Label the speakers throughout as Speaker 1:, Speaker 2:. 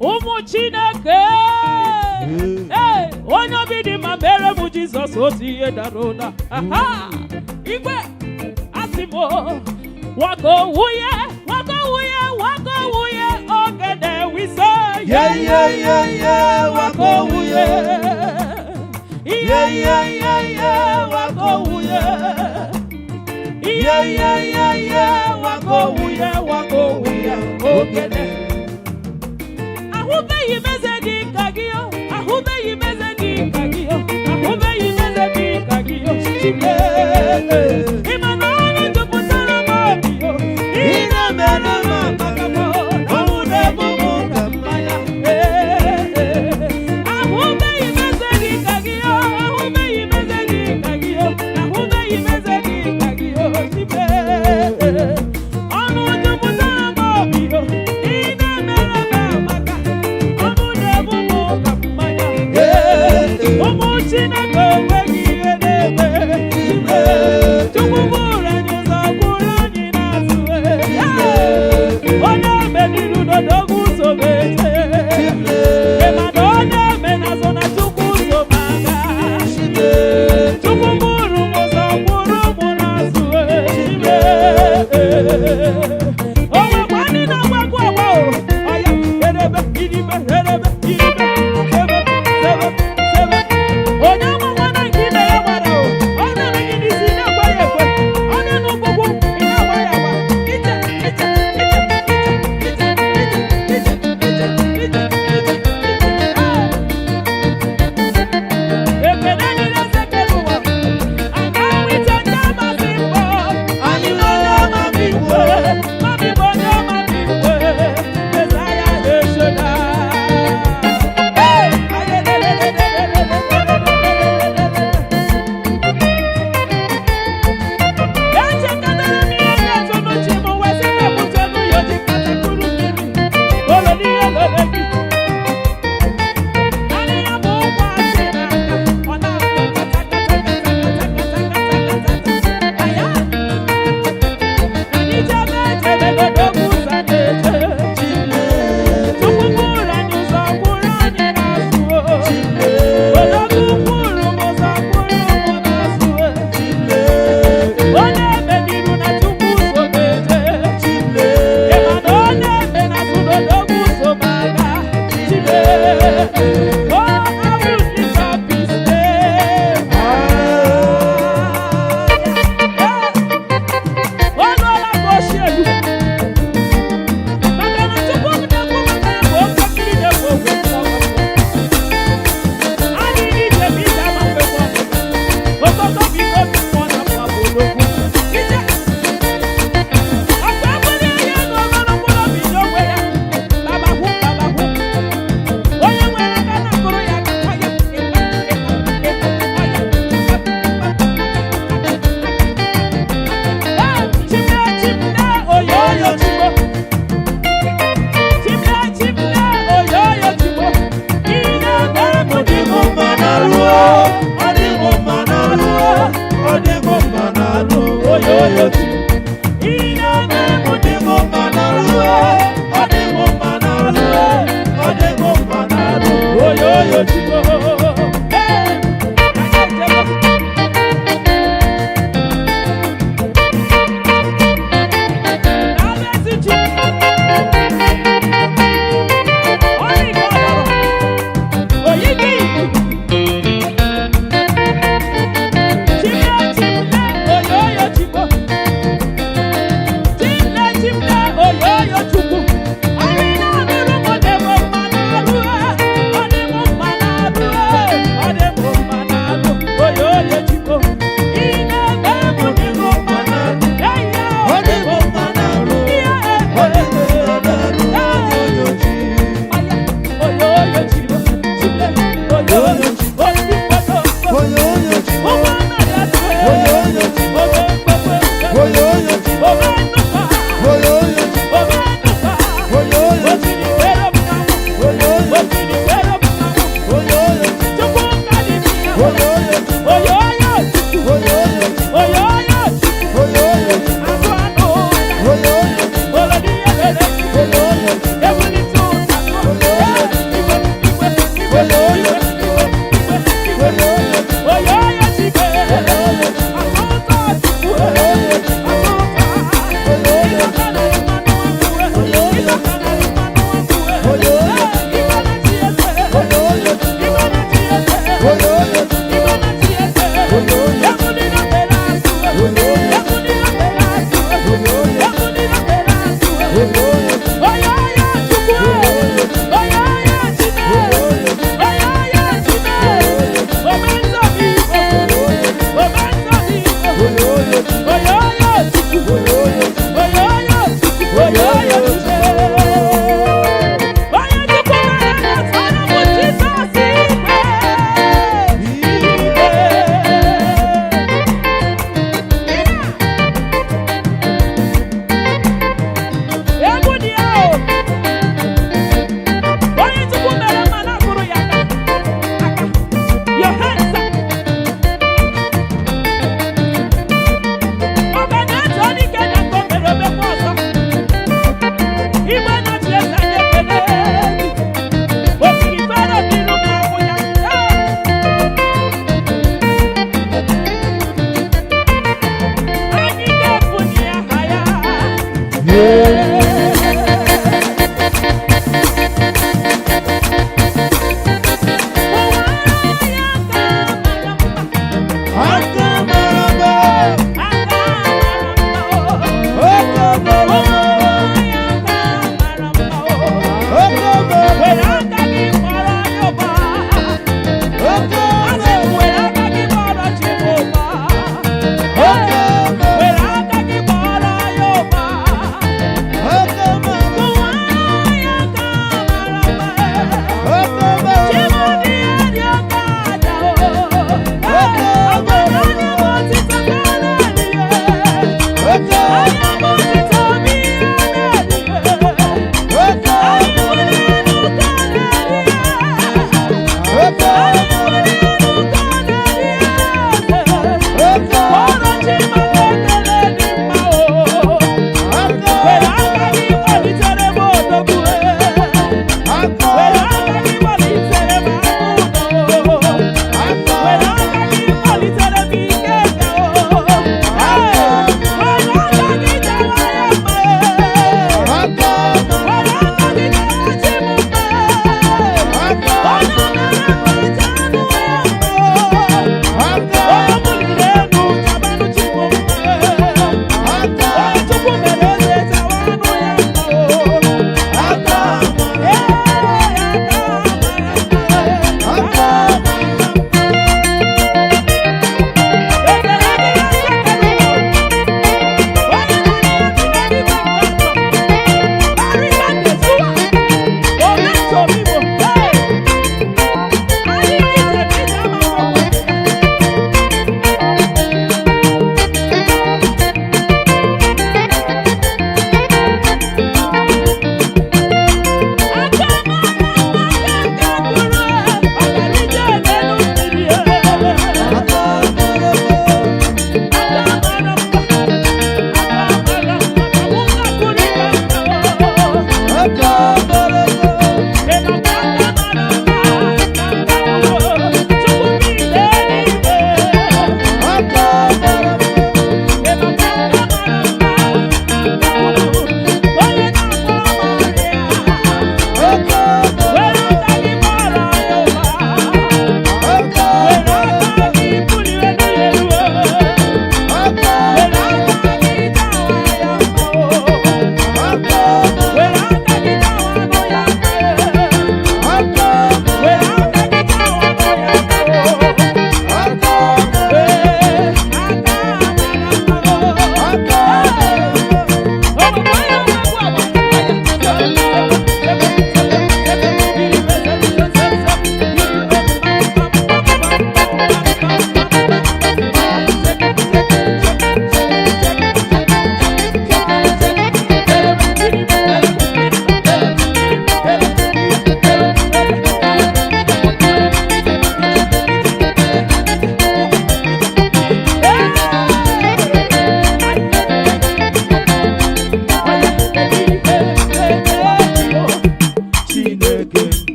Speaker 1: Umu Chineke. Hey, onye bidi ma mere mu Jesus otiye darona. Aha. Igwe asimo. Wako wuye. Ogede we say. Yeah. Wako wuye. Yeah. Wako wuye. Yeah. Wako wuye. Ogede. Ahube yimezegi kagio. Chile. Imanani tuputana mabio. Ina mena mapakamo. Amude mumu kamaya. Ahube yimezegi kagio. Chile. Anu tuputana mabio. Ina mena mapaka. Amude mumu kamaya. Umu Chineke wegi edebe. Tumubura nyuza kurani nazue. Ona mediru dodogu sobete. Emadone menazona chukuzo maga. Tumuburu moza kuru munazue. Owa kwani na wakwa wao. Aya edebe idibe. Onyama wana ngine ya warao. Ona mengine sina kwa yekwe. Ona nubugu ina wayawa. Ita. Epenani na sekeluwa. Angawita nyama bimbo. Anina nyama bimbo. Mabimbo nyama bimbo. Mezaya yeshona.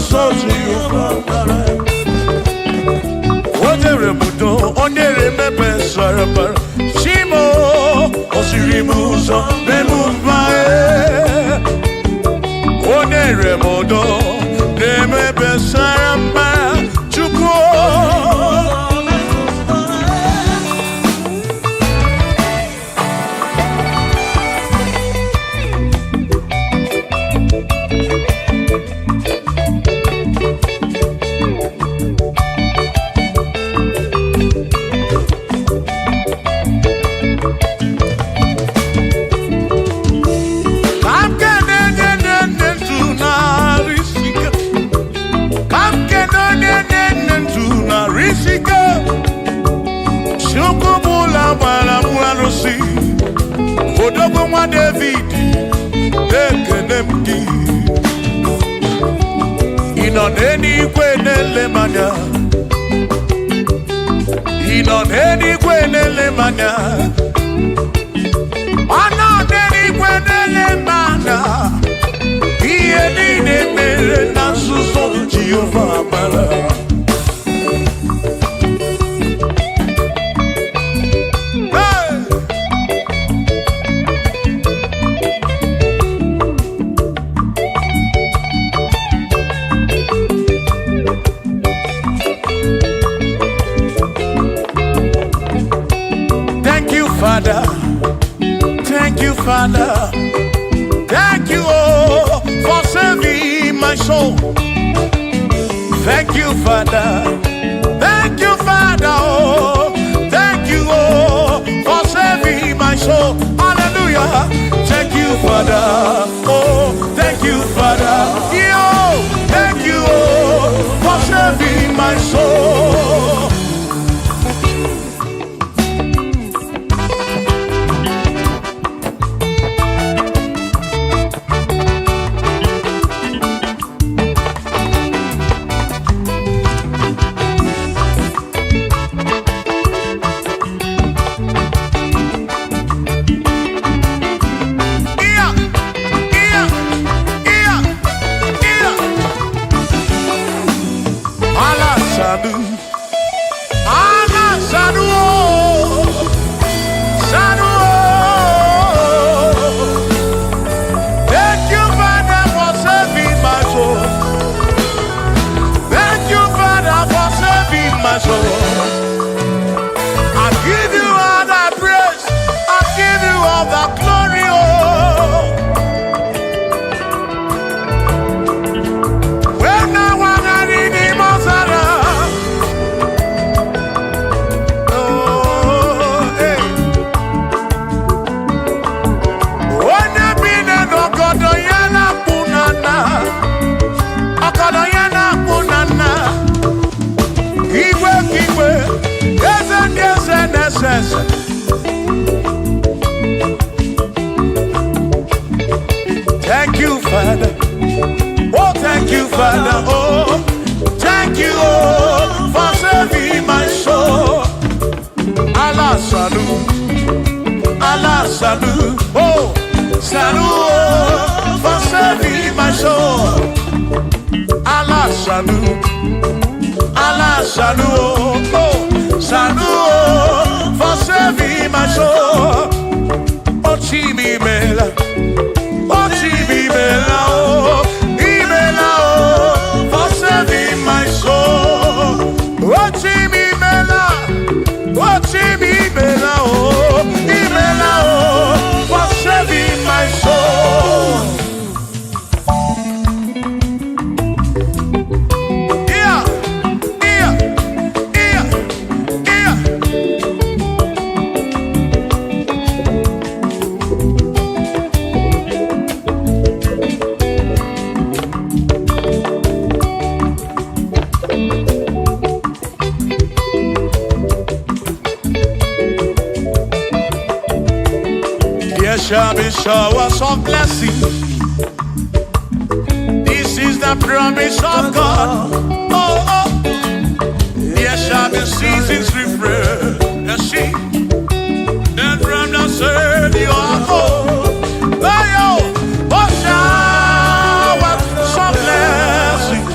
Speaker 2: so Jehovah. Odere mudo, onere mepe sarapar. Shimo, osirimuzo, memuvae. Onere mudo, nemepe sarapar. Chuko. Odogwa David, Ekenemdi. Inoneni kwenele manya. Inoneni kwenele manya. Anoneni kwenele manya. Iye ni mere na suso Jehovah mala. Father, thank you, Father, thank you, oh, for saving my soul. Thank you, Father, oh, thank you, oh, for saving my soul. Hallelujah. Thank you, Father, oh, thank you, Father, yo, thank you, oh, for saving my soul. Thank you, Father. Oh, thank you, Father. Oh, thank you, oh, for saving my soul. Allah salut, Allah salut. Oh, salut, oh, for saving my soul. Allah salut, Allah salut. Oh, salut, oh, for saving my soul. Oh, Chimi Mela. Oh, Chibibela, oh, Ibela, oh, for saving my soul. Oh, Chibibela, oh, Ibela, oh, for saving my soul. Yeah, yeah, yeah, yeah. There shall be showers of blessing. This is the promise of God. Oh, oh. There shall be seasons refreshed. The sheep that from the earth you are home. Oh, yo, oh, showers of blessing.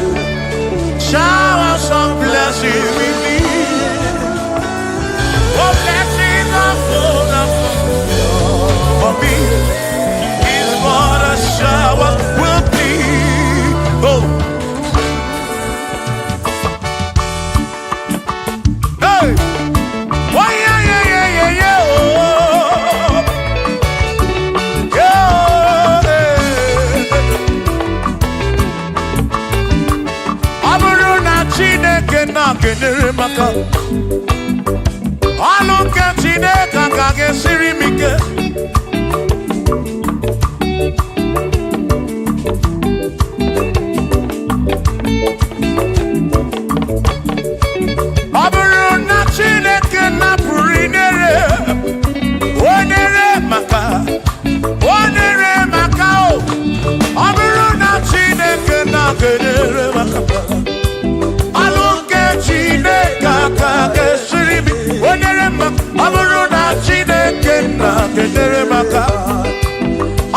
Speaker 2: kedere maka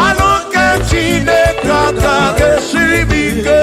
Speaker 2: ọnụ nke Chineke aka ga-esiri m ike.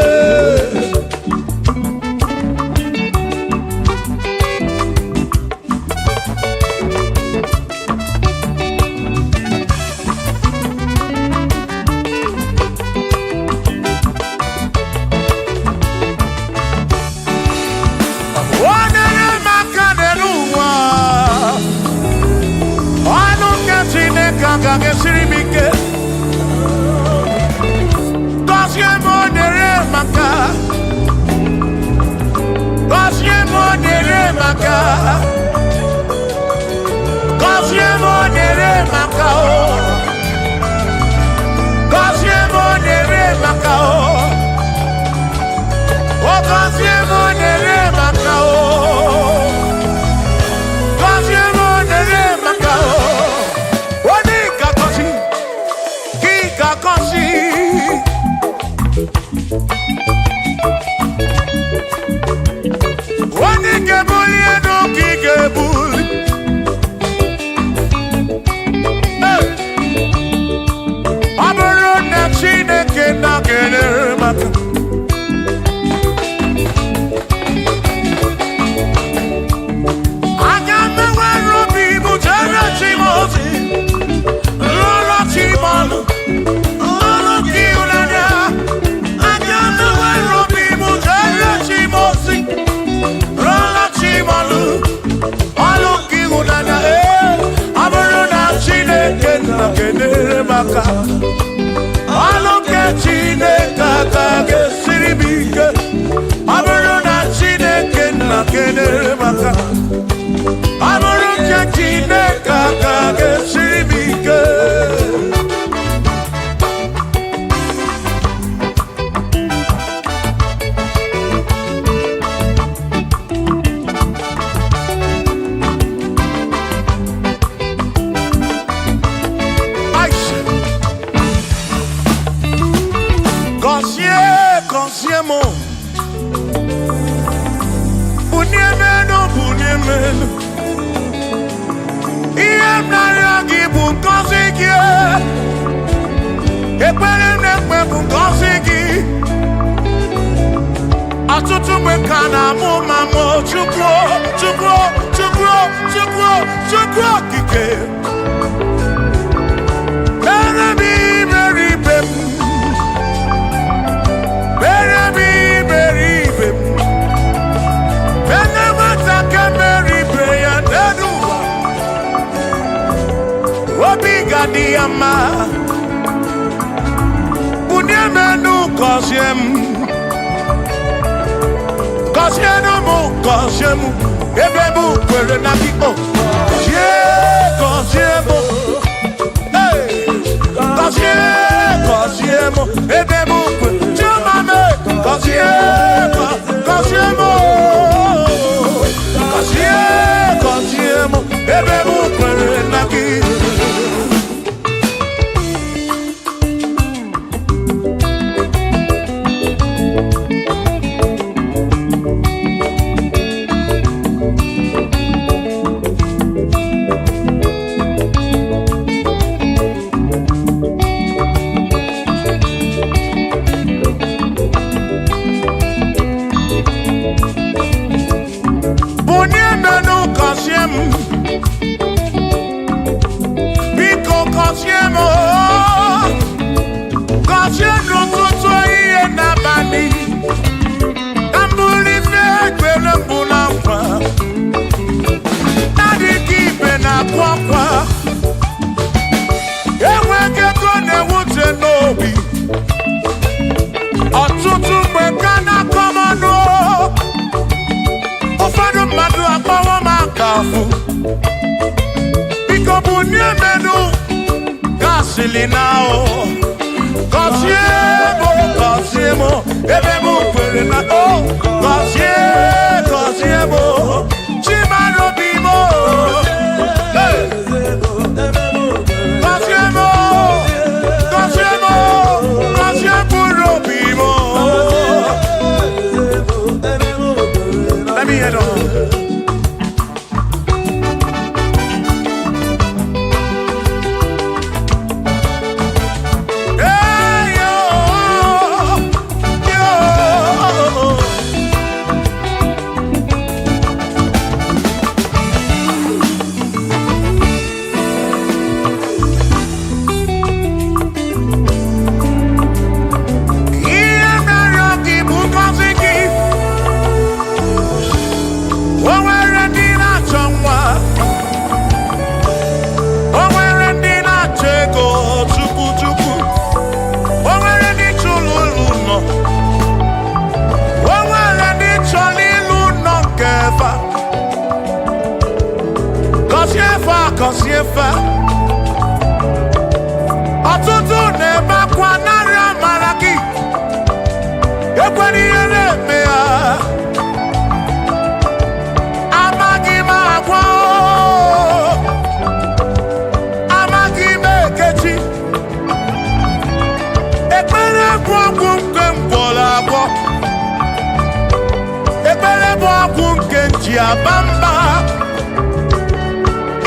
Speaker 2: bamba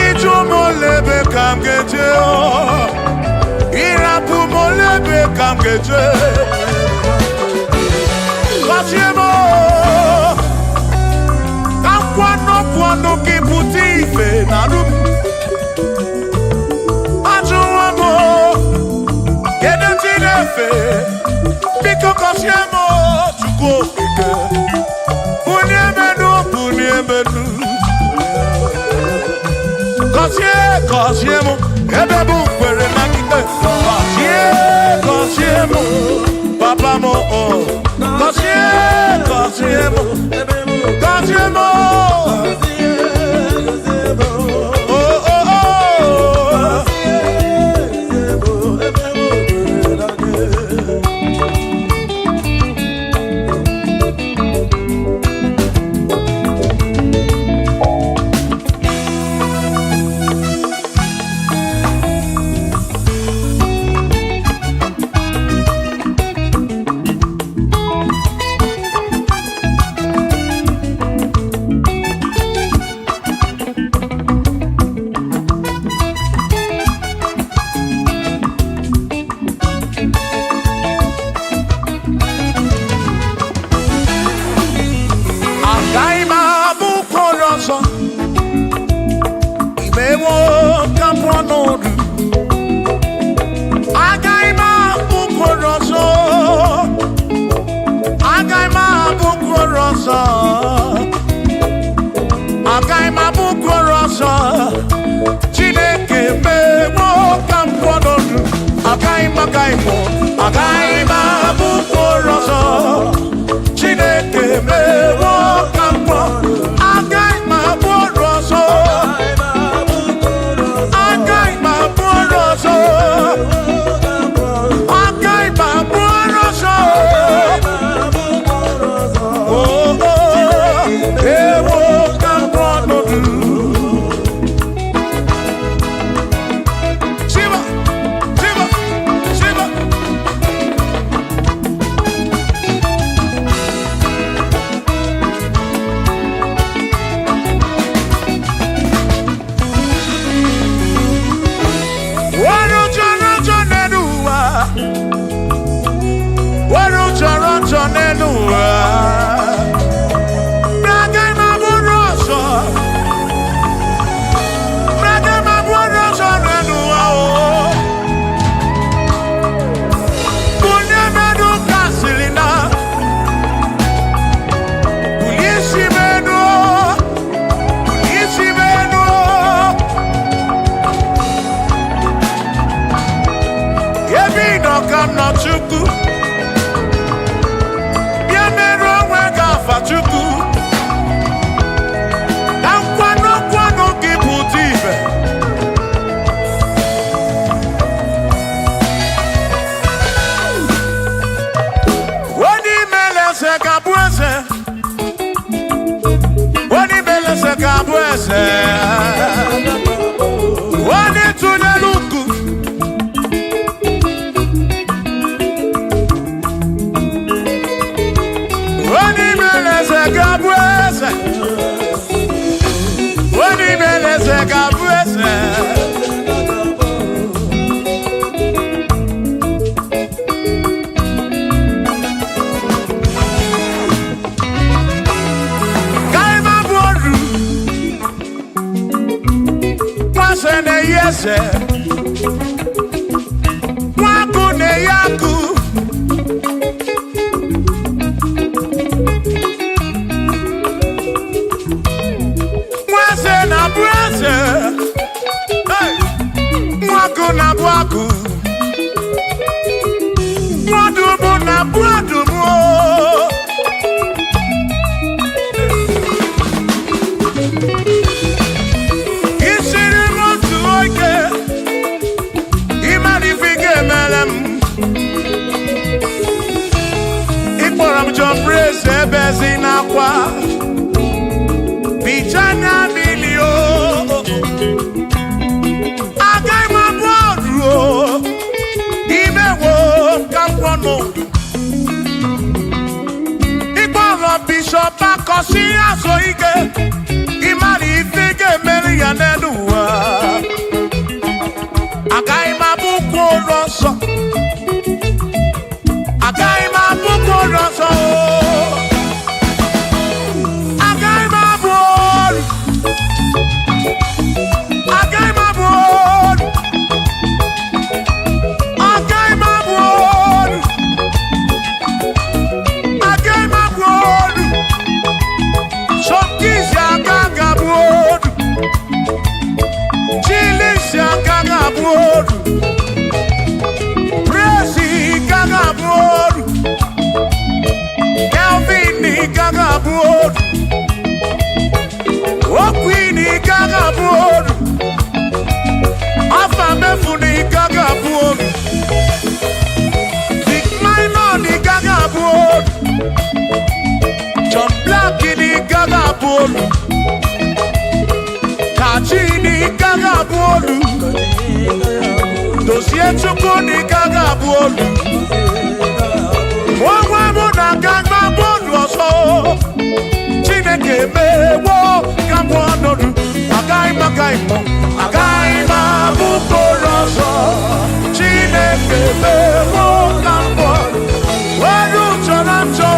Speaker 2: Ijo molebe kamgeje Irapu molebe kamgeje Kasiemo Kamkwano kiputi narum Ajuamo Kedenjinefe Biko kasiemo Chuko ike Uniemenu Kasiemo Ebebu kwere makite Kasiemo Papa mo Kasiemo Bishop Akosi Asoike meri ya n'elu ụwa agaghị m abụkwa onye ọzọ agaghị m abụkwa onye ọzọ agaghị m abụ olu agaghị m abụ olu agaghị m abụ olu agaghị m abụ olu Sọkisi agaghị abụ olu Chilisi agaghị abụ olu Presi agaghị abụ olu Kelvin agaghị abụ olu Okwin agaghị abụ olu Afamefu agaghị abụ olu Big Minor agaghị abụ olu John Black agaghị abụ olu Kachi agaghị abụ olu Dozie Chukwu agaghị abụ olu onwe m na-agaghị abụ olu ọzọ Chineke emewo ka m ọnọdụ agaghị m abụ olu ọzọ Chineke emewo ka m ọnọdụ onye chọrọ njọ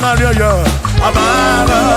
Speaker 2: Maria, Amara,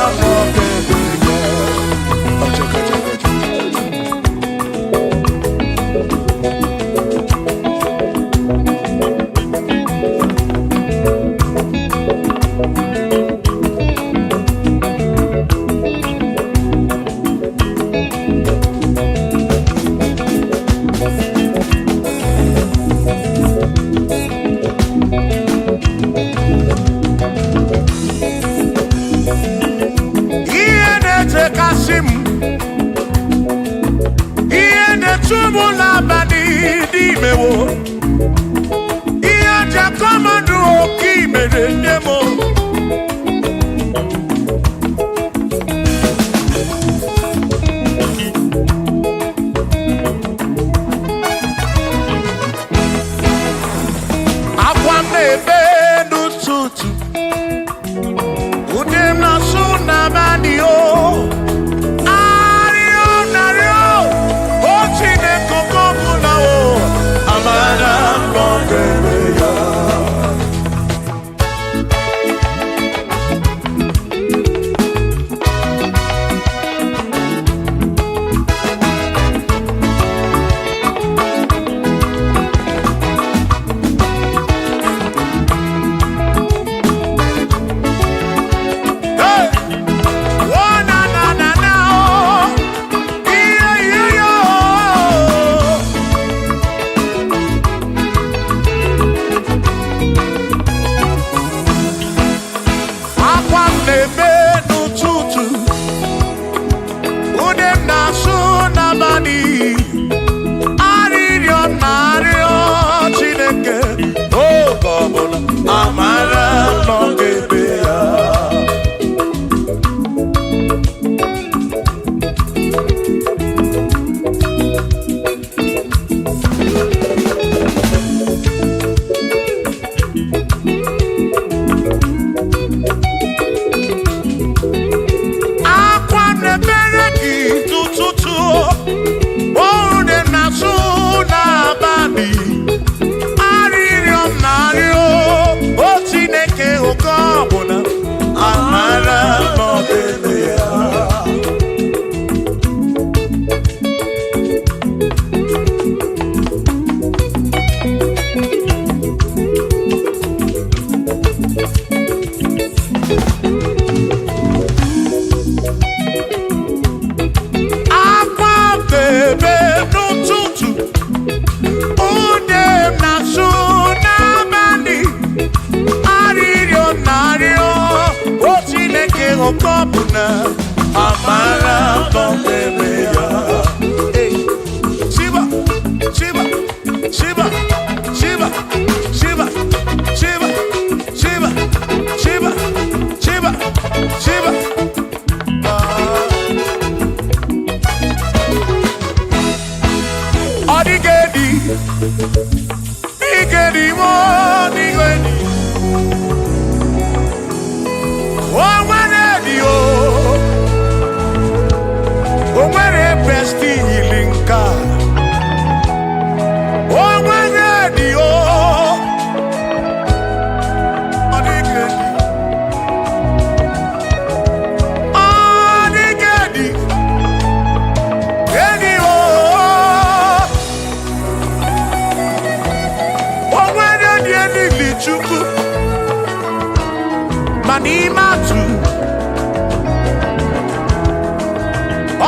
Speaker 2: manimatu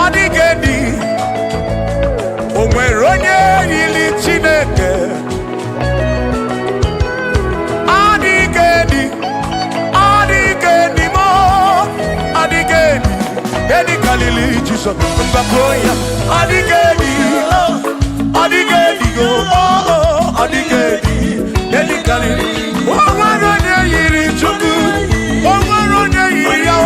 Speaker 2: odigedi onwere onye yili Chineke odigedi mo odigedi edi kalili Jesus mbakoya odigedi go odigedi edi kalili onwere onye yiri Chukwu onwere onye yiri ya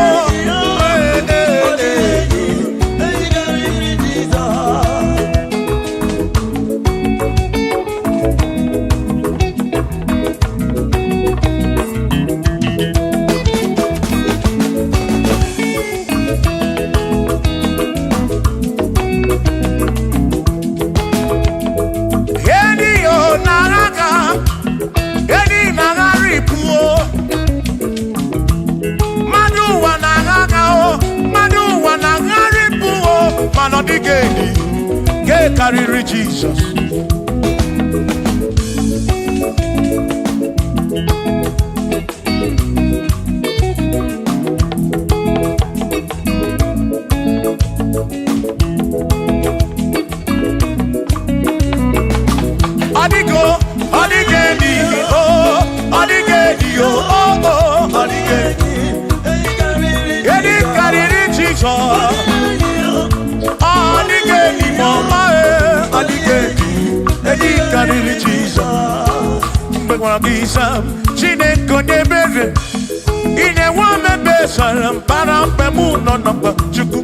Speaker 2: karịrị Jesus Chineke onye mere ine nwa mebe sara mpara mpe mụ nọ n'ọkpa Chukwu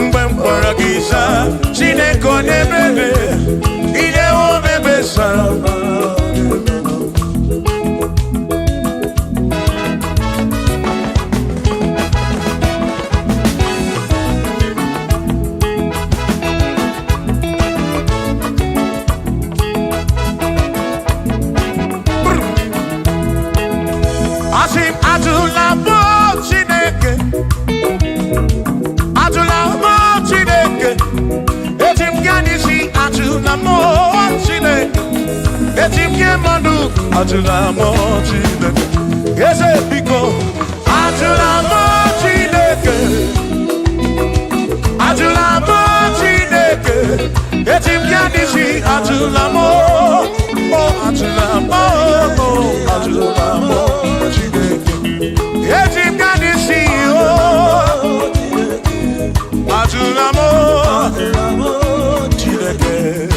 Speaker 2: mgbe m gwara gị saa Chineke onye mere ine nwa mebe sara Ajula mo Chineke eze biko ajula mo Chineke etim ya nisi ajula mo Chineke etim ya nisi ajula mo Chineke.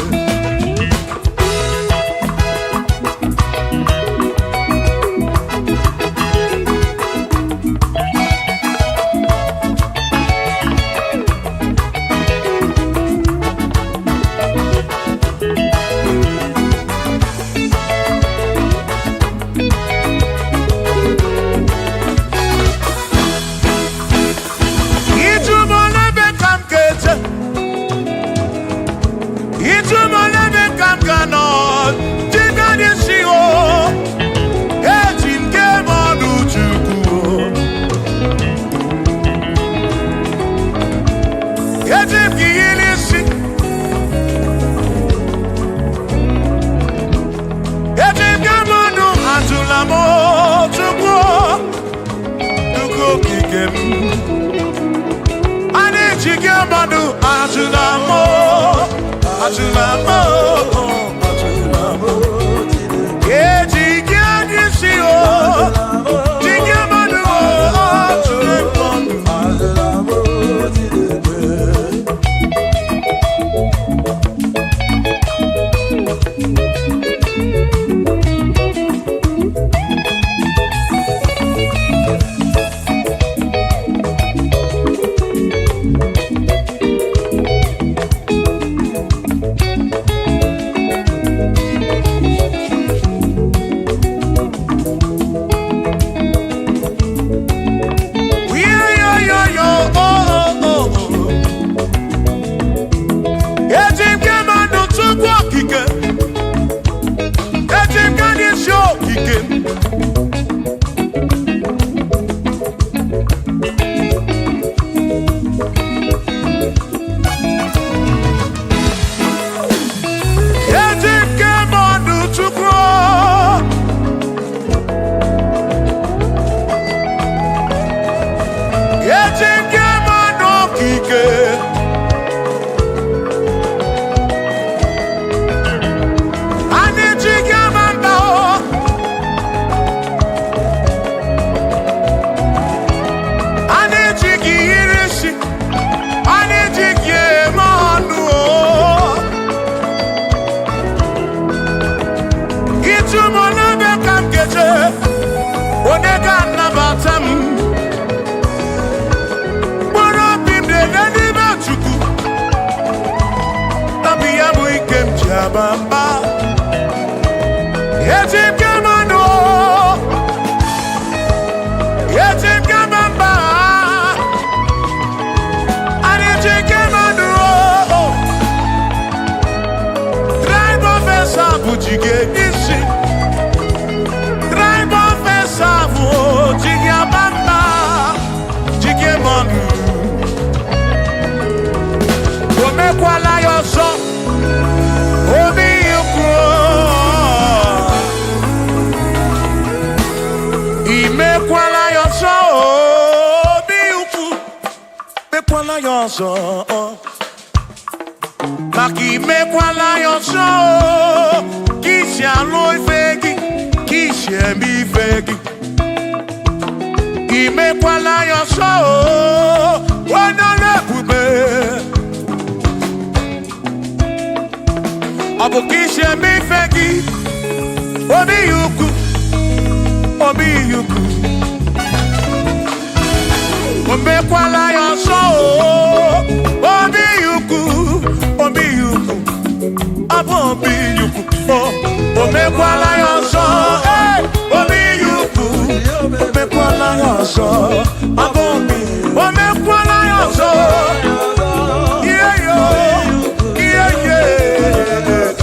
Speaker 2: bamba. Yetim kamano. Yetim kamamba. Yetim kamano. Tribe of Esavu jige isi. Tribe of Esavu jige bamba. Jige manu. Omekwala yoso. Obi yuko. Imekwala yoso. Obi yuko. Mekwala yoso. Maki mekwala yoso. Kishi aloi fegi. Kishi emi fegi. Imekwala yoso. Wana lebube. Abukishe mi fegi. Obi yuku. Obi yuku. Omekwala yoso. Obi yuku. Obi yuku. Abo obi yuku. Omekwala yoso. Obi yuku. Omekwala yoso. Abo obi. Omekwala yoso. Yeah yo. Yeah yeah.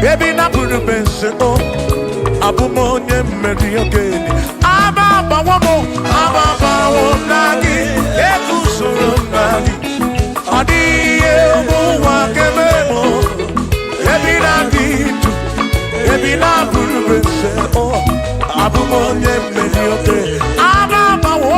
Speaker 3: Baby na puru bense o abumo nye meri ogeni aba bawo nagi ekusoro nagi adiye mu wa kememo baby na puru bense o abumo nye meri ogeni aba bawo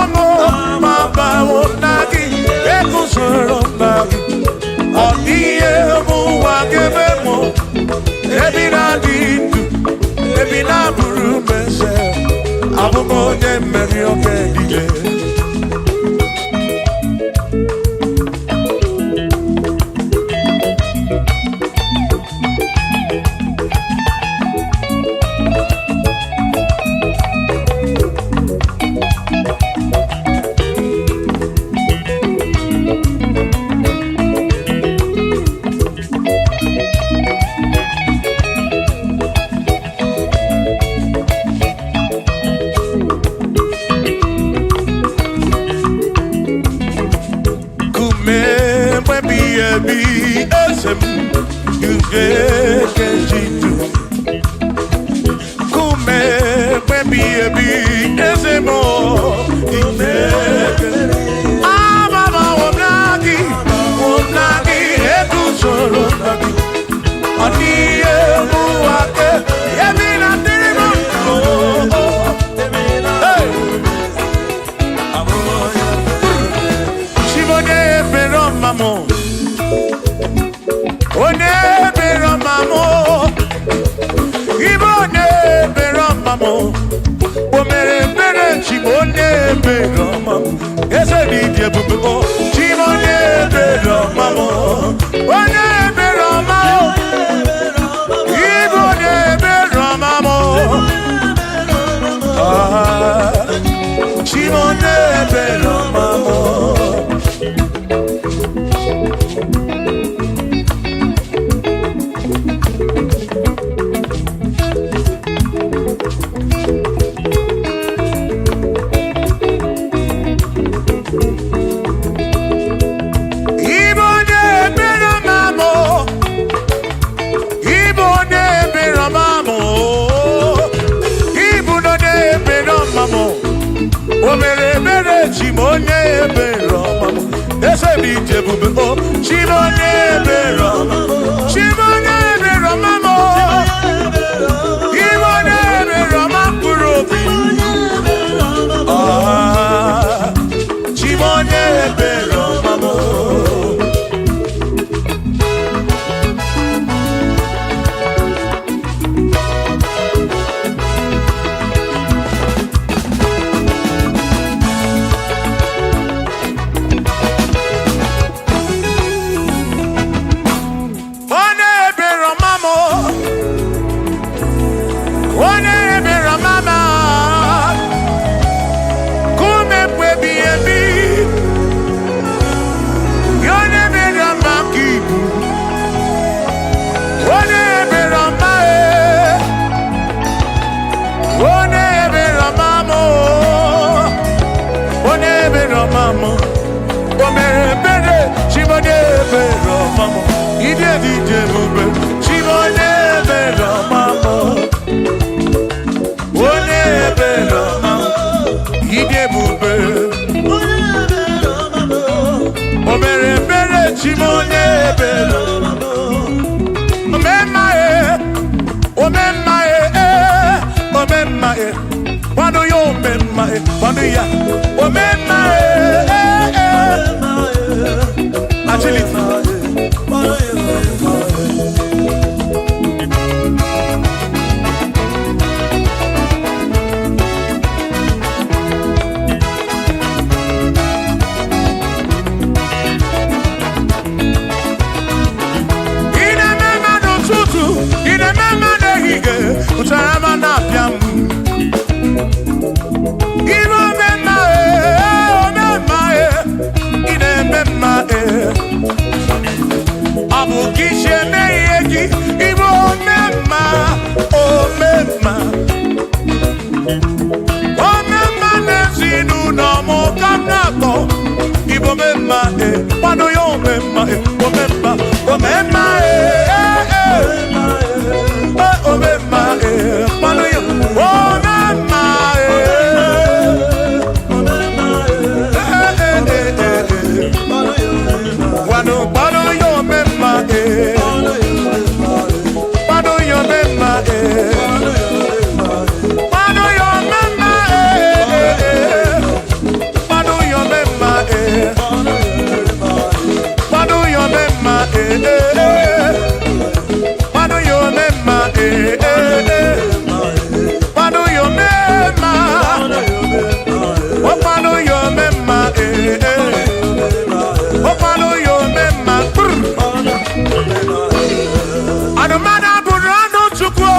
Speaker 3: Anamada burano chukwo.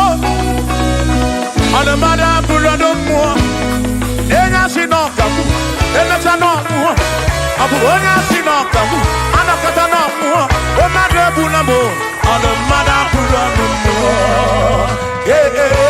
Speaker 3: Anamada burano mo. Enya sinokamu. Enya no. Abu onya sinokamu. Anakata no mo. Omade bunamo. Anamada burano mo. Yeah, yeah.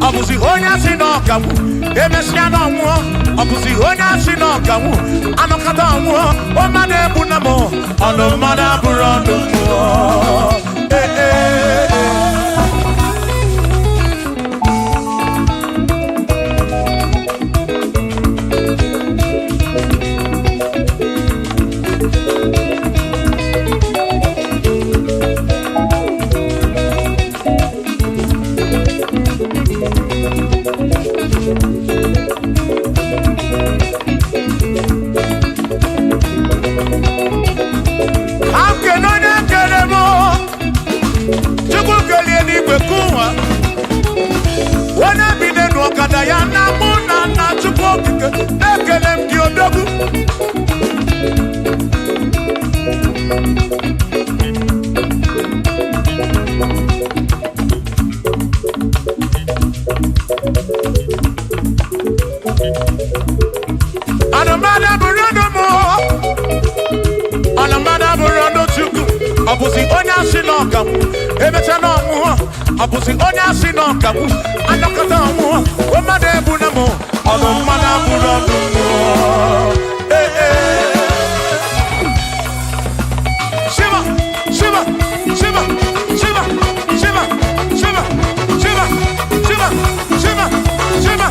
Speaker 3: Abusi honya sinokamu, emesiano mo. Abusi honya sinokamu, anokata mo. Omade bunamo, anomada burando mo. Eh eh. Abusi onya sinokamu, emechano mo. Abusi onya sinokamu, anokata mo. Omade bunamo, anomada burando mo. Eh eh. Shiva, Shiva, Shiva, Shiva, Shiva, Shiva, Shiva, Shiva, Shiva, Shiva,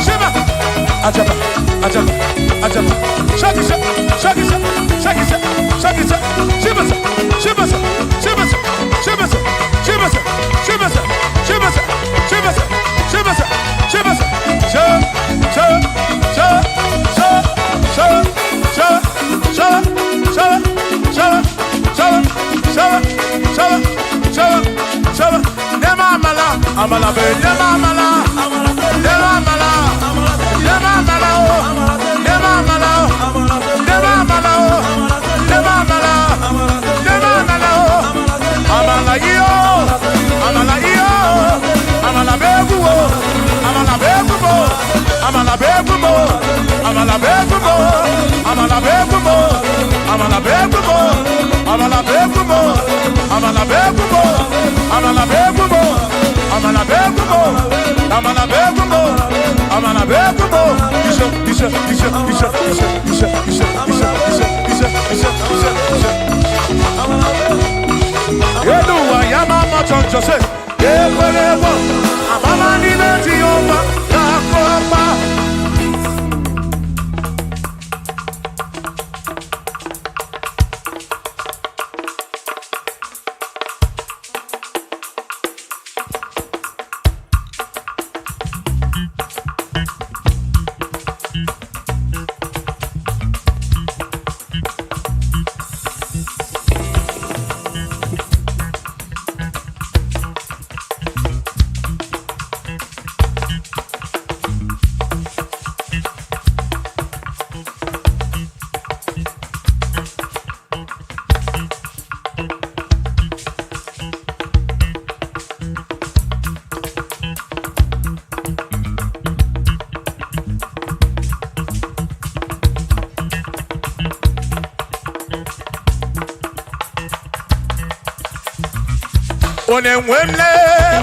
Speaker 3: Shiva. Ajaba, ajaba, ajaba. Shakisa, shakisa, shakisa, shakisa. Shiva, Shiva, Shiva, Shiva, Shiva, Shiva, Shiva, Shiva, Shiva, Shiva, Amala be, amala, amala,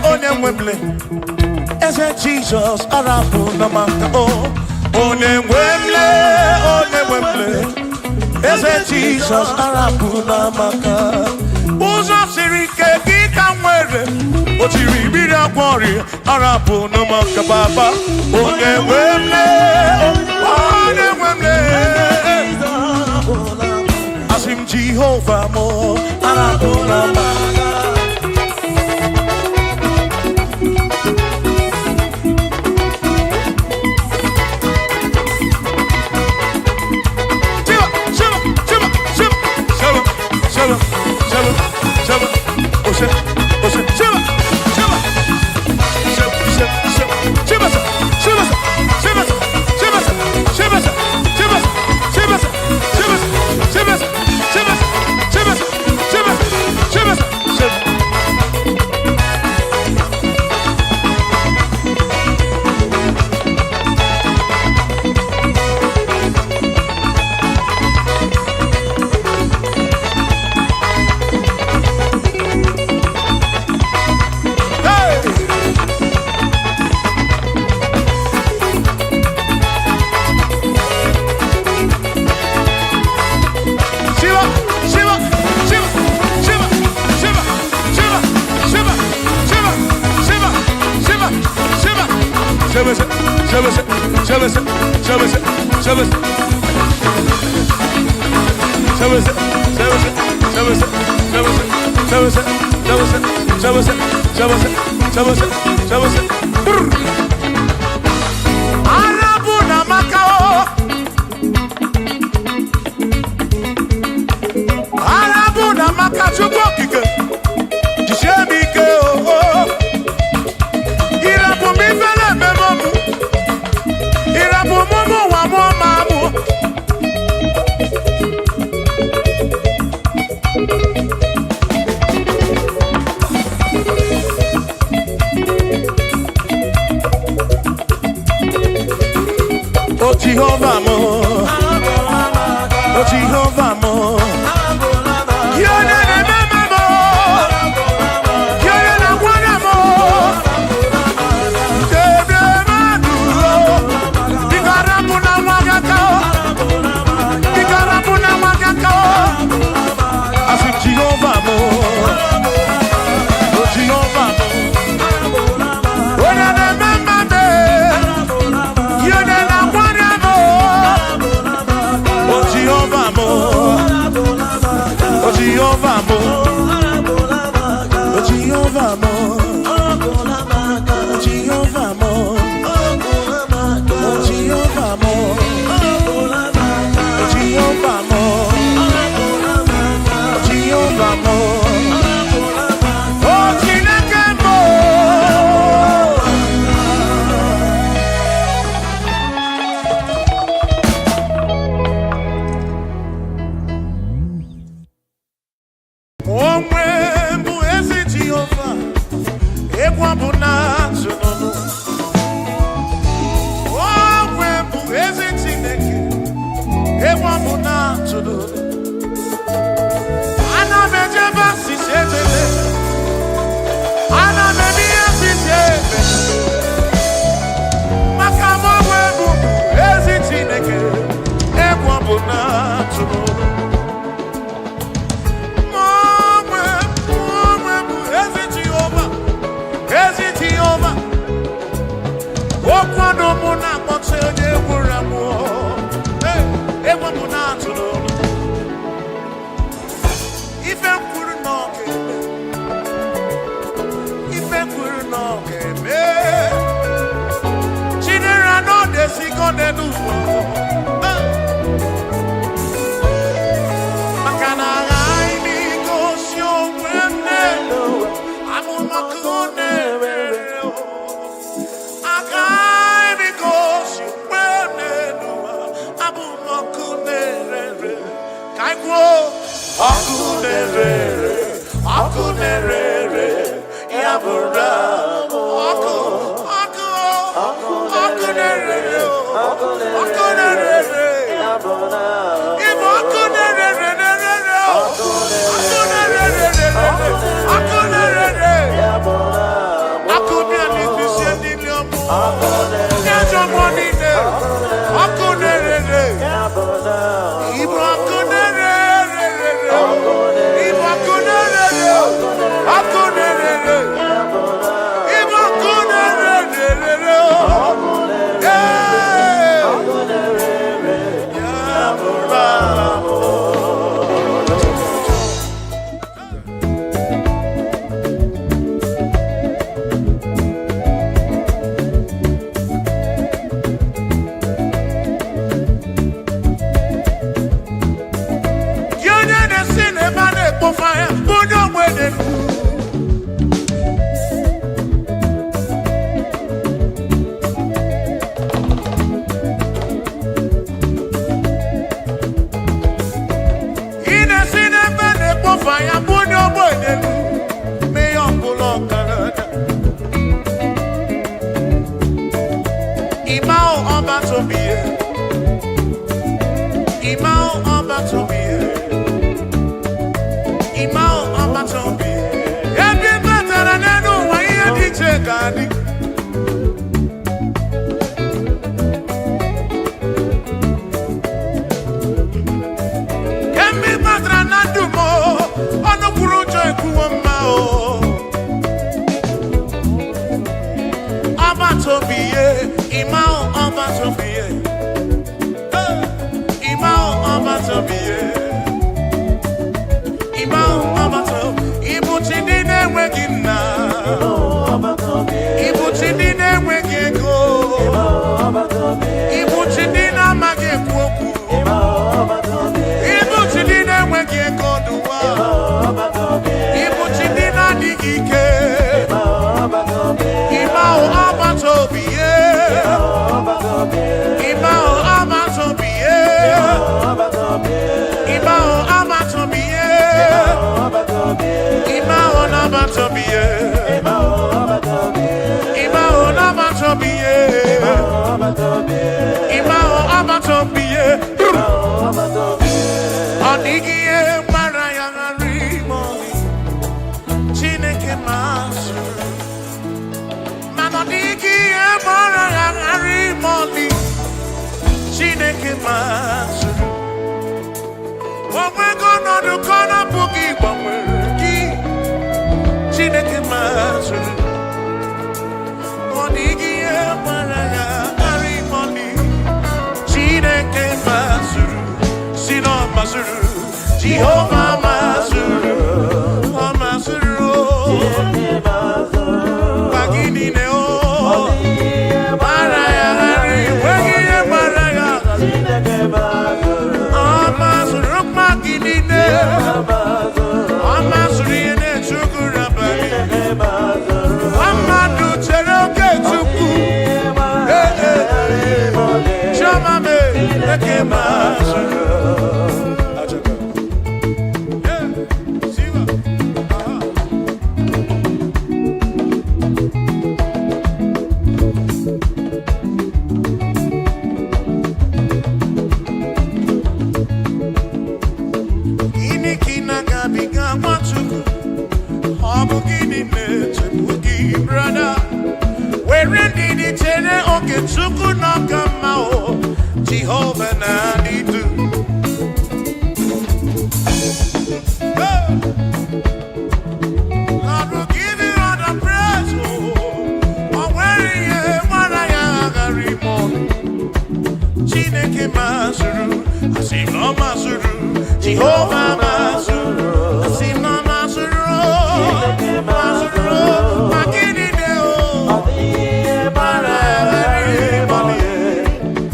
Speaker 3: Onemwemle, ese Jesus arabu namaka oh. Onemwemle, ese Jesus arabu namaka. Uzo sirike kika mwere, otiri bira kwori arabu namaka baba. Onemwemle, asim Jehovah mo arabu namaka. Jehovah mo, oh Jehovah mo, you're the remember mo, you're the one mo, Jehovah mo, oh Jehovah mo, when I remember me, you're the one mo, oh Jehovah mo, oh Jehovah mo, oh Jehovah mo, oh Jehovah mo, oh Jehovah mo, oh Jehovah mo.
Speaker 2: Wazobia, Imao of Wazobia. Imao of Wazobia. Imao of Wazobia. Ibuchidine wegina. Ibuchidine wegego. Ibuchidina magekwoku. Ibuchidine wegego duwa. Ibuchidina digike. Imao of Wazobia. Imao of Wazobia. Imao of Wazobia. Imao of Wazobia. Imao of Wazobia. Imao of Wazobia. Odigie maraya ngarimoli. Chineke masu. Manodigie maraya ngarimoli. Chineke masu. We're gonna do corner boogie, but we're Chineke masu. Odigie maraya ngarimoli. Chineke masu. Sino masuru. Jehovah masuru. Masuru. Bagini neo. Maraya ngari. Wegie maraya. Masuru magini ne. Masuru yene chukura bani. Amadu cheroke chuku. Chama me. Eke masuru. Jehovah Nadidu. Lord will give you all the praise. Oh, where you Chineke Masuru. I see no Masuru. Jehovah Masuru. I see no Masuru. Masuru. Makini Deo.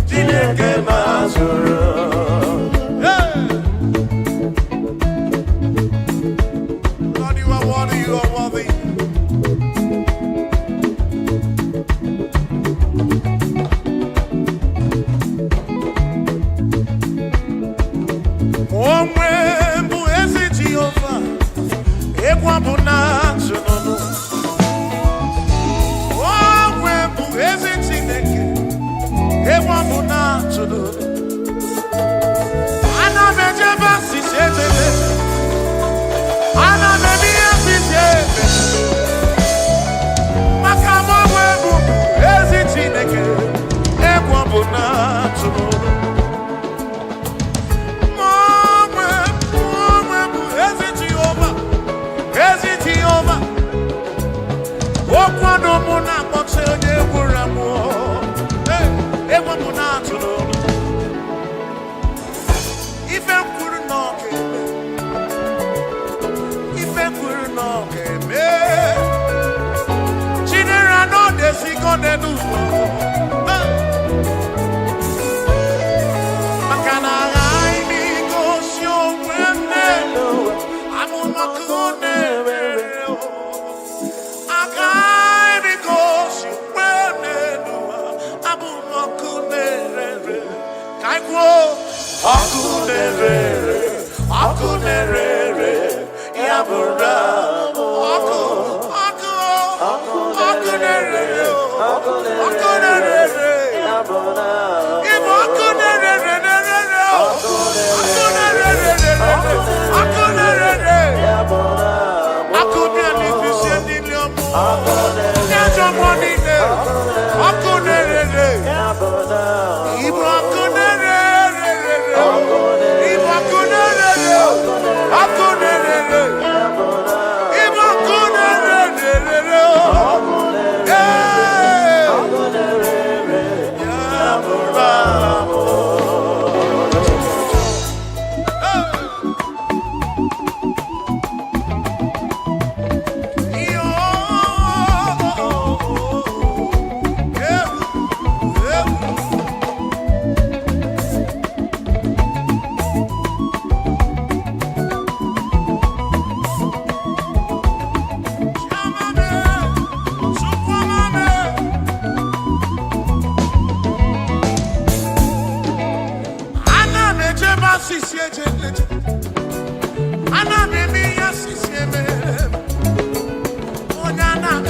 Speaker 2: Chineke Masuru. Lord, you are worthy, you are worthy.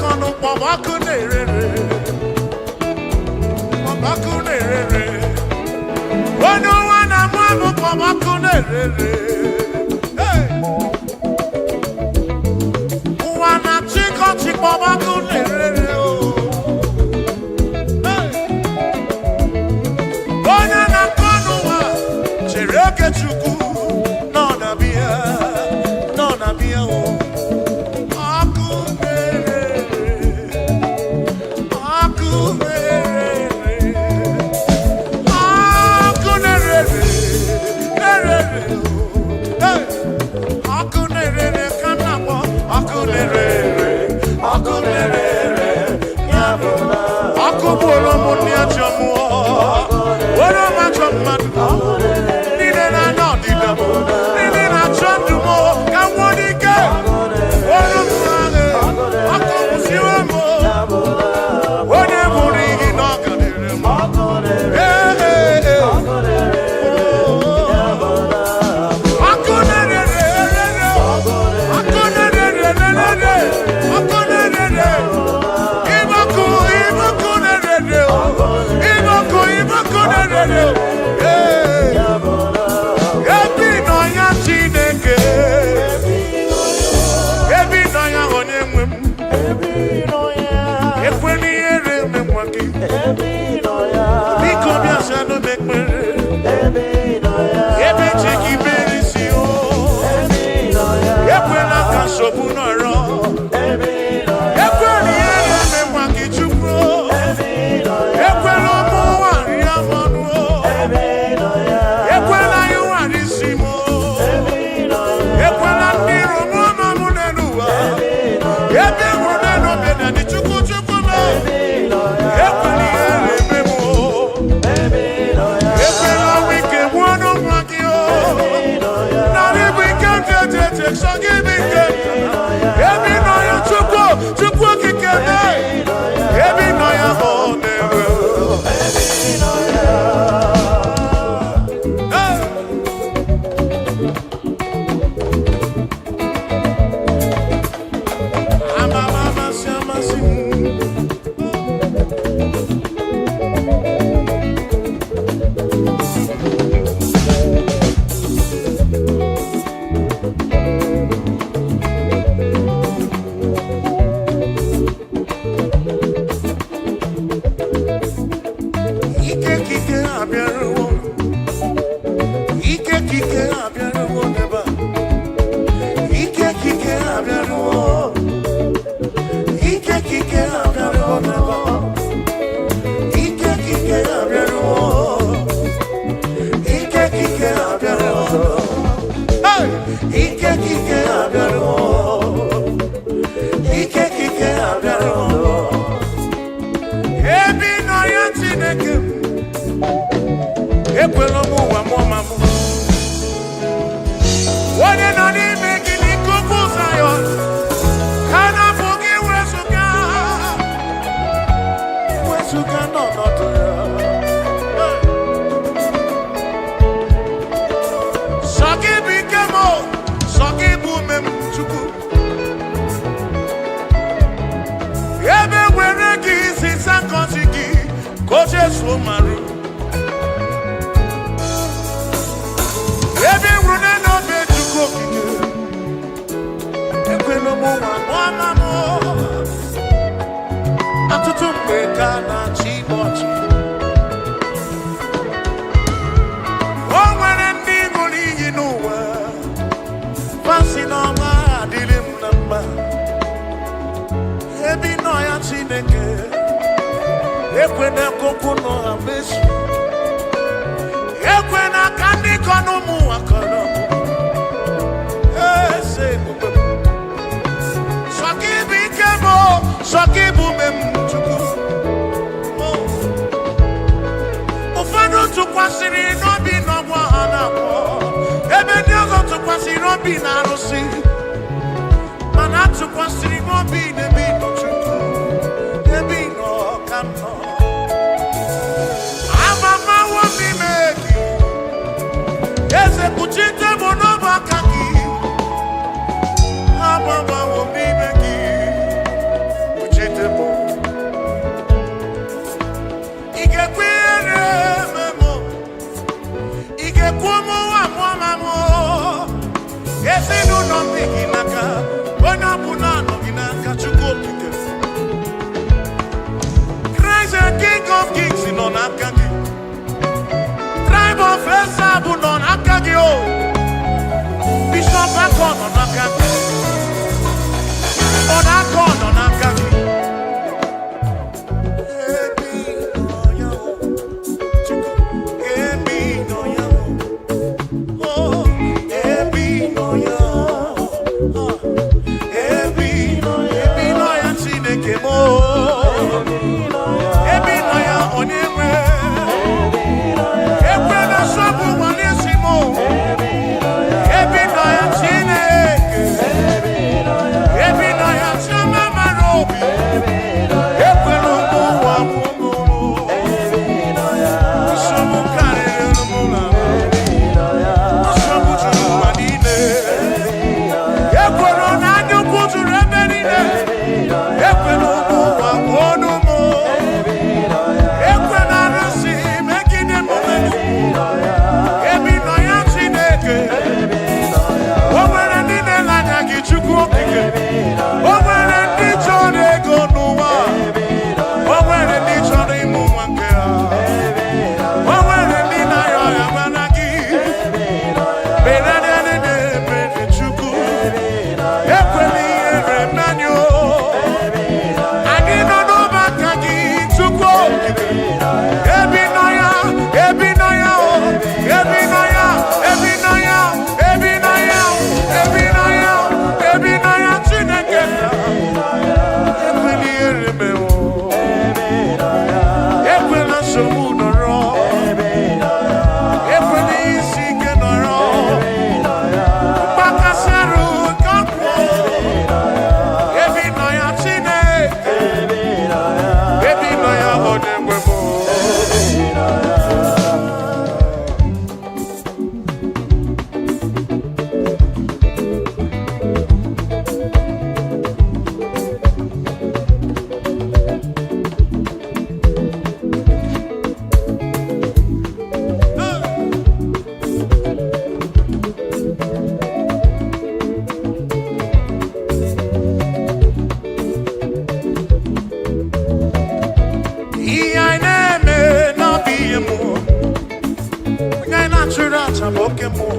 Speaker 2: kono pamako nerere. Pamako nerere. Ono wana mwamu pamako nerere. Hey. Wana chiko pamako nerere. Hey. Ona na kono wa chereke chuku. No na bia o.
Speaker 3: dị gị n'aka, onye ọbụla nọ gị n'aka, Chukwu okike. Christ the King of Kings nọ n'aka gị. Tribe of Esau nọ n'aka gị o. Bishop Akọ nọ n'aka gị. Ọdakọ nọ n'aka gị. Ebi nọ ya o. Chukwu, ebi nọ ya o. Oh, ebi nọ ya o. Ebi nọ ya Chineke m o. Ebi nọ ya onye nwe. Ekwe na nsogbu nwale si m o. Ebi nọ ya Chineke. Ebi nọ ya Chioma mara obi. Ekwe na ụmụ ụwa mụmụrụ. Nsogbu karịrị ụmụ ụlọ. Nsogbu juru ụwa niile. Ekwere na anya ukwu juru ebe niile. Ekwe na ụmụ ụwa bụ ọnụ mụ. Ekwe na arụsị megide m onwe m. Ebi nọ ya Chineke. O nwere ndị na-ele anya gị Chukwu okike. O nwere ndị chọrọ ego n'ụwa. O nwere ndị chọrọ ịmụ nwa nke ha. O nwere ndị na-arịọ ọrịa mana gị. Mere Chukwu. Ekwela ihere mmanụ o. Anyị nọ n'ụbaka gị Chukwu okike. Ebi nọ ya, ebi nọ ya o. Ebi nọ ya, ebi nọ ya, ebi nọ ya, ebi nọ ya, ebi nọ ya Chineke. Ekwela ihere mee o. Ekwela nsogbu nọrọ. Ekwela isi ike nọrọ. Mgbakasị arụ nke ọkwụ. Ebi nọ ya Chineke. Ebi nọ ya onye nwe m. Ihe anyị na-eme na-abụ ihe mmụọ. Onye anyị na-achụrụ aja bụ oke mmụọ.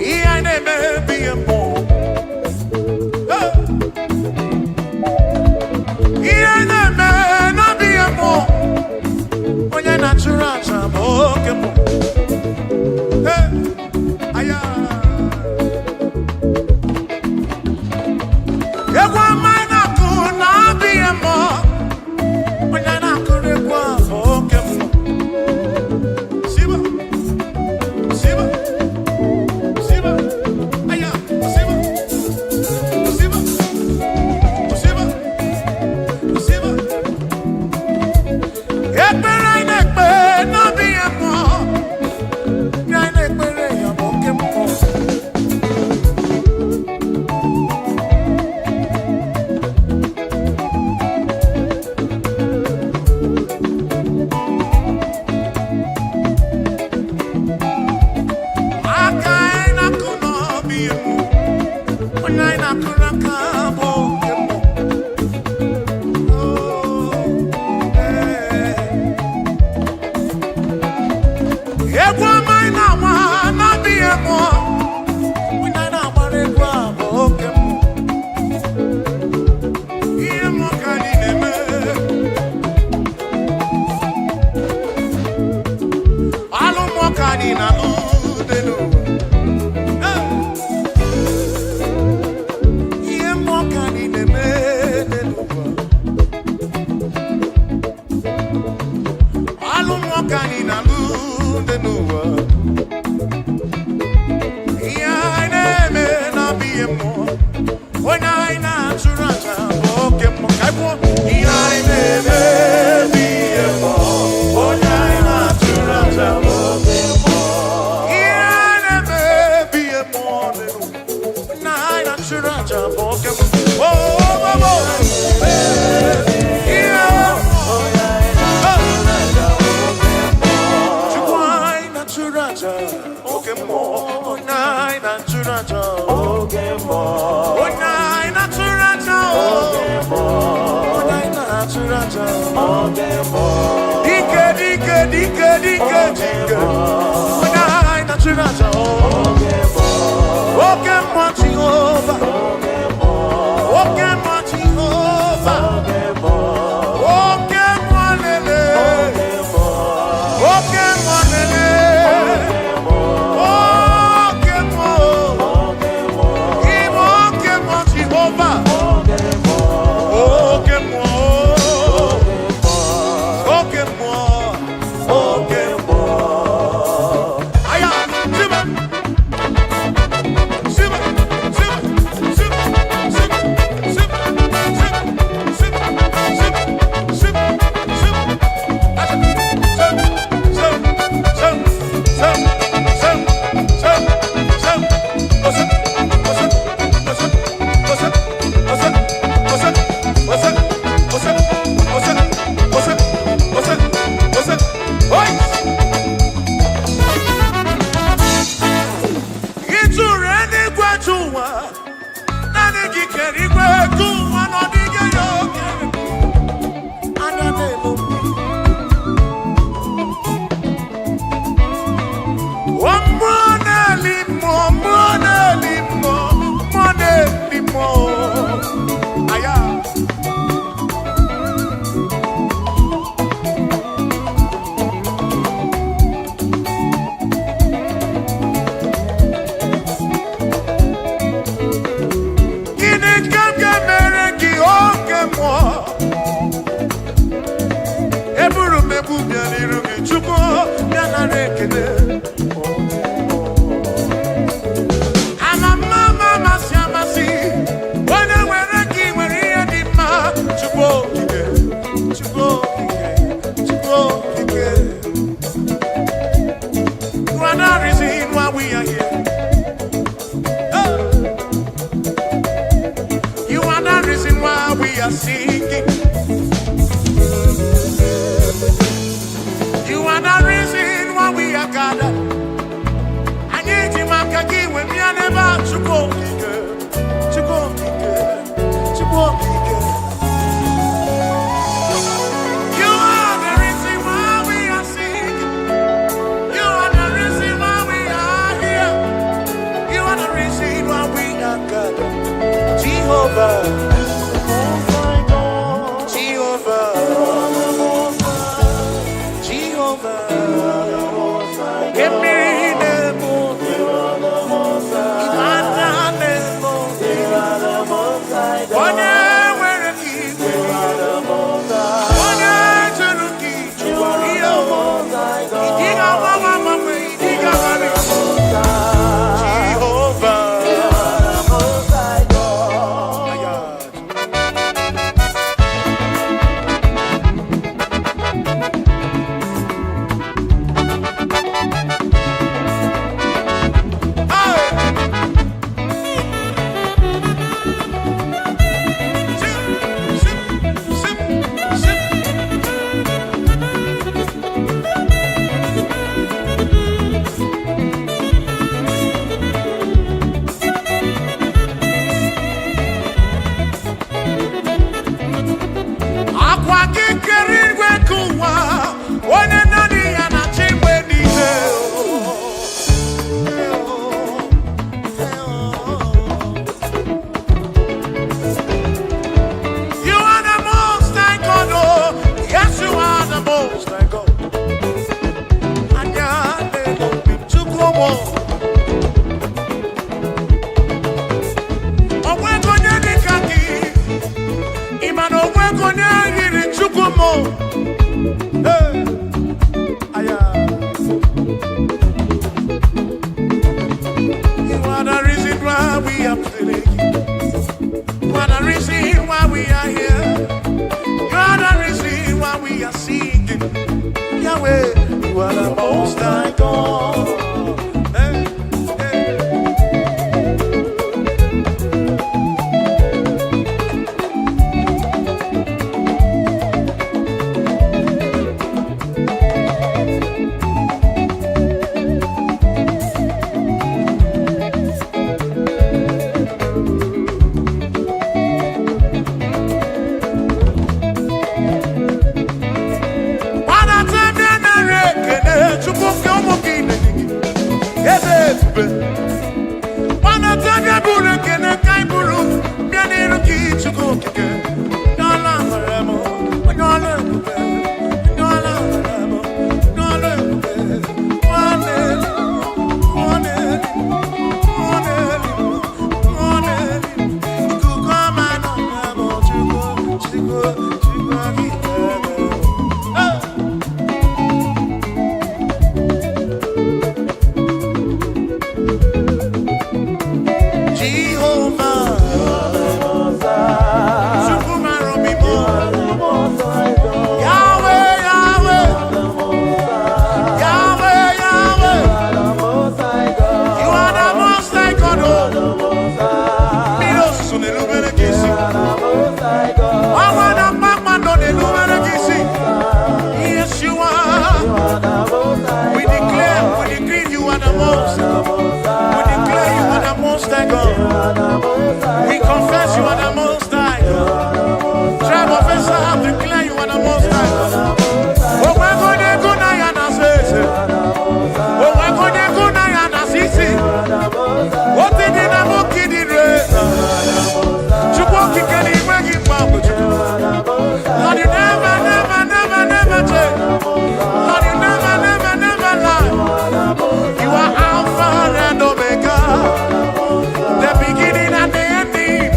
Speaker 3: Ihe anyị na-eme bụ ihe mmụọ. Ihe anyị na-eme na-abụ ihe mmụọ. Onye anyị na-achụrụ aja bụ oke mmụọ. Aya. Egwu ọma anyị na-akụ na-abụ ihe mmụọ. Onye na-akụrụ egwu ahụ oke mmụọ. Siba, siba.
Speaker 2: ebube. Mana taga buru kene kai buru mianiru ki chuko kike. Nyala maremo, nyala ebube, nyala maremo, nyala ebube. Wane, wane, wane, wane. Ikuko mano maremo chuko, chuko, chuko kike. We confess you are the most high God. Tribe of Israel, declare you are the most high God. Oh, we're going to go now and assess it. Oh, we're going to go now and assess it. What did you know? Kid in red. Chukwaki can he bring it back with you? Lord, you never, never, never, never change. Lord, you never, never, never lie. You are Alpha and Omega. The beginning and the ending.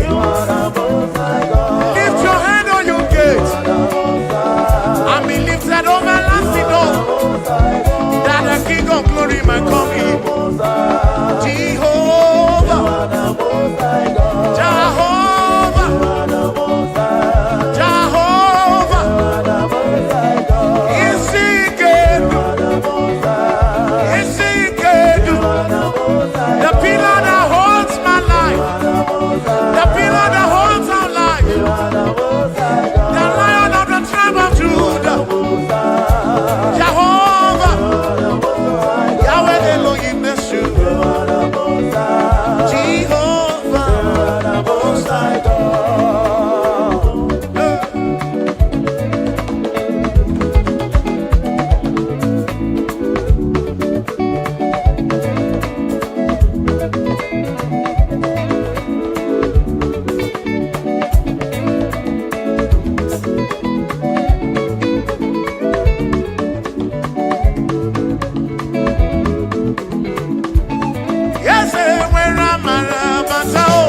Speaker 2: Lift your head on your gates and be lifted over lasting door, that the King of glory might come in. Jehovah, Jehovah, Jehovah, is he good? Is he good? The pillar that holds my life, the pillar that holds our life, the Lion of the tribe of Judah, Jehovah, Yahweh Elohim Yeshua, Jehovah, Most High God. Yes, where am I? Batao,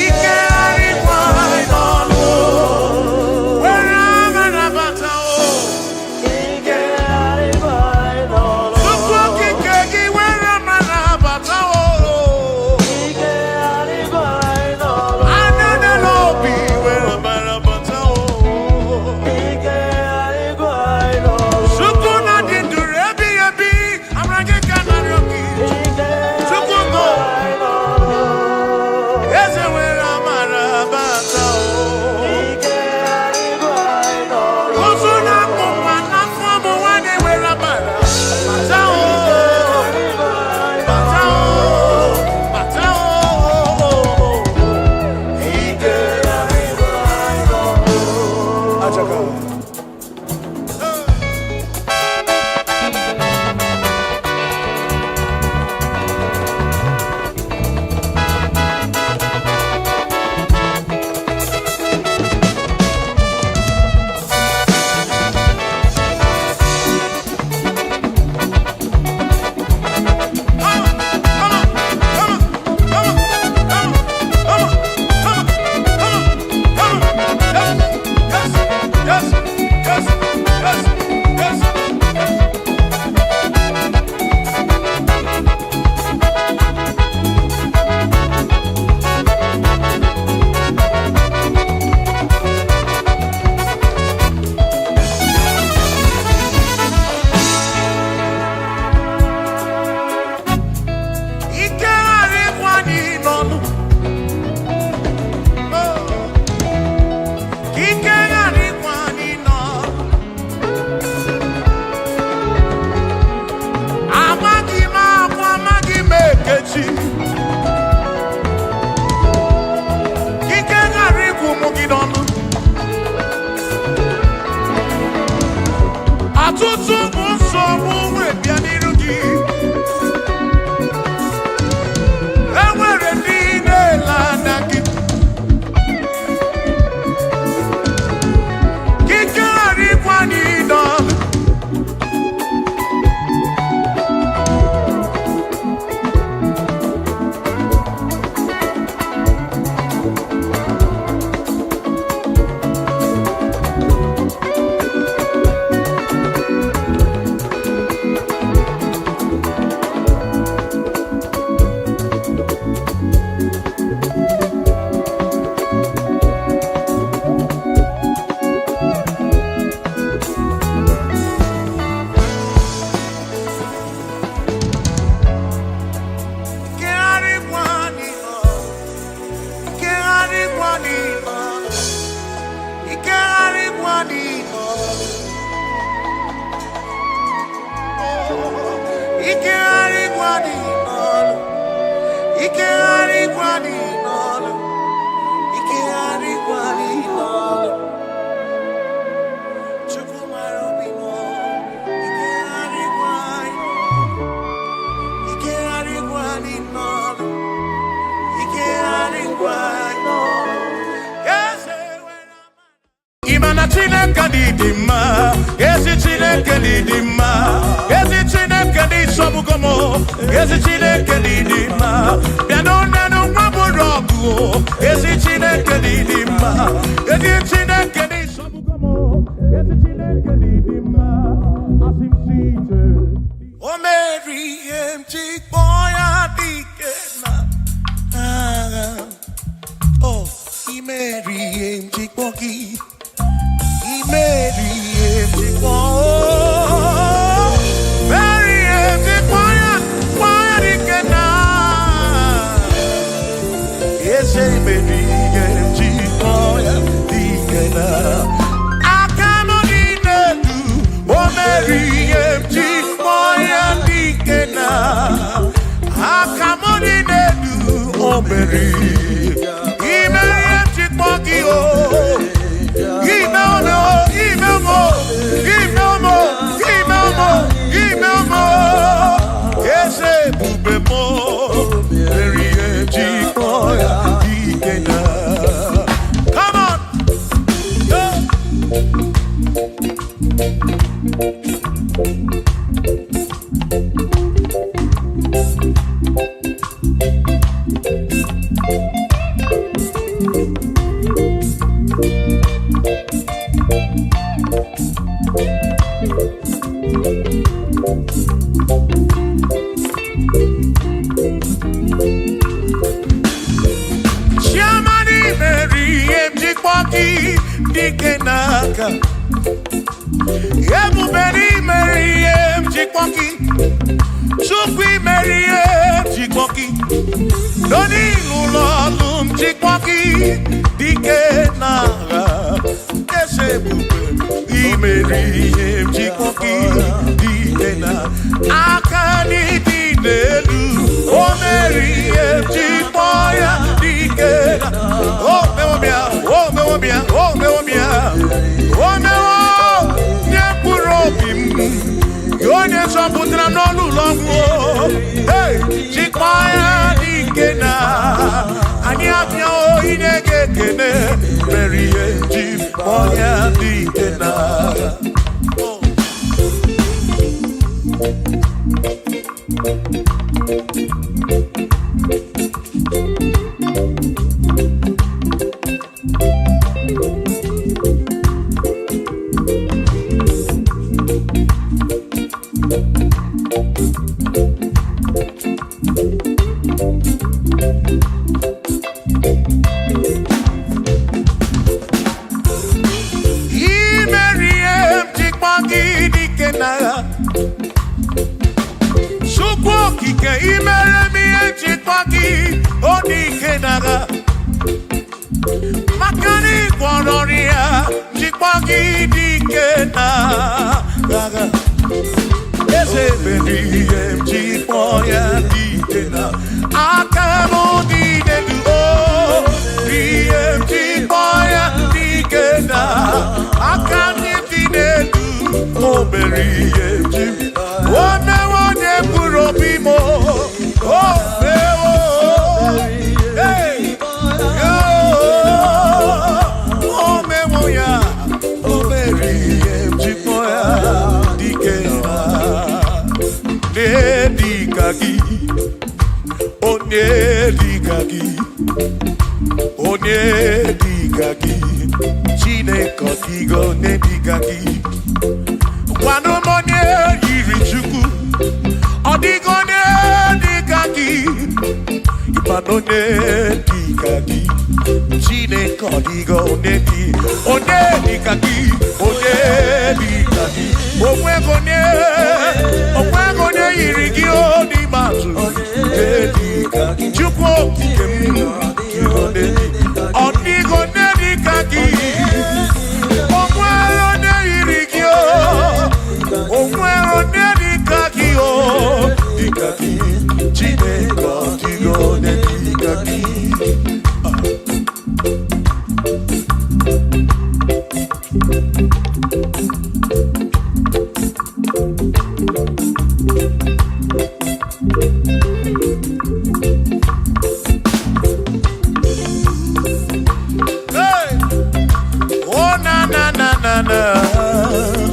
Speaker 2: Ike Arikwai Nolo. Where am I? Batao, Ike Arikwai Nolo. Sukwaki Kegi, where am I? Batao, Ike Arikwai Nolo. Anene Lobi, where am I? Batao, Ike Arikwai Nolo. Sukuna Dindurebi Ebi, Amrage Kanarioki.
Speaker 3: ike harịkwa n'ọnụ, ike harịkwa n'ọnụ. Chukwu mara obi m, ike harịkwa n'ọnụ, ike harịkwa n'ọnụ, ike harịkwa n'ọnụ. Imana Chineke dị mma, ezi Chineke dị mma, ezi Chineke dị sobugomo, ezi Chineke dị mma. Bịanụ nenu nwa bụrụ ọgụ, ezi Chineke dị mma, ezi Chineke dị sobugomo, ezi Chineke dị mma. Asị m si ije, o meri ihe m ji kpọọ ya dike na agha. Oh, imeri ihe m ji kpọọ gị. Mary, Mary, quiet, again. Yes, Mary, quiet, again. I cannot eat it. Oh, Mary, quiet, again. I cannot eat it. Oh, Mary, come on. Dikenaka Ebuberi Meriem Jikwoki Chukwi Meriem Jikwoki Doni Lulolum Jikwoki Dikenaka Esebuberi Meriem Jikwoki Dikenaka Akani Dinelu O Meriem Jikwoya Dikenaka Oh Mewobia Oh Mewobia Oh Mewobia Oh Mewo Nyepurobim Yonye Soputra Nolu Longo Hey Chikwaya Dikena Anyapnya O Inege Kene Merie Chikwaya Dikena Makani Bonoria, Chikwagi Dikena, Ese Baby, Chipoya Dikena, Akamo Dikena, BM Chipoya Dikena, Akami Dikena, Oh, Berry, Jim, one one Purobimo, Oh, Onedikagi, Chineke Digo Nedikagi, Wanomone Yirichuku, Odigo Nedikagi, Ipanone Dikagi, Chineke Digo Nedi, Onedikagi, Onedikagi, Omwegone Yirigio Di Matu, Nedikagi, Chukwu Odigo Nedikagi, Omwero Neirigio, Omwero Nedikagi, Dikagi, Chineke Digo Nedikagi.
Speaker 2: na.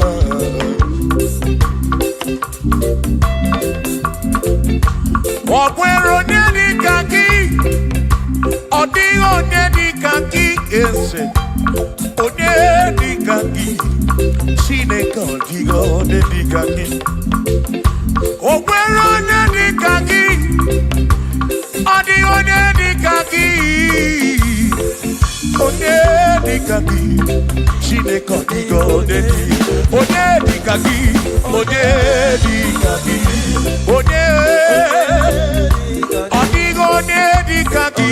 Speaker 2: Ọ̀pẹ̀rẹ̀ onye dịka gị, ọ dịghị onye dịka gị eze. Onye dịka gị, Chineke ọ dịghị onye dịka gị. Ọ̀pẹ̀rẹ̀ onye dịka gị, ọ dịghị onye dịka gị. Onye dịka gị, Chineke ọ dịghị onye dịka gị. Onye dịka gị, onye dịka gị. Onye ọ dịghị onye dịka gị.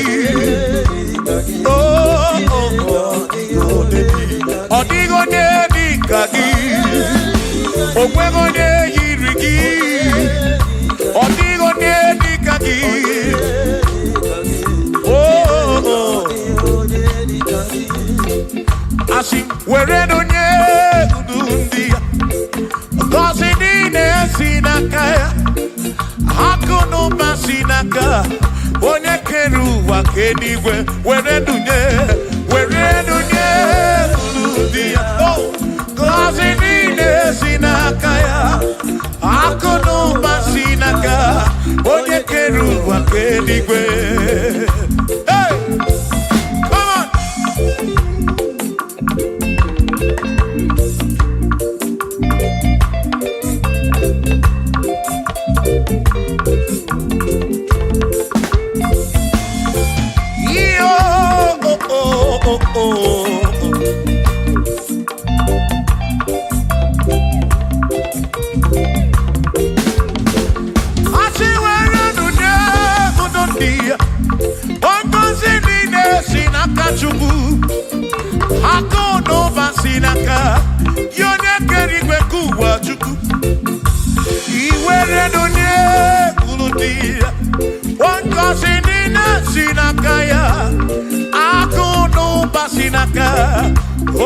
Speaker 2: Ọ dịghị onye dịka gị. O nweghị onye yiri gị. Ọ dịghị onye dịka gị. Asị were onye ndu ndị ya, ngọzi niile si n'aka ya, akụ na ụba si n'aka onye kere ụwa ka eluigwe. Were ndunye ndu ndị ya, ngọzi niile si n'aka ya, akụ na ụba si n'aka onye kere ụwa ka eluigwe.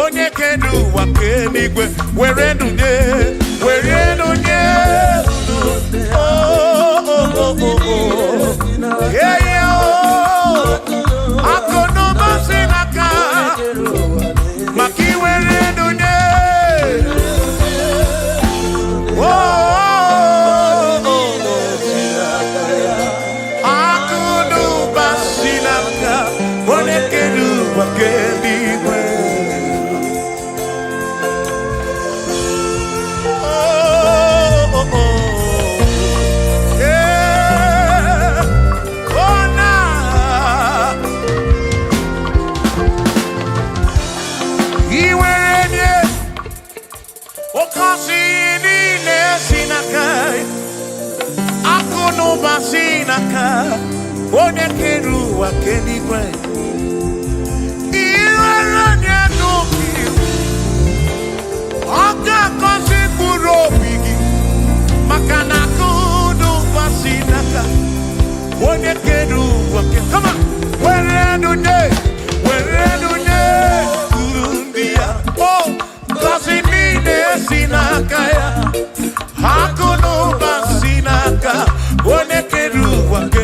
Speaker 2: Onye kenu ụwa ka eluigwe. Were ndunye akụ na ụba si n'aka maka iwere ndunye. Akụ na ụba si n'aka onye kenu ụwa ka eluigwe. Onye kere ụwa ka eluigwe. Iwere onye n'obi ọ ga-agọzi mkpụrụ obi gị, maka na akụ na ụba si n'aka onye kere ụwa ka. Come on, were ndunye uru ndị ya. Ngọzi niile si n'aka ya, akụ na ụba si n'aka onye kere ụwa ka.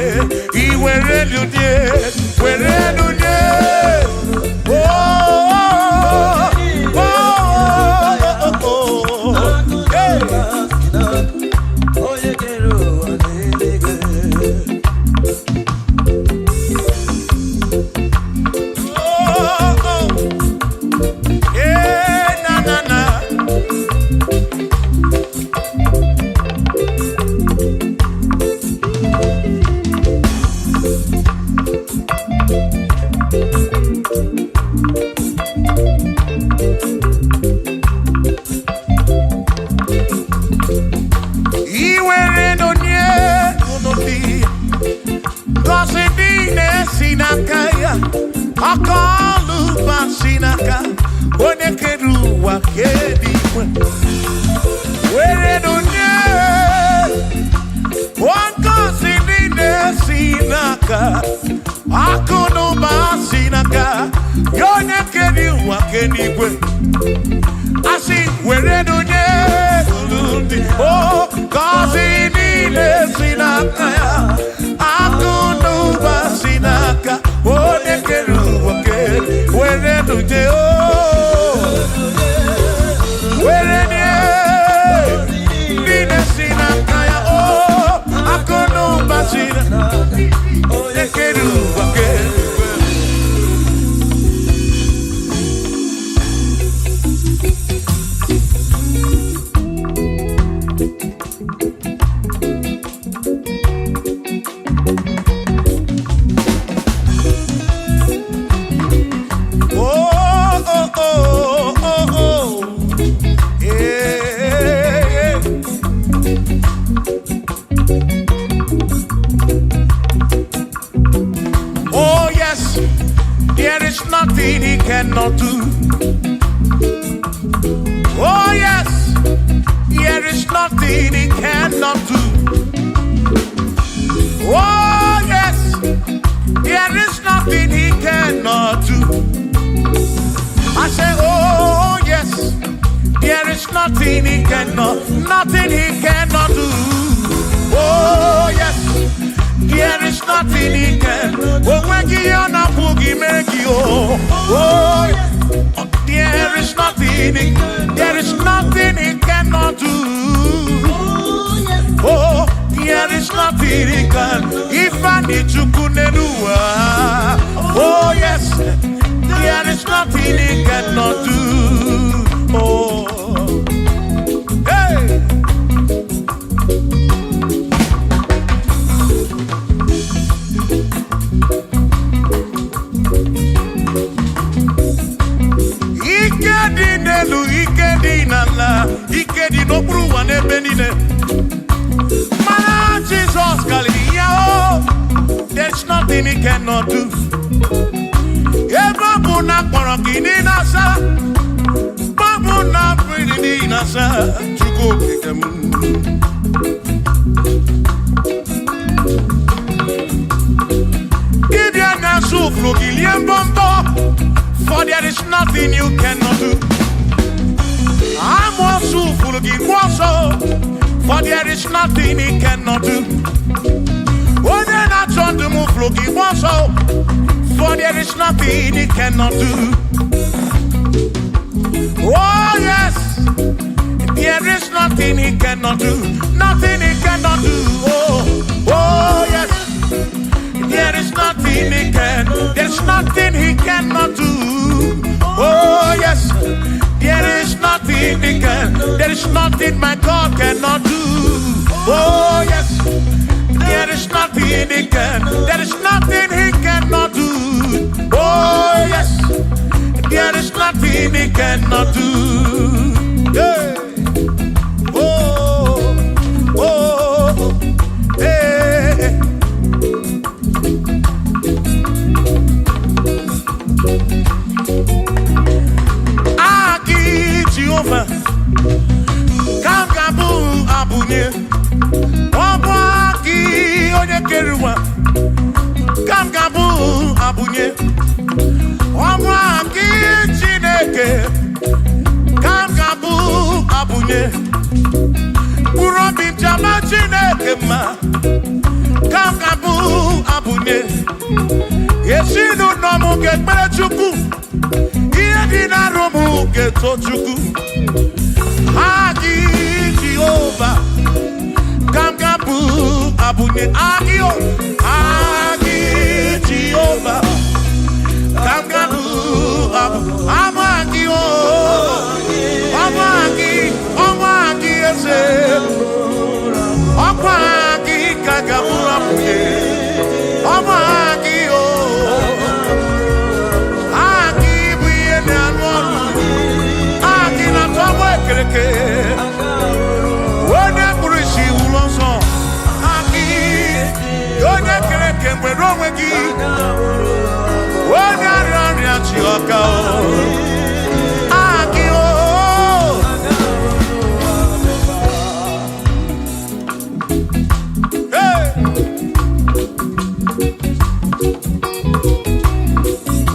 Speaker 2: Were ndunye akọlụba si n'aka onye kere ụwa ka eluigwe. Were ndunye ngọzi niile si n'aka, akụ na ụba si n'aka ya onye kere ụwa ka eluigwe. Asị were ndunye ndị ngọzi niile si n'aka ya, akụ na ụba si n'aka onye kere ụwa ka eluigwe. Were ndunye cannot do. Oh yes, there is nothing he cannot do. Oh yes, there is nothing he cannot do. I say, oh yes, there is nothing he cannot do. Oh yes, there is nothing he can. Oh when you na boogie make you. Oh there is nothing he cannot do. Oh there is nothing he can. If I need to kunenua. Oh yes, there is nothing he cannot do. Oh hey. Ikedi no bruwa ne benine. Mana Jesus Galileo, there's nothing he cannot do. Babu na korokini nasa, babu na pretty nasa, chuko kikemu. Ibya na suflo giliem bombo, for there is nothing you cannot do. I'm also full of also, for there is nothing he cannot do. Oh, then I turn to move looking also, for there is nothing he cannot do. Oh, yes, there is nothing he cannot do. Nothing he cannot do. Oh, yes, there is nothing he can. There's nothing he cannot do. Oh, yes. There is nothing he can. There is nothing my God cannot do. Oh yes. There is nothing he can. There is nothing he cannot do. Oh yes. There is nothing he cannot do. Hey. Oh. Oh. Hey. Kamgabu abunye Wabwaki onye keruwa Kamgabu abunye Wabwaki Chineke Kamgabu abunye Kurobi jama Chineke ma Kamgabu abunye Yeshinu nomu kekpere chukwu Iye dina romu keto chukwu Agi Jehovah, Kamgabu abunye agio, Agi Jehovah, Kamgabu amagio, amagi ese, amagi Kagabu abuye, amagio, agi buye ne anwolu, agi na tobo ekereke.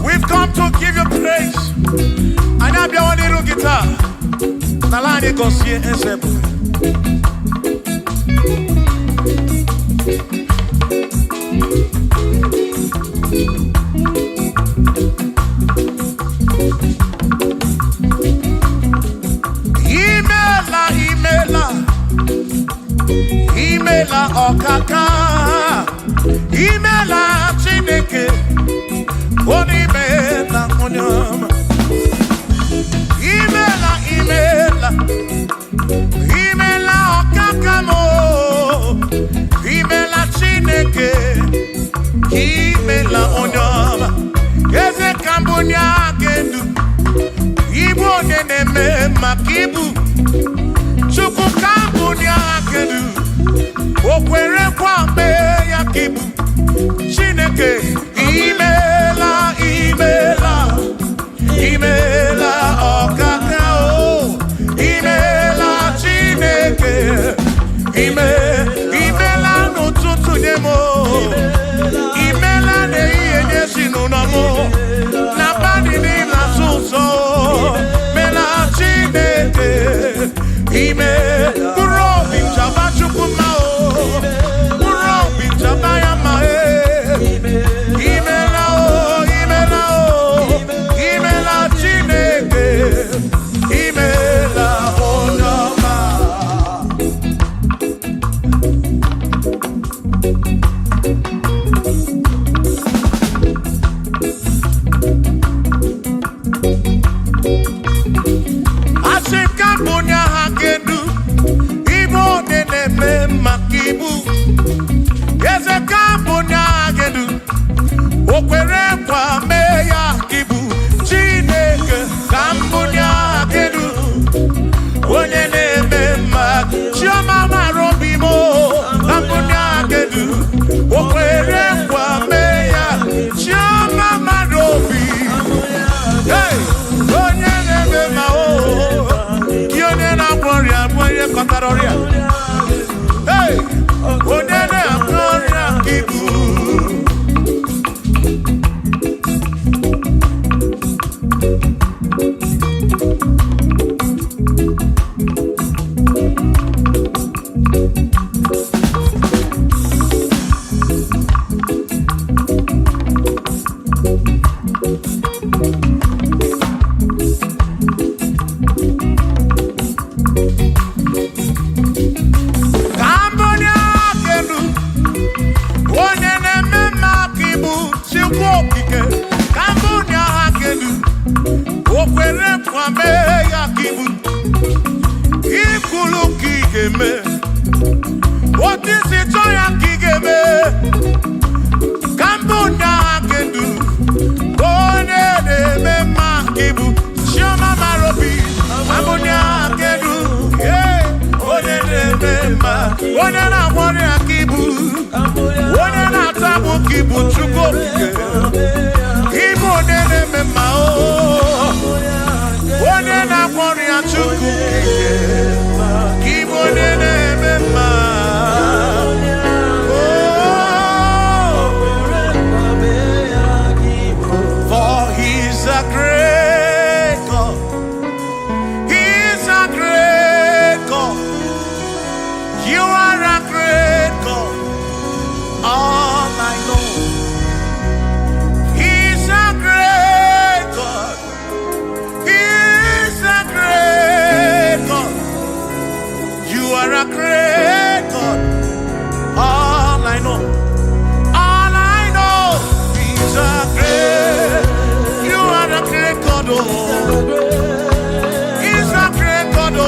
Speaker 2: We've come to give you praise. And I be on the guitar. Nalani Gosie Esebu. Imela okaka, imela Chineke, onimela onyama. Imela okaka mo, imela Chineke, imela onyama. Eze kambunya gendu, ibu neneme makibu, chuku kambunya gendu. Okwere kwambe ya kibu Chineke imela okwere kwa mee ya ibu Chineke ka mbunye kedu onye na-eme mma chioma mara obi m ka mbunye kedu okwere kwa mee ya chioma mara obi onye na-eme mma gị onye na-agwọ ọrịa bụ onye kọtara ọrịa onye na-agwọ ọrịa ibu onye na-agbọrị aka ibu onye na-atabụ ka ibu Chukwu okike ibu onye na-eme mma onye na-agbọrị ya Chukwu okike ibu onye na-eme mma for he's a great God, he's a great God. You are a great God, all I know. He's a great God, he's a great God. You are a great God, all I know. All I know, he's a great, you are a great God, oh. He's a great God, oh.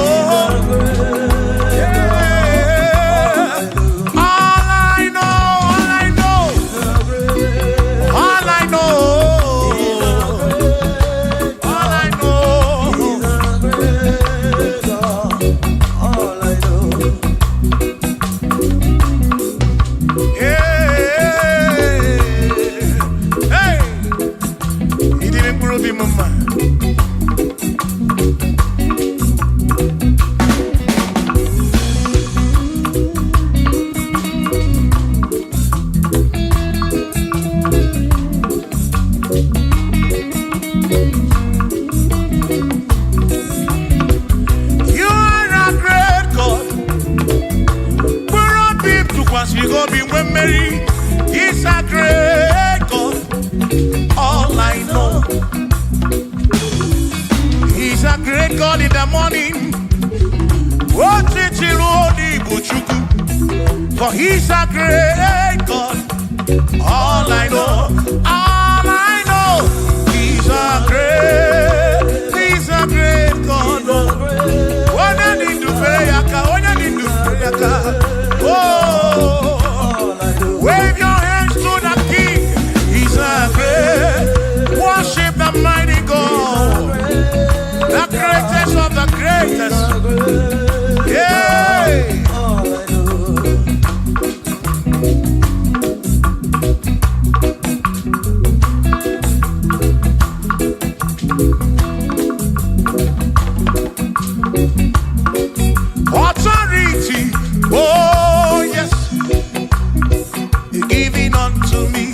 Speaker 2: You go be when Mary. He's a great God, all I know. He's a great God in the morning. For he's a great God, all I know. All I know, he's a great God. When I need to pray, oh, wave your hands to the King. He's a great. Worship the mighty God, the greatest of the greatest. Yeah. Authority, oh yes, giving unto me.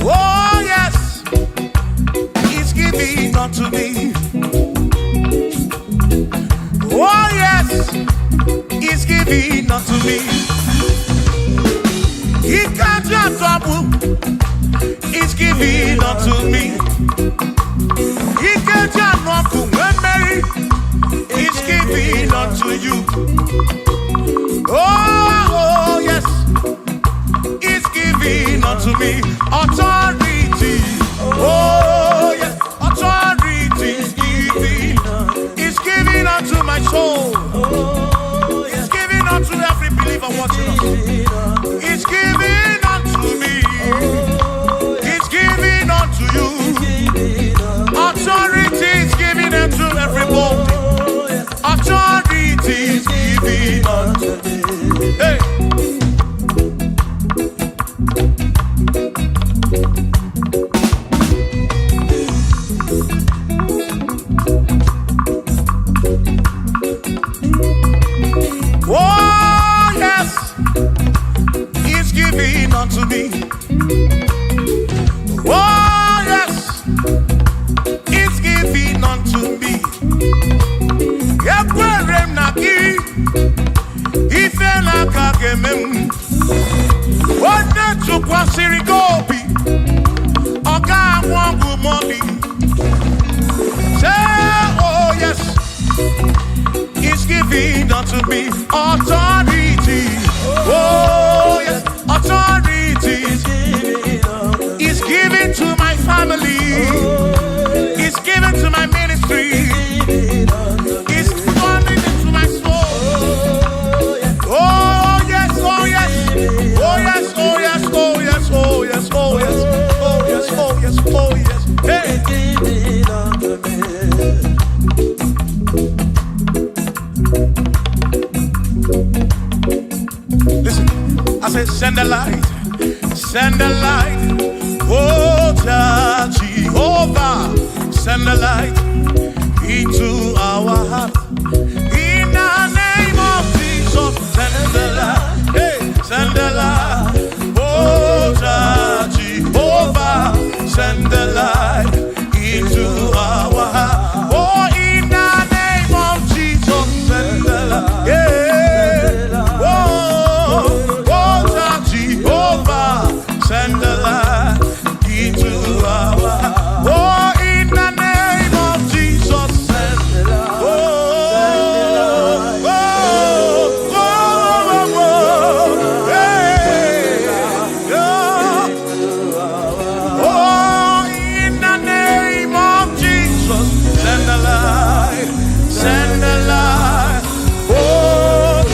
Speaker 2: Oh yes, it's giving unto me. Oh yes, it's giving unto me. He can't just trouble, it's giving unto me. He can't just trouble when Mary. It's giving unto you. Oh, yes, it's giving unto me. Authority. Oh, yes, authority is giving. It's giving unto my soul. It's giving unto every believer watching us. It's giving unto me. unto me authority. Oh, yes, authority is given to my family, is given to my ministry, is coming into my soul. Oh, yes, oh, yes, oh, yes, oh, yes, oh, yes, oh, yes, oh, yes, oh, yes, oh, yes, oh, yes. Hey. Listen, I said, send the light, oh Jehovah, send the light into our heart. In the name of Jesus, send the light, hey, send the light, oh Jehovah, send the light into our heart. Oh, in the name of Jesus, send the light, yeah. Send the light into our heart. Oh, in the name of Jesus, send the light. Oh, oh, oh, oh, oh, hey, oh, in the name of Jesus, send the light, send the light. Oh,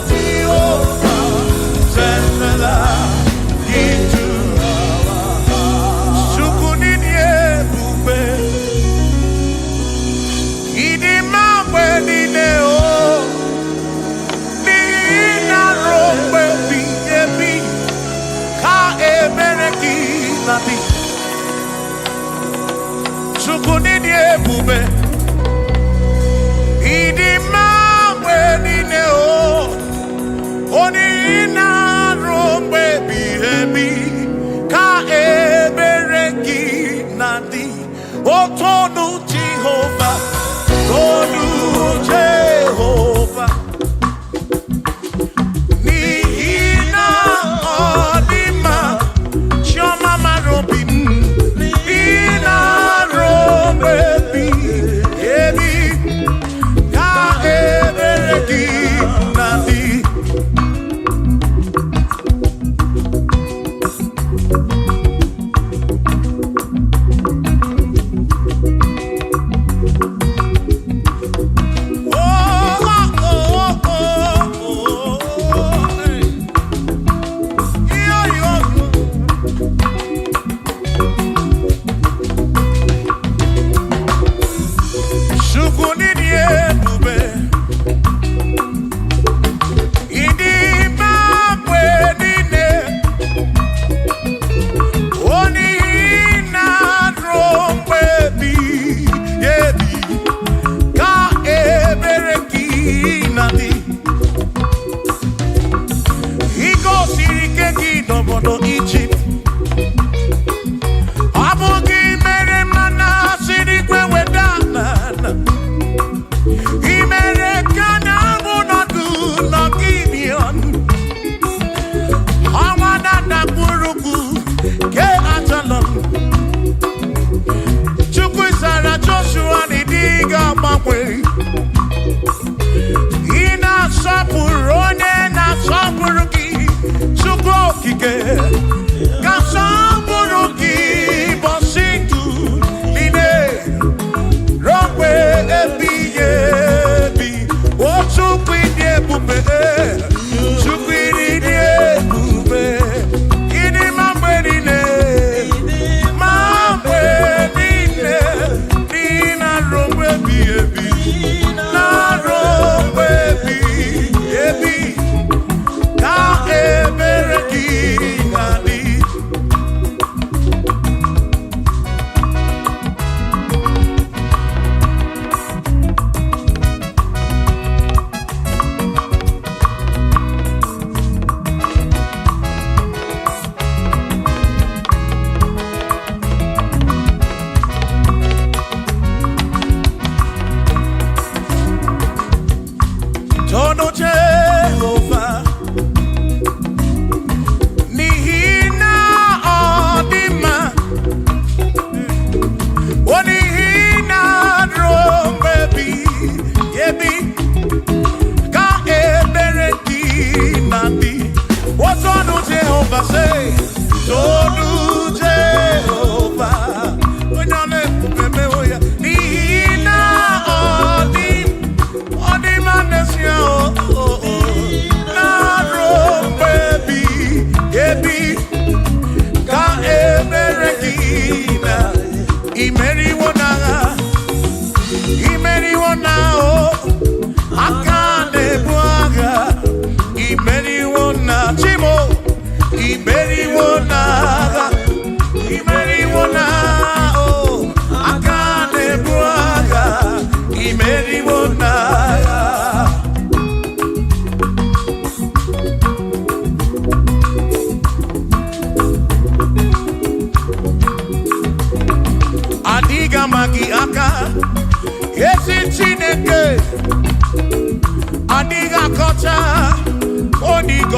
Speaker 2: Jehovah, send the light. Chukunini ebube, idima wenine o, oni ina rombe bihebi, ka ebereki nandi, o tonu Jehovah, tonu Jehovah. Ni ina odima, chioma marobim.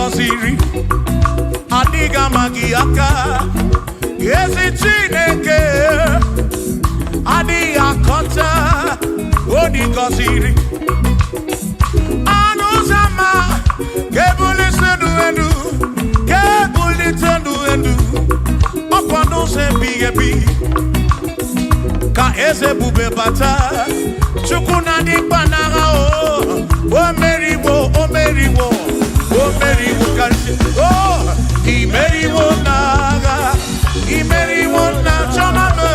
Speaker 2: gọziri adịghị ama gị aka ezi Chineke adịghị akọta onye gọziri anụ ụzọ ama ga-ebulite elu ga-ebulite elu ọkwa n'ụzọ ebighị ebi ka eze bube bata Chukwu na-adị mkpa n'agha o meriwo karịsịa imeriwo n'agha imeriwo na chọmama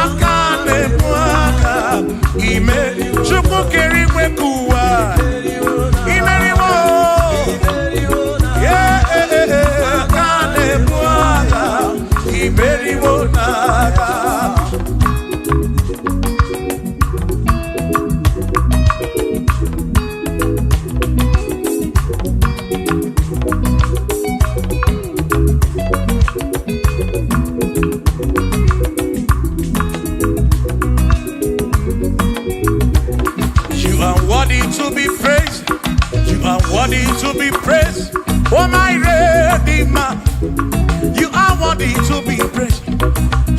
Speaker 2: aka na-ebu aka Chukwu kere igwe ka ụwa imeriwo aka na-ebu aka imeriwo n'agha. To be praised, you are worthy to be praised. Oh my Redeemer, you are worthy to be praised.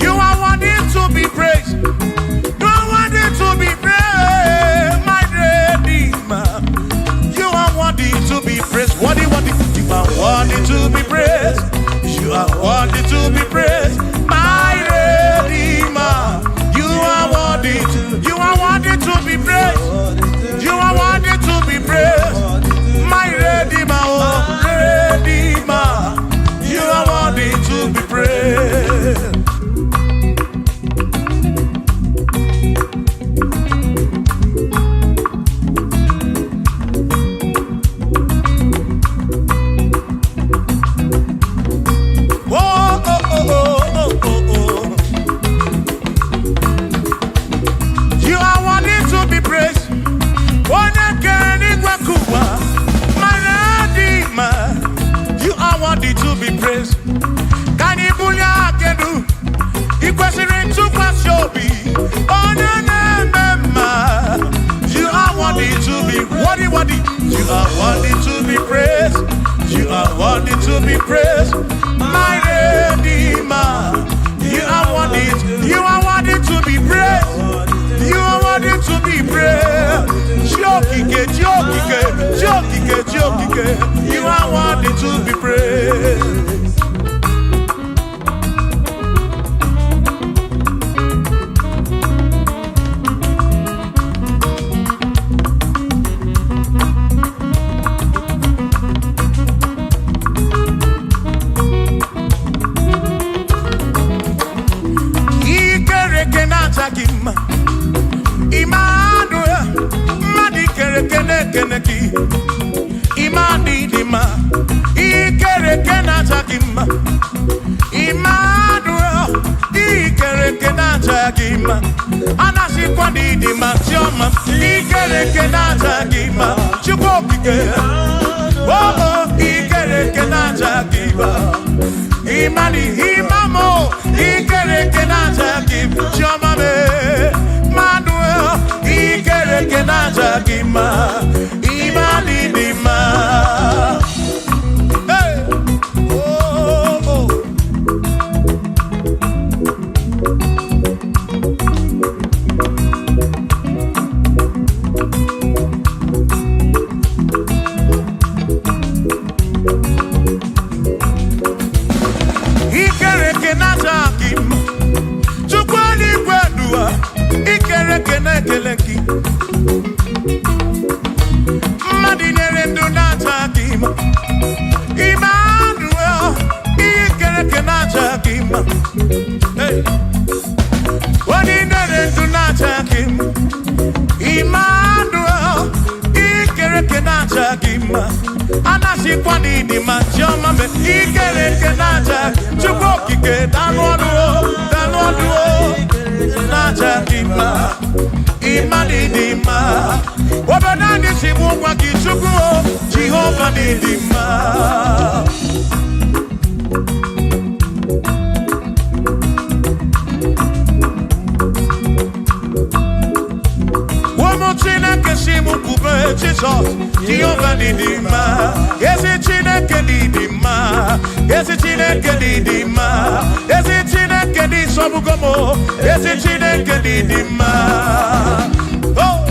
Speaker 2: You are worthy to be praised. You are worthy to be praised, my Redeemer. You are worthy to be praised. Worthy. You are worthy to be praised. You are worthy to be praised, my Redeemer. You are worthy to be praised. You are worthy to be praised, my Redeemer, oh Redeemer. You are worthy to be praised. You are worthy to be praised. You are worthy to be praised. Can you believe I can do? You question to Kwasiobi. Oh, no. You are worthy to be worthy. You are worthy to be praised. You are worthy to be praised, my Redeemer. You are worthy to be praised. You are worthy to be praised. Jokike. You are worthy to be praised. Imani dima, ikere kenata kima. Emmanuel, ikere kenata kima. Anasi kwani dima tioma, ikere kenata kima. Chukopike, oh, ikere kenata kima. Imani imamo, ikere kenata kima. Tioma me, Manuel, ikere kenata kima. Imani dima. Hey, oh, oh. Ikere kenata kima. Chukwani kwedua. Ikere kenekeleki. Madinere ndunata kima. Emmanuel, ikere kenata kima. Hey, Madinere ndunata kima. Emmanuel, ikere kenata kima. Anasi kwani di machoma me ikere kenata. Chukokike danwaduo nata kima. Imani dima. Wabanani sibuwa kichukuo. Jehovah ni dima. Chineke si mu kube Jesus Jehovah didima Ezi Chineke didima Ezi Chineke didima Ezi Chineke di sobugomo Ezi Chineke didima Oh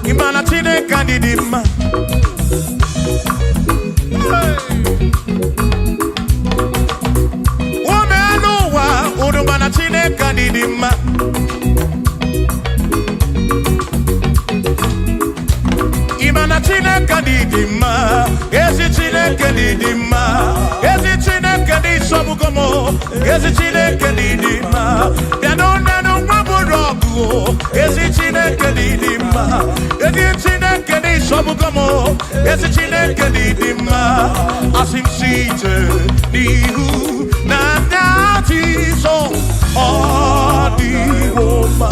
Speaker 2: Imana Chineke didima Womenuwa Udumana Chineke didima Imana Chineke didima Ezi Chineke didima Ezi Chineke di sobugomo Ezi Chineke didima Yanonenu maburogu Ezi Chineke didima Ezi Chineke di sobugomo Ezi Chineke didima Asim site nihu na dati so Odiwoma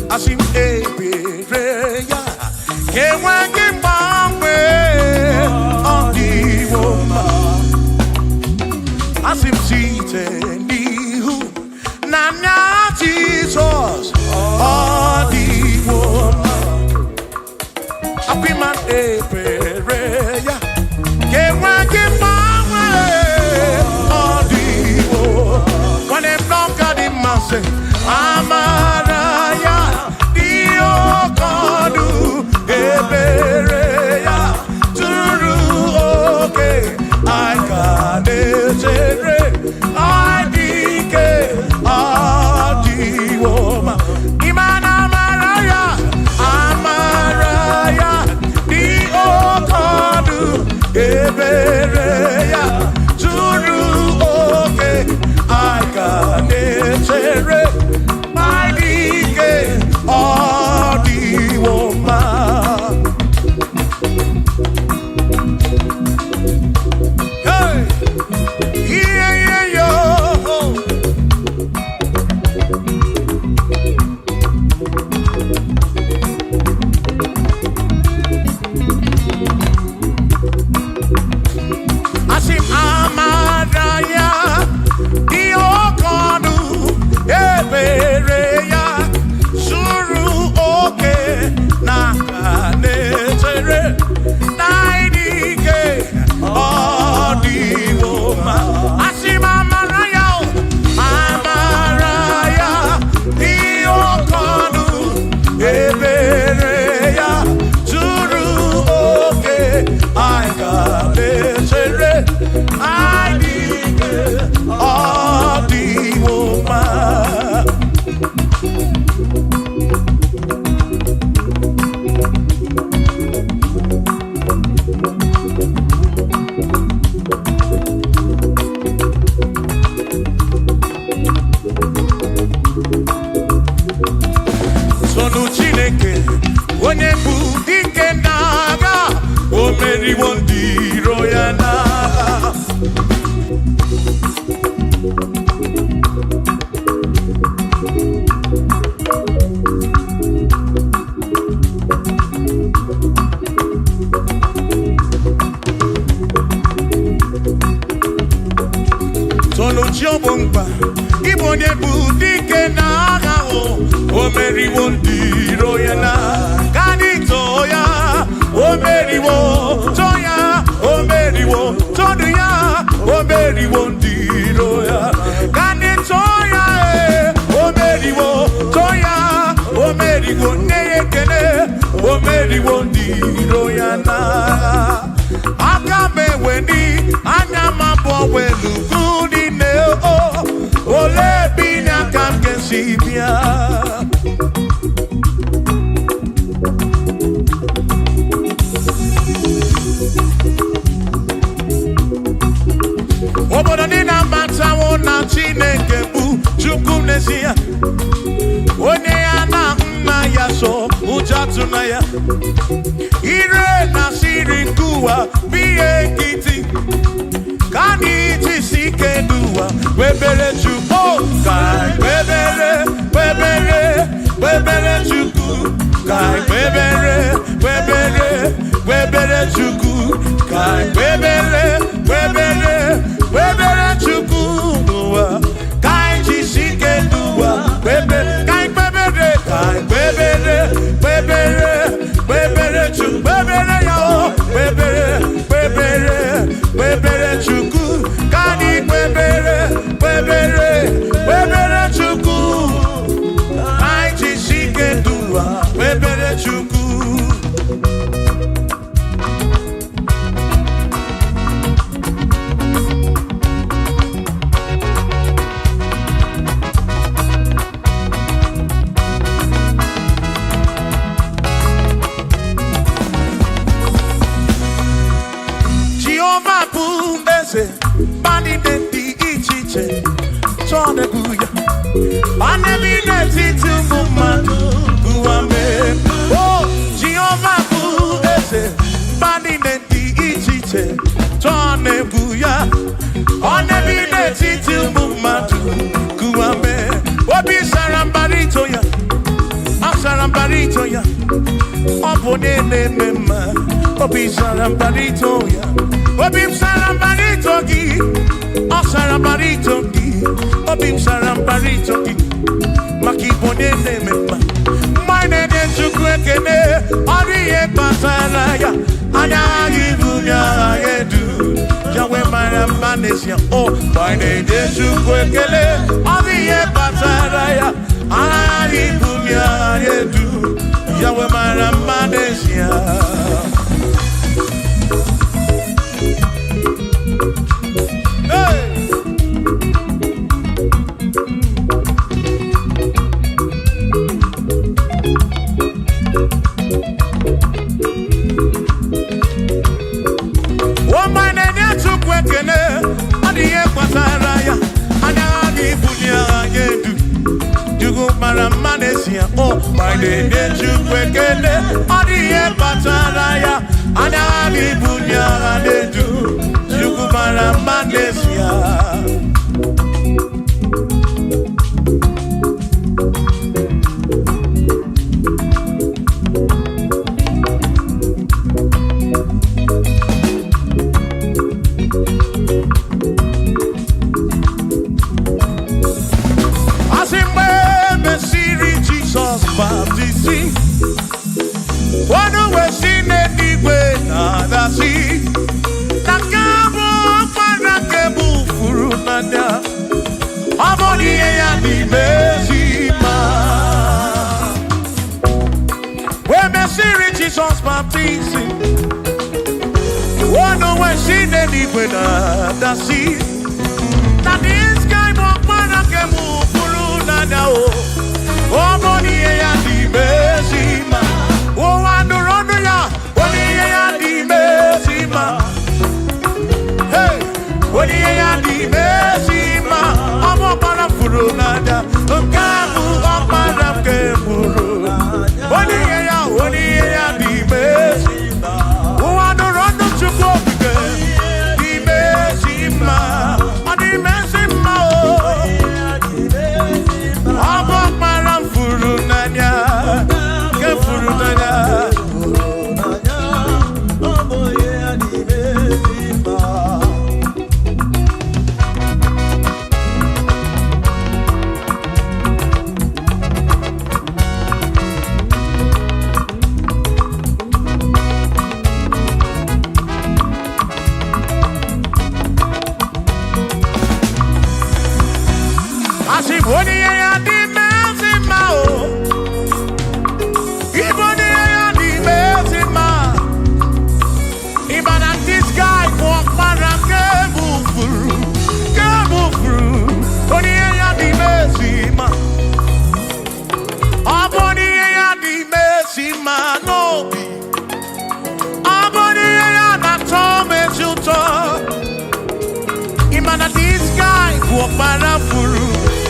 Speaker 2: Asim ebereya Kewangi mangwe Odiwoma Asim site nihu na Jesus Odiwoma Apiman ebereya Kewangi mangwe Odiwoma When them don't got him say Amaraya Dio Kodu Ebereya Turu okay I got it I dike Adiwoma Imana Amaraya Amaraya Dio Kodu Ebereya Turu okay I got it my dike Adiwoma Hey yeah yeah yo Asim Amaraya Diokodu Ebereya Suru oke Nakanetere Naidike Odiwoma Asim Amaraya Amaraya Diokodu Ebereya Suru oke Aikanetere Naidike Odiwoma Sonu Chineke onye bụ dike n'agha o meriwo ndị iro ya n'agha Sonu Chiobomba Ibo onye bụ dike n'agha o meriwo ndị iro ya n'agha Kanito ya o meriwo Toya o meriwo Todu ya o meriwo ndị iro ya Kanito ya o meriwo Toya o meriwo Neyekene o meriwo ndị iro ya n'agha Aka meweni anya mabọ welu gudi ne o Ole binya kam kesibia Obodo ni na matawo na Chineke bụ Chukwu n'ezie Onye ya na nna ya so ụjatụ na ya Ire na siri nkuwa biye nkiti Kani tisi keduwa Webere Chukwu Kai Webere Chukwu Kai chuku kai bebere bebere bebere chuku nuwa kai jisike nuwa bebere kai bebere bebere bebere chuku bebere yo bebere bebere bebere chuku kai bebere bebere bebere chuku kai jisike nuwa bebere chuku. Bani denti ichiche chone guya anebi neti tumumanu guame oh Jehovah ese bani denti ichiche chone guya anebi neti tumumanu guame obi sarambarito ya asarambarito ya opone mema obi sarambarito ya Obim sarambarito gi, sarambarito gi, obim sarambarito gi, makibone nemema. Mine de chukwekene, ariye pasaraya, anagi bunya yedu, jawe maramanesia. Oh, mine de chukwekene, ariye pasaraya, anagi bunya yedu, jawe maramanesia. Oh, my name is Chukwekele, Adiye Pataraya, Anabi Bunya Adedu, Chukumara Manesia. Jesus baptism. Oh no, when she did it with the sea. That this guy walk man and can move through now. Oh, money and the mercy man. Oh, and the run ya. Money and the mercy man. Hey, money and the mercy man. I'm up on a furu nada. I'm kamu up on a keburu. Money and the mercy man. Oh, and the run to go again. The mercy man. And the mercy man. I'm up on a furu nada. Keburu nada.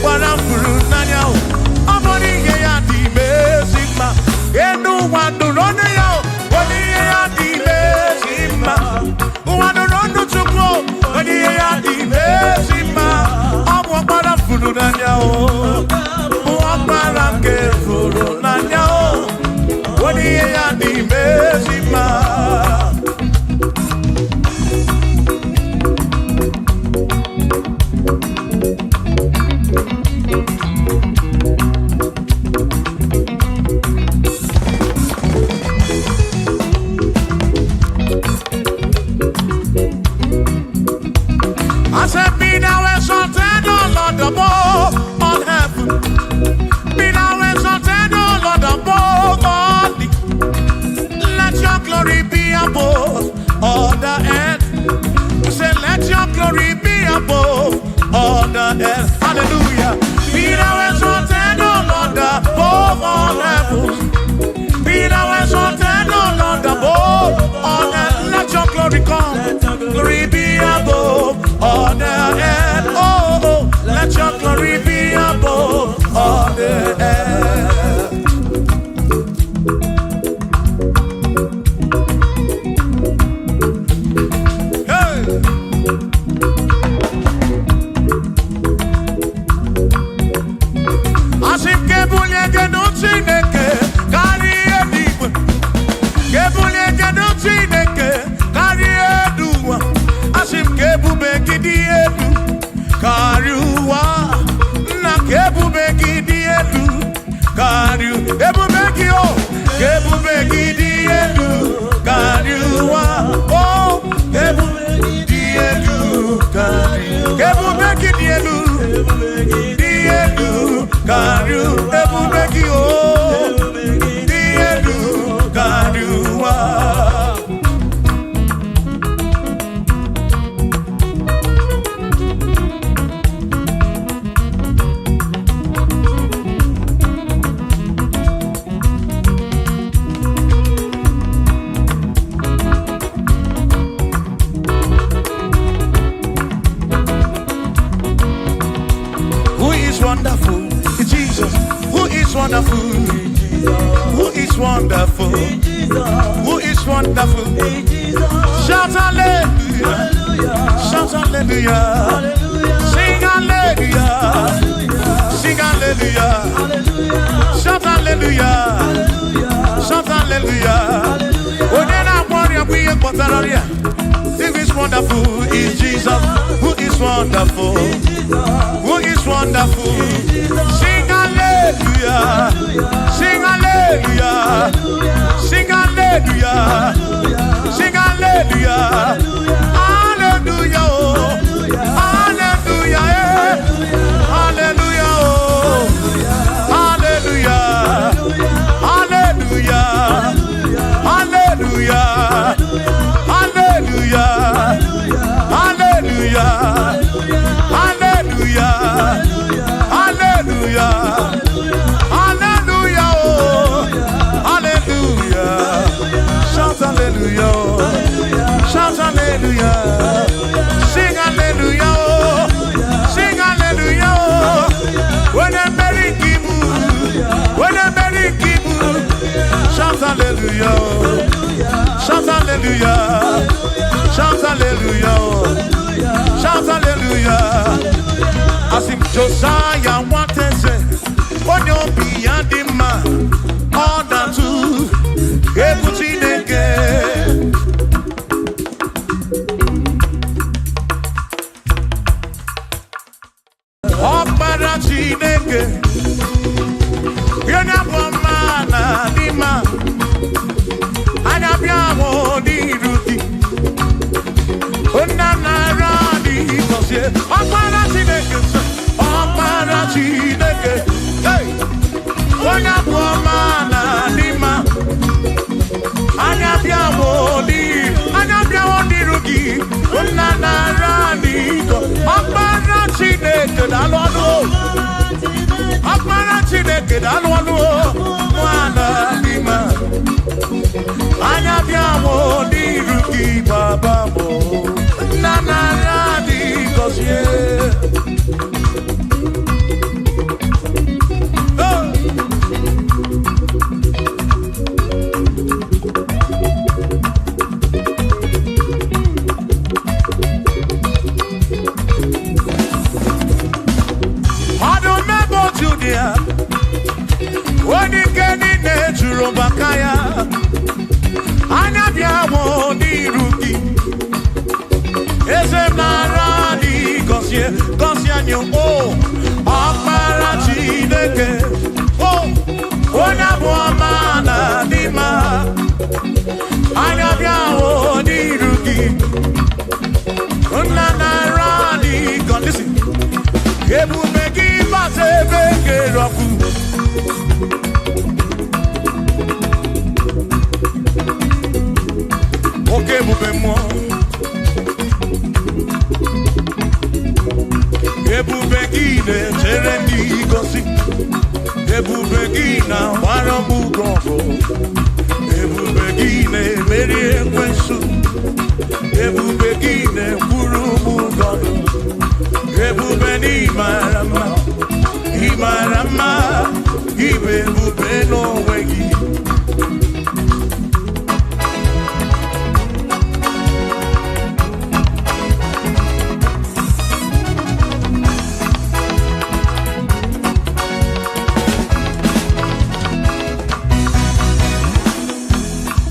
Speaker 2: Warafuru nanya o amoni ye ya di mesima enu wanu ronu ya oni ye ya di mesima wanu ronu chukwu oni ye ya di mesima amu warafuru nanya o warafuru nanya o oni ye ya di mesima order. Hallelujah. Be thou exalted, O Lord, above all heavens. Be thou exalted, O Lord, above all earth. Let your glory come. Glory be above all the earth. Oh, let your glory be above all the earth. Wonderful, Jesus. Who is wonderful? Who is wonderful? Who is wonderful? Shout hallelujah! Shout hallelujah! Sing hallelujah! Sing hallelujah! Shout hallelujah! Shout hallelujah! Oh, then I'm warrior, we are Potararia. Who is wonderful is Jesus. Who is wonderful? Who is wonderful? Sing hallelujah! Sing hallelujah! Sing hallelujah! Sing hallelujah! Hallelujah! Hallelujah! Hallelujah! Hallelujah! Hallelujah! Hallelujah! Hallelujah! Hallelujah! Hallelujah! Hallelujah! Hallelujah! Hallelujah! Shout hallelujah! Shout hallelujah! Sing hallelujah! Sing hallelujah! When I'm Mary Kibu, when I'm Mary Kibu, shout hallelujah! Shout hallelujah! Shout hallelujah! Shout hallelujah! As if Josiah wanted to say, when you're beyond the man, all that to able to again. Oh, para Chineke, you're not one man, the man. I have your own duty. Oh, Nana. Ọ̀pára Chineke, ọ̀pára Chineke, onye bụ ọma na n'ime anya bịawo n'iru gị nna na-ara n'iko. Ọkpara Chineke daalụ ọnụ, ọkpara Chineke daalụ ọnụ, nwana n'ime anya bịawo n'iru gị baba mo nna na-ara n'iko sie. Bakaya anya bịawo n'iru gị eze mara dị gọzie anyị o ọkpara Chineke o onye bụ ọma na dị mma anya bịawo n'iru gị nna nara dị gọzie ebube gị bata ebe kere ọkụ. Ebube mmụọ ebube gị na-ekwuru m ụzọ ebube na ịmara mma ịmara mma ịbụ ebube n'onwe gị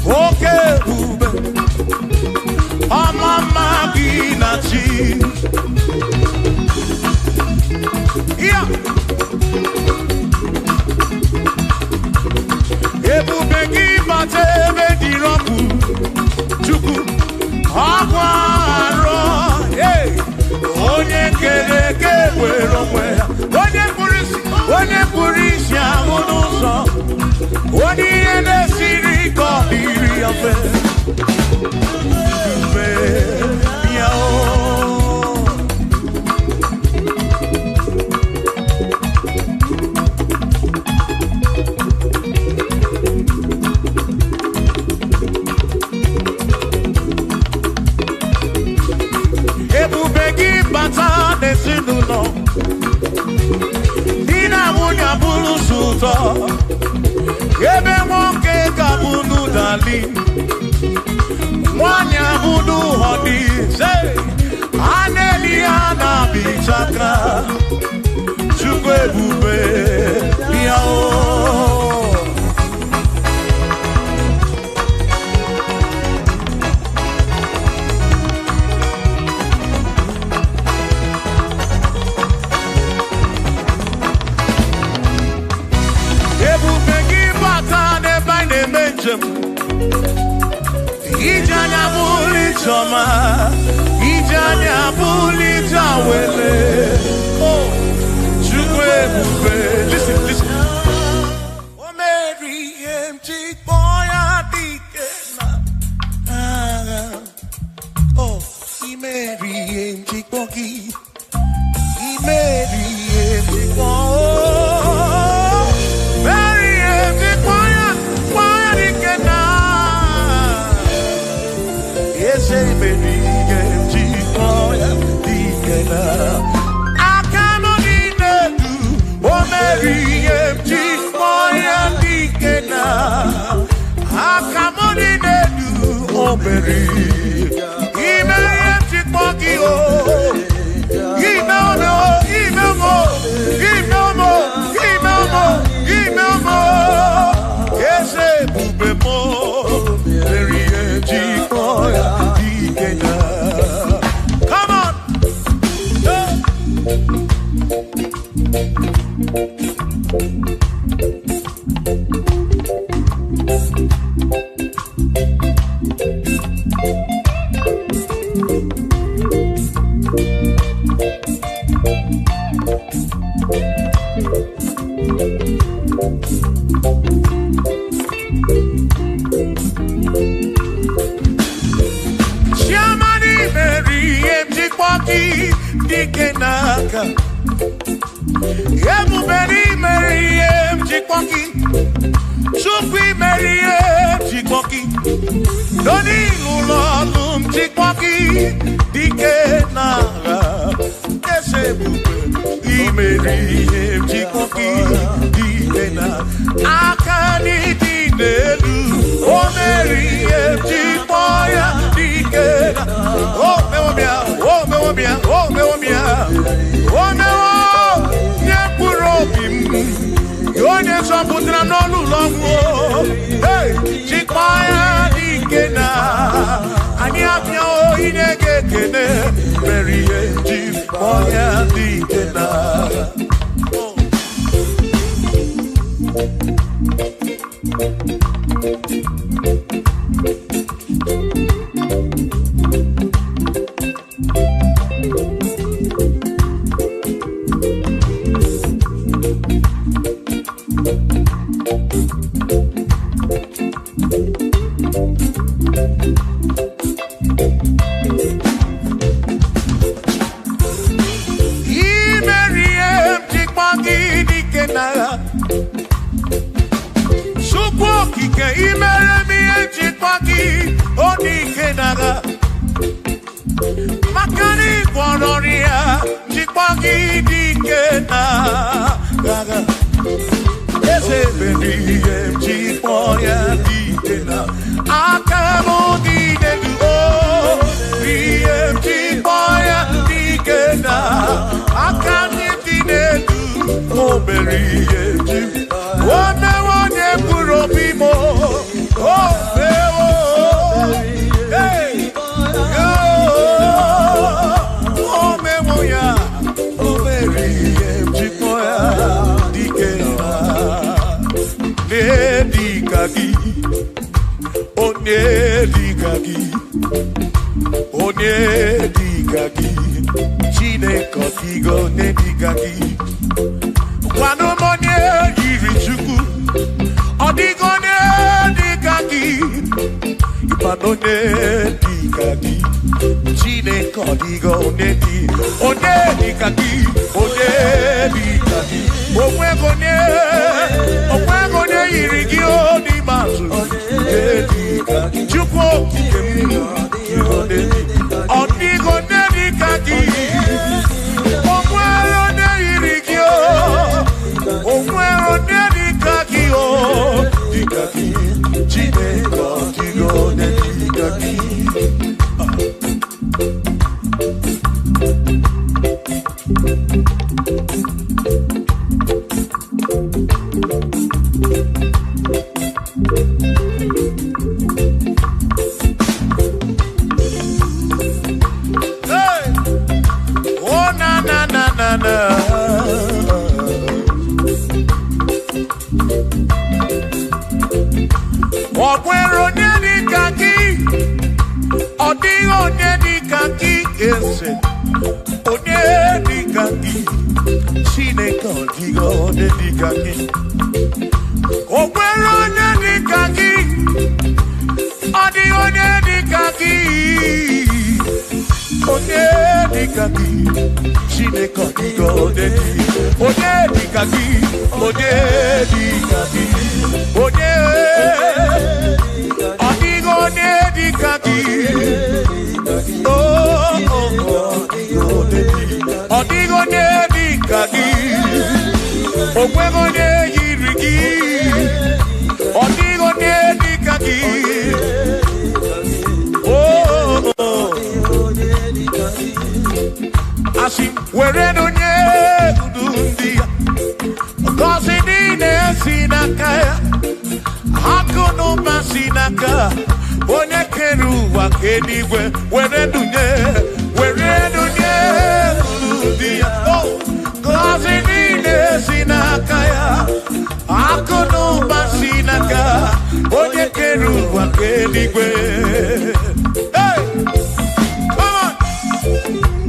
Speaker 2: oke ebube ọmama gị na chi ya ebube gị bata ebe dị rọpụ chukwu ọgwụ arọ onye kere eke were onwe ya onye kpụrụ isi ahụ n'ụzọ onye ihe na-esiri ike ọ dịrị ya mfe mfe ya ebube gị bata n'ezinụlọ di na nwunye abụrụ ụzọ ebe nwoke ga-abụ n'ụdali nwanyị abụ n'ụhọ n'ise a na-eli ya na-abịchaka chukwu ebube ya ebube gị bata n'ebe anyị na-eme njem ije anya bụrụ ijeọma ije anya bụrụ ije awele chukwu ebube listen o mere ihe m ji kpọọ ya dike na agha imeri ihe m ji kpọọ gị imeri ihe m ji kpọọ Chukwu okike imere m ihe Akamudi nedu BMG boya digena Akamudi nedu Oberi yeji Wame wanye burobimo Oh bewo Hey Yo Ome moya Oberi yeji boya digena Nedikagi Onedikagi Onedikagi Chineke digo nedikagi Kwanu monye yiri chukwu Odigo nedikagi Ipano nedikagi Chineke digo nedi Onedikagi Onedikagi Omwego ne yiri gi oni mazu Nedikagi Chukwu kikemi Odigo nedikagi Omwego ne yiri gi Omwego nedikagi Dikagi Chineke digo nedikagi Ogwero nedikagi Odigo nedikagi ese Onedikagi Chineke odigo nedikagi Ogwero nedikagi Odigo nedikagi Onedikagi Chineke odigo nedikagi Onedikagi Onedikagi Odigo nedikagi Odigo nedikagi Ogwego ne yirigi Odigo nedikagi Asi were no nye udundia Kosi dine sinakaya Hakono masinaka Onye keru wakenigwe were dunye udundia Kosi dine sinakaya Hakono masinaka Onye keru wakenigwe Hey! Come on!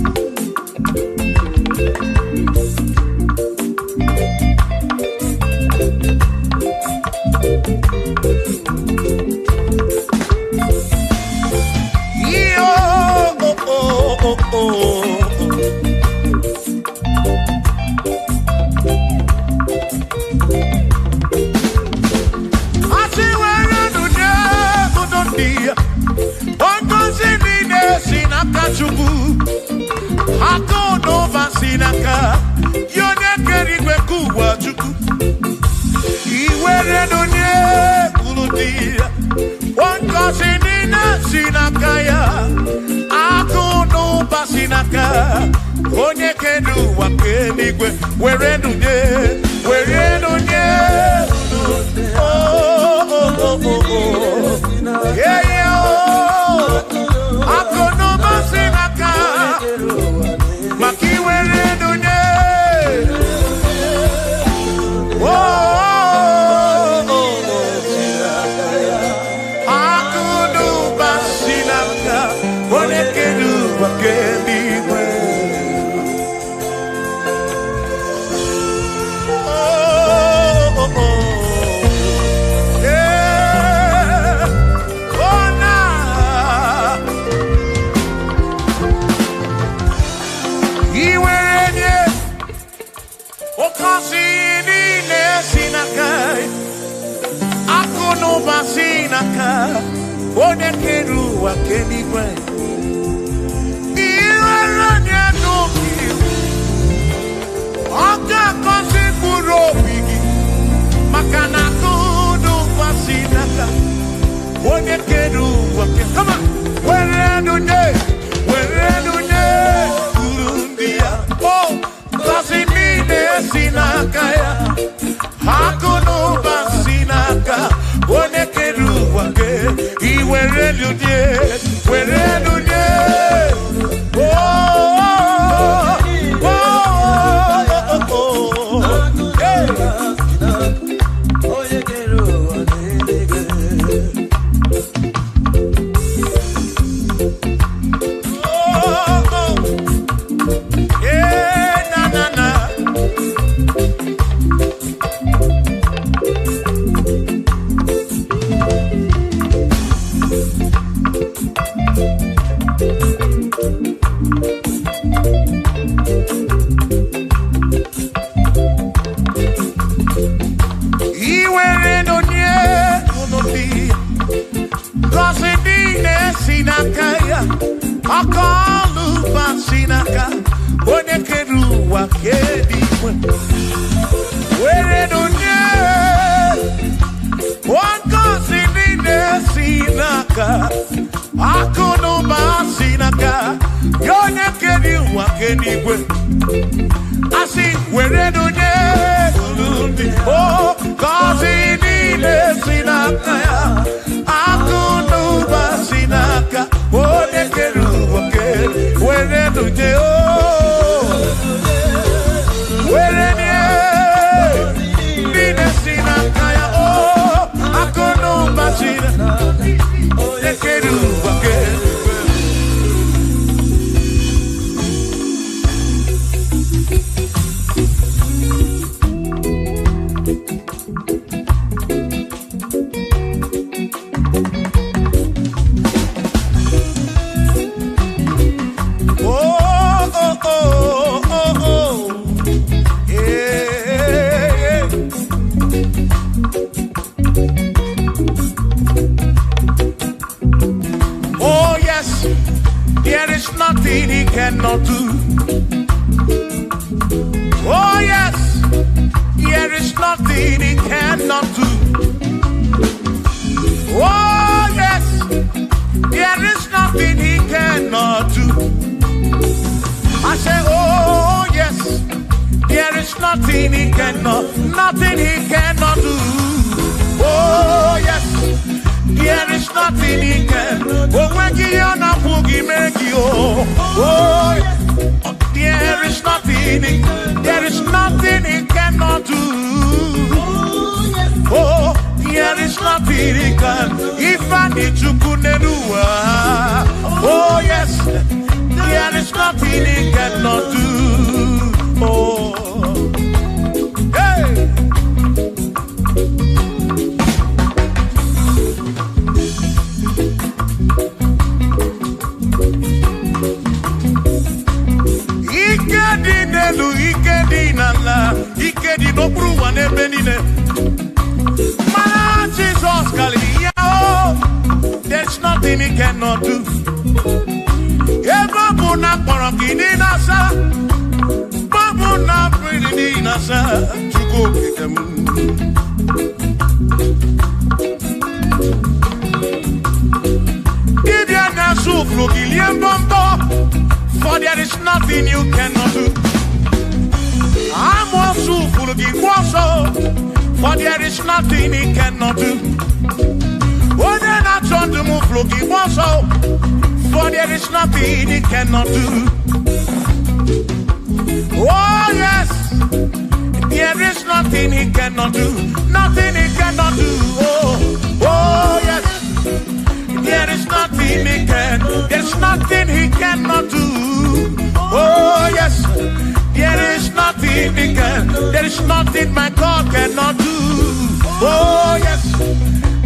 Speaker 2: Sinaka, yone kerigwe kuwa chuku. Iwere donye kuludia, wanka sinina sinakaya. Akono basinaka, onye kedu wakenigwe. Were donye. Yeah, yeah. Akono basinaka. Maki were dunye. Akudu basinaka. Onekedu wakenigwe. Yeah. Oh, nah. Akono basinaka, onekeru wakenigwe. Iweranya noki, oka kosi burobigi. Makana kudu basinaka, onye kedu ụwa ke. Come on. Were nunye urundia. Oh, kasi mine sinaka ya. Hakuno basinaka. Onye kedu ụwa ke. Iwere nunye. For there is nothing you cannot do. I'm also full of for there is nothing he cannot do. Oh, then I turn to move, looking for there is nothing he cannot do. Oh, yes, there is nothing he cannot do. Nothing he cannot do. Oh, yes, there is nothing he can. There's nothing he cannot do. Oh, yes, there is nothing he can. There is nothing my God cannot do. Oh, yes,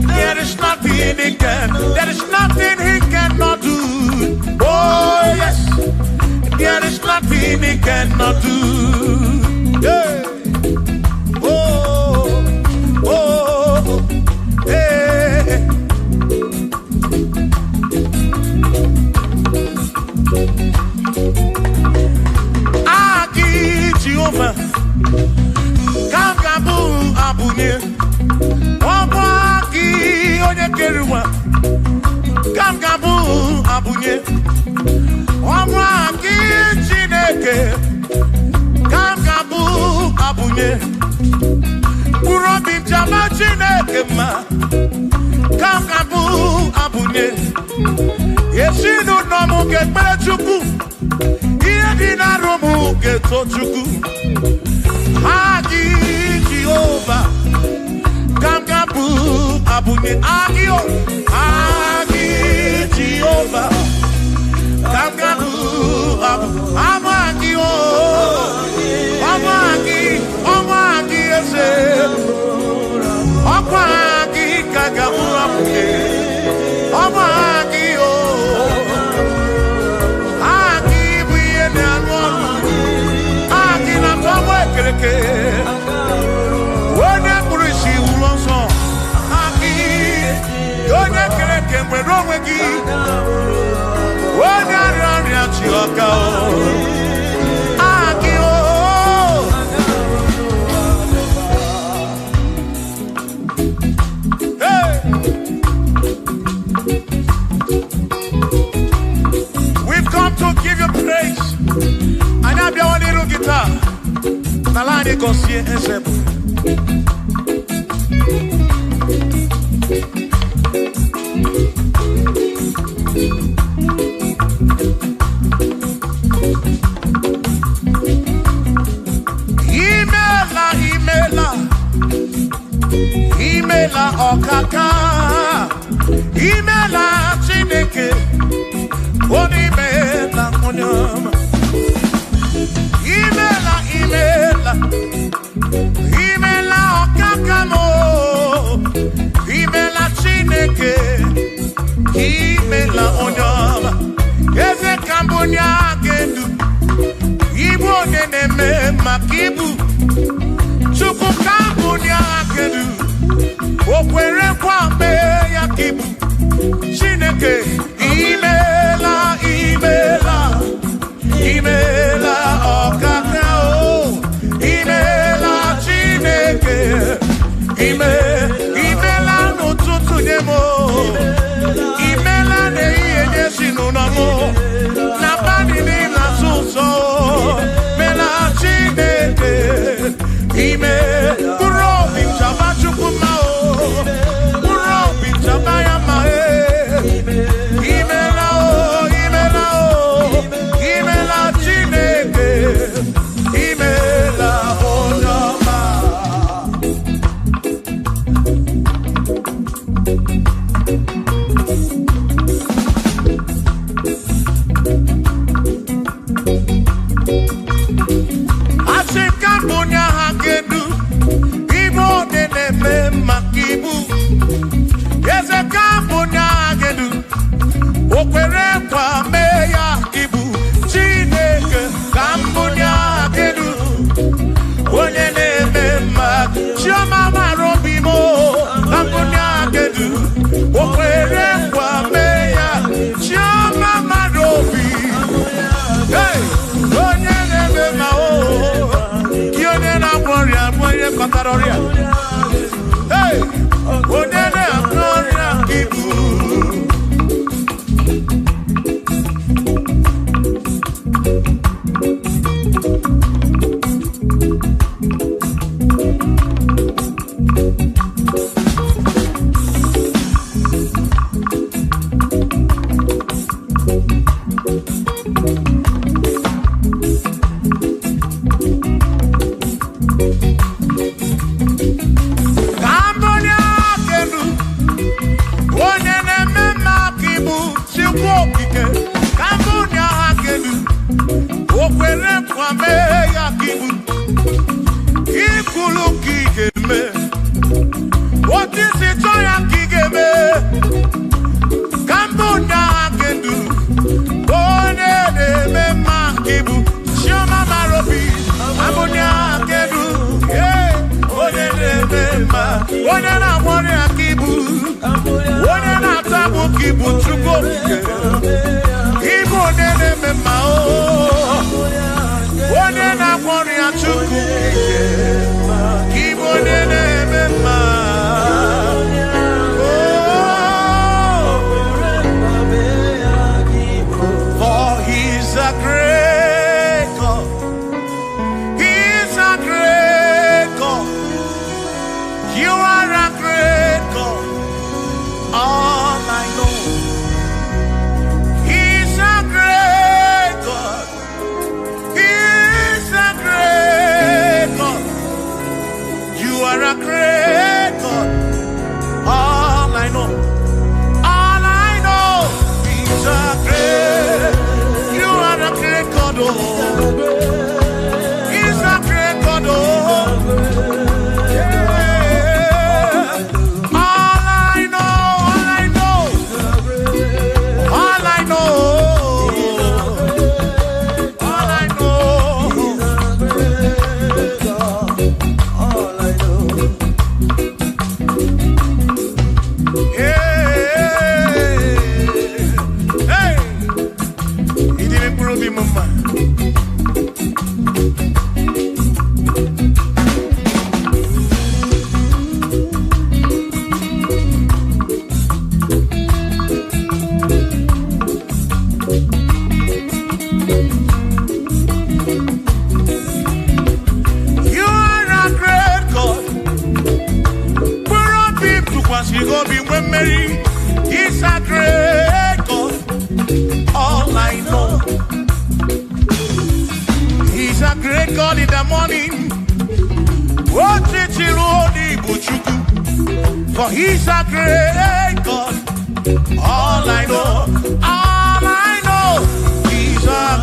Speaker 2: there is nothing he can. There is nothing he cannot do. Oh, yes, there is nothing he cannot do. Yeah. Oh, oh, hey. Aki Jehovah, Kangabu Abunye, Wabaki Onyekeruwa. abunye Kurobi jama Chineke ma Kangabu abunye Yeshinu nomu kekpere chukwu Iye di na romu keto chukwu Agi Jehovah Kangabu abunye Agio Agi Jehovah Kangabu Amagi Amagi ese Amagi Kangabu abunye Amagi Agi buye ne anwonu Agi na tomo ekereke Wone kurishi ulonso Agi Yone kereke mwero wegi Wone arani achioka Agi Hey We've come to give you praise And I be one little guitar Nalani Gosie Esebu Imela okaka Imela Chineke Onimela onyama Imela okaka mo Imela Chineke Imela onyama Eze kambunya gendu Ibu oneneme makibu Chuku kambunya gendu Okwere kwambe ya kibu Chineke Imela okaka o Imela Chineke Imela n'ụtụtụ nye mo Imela n'ehihie nye si n'ụlọmụ N'abalị n'ịla nsụnsọ Mela Chineke Mkpụrụ obi nchaba Chukwu ma o Mkpụrụ obi nchaba ya ma Imela o Imela Chineke Imela onyoma Asikambunya hakedu Ibo deneme makibu Yeze kambunya hakedu Okwere kwa meya ibu Chineke kambunya hakedu Onye neme mak Chioma marobi mo Kambunya hakedu Okwere kwa meya Chioma marobi Hey, onye neme ma o Kionye na gloria Mwenye kataroria Hey, onye na gloria ibu a great God. He's a great great God in the morning. For he's a great God. All I know, he's a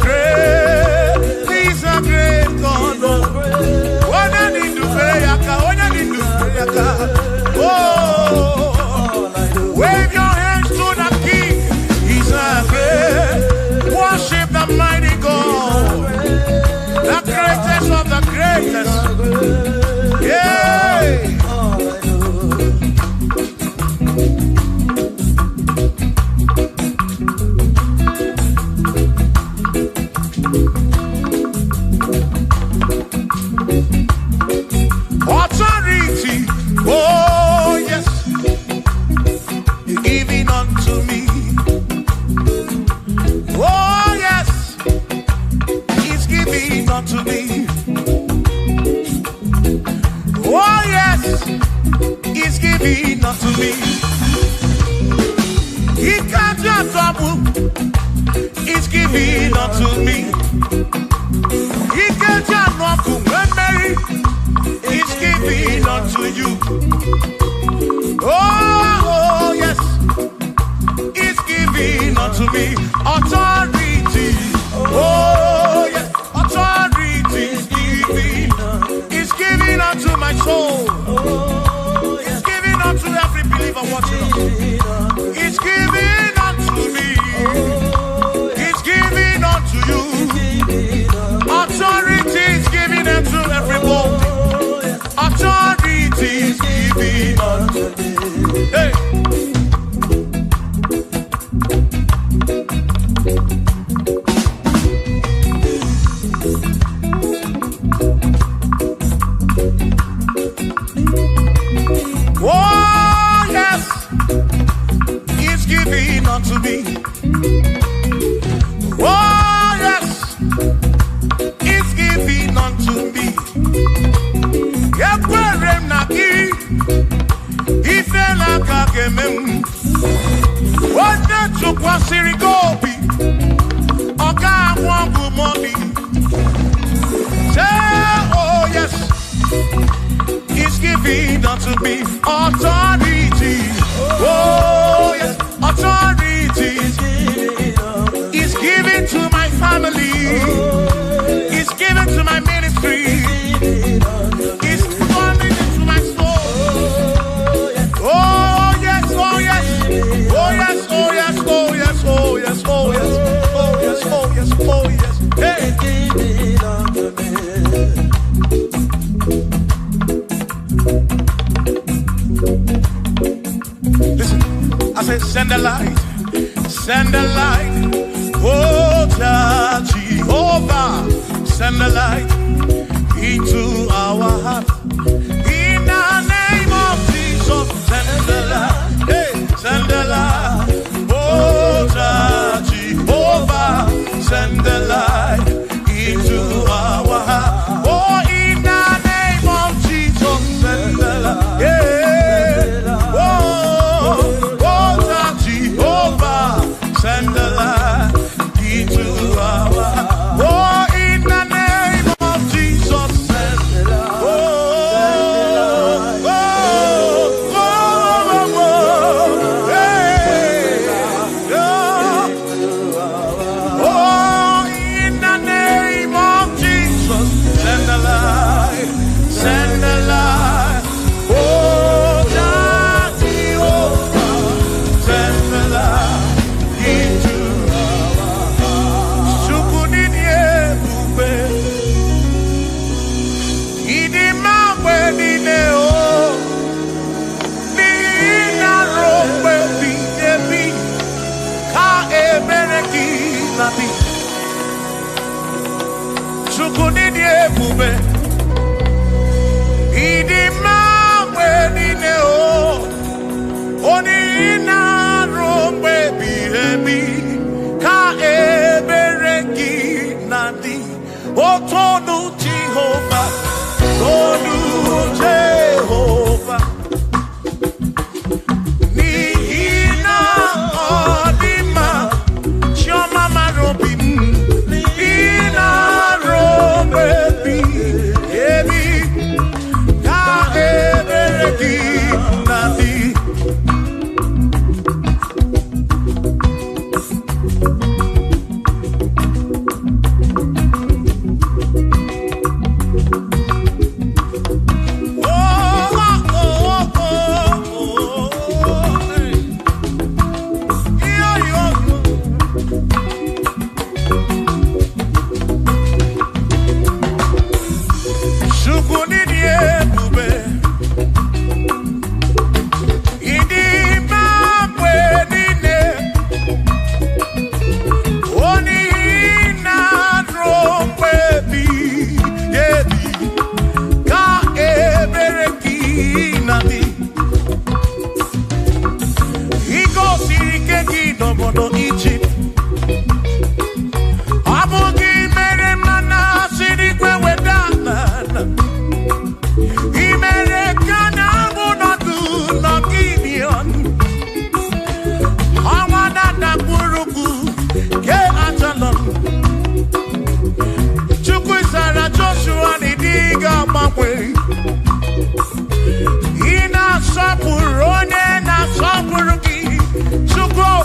Speaker 2: great God. When I need to pray, oh, wave your hands to the King. He's a great. Worship the mighty God, the greatest of the greatest. Yeah. Authority, oh yes, you're giving unto me. Oh yes, he's giving unto me. Oh yes, he's giving unto me. He can't just trouble. He's giving unto me. He can't just walk away. He's giving unto you. Oh yes, he's giving unto me. Authority. Oh yes, authority is giving. He's giving unto my soul. He's giving unto every believer watching us. He's giving unto me. He's giving unto you. Authority is giving unto everybody. Authority is giving unto me. Hey. Oh yes, he's giving unto me. Oh yes, he's giving unto me. Yekwere naki, ife laka kemem. Wanda chukwa sirigobi, oka wangu moni. Say oh yes, he's giving unto me authority. Oh yes, authority. He's giving to my family. He's giving to my ministry. He's coming into my soul. Oh yes, oh yes, oh yes, oh yes, oh yes, oh yes, oh yes, oh yes, oh yes, oh yes. Hey. Listen, I said send the light, send the light. Oh, Jehovah, send the light into our heart. In the name of Jesus, send the light. Hey, send the light. Oh, Jehovah, send the light into our heart. Oh, in the name of Jesus, send the light. Yeah. Oh, Jehovah, send the light into our heart. Oh, in the name of Jesus, send the light. Oh, hey. Oh, in the name of Jesus, send the light, send the light. Oh, Jehovah, send the light into Sukunidie Bube. Idimamwe Nineo. Nina Romwe Bidebi. Ka Ebereki Nabi. Sukunidie Bube. Idimamwe Nineo. Onina Romwe Bidebi. Ka Ebereki Nadi. Otonu Jehovah. Tonu Jehovah. Nihina Odima. Shoma Marobim. Nina Romwe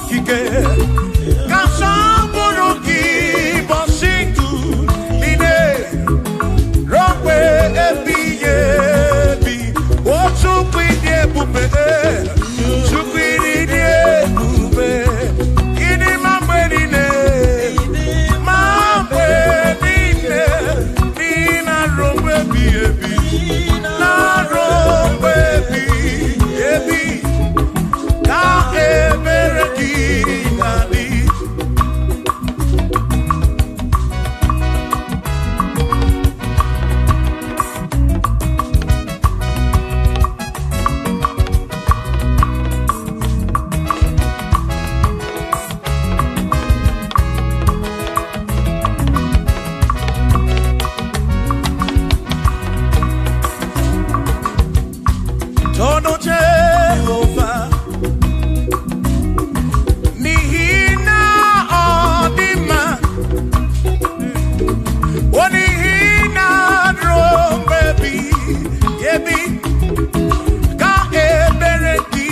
Speaker 2: okike kasamboroki bositu ine rompe ebiyebi otukwidi ebube tukwidi ebube ini mamwerine nina rompe ebi na rompe ebi ka emereki nadi Tono Jehovah Nihina Odima Onihina Drombebi Yebi Ka Ebereki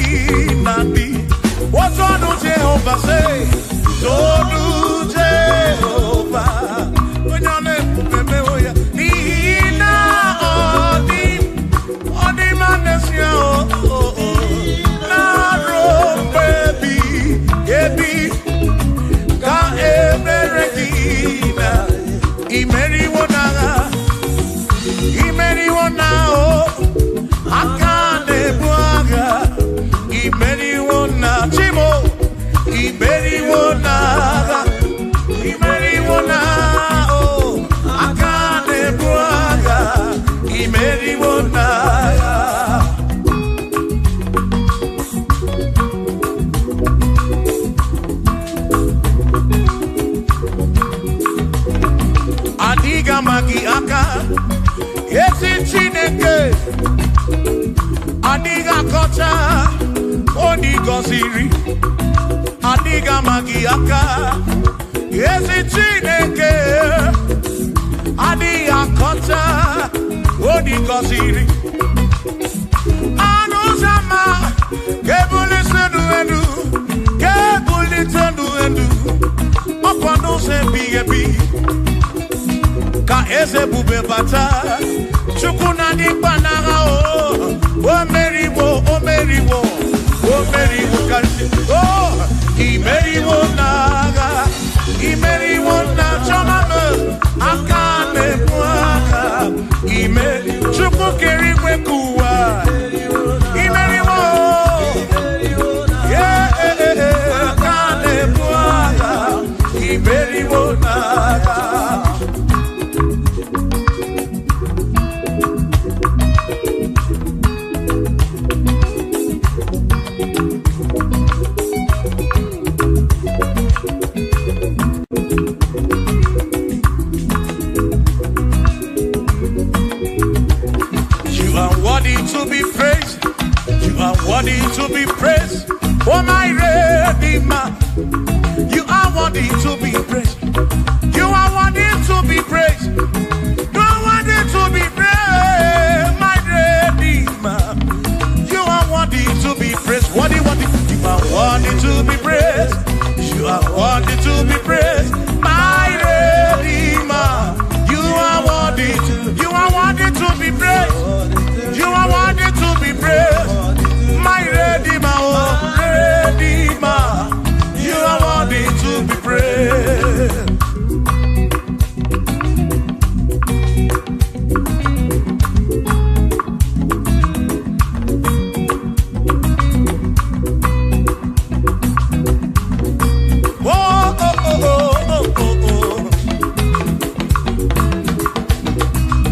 Speaker 2: Nabi What Tono Jehovah say? Tono Jehovah Nihina Odima Adiga magi aka esi Chineke Adiga kocha odigoziri Adiga magi aka esi Chineke Adiga kocha odigoziri Anuzama kebuli senu edu kebuli tenu edu Opano se bigebi Ka eze bube bata Chukuna di banaga o meriwo kansi imeriwo naga imeriwo na choname akane mwaka Chukwu kerigwe kuwa imeriwo akane mwaka imeriwo naga To be praised, you are worthy to be praised. Oh my Redeemer, you are worthy to be praised. You are worthy to be praised. You are worthy to be praised, my Redeemer. You are worthy to be praised. Worthy. You are worthy to be praised. You are worthy to be praised, my Redeemer. You are worthy to be praised. You are worthy to be praised, my Redeemer, oh Redeemer. You are worthy to be praised.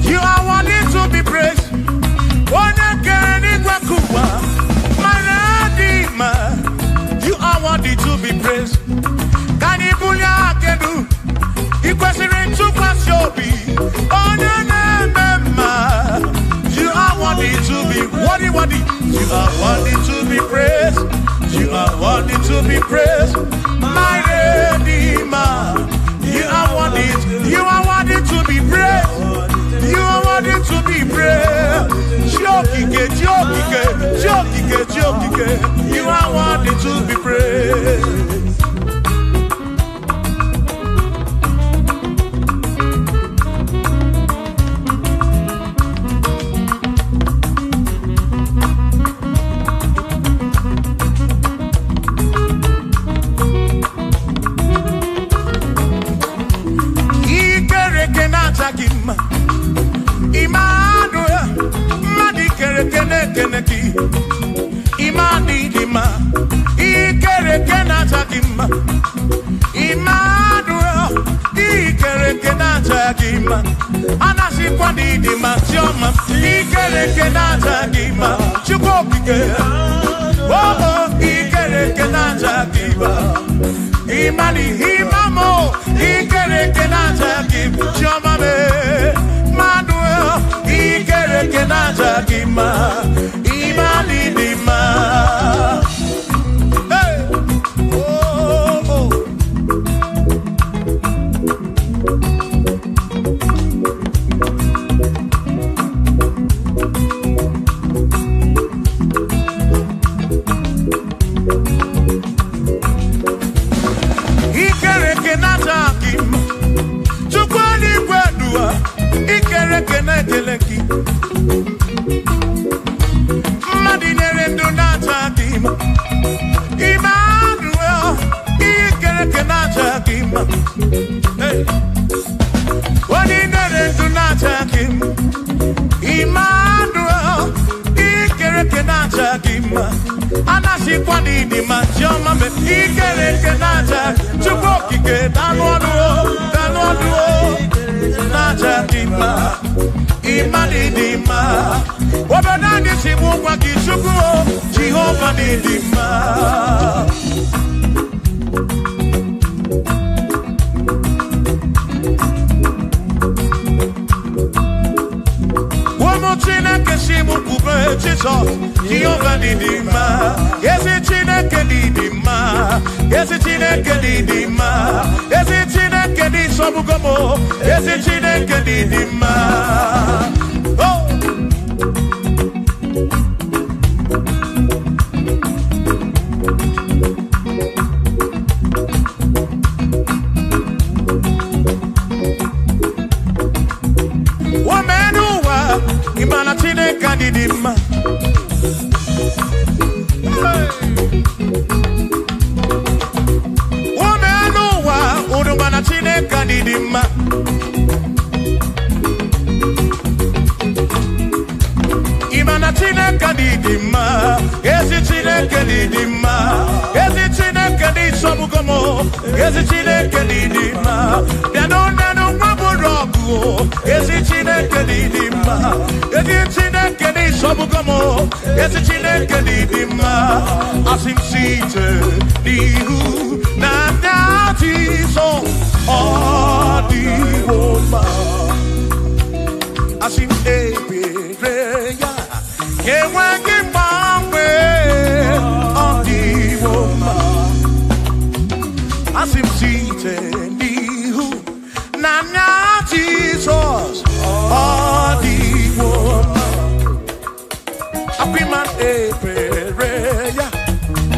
Speaker 2: You are worthy to be praised. You are worthy to be praised. Can you You are worthy to be worthy. You are worthy to be praised. You are worthy to be praised, my Redeemer. You are worthy to be praised. You are worthy to be praised. You are worthy to be praised. gima. Emmanuel, ikereke naja gima. Anasi kwani di matioma, ikereke naja gima. Chukokike, oh, ikereke naja gima. Imani imamo, ikereke naja gima. Choma me, Emmanuel, ikereke naja gima. Imani dima. Jehovah Nidima. Jesus, Jehovah Nidima. Yes, it's in a Kedidima. Yes, it's in a Kedidima. Yes, it's in a Kedisobugomo. Yes, it's in a Kedidima. Oh. Didima. Woman, no, Udumana Chineka Didima. Imana Chineka Didima. Yes, it's Chineka Didima. Yes, it's Chineka Disobugomo. Yes, it's Chineka Didima. Yanona Waburogu. Yes, it's Chineka Didima. Yes, it's Chineka Disobugomo. Yes, it's Chineka Didima. As him seated, Nihu, Nandati, so, all the woman. As him Ebereya, Yewagi Bambe, all the woman. As him seated, Nihu, Nana Jesus, all the woman. Happy man, Ebereya,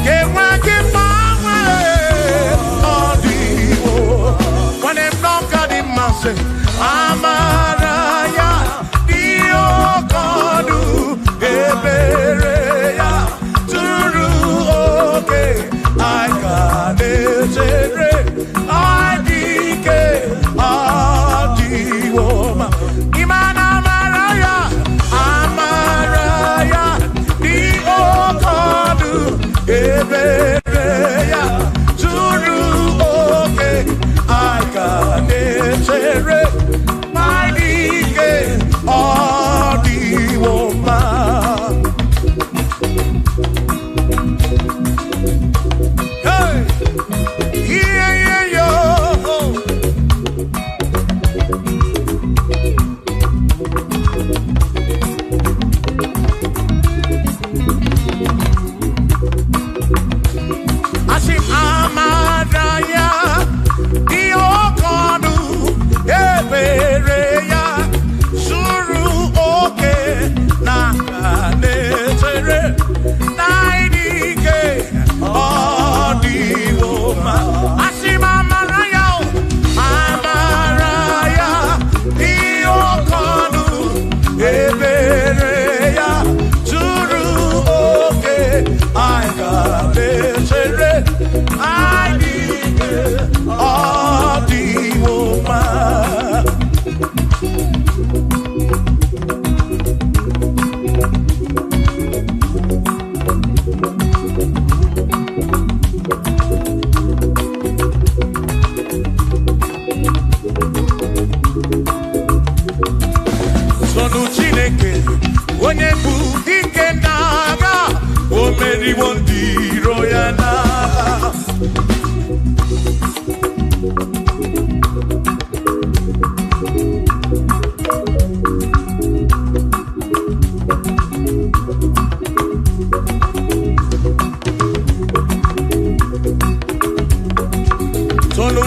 Speaker 2: Yewagi Bambe.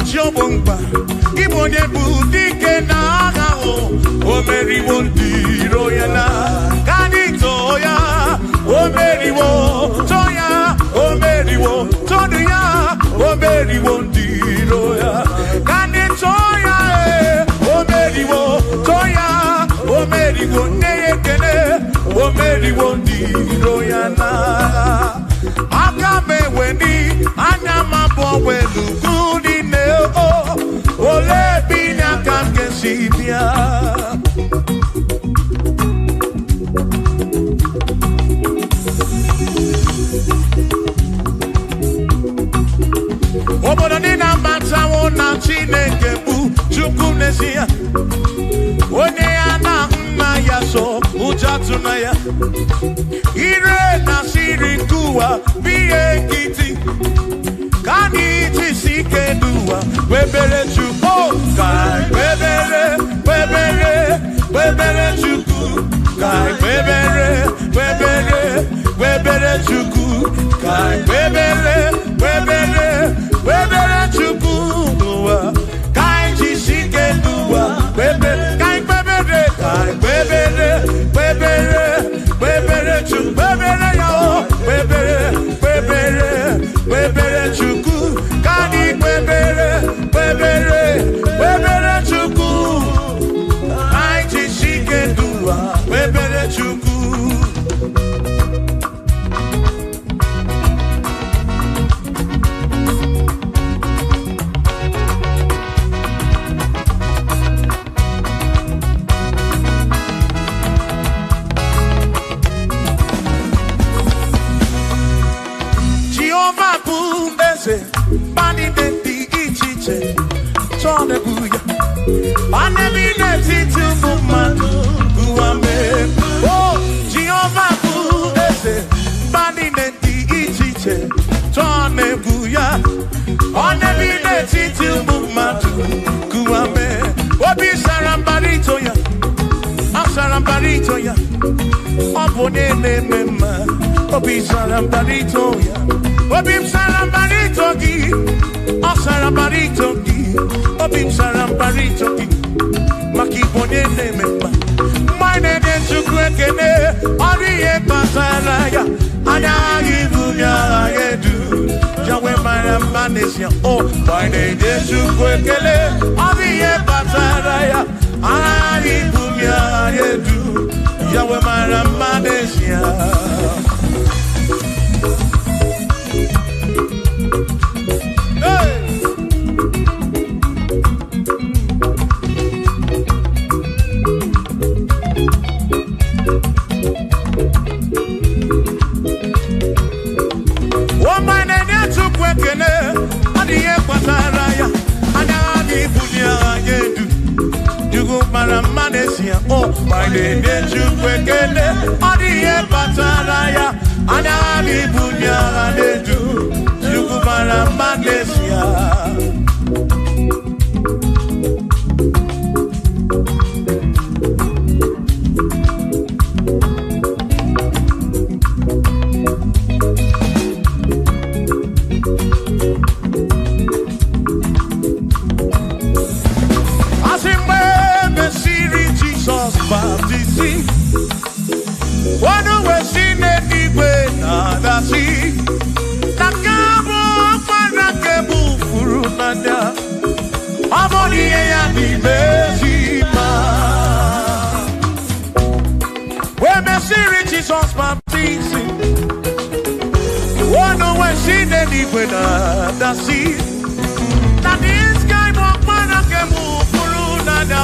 Speaker 2: Jobomba, Igbo Nebu, Dike Naga, O Mary Wondi, Royana, Kanitoya, O Mary Wo, Toya, O Mary Wo, Toya, O Mary Wondi, Roya, Kanitoya, O Mary Wo, Toya, O Mary Wonde, O Mary Wondi, Royana, Agame Wendy, Anyama Bowelu, Goody Neo, Ole Bina Kankesibia. Obodina Matsawo na Chineke bu Chukwunesia. Onye ya na nna ya so ujatu na ya. Ire na siri kuwa biye kiti. Kani jisike duwa webere chuko kai webere chuku kai webere chuku kai webere chuku duwa kai jisike duwa webere kai webere chuku webere yo webere chuku kani webere chuku kai jisike duwa webere chuku. Bani denti ichiche, chone buya. Anebi neti tumumanu guame. Oh, Jehovah bu ese. Bani denti ichiche, chone buya. Anebi neti tumumanu guame. Obi sarambarito ya, asarambarito ya. Obone ne mema, obi sarambarito ya. Obim sarambarito gi, o sarambarito gi, obim sarambarito gi, makibone ne memba. Mine de chukwekene, oriye pasaraya, anagi bunya yedu, jawe marampanesia. Oh, mine de chukwekene, oriye pasaraya, anagi bunya yedu, jawe marampanesia. Oh, my name is Chukwekene, Odiye Pataraya, Anani Bunya Nedu, Chukwara Manesia. Baptism. One way seen anyway, nada see. Nakabo Panakabu Furunada. Amoni and the Bezima. When Messy Jesus baptism. One way seen anyway, nada see. That is guy Panakabu Furunada.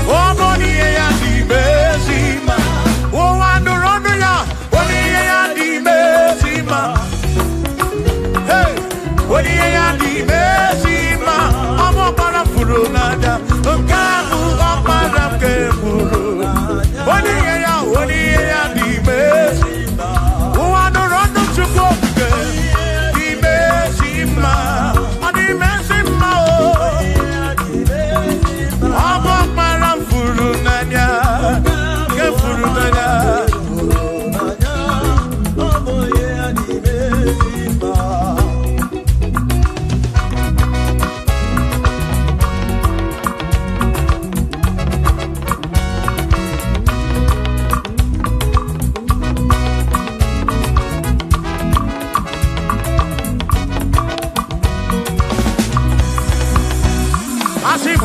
Speaker 2: Oh, money and the Bezima. Oh, and the Ronia, money and the Bezima. Hey, money and the Bezima. I'm a parafurunada. Kamu, I'm a parafuru. Money and the Bezima. Oh, and the Ronia to go. The Bezima. The Bezima.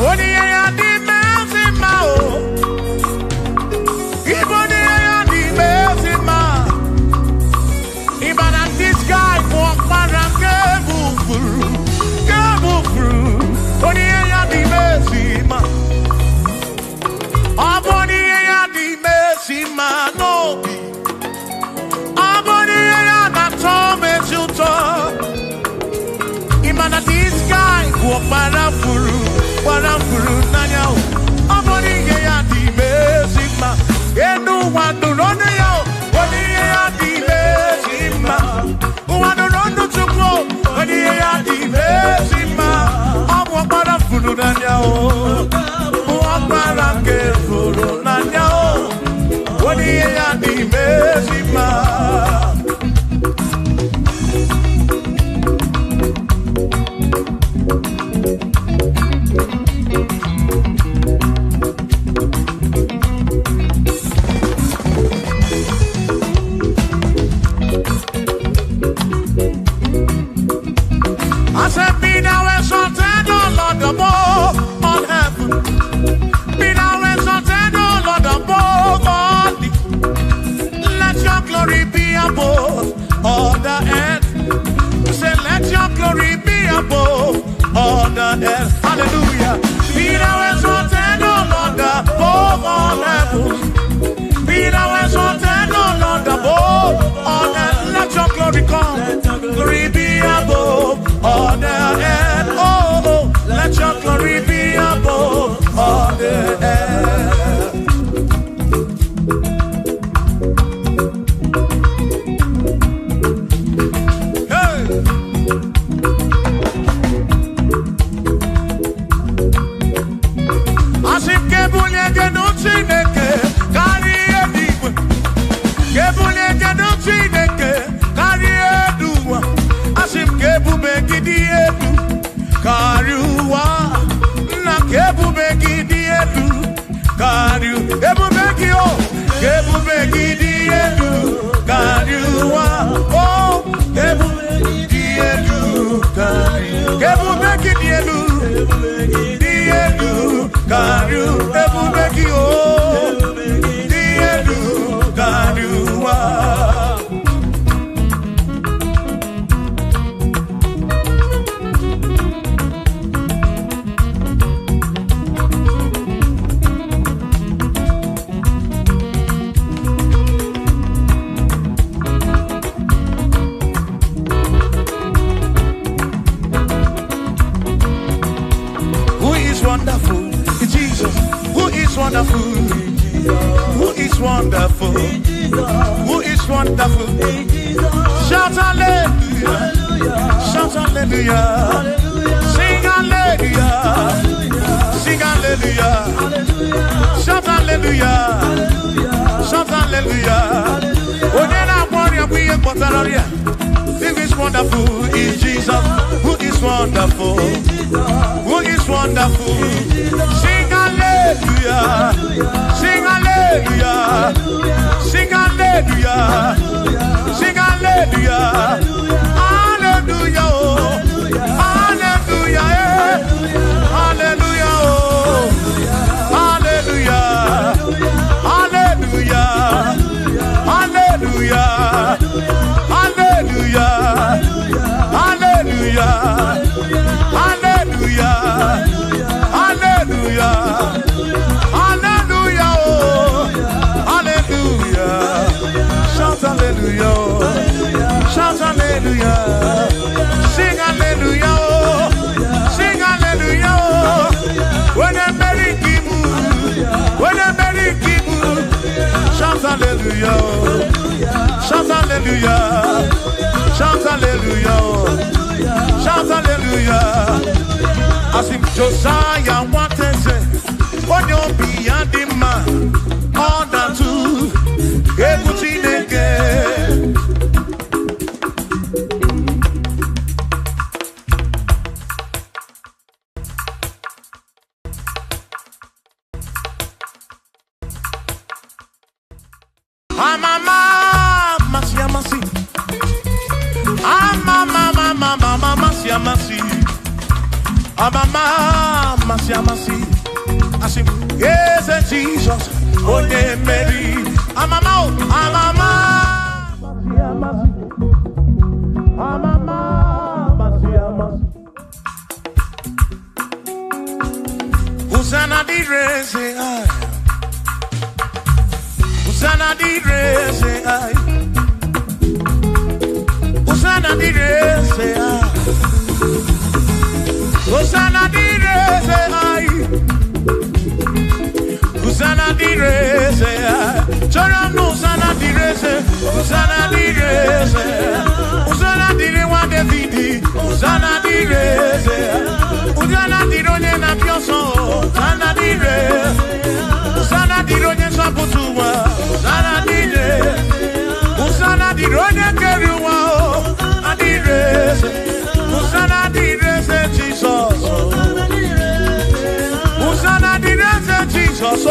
Speaker 2: Only ya di mezima o. Iboni ya di mezima. Even at this guy walk around Gebufuru. Only ya di mezima. Aboni ya di mezima no. Aboni ya na tome chuto. Even at this guy walk around Furu nanyao. Aboni ya di mezima. Enu wandu rone yao. Only ya di mezima. Wandu rondo chukwo. Only ya di mezima. Abu wakbara furu nanyao. Wakbara ke furu nanyao. Only ya di mezima. I said, be thou exalted, O Lord, above all heaven. Be thou exalted, O Lord, above all the. Let your glory be above all the earth. Say, let your glory be above all the earth. Hallelujah. Be thou exalted, O Lord, above all heaven. Be thou exalted, O Lord, above all earth. Let your glory come. Glory be above all the earth. Oh, oh, let your glory be above all the earth. Hey. As if Kebunya don't see carry a deep. Kebunya don't see carry a do. As if Kebu make it Kariwa, na kebu begi diedu, Kariu, kebu begi o, kebu begi diedu, Kariwa, oh, kebu begi diedu, Kariu, kebu begi diedu, Kariu, kebu begi o, diedu, Kariwa. Wonderful, Jesus. Who is wonderful? Who is wonderful? Who is wonderful? Shout hallelujah! Shout hallelujah! Sing hallelujah! Sing hallelujah! Shout hallelujah! Shout hallelujah! Onena warrior we are Potararia. Who is wonderful is Jesus. Who is wonderful? Who is wonderful? Sing hallelujah! Sing hallelujah! Sing hallelujah! Sing hallelujah! Hallelujah! Oh. Hallelujah! Hallelujah! Oh. Hallelujah! Hallelujah! Hallelujah! Hallelujah! Hallelujah! Hallelujah! Hallelujah! Hallelujah! Oh! Hallelujah! Shout hallelujah! Shout hallelujah! Sing hallelujah! Sing hallelujah! When I'm very kibu, when I'm very kibu, shout hallelujah! Shout hallelujah! Shout hallelujah! Shout hallelujah! As if Josiah wanted to say, on your beyond the man, all that too, everything again. I say, yes, Jesus, oh, yeah, Mary. I'm a Usana di reze ai, Usana di reze ai, Usana di reze ai, Usana di reze ai, Usana di reze ai, Choram no Usana di reze, Usana di reze, Usana di rewa Davidi, Usana di reze, Usana di ronye na pioso, Usana di re, Usana di ronye saputuwa, Usana di re, Usana di ronye keruwa, Adi reze, Usana di reze Jesus, Usana di reze Jesus,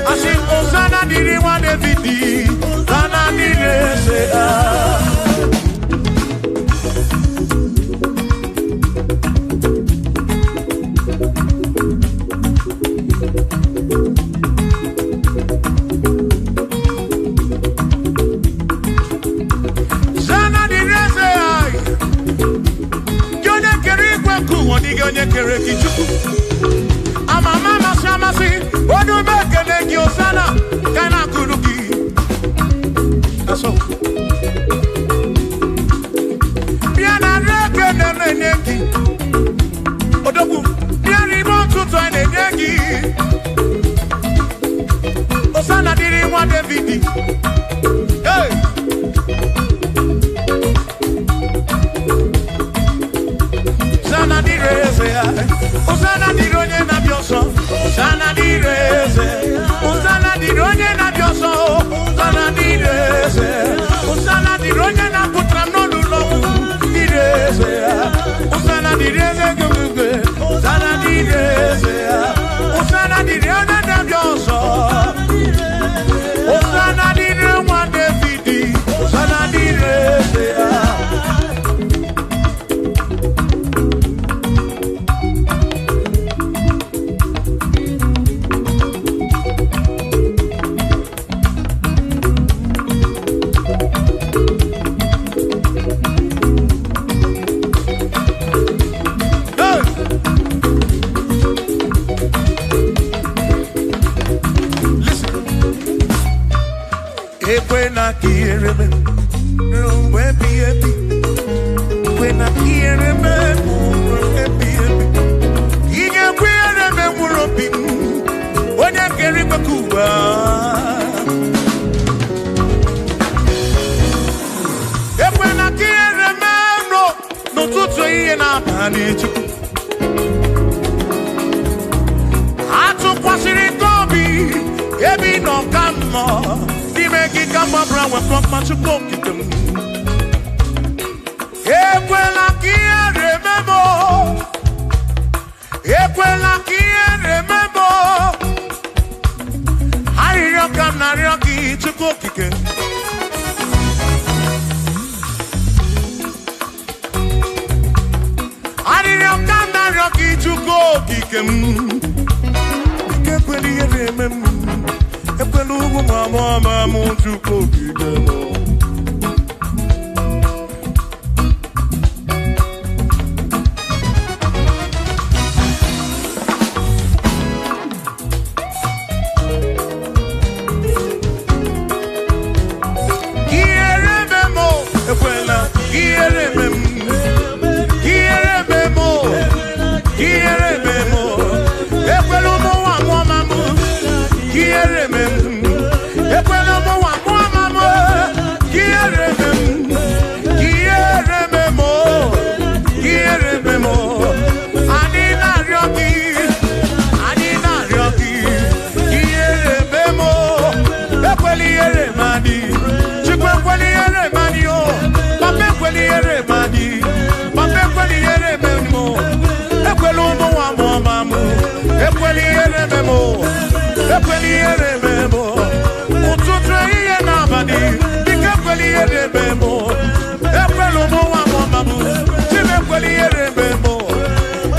Speaker 2: I sing Usana di rewa Davidi, Usana di reze. Amama shamasi, odu bekele ki osana, kana kuruki. That's all. Biana reke nemeneki, odogu, biani montu to eneki. Osana diri wa Davidi. Hey. Osana di reze, Osana di ronye na bioso, Osana di reze, Osana di ronye na bioso, Osana di reze, Osana di ronye na putra no lulo, di reze, Osana di reze gugwe, Osana di reze, Osana di ronye na bioso, Osana di rewa Davidi, Osana di reze. When I hear him, when I hear him, he can wear him and whooping when I get him a cuba. If when I hear him, no to say and I'm managed. I took what's in it, Toby, every no come more. Make it come up around with from much of them. Equela kia remember. Equela kia remember. Harioka narioki to cook again. Harioka narioki to cook again. Equela remember. Mama, to cook again.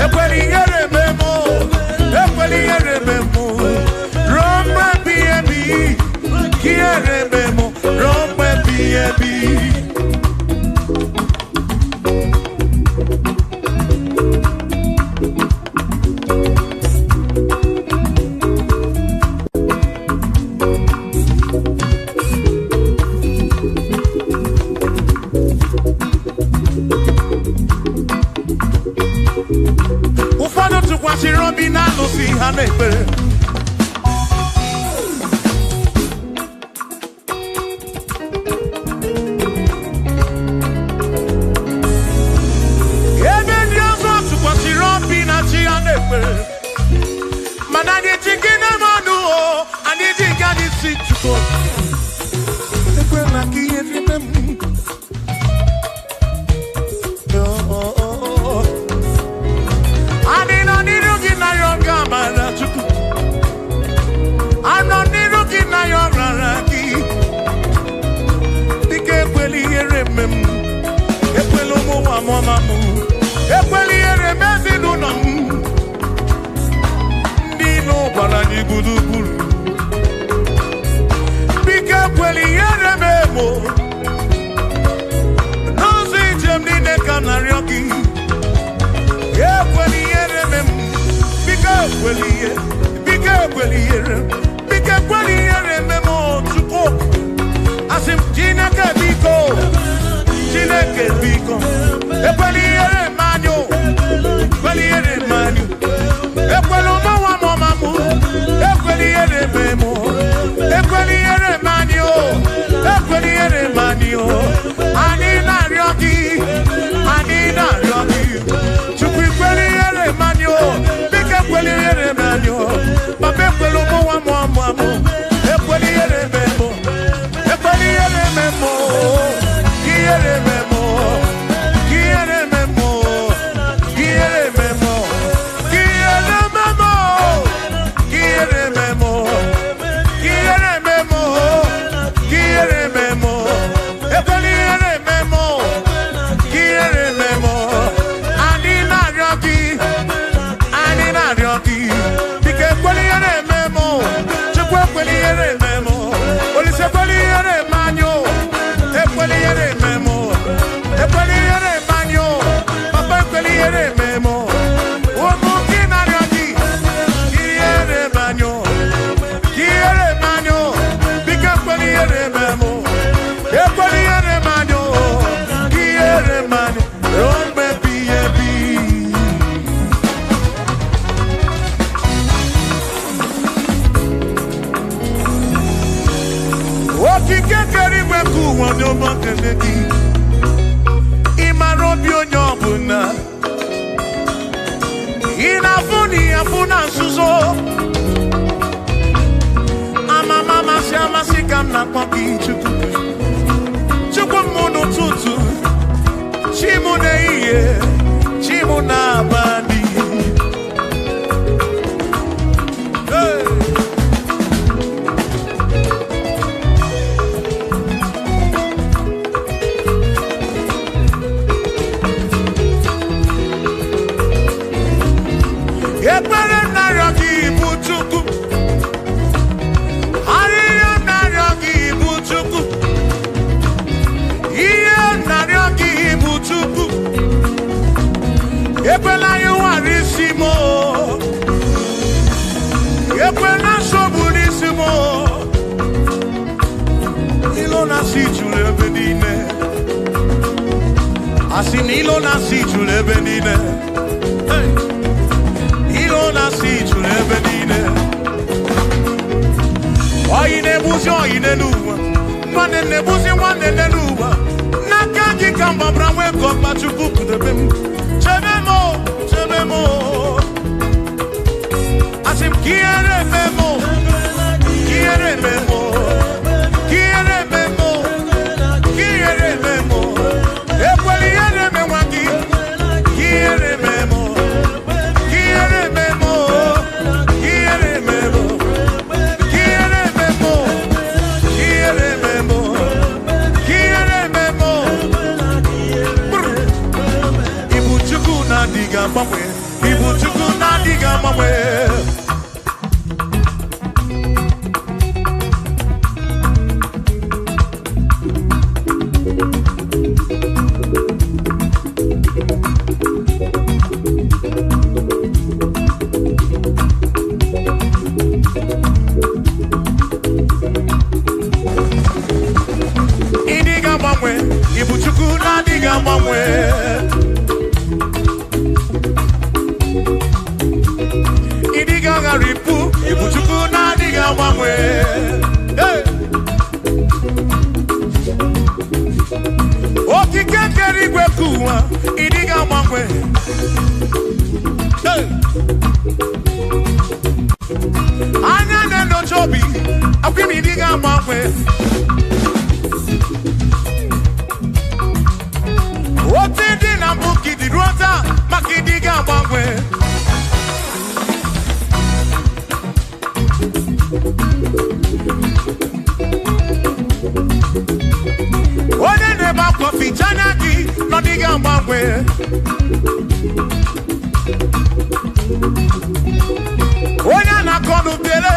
Speaker 2: Ekweli tụkwasịrị obi na alụsị ha na-ekpere. Ebe ndị ọzọ tụkwasịrị obi na chi ha na-ekpere. Mana anyị ji gị na mmanụ o, anyị ji gị anyị si Chukwu. Ekwela ka ihe rime m. Anyị nọ n'iru gị na ya ọga amara Chukwu. Anyị nọ n'iru gị na ya ọrara gị. Dịka ekwela ihere mme m. Ekwela ụmụ nwa mụọma m. Ekwela ihere mme ezinụlọ m. Ndị ilo gwara anyị gburugburu. Biko ekwela ihere mme mo. N'ụzọ ijem niile ka m na-arịọ gị. Ekwela ihere mme m. Biko ekwela ihere. Biko ekwela ihere. Biko ekwela ihere mme m Chukwu. Asị m Chineke biko. Chineke biko. Ekwela ihere mme anyị. Ekwela ihere mme anyị. Ekwela ụmụnwa mụọma m. Ekwela ihere mme m. Ekwela ihere mme anyị. Ekwela ihere mme anyị. Anyị na-arịọ gị. Anyị na-arịọ gị. Chukwu ekwela ihere mme anyị. Biko ekwela ihere mme anyị. Papa ekwela ụmụnwa mụọma m. Ekwela ihere mme m. Ekwela ihere mme m. Ihere mme m. Ihere mme m. Ihere mme m. Ihere mme m. Ihere mme m. Ihere mme m. Ihere mme m. Ekwela ihere mme m. Ihere mme m. Anyị na-arịọ gị. Anyị na-arịọ gị. Biko ekwela ihere mme m. Chukwu ekwela ihere mme m. Olise ekwela ihere mme anyị. Ekwela ihere mme m. Ekwela ihere mme anyị. Papa ekwela ihere mme m. Ụmụ gị na-arịọ gị. Ihere mme anyị. Ihere mme anyị. Biko ekwela ihere mme m. Ekwela ihere mme anyị. Ihere mme anyị. Ruo mgbe ebighị ebi. Okike kere igwe ka ụwa dị ụmụ nkele gị. Ị mara obi onye ọbụla. Ị na-afụ na ihe afụ na nzuzo. Amama amasị amasị ka m na-akpọ gị Chukwu. Chukwu m n'ụtụtụ. Chi m n'ehihie. Chi m n'abalị. Hey! Ekpere narịọ gị bụ Chukwu. Arịrịọ narịọ gị bụ Chukwu. Ihe narịọ gị bụ Chukwu. Ekwela anyị nwara isi m. Ekwela nsogbu n'isi m. Ilo na-asị juru ebe niile. Asị na ilo na-asị juru ebe niile. Hey! Ilo na-asị juru ebe niile. Oyi na-egbuzi oyi n'elu ụwa. Nwanne na-egbuzi nwanne n'elu ụwa. N'aka gị ka m gbabara nwee ka ọkpa Chukwu kudebe m. Chebe m, chebe m. Asị m ka ihere eme m. Ka ihere eme m. Ka ihere eme m. Ka ihere eme m. Ekwela ihere eme nwa gị. Ka ihere eme m. Ka ihere eme m. Ka ihere eme m. Ka ihere eme m. Ka ihere eme m. Ka ihere eme m. Ibu Chukwu na-adịghị agbanwe. Ibu Chukwu na-adịghị agbanwe. agbanwe. gbangwe. Anya ne no chobi, akwimi diga gbangwe. Oti di na buki di rota, makidiga gbangwe. One neba kofi chanaki, no diga gbangwe. Onya na kodu tele,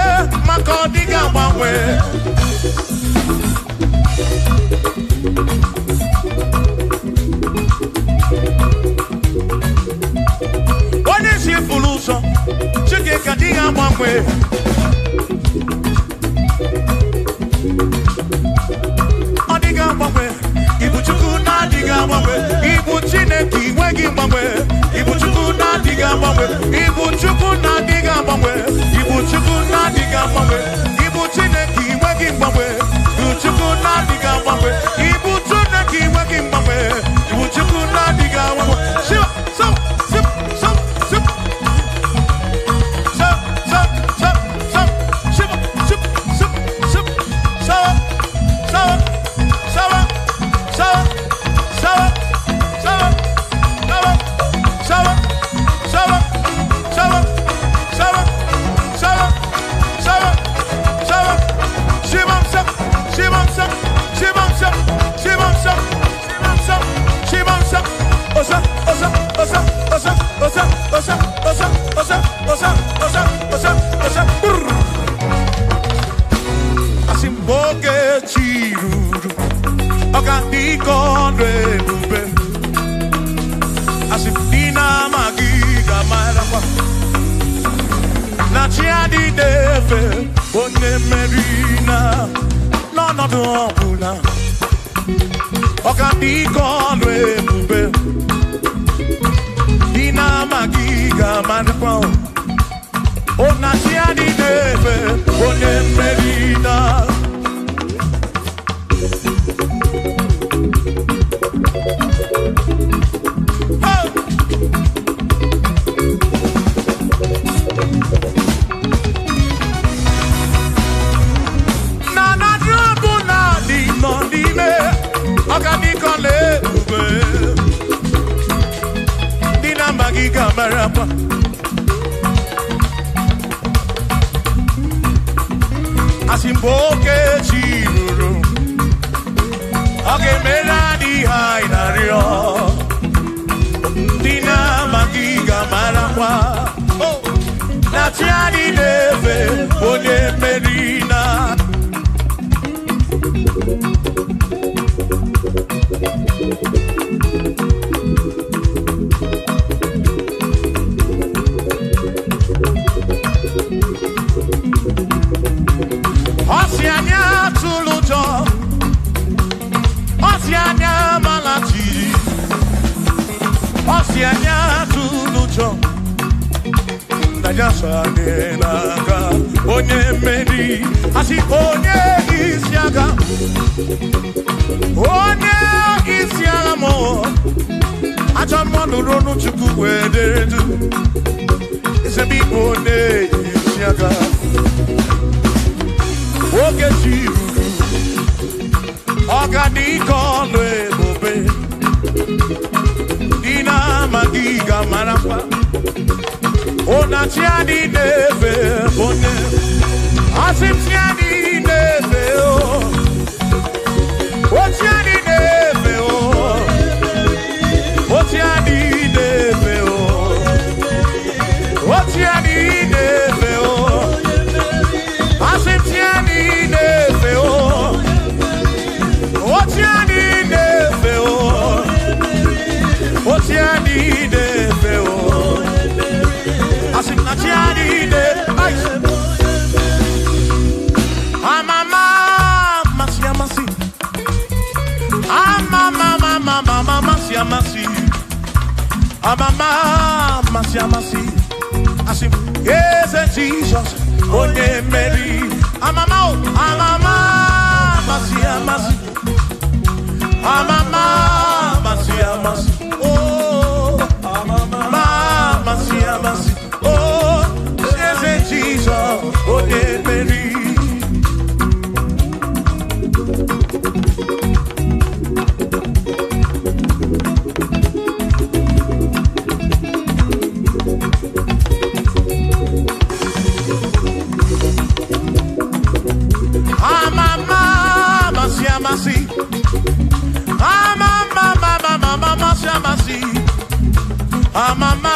Speaker 2: mako diga gbangwe. Onye si fuluso, chike ka diga gbangwe. Odiga gbangwe, ibu chuku na diga gbangwe. Ibu Chineke inweghị mgbanwe. Ibu Chukwu na diga gbangwe. Ibu Chukwu na diga gbangwe. Ibu Chukwu na diga gbangwe. Ibu Chineke inweghị mgbanwe. Ibu Chukwu na diga gbangwe. Ibu Chineke inweghị mgbanwe. Ibu Chukwu na diga gbangwe. Shiva, so, sip, so, sip. So, so, so, so, shiva, sip, sip, sip, so, so, so, so, so, Asimboge chiruru, okandi kondre bube. Asimdina magiga marapa. Na chiadi deve, one merina, no no no pula. Okandi kondre bube. Dina magiga marapa. Ona chiadi deve, one merina. Marapa. Asimboke chiruru, oge meladi hainario. Dina magiga marapa. Oh, na tiani deve, onye merina. Osianya tulujo, Osianya malachiri, Osianya tulujo. Najasa nenaga, onye meri, asi onye isiaga, onye isiaga mo. Acha monu ronu chuku wederedu, isebi onye isiaga. Oge chiruru, organico ebube. Dina magiga marapa. Ona tiani neve bone. Asim tiani neve o. O tiani neve o. O tiani neve o. O tiani neve o. Asim tiani neve o. O tiani neve o. O tiani neve o. Asim na tiani neve. Amama masia masi. Amama mama masia masi. Amama masia masi. Asim yes Jesus. Onye meri. Amama masia masi. Amama masia masi. Oh. Amama,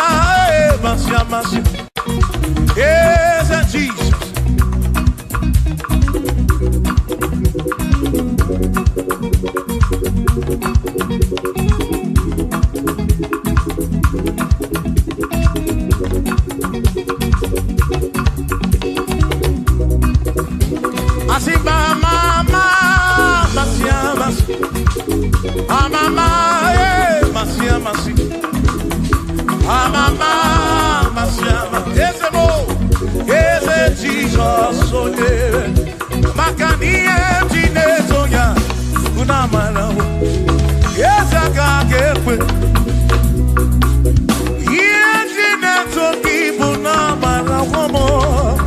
Speaker 2: Masia, Masia. Yes, Jesus. Asimba, mama, Masia, Masia. Amama, Masia, Masia. Amama, Masia, Masia. Yes, Jesus, so dear. Makania, Tinetoya, Unamana. Yes, I can't get with. Yes, Tinetoki, Unamana, woman.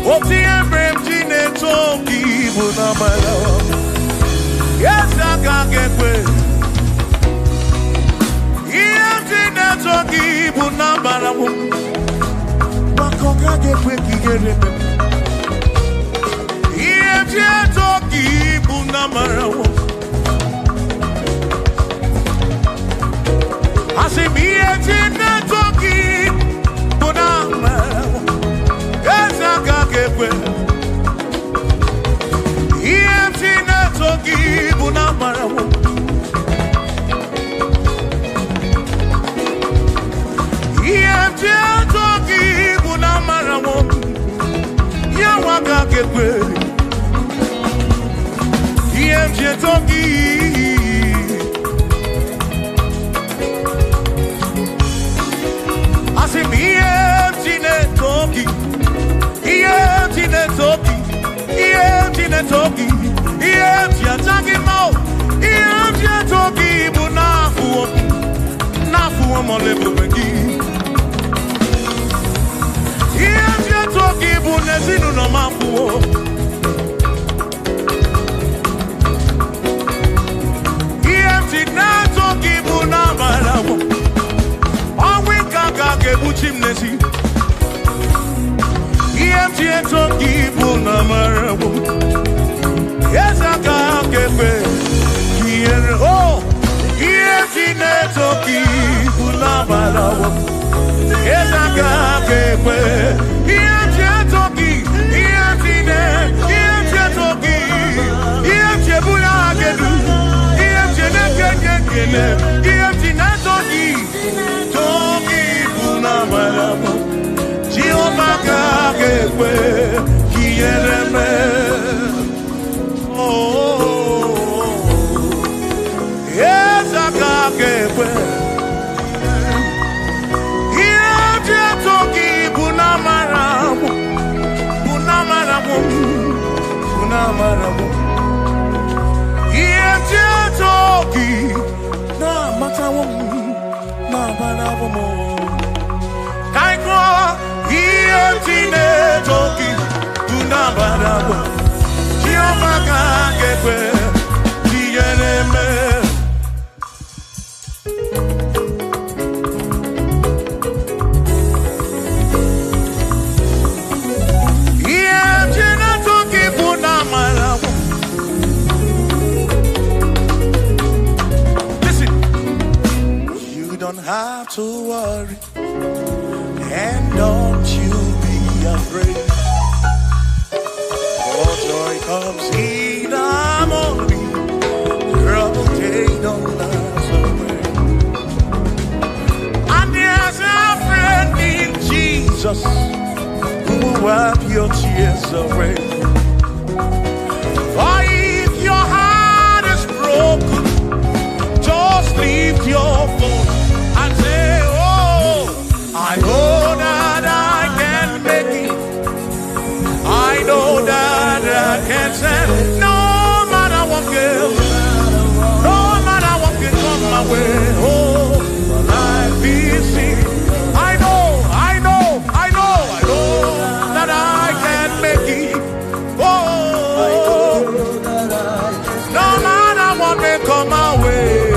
Speaker 2: What the emblem, Tinetoki, Unamana. Yes, I can't get with. Yes, Tinetoki, Unamana. Makoka get with you. If you talk, Bunamara, I say, me and talking, Bunamara, yes, I can't get with. If you talking, Bunamara, if you talking, Bunamara, Yawaka get with. I see me talking. Yes, I can't get back. Oh, yes, Have to worry, and don't you be afraid. For joy comes in the morning, trouble take don't last away. And there's a friend in Jesus who will wipe your tears away. For if your heart is broken, just lift your voice. Say, oh, I know that I can make it. I know that I can stand. No matter what comes, no matter what can come my way. Oh, life is seen. I know that I can make it. Oh, no matter what may come my way.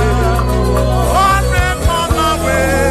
Speaker 2: What may come my way.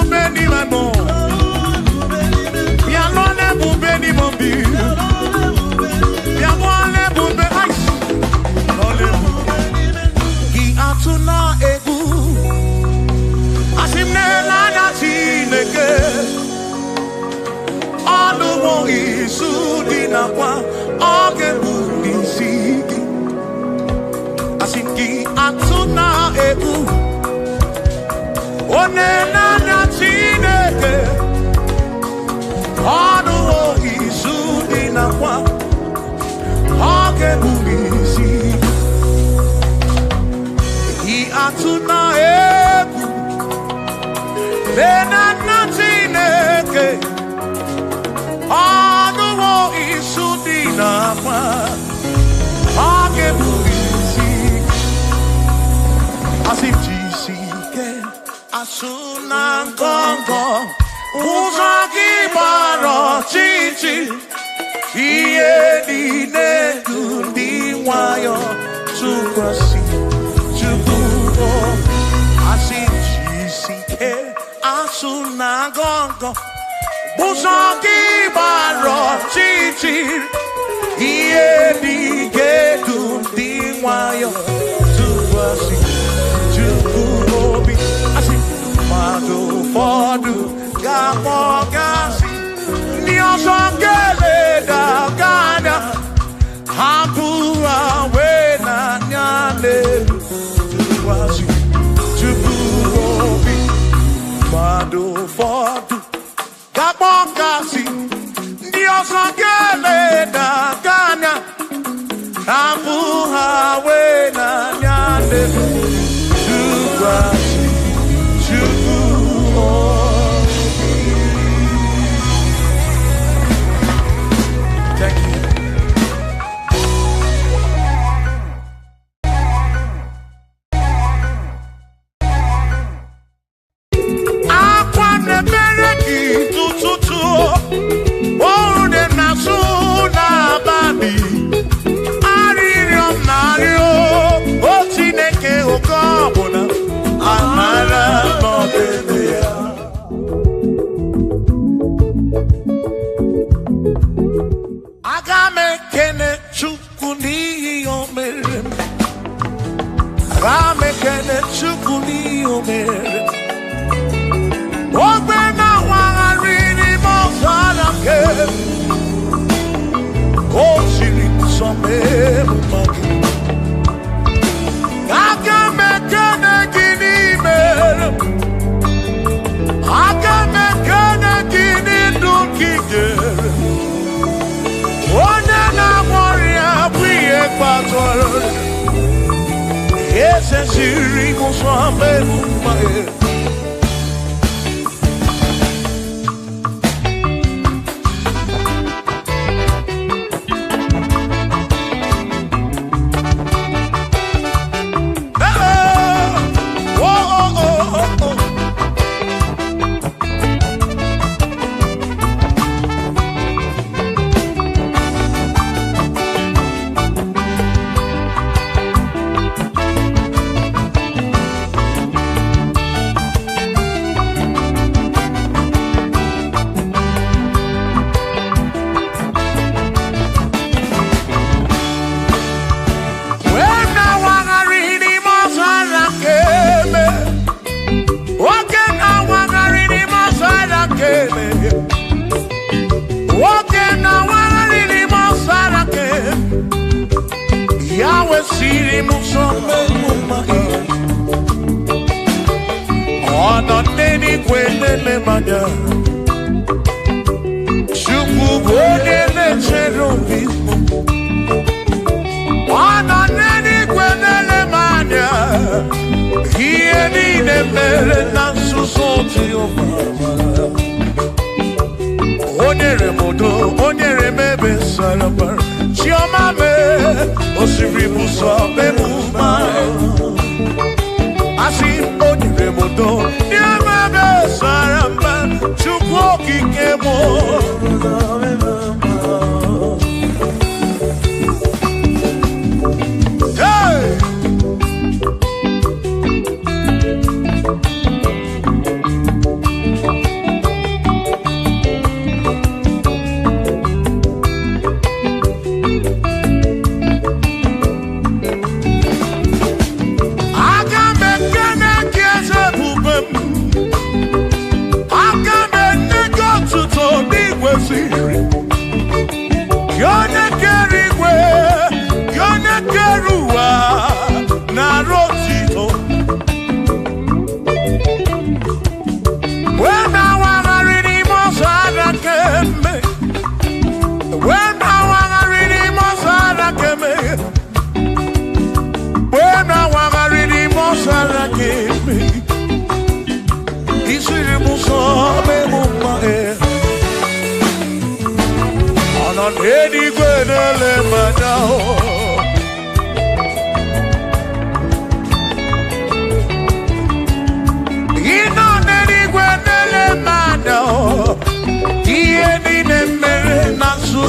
Speaker 2: kwa Oge bulisi I atuna ebu Lena natineke Anuwo isudina kwa Oge bulisi Asifjisike Asuna ngongo Uzaki baro chichi Iye dine kundi wayo Tukwasi Tukubo Asifjisike Asuna ngongo Uzaki baro chichi Iye dine kundi wayo Tukwasi Tukubo Mado fodu gamogasi niosongele da gana hapua wena nyale wasi tubuobi mado fodu gamogasi niosongele da gana hapua wena nyale wasi Thank you. Akwane bereki tututu Ode nasu na babi Aririom nario Otineke okobona Amara modelia Agame kene chukuni omere Agame kene chukuni omere Ogbe na wangarini mozara ke Osiri kusome mumagi Agame kene gini mere Agame kene gini dunkigere One na moria bwiye kwatoro Ese siri kusome mumagi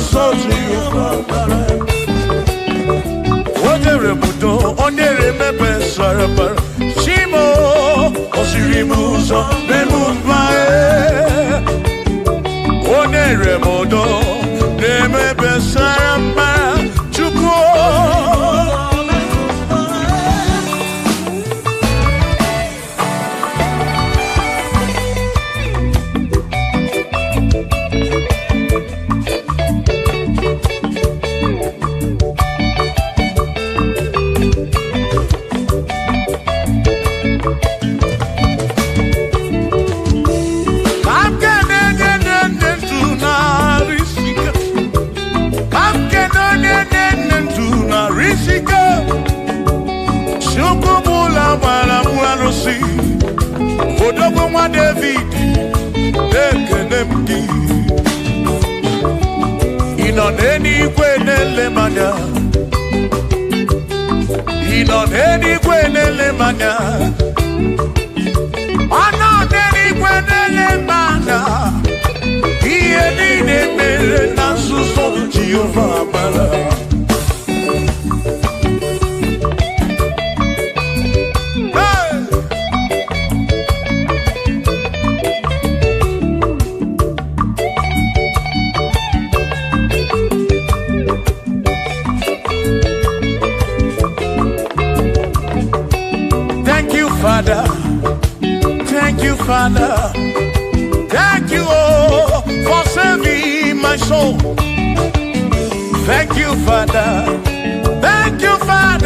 Speaker 2: so Jehovah. Onere mudo, onere mebe sarabara. Shimo, osirimuzo, nemumae. Onere mudo, nemebe sarabara. Chuko. Odogwa David, ekenemdi. Ino neni kwenele manya. Ino neni kwenele manya. Ano neni kwenele manya. Iye nini mere na suso Jehovah mara. Father, thank you, Father, thank you, oh, for saving my soul. Thank you, Father,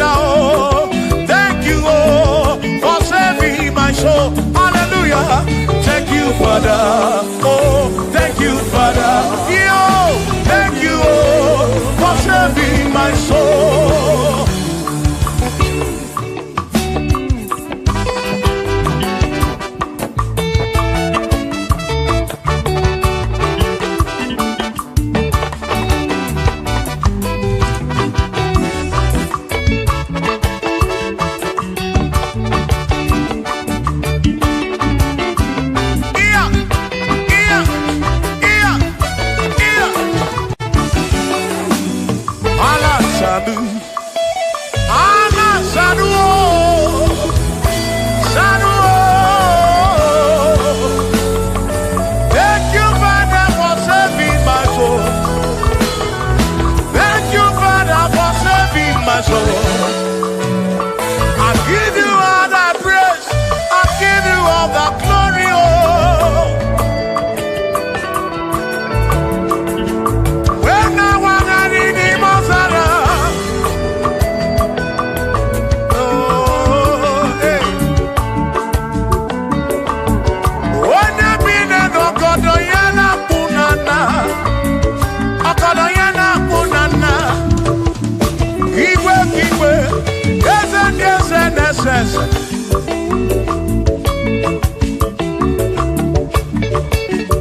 Speaker 2: oh, thank you, oh, for saving my soul. Hallelujah. Thank you, Father, oh, thank you, Father, yo, thank you, oh, for saving my soul.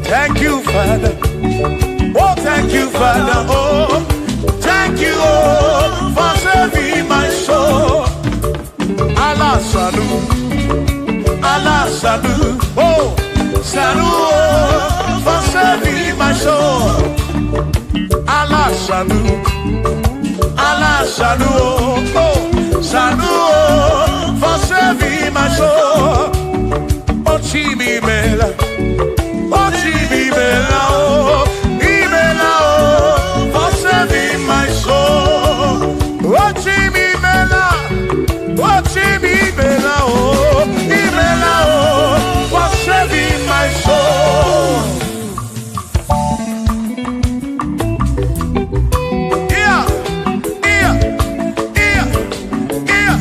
Speaker 2: Thank you, Father. Oh, thank you, Father. Oh, thank you, oh, for saving my soul. Allah salut, Allah salut. Oh, salut, oh, for saving my soul. Allah salut, Allah salut. Oh, salut, oh, for saving my soul. Oh, Chimi Mela. Oh, Chibibela, oh, Ibela, oh, for saving my soul. Oh, Chibibela, oh, Ibela, oh, for saving my soul. Yeah, yeah, yeah, yeah.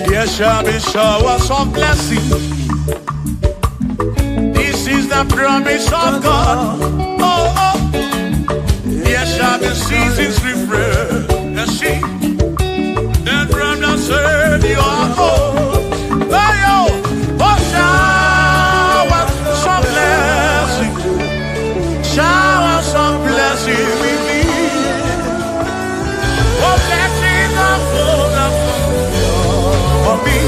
Speaker 2: There shall be showers of blessing. This is the promise of God. Oh, oh. There shall be seasons refreshing. Then from the earth you are home. Oh, showers of blessing. be with me. Oh, blessings unfold for me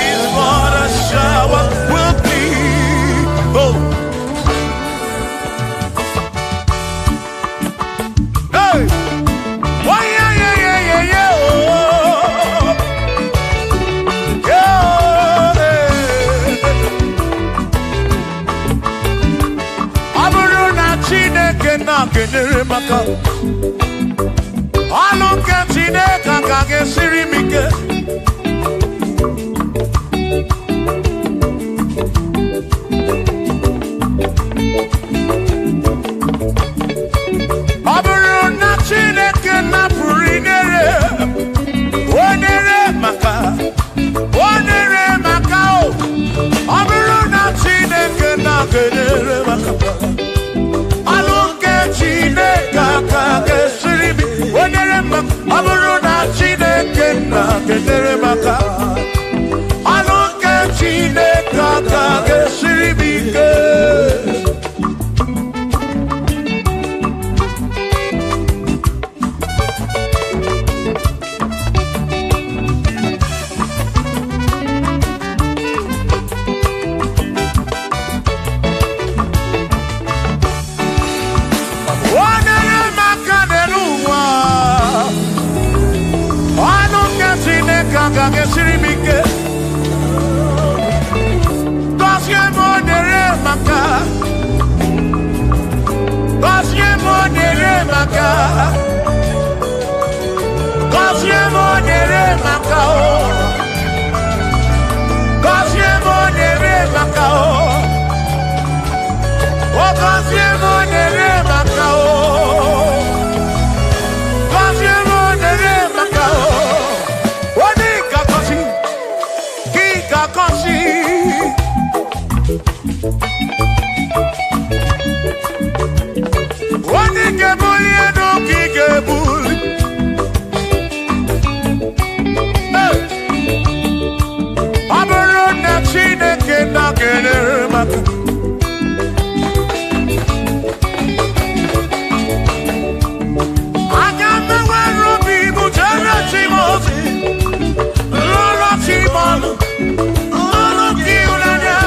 Speaker 2: is what a shower will be. Oh, hey, oh yeah, yeah, yeah, yeah, yeah. Oh, yeah. Aburu na Chineke na kenere maka. Alu nke Chineke ka ga-esiri m ike. Ọ bụrụ na Chineke napụrụ inere, onere maka o. Ọ bụrụ na Chineke na-kenere maka. Alụ nke Chineke ka ga-esiri m onere maka. Ọ bụrụ na Chineke na-kenere maka. Alụ nke Chineke ka ga-esiri m ike. Onere maka n'elu ụwa. Alụ nke Chineke ka ga-esiri m ike. Gọzie m onere maka. Gọzie m onere maka. Gọzie m onere maka o. Gọzie m onere maka o. O gọzie m onere maka o. Gọzie m onere maka o. O dị ka gọzi, gị ka gọzi. O dị ka ebuli elu ka ị ga-ebuli. Hey! Ọ bụrụ na Chineke na-kenere maka. Aga m enwere obi bụ jere Timoti, lụrụ Timonu, lụrụ gị ụlanya.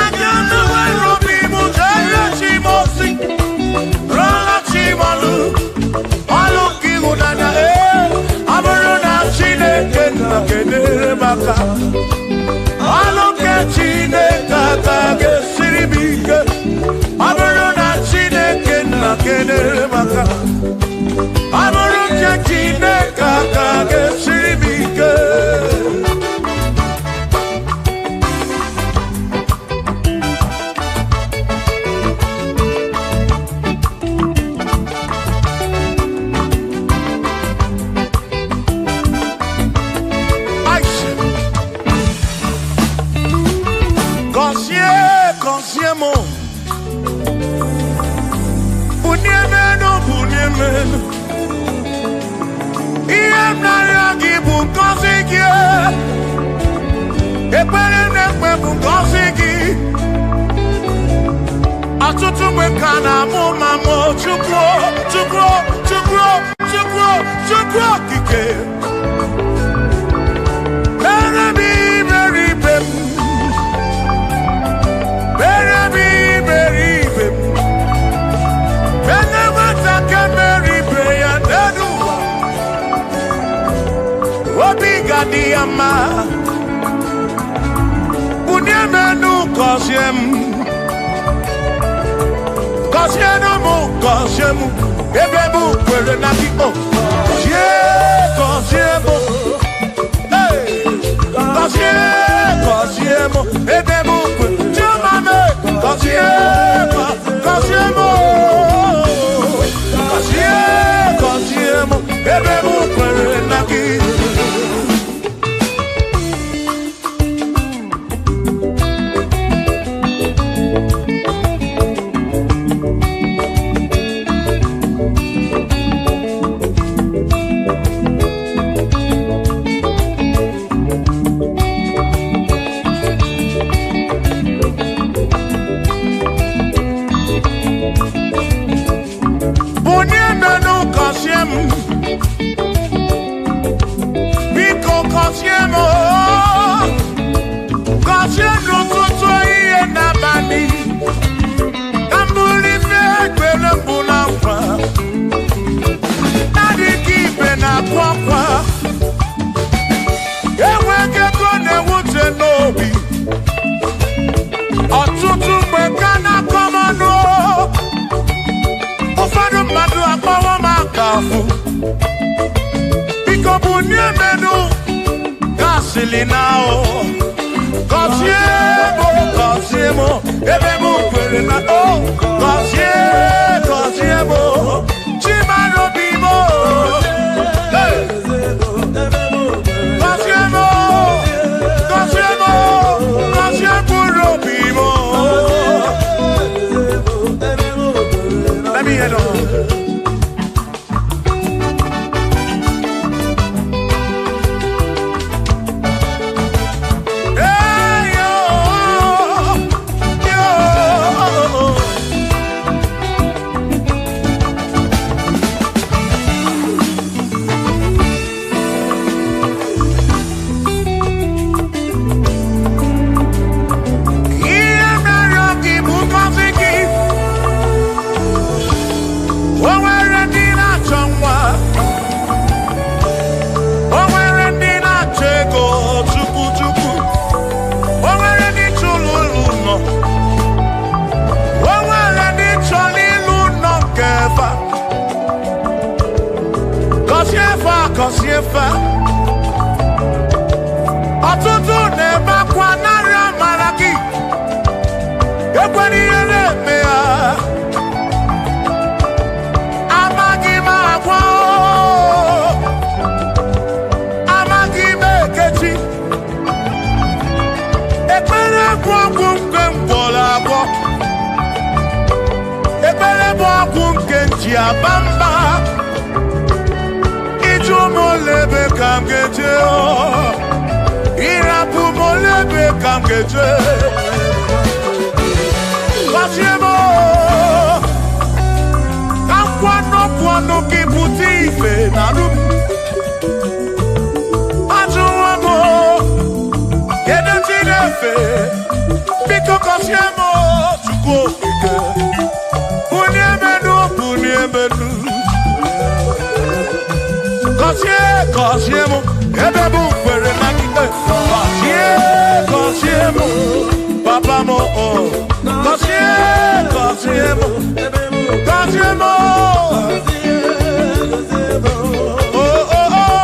Speaker 2: Aga m enwere obi bụ jere Timoti, lụrụ Timonu, ọlụ gị ụlanya. Ọ bụrụ na Chineke na-kenere maka. Ọlụ nke Chineke ka ga-esiri m ike. Ọ bụrụ na Chineke na-kenere maka. Ọ bụrụ nke Chineke ka ga-esiri m ike. Aisha, gọzie m. Bunie menu. Ihe m na-arịọ gị bụ ngọzi gị. Ekpere m na-ekpe bụ ngọzi gị. Ọtụtụ mgbe ka na-amụ ma mụ Chukwu okike. Mere m iberibe m. Mere m iberibe m. Mere nwata ka mere ibe ya n'elu ụwa. Obi ga-adị ya mma. Bunie m enu gọzie m. Gọzie m ebe m kwere na gị. Gọzie m. Gọzie m ebe m kwere. Chioma me gọzie m. Gọzie m ebe m kwere na gị. now. Cosiemo, ebemo querena, oh, cosiemo, chimano bimo, cosiemo bimo. Let me hear it. Kosiefa ọtụtụ na-ebe akwa narị amara gị ekwere ihe na-eme ya amaghị m agwa amaghị m ekechi ekpere bụ ọgwụ nke mgbọrọ agwọ ekpere bụ ọgwụ nke nji aba mba molebe kam geje o irapu molebe kam geje Kosiemo kwano ki puti ife na ru ajuwamo yede tirefe biko Kosiemo chukwu ike uniemenu Kosiemo, ebebu kwere makite. Kosiemo, papa mo oh. Kosiemo, oh oh oh.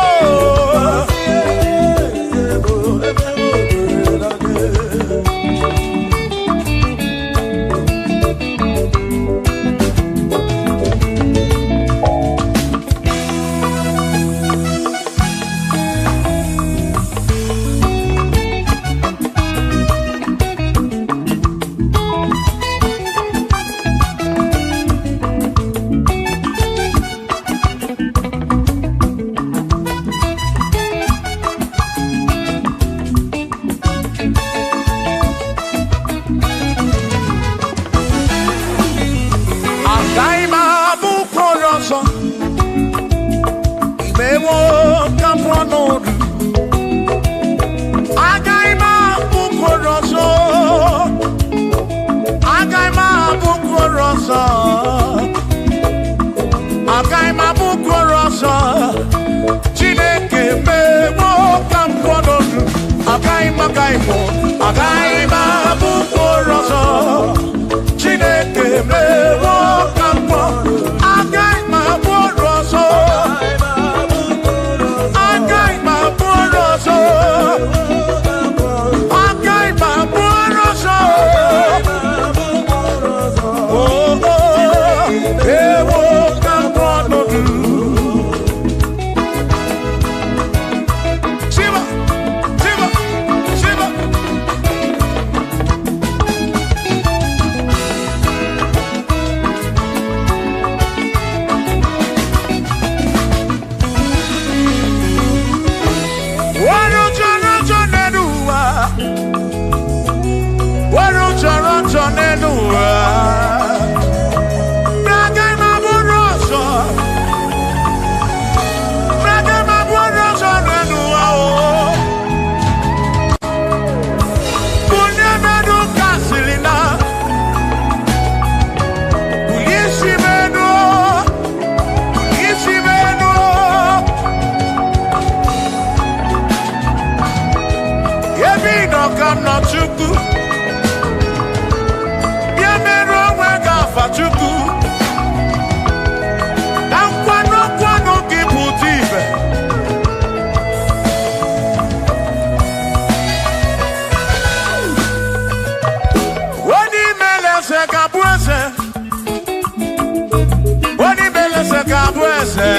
Speaker 2: eze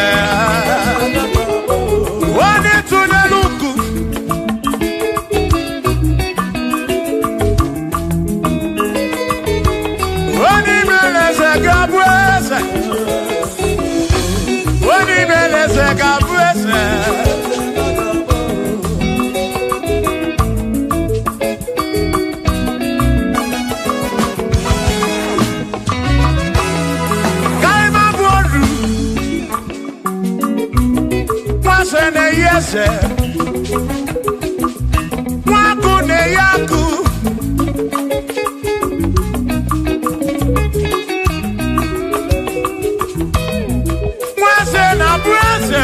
Speaker 2: onye tụnyere ukwu onye mere eze ga-abụ eze onye mere eze ga-abụ eze Yese Mwaku ne yaku Mwase na bwase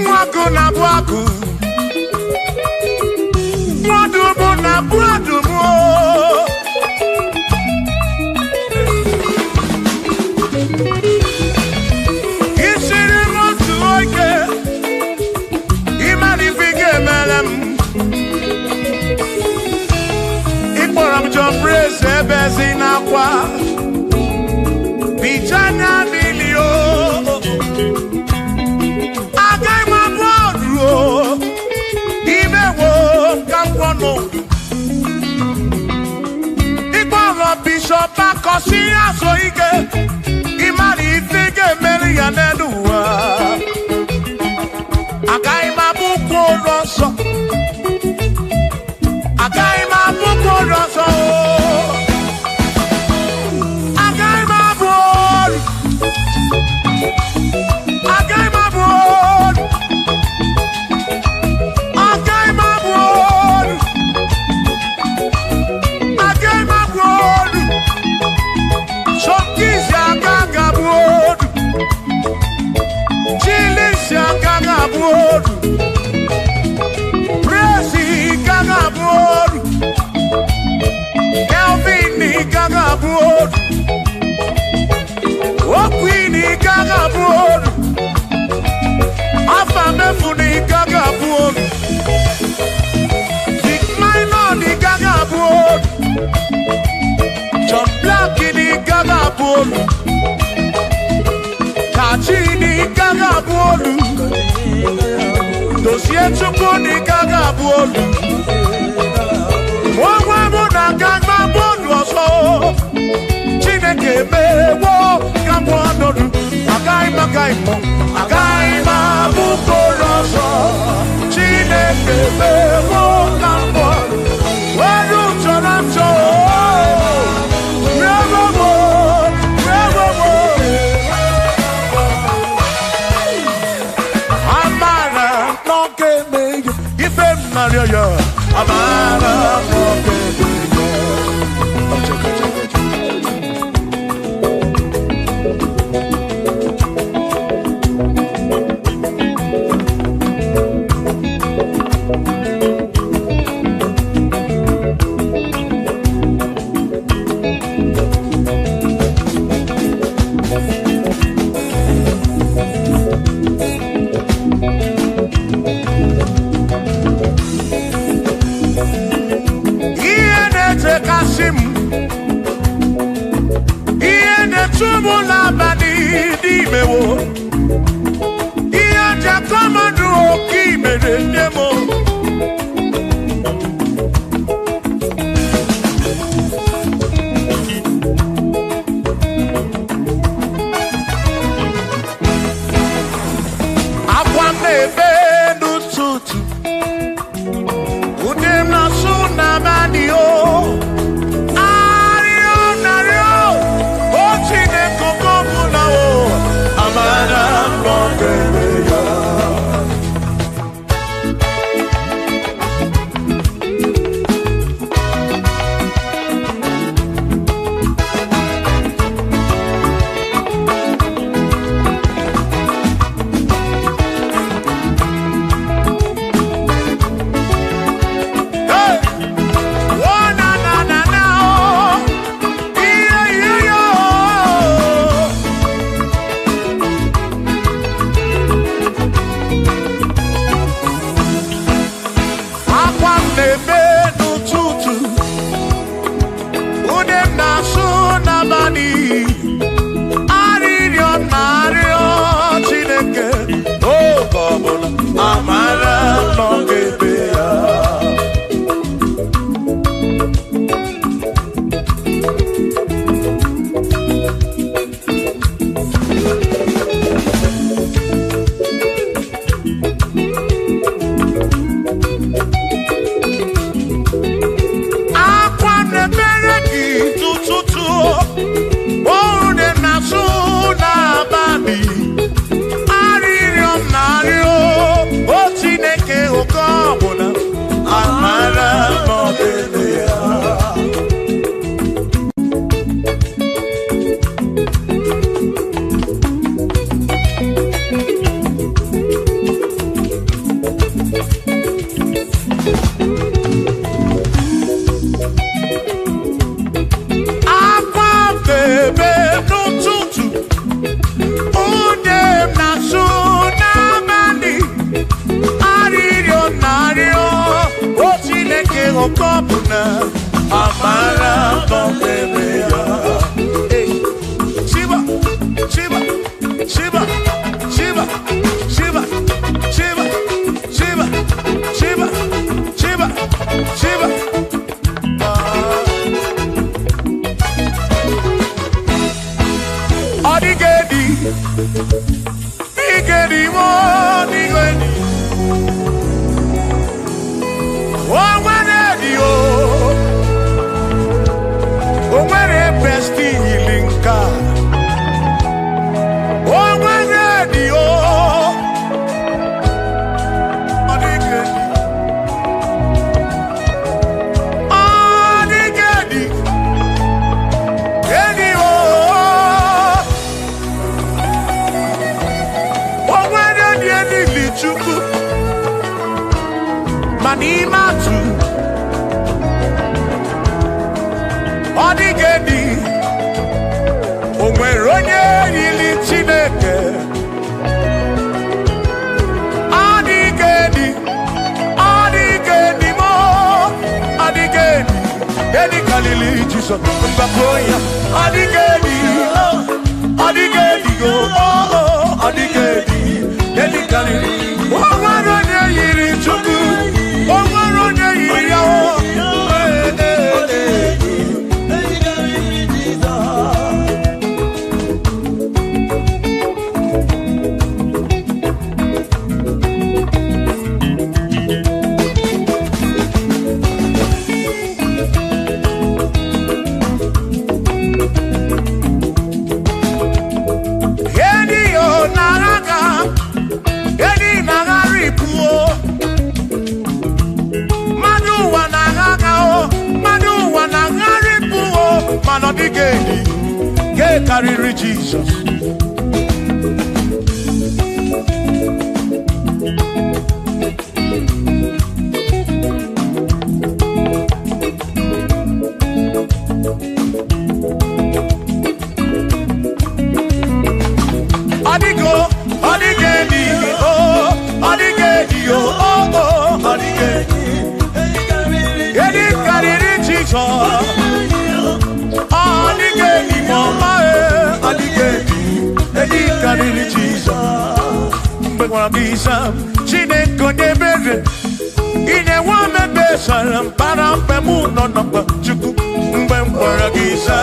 Speaker 2: Mwaku na bwaku Mwadumu na bwadumu Praise ebezina kwa Bichanya milio Agai mabodro Imewo kampono Igboro bishop akosi aso ike Imari ifige meri yaneduwa Agai mabuko roso Agai mabuko roso Kachini gaga bolu Dosie chukuni gaga bolu Mwa muna gaga bolu oso Chineke mewo gambo nodu Agai mo Agai mabukoroso Chineke mewo gambo Wadu chonacho Amara Mokopuna, Amara Bombeya. Shiva, Shiva, Shiva, Shiva, Shiva, Shiva, Shiva, Shiva, Shiva, Shiva. Adigedi, Igedi, Adigedi. Oh, when a best healing God. Oh, when Manimatu Odigedi Onweronye yili Chineke Odigedi Odigedi mo Odigedi Edi Kalili Jesus Mbapoya Odigedi Odigedi go Odigedi Edi Kalili Onweronye yili Chukwu Odigedi, get carry Jesus. Odigo, Odigedi, oh, Odigedi, oh, Odigedi, get carry Jesus. Adigedi mama adigedi edi kariri Jesus mbe kwa bisa Chineke onye bere ine wa mebe saram para mpe mu no no chukwu mbe kwa bisa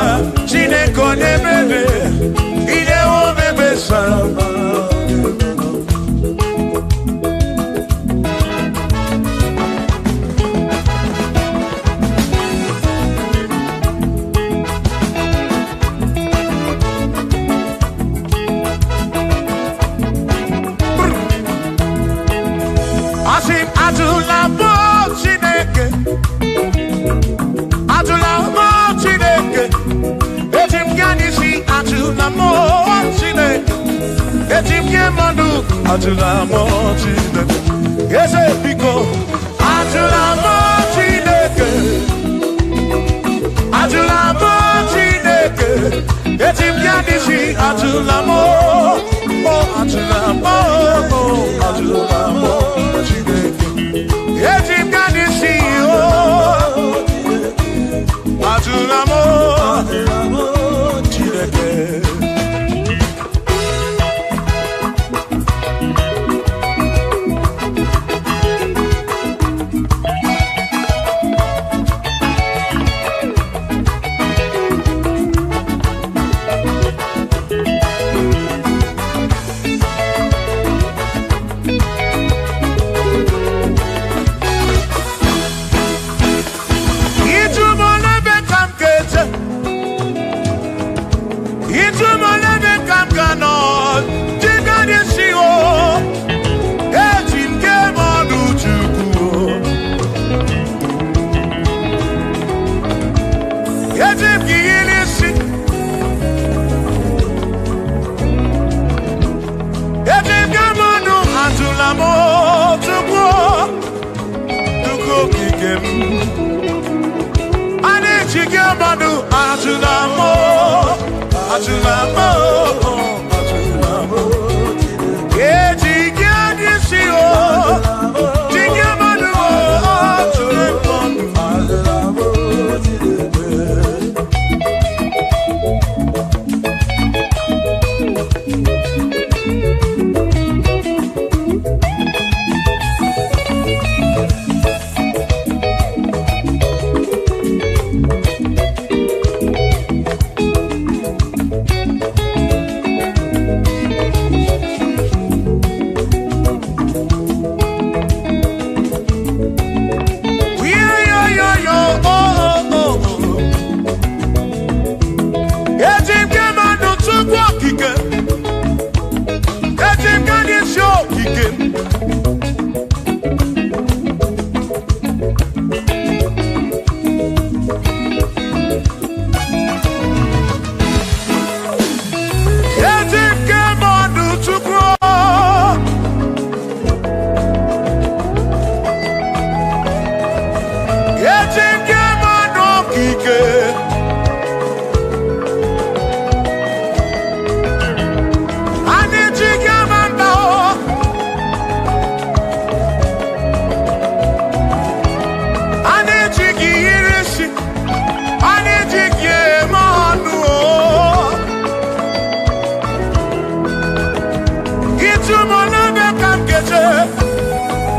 Speaker 2: Chineke onye bere ine wa mebe saram Atula mo Chineke, yes biko. Atula mo Chineke, atula mo Chineke. Etim yadisi atula mo, oh atula mo, oh atula mo Chineke. Etim yadisi oh, atula mo Chineke.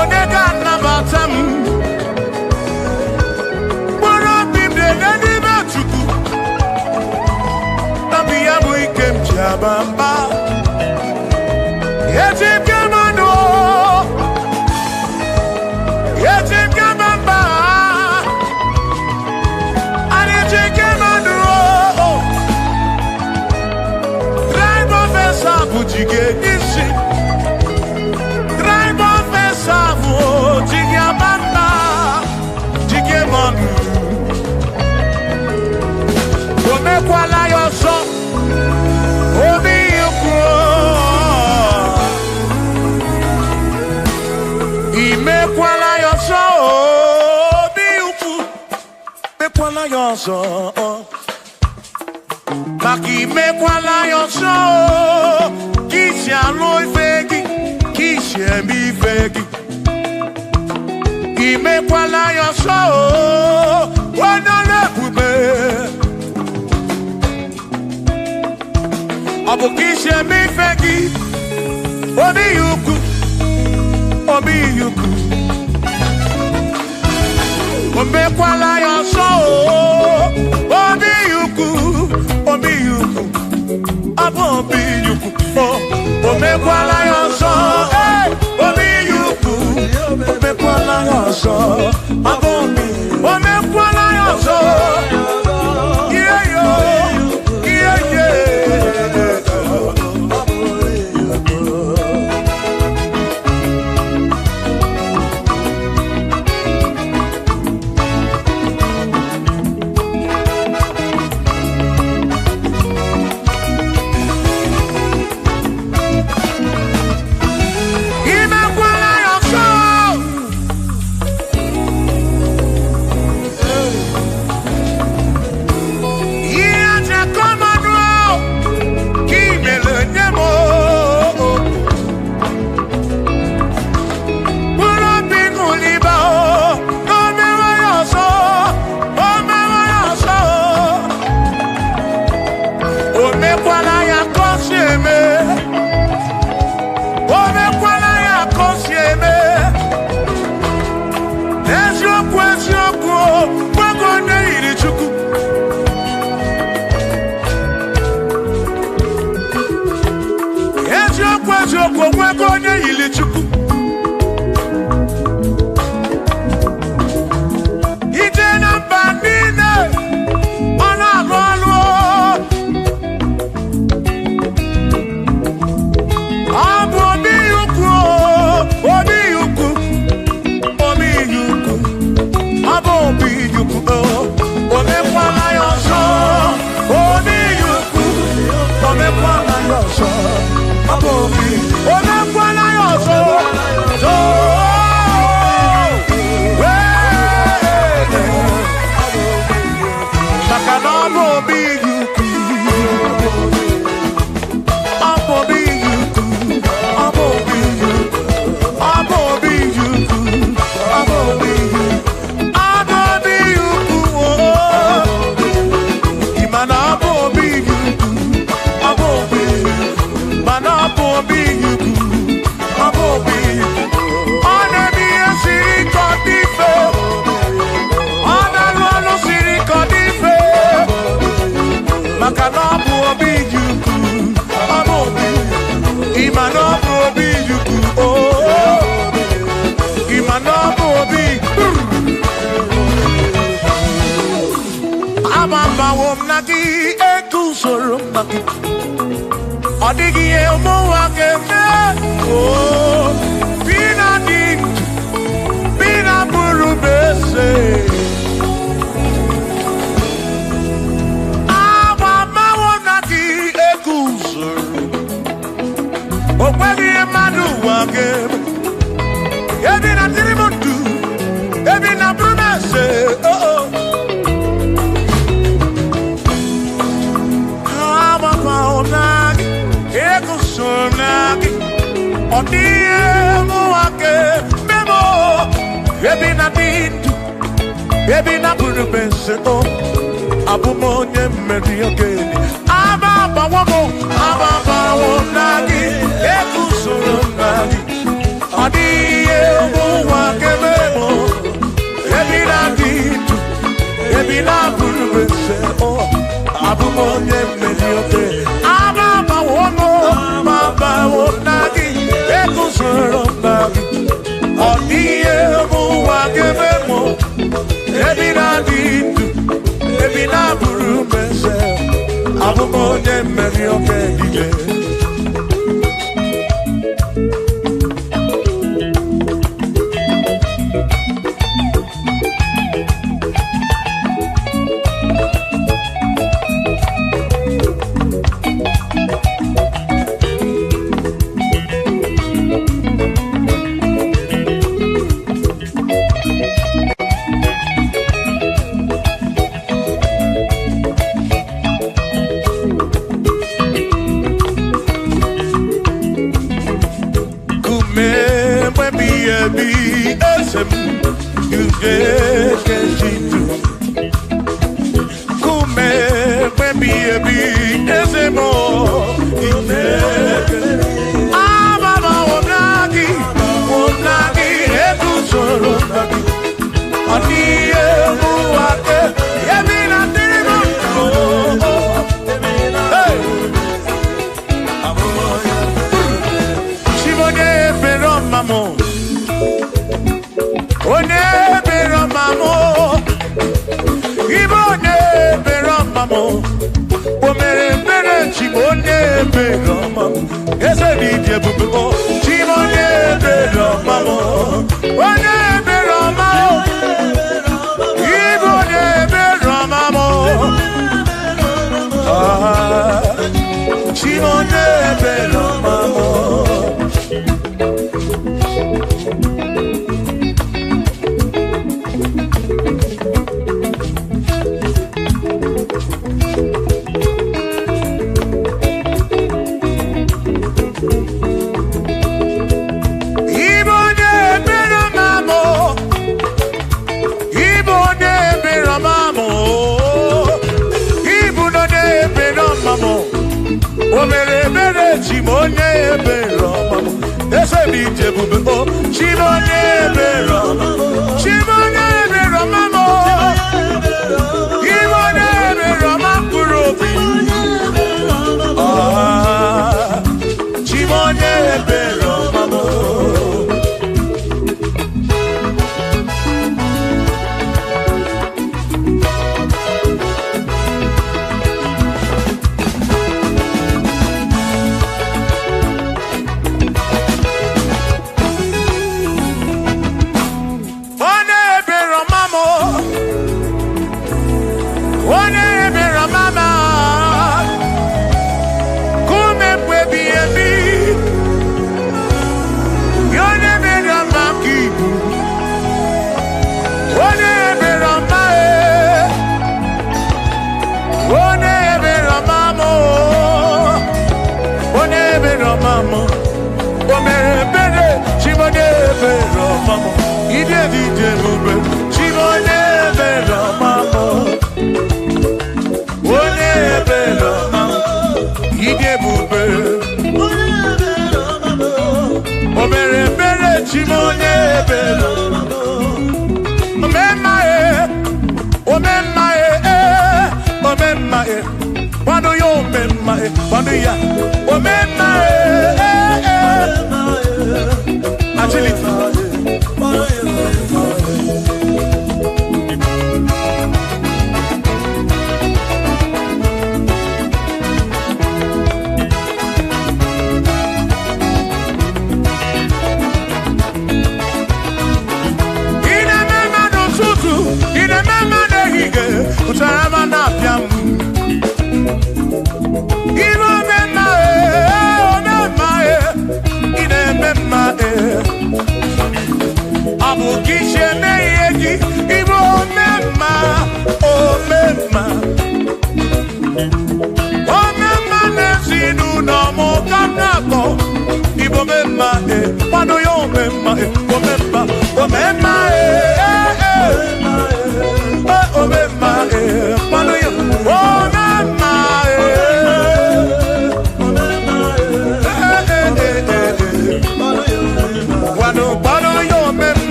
Speaker 2: Onega nabatam. Bora bimde nani bachuku. Nabiya buikem jabamba. Yetim kamano. Yetim kamamba. Yetim kamano. Drive of a sabu jige nisi. Jigamanda, Jigamanda. Ome kwala yoso, obi yukro. Ime kwala yoso, obi yukro. Me kwala yoso, maki me kwala yoso. Kishi aloi fegi, kishi emi fegi. Imekwala your soul, one on a pube. Abukisha me fegi, obi yuku, obi yuku. Imekwala your soul, obi yuku, obi yuku. Abobi yuku, imekwala your soul, obi yuku. Omekwala yoso, abomi. Omekwala yoso, yeah yo, yeah yeah. Odigi emo wakeme, oh, bina di, bina buru bese. Aba mawonaki ekusoro, okwegi emadu wakeme. Ebi na tirimutu, ebi na buru bese, oh oh. Aba mawonaki. Sonagi, odie muake memo, ebi na dindu, ebi na buru bense o, abumonye meri ogeni, ababa wonagi, eku sonagi, odie mese o abumonye medioke ababa wono baba wonagi ekusoro nagi odiye buwa gebemo ebina ditu ebina buru mese abumonye medioke dile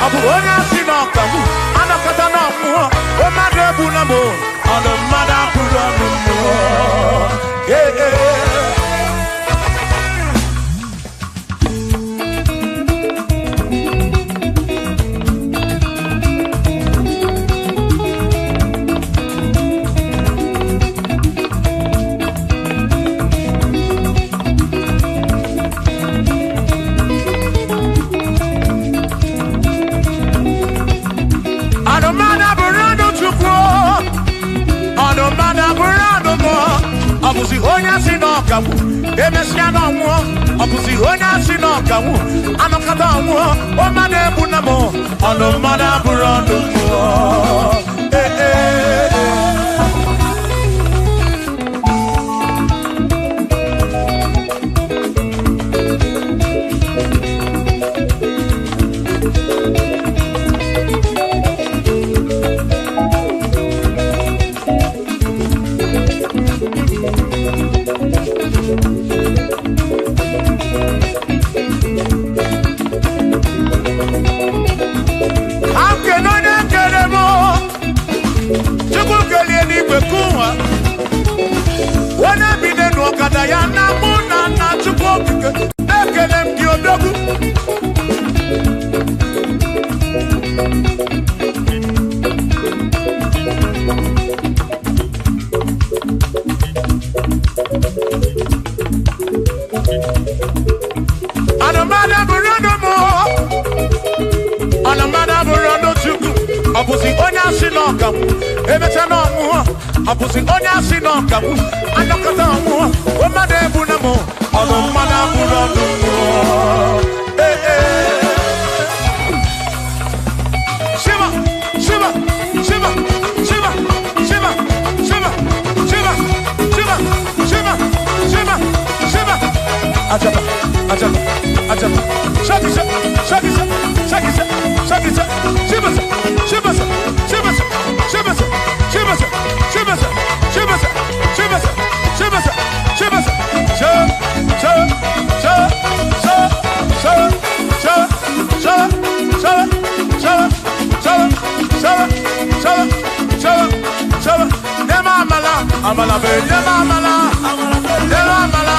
Speaker 2: Abu onye si n'ọka m anakọta n'ọmụọ o mmadụ egbuna m ọnụ mmadụ abụrụ ọnụ mmụọ Ọbụzi onye si n'ọkagbu emesịa n'ọnwụọ ọbụzi onye si n'ọkagbu anọkọta ọnwụọ o mmadụ egbu na m ọnụ mmadụ abụrụ ọnụ mmụọ ya na mụ na nna Chukwu okike na-ekele m gị odogwu anụmada bụrụ ọnụ mụ anụmada bụrụ ọnụ Chukwu ọ bụzi onye asị n'ọkagbu emecha n'ọnwụọ ọ bụzi onye asị n'ọkagbu anọkọta ọnwụọ o mmadụ ebu na mụ ọnụ mmadụ abụrụ ọnụ mmụọ Shiva Shiva Shiva Shiva Shiva Shiva Shiva Shiva Shiva Shiva Shiva Ajaba Ajaba Ajaba Shakisa Shakisa Shakisa Shakisa Shiva Shiva Shiva Shiva Shiva Shiva Shiva Amala be yema amala yema amala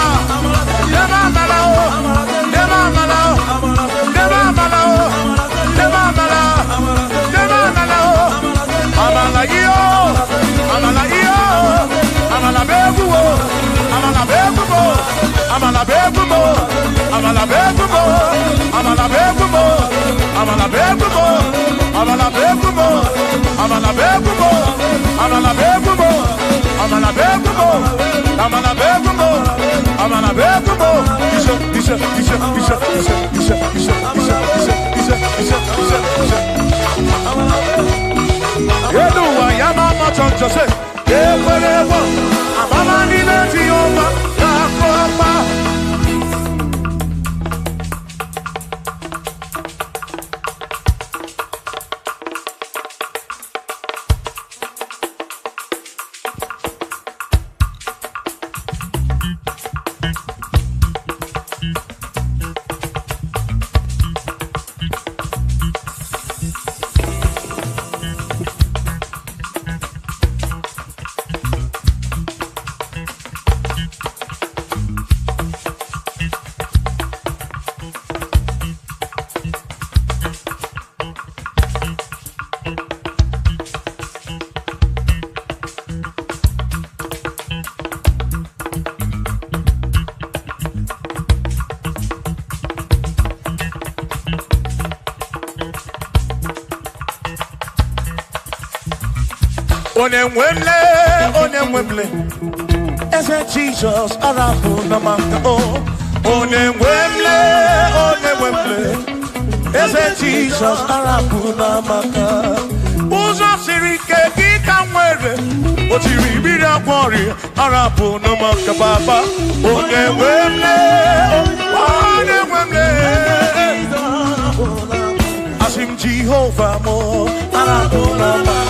Speaker 2: yema amala yema amala yema amala yema amala yema amala amala yo amala yo amala beguo amala beguo amala beguo amala beguo amala beguo amala beguo amala beguo amala beguo amala beguo amala beguo amala beguo amala beguo isa yedu wa yama choncho se ekwelewo amama ni leti oma yakoma Onemwemle, ese Jesus arapu na maka oh. Onemwemle, ese Jesus arapu na maka. Uzo sirike kika mwere, otiri bira kwori arapu na maka baba. Onemwemle, asim Jehovah mo arapu na maka.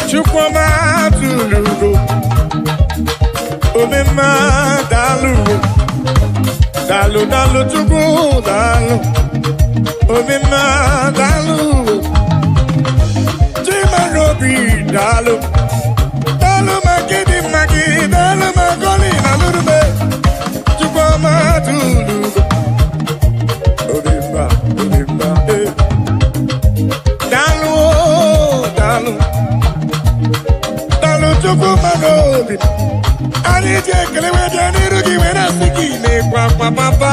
Speaker 3: Chukwama tulugo, omema dalu, dalu dalu chukwu dalu, omema dalu, chimarobi dalu, dalu magidi magi, dalu magoli nalurube, Chukwama tulugo, omema dalu dalu. Chukwu Magobi, anyị ji ekele wee bịa n'iru gị wee na-asị gị na-ekwe akwa papa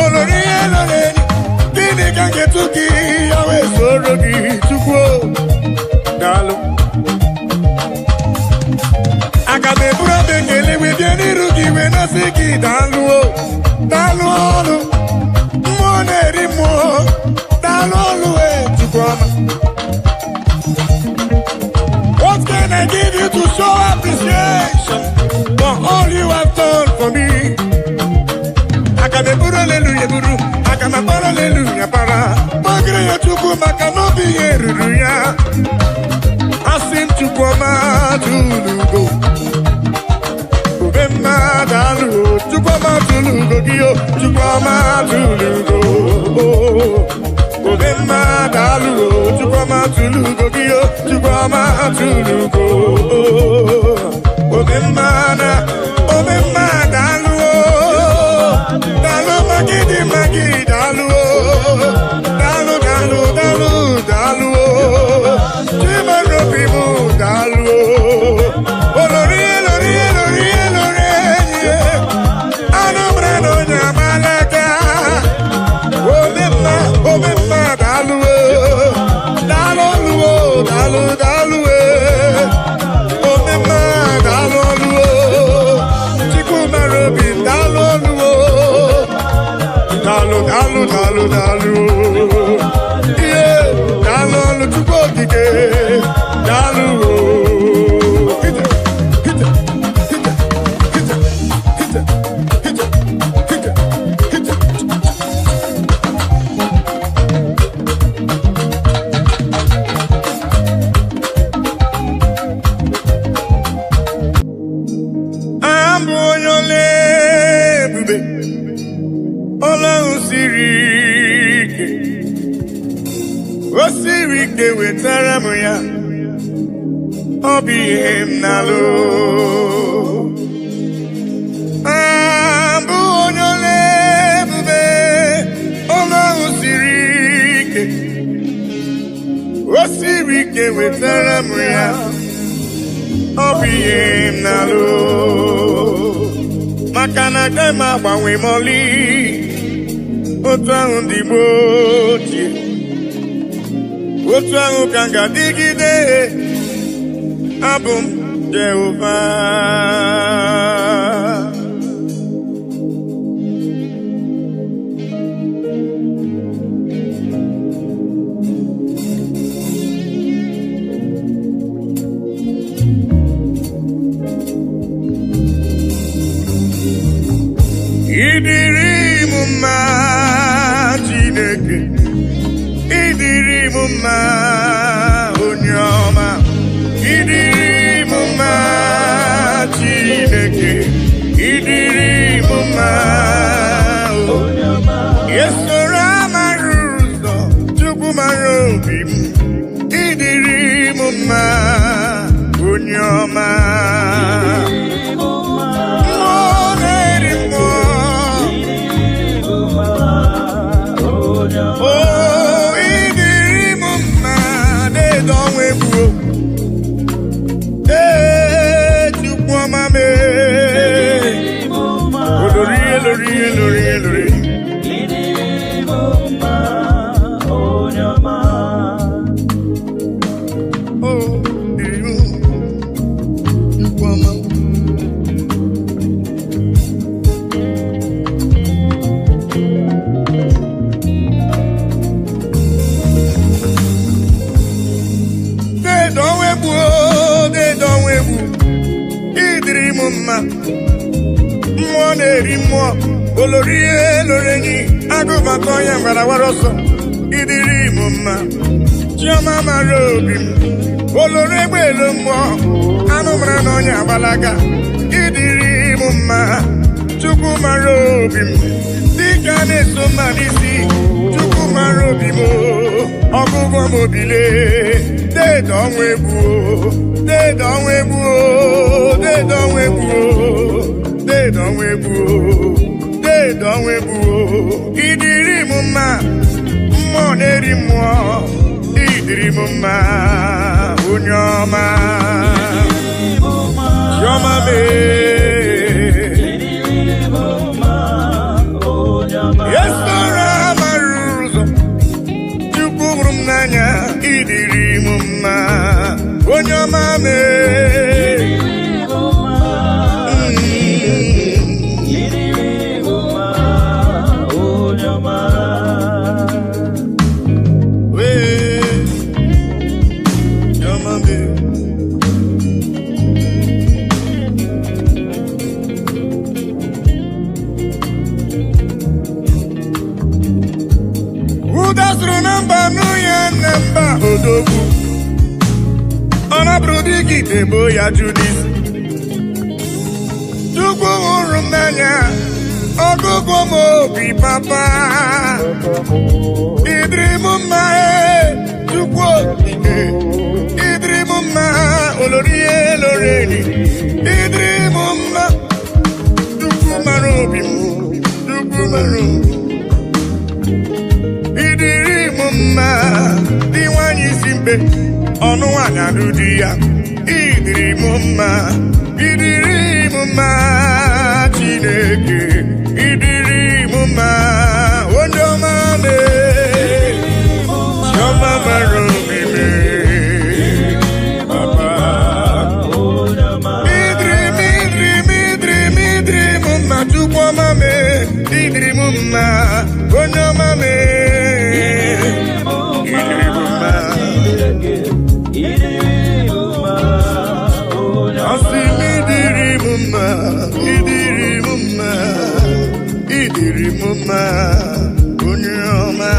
Speaker 3: olori ihe lọrọ enyi gịnị ka ga-etu gị ya wee soro gị Chukwu daalụ aga m eburu abịa ekele wee bịa n'iru gị wee na-asị gị daalụ daalụ ọrụ mmụọ na-eri mmụọ daalụ ọrụ wee Chukwu ọma. What can I give you to show appreciation for all you have done for me? I can be put hallelujah, buru. I can be put hallelujah, para. Magre ya chuku makano bi yeruya. Asim chuku ma tulugo. Ubema dalu, chuku ma tulugo giyo, chuku ma tulugo. Obema dalu, Chukwama tulugo giyo, Chukwama tulugo. Obema dalu, dalu magidi magi dalu, dalu dalu dalu dalu, chimarobi mu dalu, olori olori olori olori, anobrano nyamalaka. Obema dalu, dalu dalu dalu, obema dalu, Chukwu Marobi dalu, dalu dalu dalu dalu, yeah, dalu Chukwu Okike dalu. Osirike wetara m ya ọ bụ ihe m na-alụ abụ onye ole ebube ọlụ ahụ siri ike o siri ike wetara m ya ọ
Speaker 2: obi nalo makana kema gbanwe moli otu ahụ ndị gboo ochie otu ahụ ka ga-adịgide abụ m Jehova Idiri mumma Chineke Idiri mumma Onyoma Idiri mumma Chineke Idiri mumma Onyoma Yesora maruzo Chukwu marobim Idiri mumma Onyoma Oh, idiri mumma de donwe buo, chukwu mame. Lori. Idiri mumma onyama. Oh, idiri chukwu mame. Idiri mumma mmụọ na-eri mmụọ olorie lorenyi agụbata onye mgbara wara ọsọ idiri mumma chioma mara obi m olori egbe elu mmụọ anụ mara na onye agbalaga idiri mumma chukwu mara obi m dịka na-eso mma n'isi chukwu mara obi m ọgụgụ m obile deede ọnwa egwu deede ọnwa egwu deede ọnwa egwu deede ọnwa egwu deede ọnwa egwu idiri mumma mmụọ na-eri mmụọ idiri mumma onye ọma chiọma yesora mara ụzọ chukwu hụrụ m n'anya idiri mumma onye ọma udasuru namba nuya namba odogwu ọnabụrụ dịka ebo ya Judis chukwu hụrụ m n'anya ọgụgụ m obi papa idiri mumma chukwu okike idiri mumma olorie loreni idiri mumma chukwu mara obi m chukwu mara obi idiri mumma dị nwanyị isi mbe ọnụ nwanyị alụ di ya idiri mumma Chineke idiri mumma onye ọma chiọma mara obi papa idiri mumma chukwu ọma idiri mumma onye ọma idiri mumma onye ọma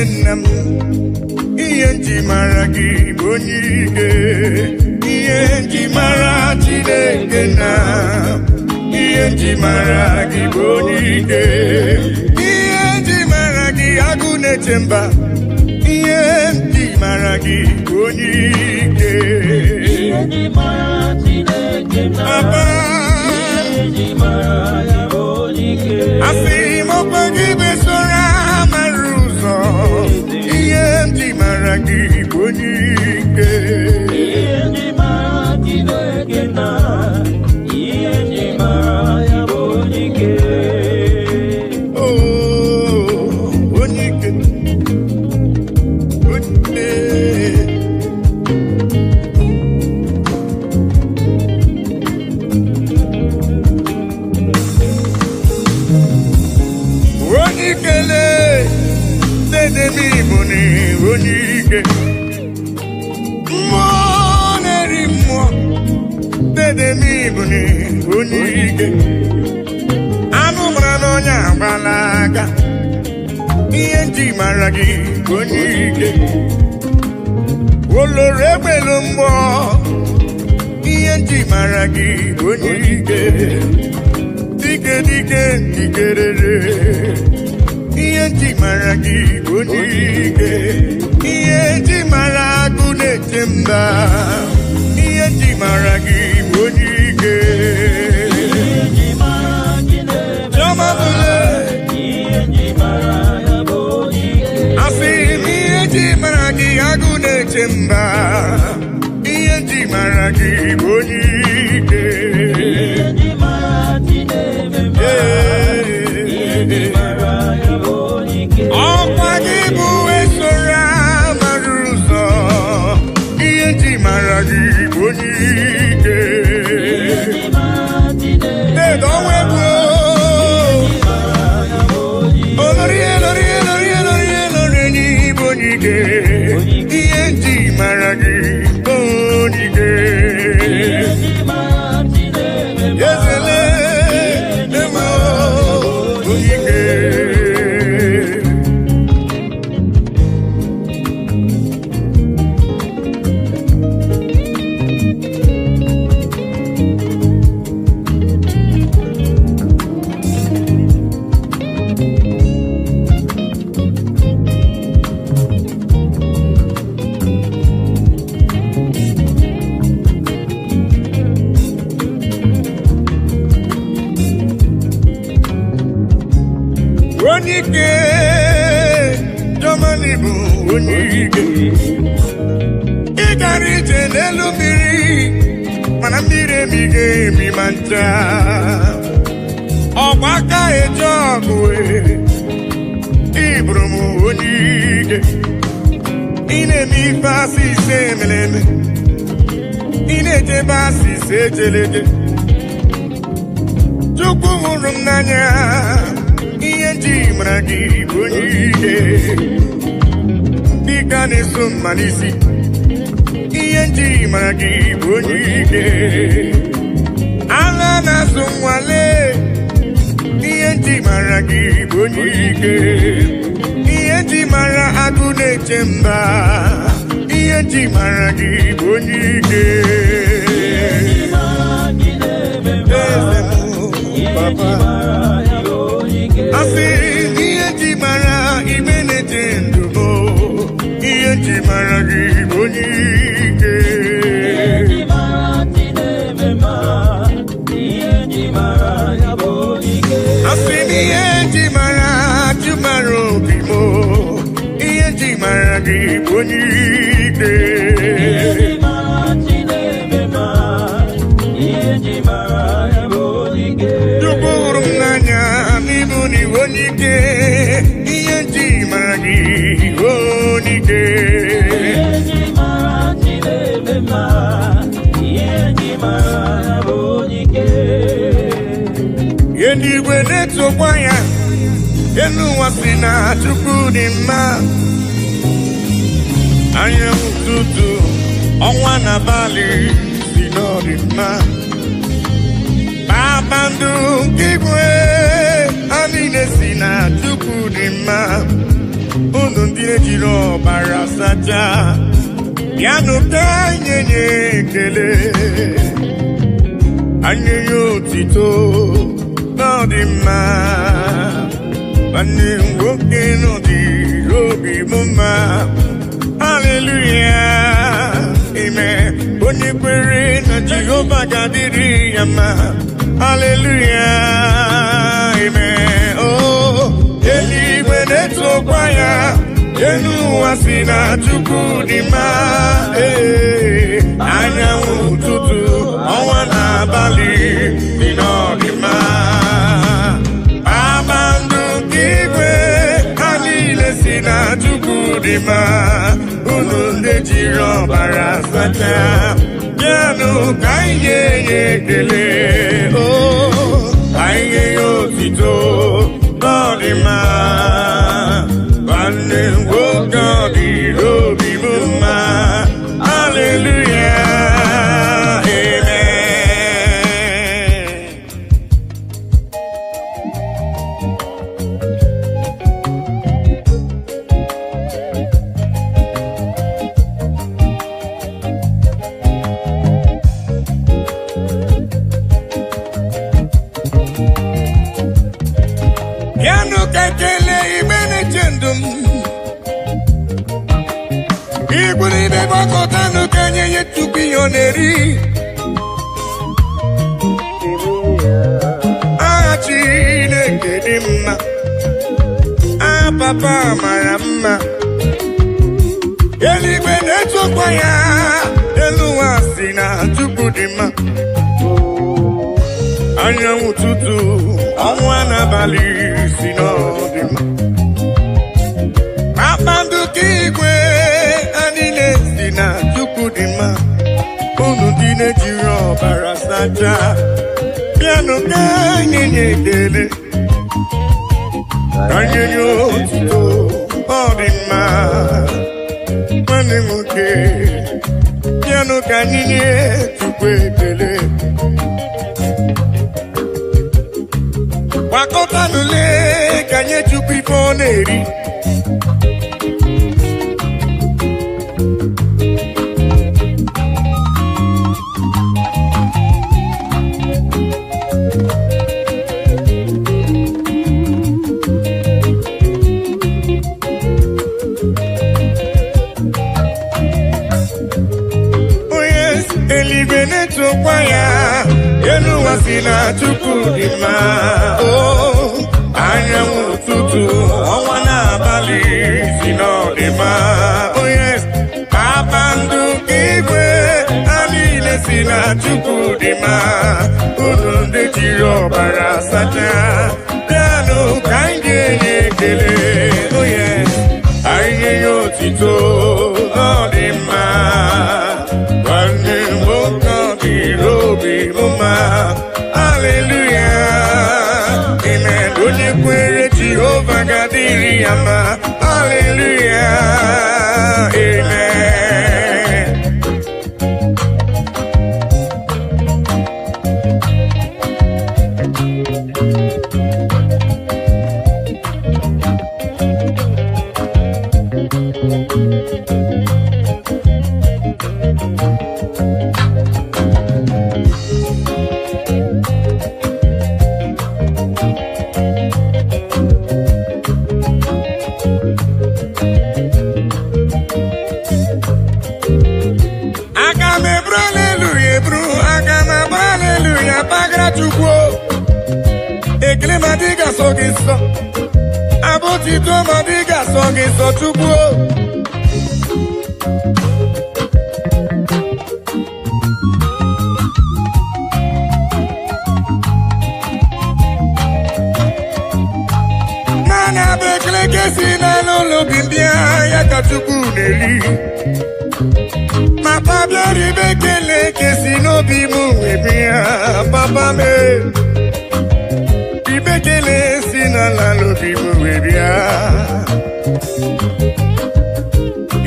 Speaker 3: nam Iyenji maragi bonike Iyenji mara Chineke nam Iyenji maragi bonike Iyenji maragi agune chemba Iyenji maragi bonike Iyenji mara Chineke nam Iyenji maragi bonike Asimo pagibe sora maruzo Iyenji maragi bonike Iyenji mara Chineke nam Iyenji maragi bonike Oh bonike bonike Onikele, dede mi moni, onike. Moneri mo, dede mi moni, onike. Anu brano nya balaga, Iyenji maragi, onike. Olorebe lumbo, Iyenji maragi, onike. Dike dike dikerere Iyenji maragi bonike Iyenji maragu nechemba Iyenji maragi bonike Iyenji maragi nechemba Iyenji maragi bonike Asim Iyenji maragi agu nechemba Iyenji maragi bonike Iyenji maragi Okwagibu esora maruzo Iyenji maragi bonike Edowebu Olori ni bonike Iyenji maragi bonike Yesele Onike, Jomanibu, onike. Igarije n'elu mmiri, mana mmiri emige emi manta. Ọgbaka eje ọgụ iburu m onike. Ị na-eme ife asịse emeleme, ị na-ejebe asịse ejeleje. Chukwu hụrụ m n'anya. Iyenji maragi bonike Dika neso manisi Iyenji maragi bonike Ala naso mwale Iyenji maragi bonike Iyenji mara agune chemba Iyenji maragi bonike Iyenji maragi Papa Asi Iyenji mara imenete ndubo Iyenji mara gibonike Iyenji mara tinebema Iyenji mara yabonike Asi Iyenji mara tumaro bimo Iyenji mara gibonike Iyenji mara tinebema Iyenji mara yabonike Duburum nanya Nibuni wonike Iyenji maragi wonike Iyenji maragi lebema Iyenji maragi wonike Yendi weneto kwaya Yenu wasina chukudima Anya mtutu Onwa na bali Sinodima Babandu kigwe Anine sina chukudima Unu ndine
Speaker 2: jiri ọbara sacha bịanụ ka anyị nye ekele anyị nye otito n'ọdịmma nwanne m nwoke n'ọdịrị obi m mma haleluya amen onye kwere na Jehova ga-adịrị ya mma haleluya amen oh eluigwe na-etokwa ya elu ụwa si na Chukwu dị mma anyanwụ ụtụtụ ọnwa na abalị dị n'ọdịmma kpakpando nke igwe ha niile si na Chukwu dị mma unu ndị jiri ọbara sacha bịanụ ka anyị nye ya ekele anyị nye ya otito n'ọdịmma nwanne m nwoke ọ dịrị obi m mma haleluya amen bịanụ ka ekele igbe na-eche ndụ m igwuride gbakọtanụ ka nye ya Chukwu ihe ọ na-eri aha Chineke dị mma aha papa mara mma eluigwe na-etokwa ya elu ụwa si na Chukwu dị mma anyanwụ ụtụtụ ọnwa n'abalị si n'ọdịmma kpakpando nke igwe ha niile si na Chukwu dị mma unu ndị na-ejiri ọbara sacha bịanụ ka anyị nye ekele ka anyị nye otito ọ dị mma nwanne m nwoke bịanụ ka anyị nye Chukwu ekele gbakọtanụle ka nye Chukwu ife ọ na-eri eluigwe na-etokwa ya elu ụwa si na Chukwu dị mma anyanwụ ụtụtụ ọnwa na-abalị si n'ọdịmma kpakpando nke igwe ha niile si na Chukwu dị mma unu ndị jiri ọbara sacha bịanụ ka anyị nye ekele anyị nye ya otito n'ọdịmma nwanne m nwoke ọ dịrị obi m mma haleluya amen onye kwere Jehova ga-adịrị ya mma haleluya amen Chukwu ekele ma dị ga-asọ gị nsọ abụtito ma dị ga-asọ gị nsọ Chukwu naanị abụ ekele ka esi n'ala ụlọ obi mbịa ya ka Chukwu na-eri papa bịara ibe ekele ka esi n'obi m wee bịa papa m ibe ekele si n'ala n'obi m wee bịa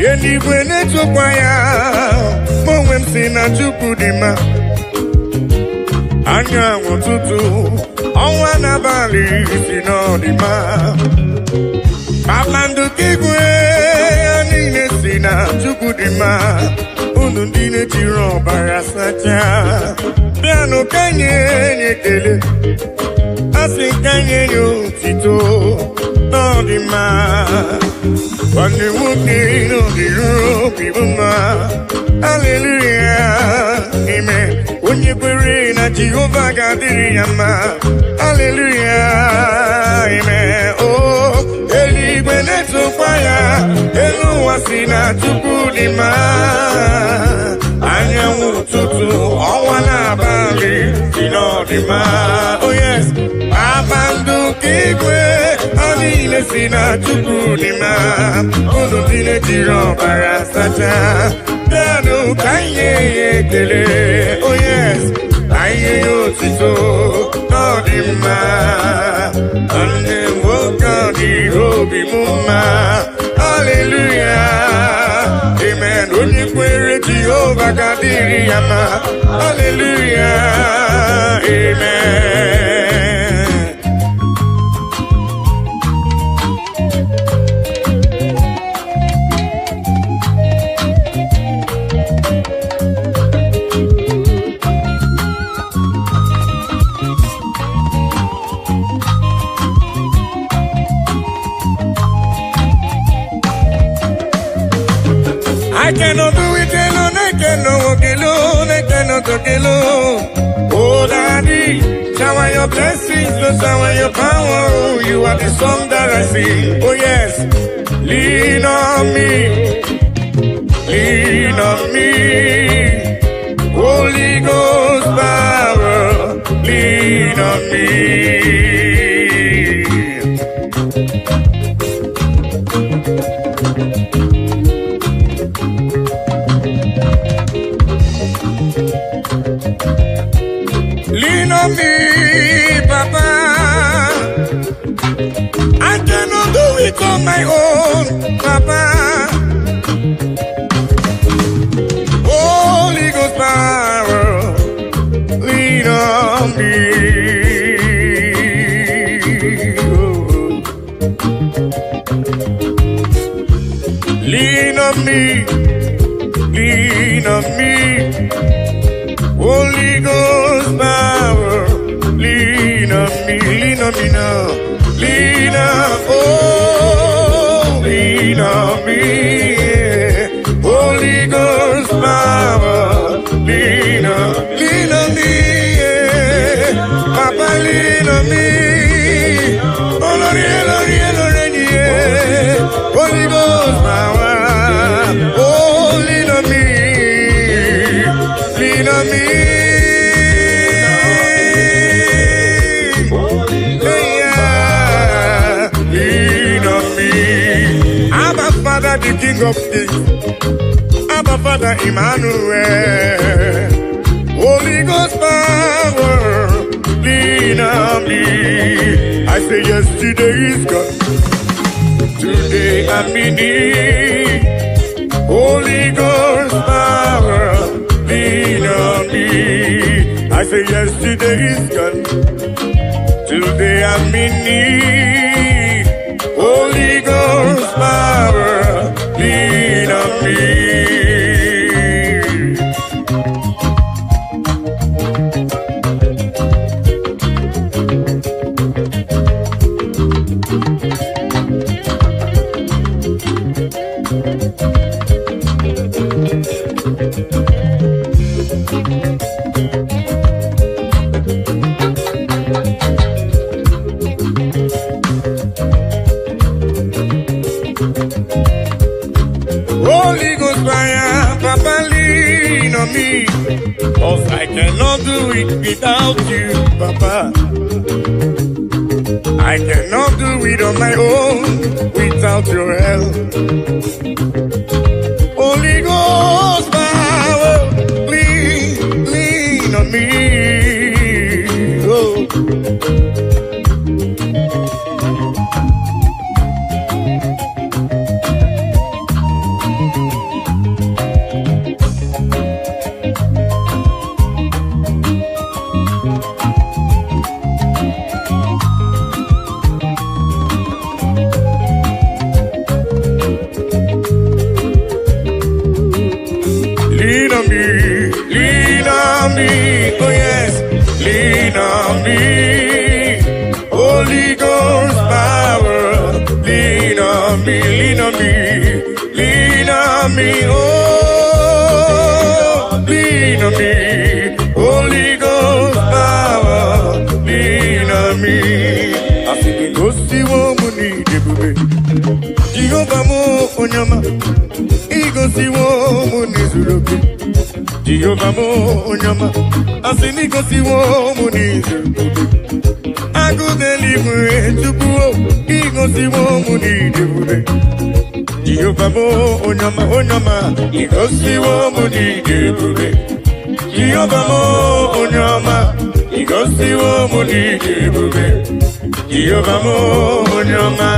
Speaker 2: eluigwe na-etokwa ya ma onwe m si na Chukwu dị mma anyanwụ ụtụtụ ọnwa n'abalị si n'ọdịmma kpakpando nke igwe
Speaker 3: ma unu ndị na-ejiri ọbara sacha bịanụ ka nye ekele asị ka nye otito n'ọdịmma nwanne nwoke n'ọdịruru obi bụ mma haleluya amen onye kwere na Jehova ga-adịrị ya mma haleluya amen o eluigwe na-etokwa ya elu ụwa si na Chukwu dị mma anyanwụ ụtụtụ ọnwa n'abalị si n'ọdịmma oh yes kpakpando nke igwe ha niile si na Chukwu dị mma unu ndị na-ejiri ọbara sacha bịanụ ka nye ya ekele oh yes ka nye ya otito n'ọdịmma nwanne nwoke ọ dịrị obi m mma haleluya amen onye kwere Jehova ga-adịrị ya mma haleluya amen I cannot do it alone, I cannot walk alone, I cannot talk alone. Oh, Daddy, shower your blessings, Lord, shower your power. Oh, you are the song that I sing. Oh, yes, lean on me, lean on me. Holy Ghost power, lean on me. Lean on me, Papa. I cannot do it on my own, Papa. Holy Ghost power, lean on me. Oh. Lean on me, lean on me. Holy Ghost power, lean on me now, lean on, oh, lean on me, yeah. Holy Ghost power, lean on me, yeah. Papa, lean on me, oh, Lord, yeah. Holy Ghost power, oh, lean on me, lean on me. Father, the King of Kings, Abba Father Emmanuel, Holy Ghost power, lean on me. I say yesterday is gone, today I'm in need. Holy Ghost power, lean on me. I say yesterday is gone, today I'm in need. Holy Ghost power, lean on me. Holy Ghost fire, Papa, lean on me, 'cause I cannot do it without you, Papa. I cannot do it on my own without your help. Holy Ghost power, lean on me. Oh. Jehovah mo onyama, igosiwo mo nizuruke. Jehovah mo onyama, asini igosiwo mo nizuruke. Agudeli mwe chukuo, igosiwo mo nizuruke. Jehovah mo onyama, onyama, igosiwo mo nizuruke. Jehovah mo onyama, igosiwo mo nizuruke. Jehovah mo onyama.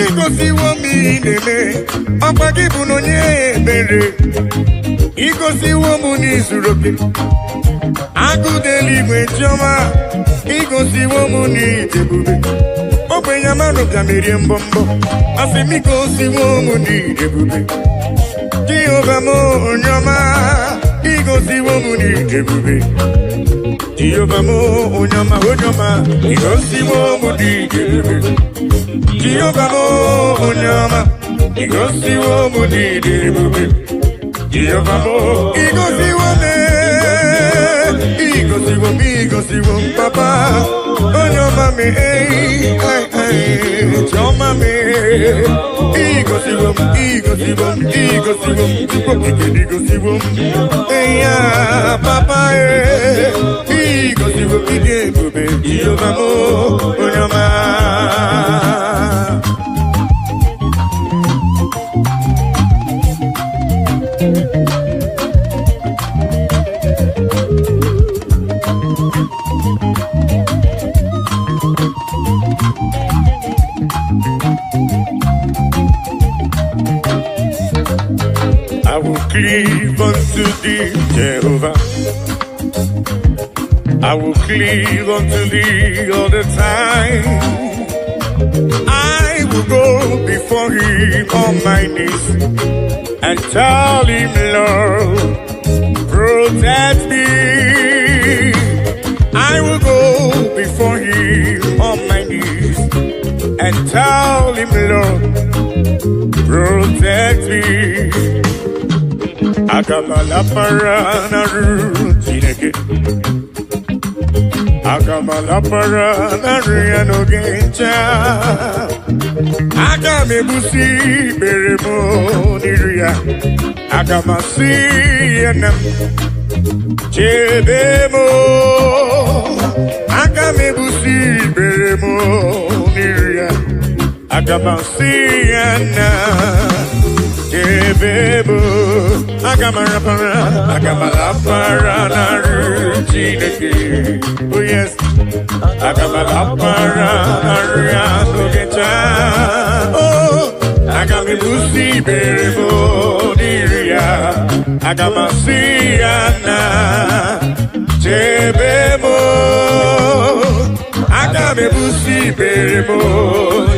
Speaker 3: Igosiwo mi neme, ọkwagibu n'onye ebere. Igosiwo mu n'izuroke, agụdeli igwe chioma. Igosiwo mu n'idebube, ogbenye mmadụ bịamerie mbọmbọ. Asị m igosiwo mu n'idebube. Jehovah mo onyoma, igosiwo mu n'idebube. Jehovah mo onyoma, onyoma, igosiwo mu n'idebube. Jehovah mo onyama, igosiwo mo n'idebube. Jehovah mo igosiwo me, igosiwo papa. Onyama me, choma me. Igosiwo, igosiwo, ya papa igosiwo idebube. Jehovah mo onyama. I will cleave unto thee, Jehovah. I will cleave unto thee all the time. I will go before him on my knees and tell him, Lord, protect me. I will go before him on my knees and tell him, Lord, protect me. Akamala parana rutineke, akamala parana riano gencha, akamebusi beremo niria, akamasi enam chebemo, akamebusi beremo niria, akamasi enam. Jebebo, agamara para na rutineke. Oh yes, agamara para na riano geta. Oh, agamibusi berebo niria, agamasi ana. Jebebo, agamibusi berebo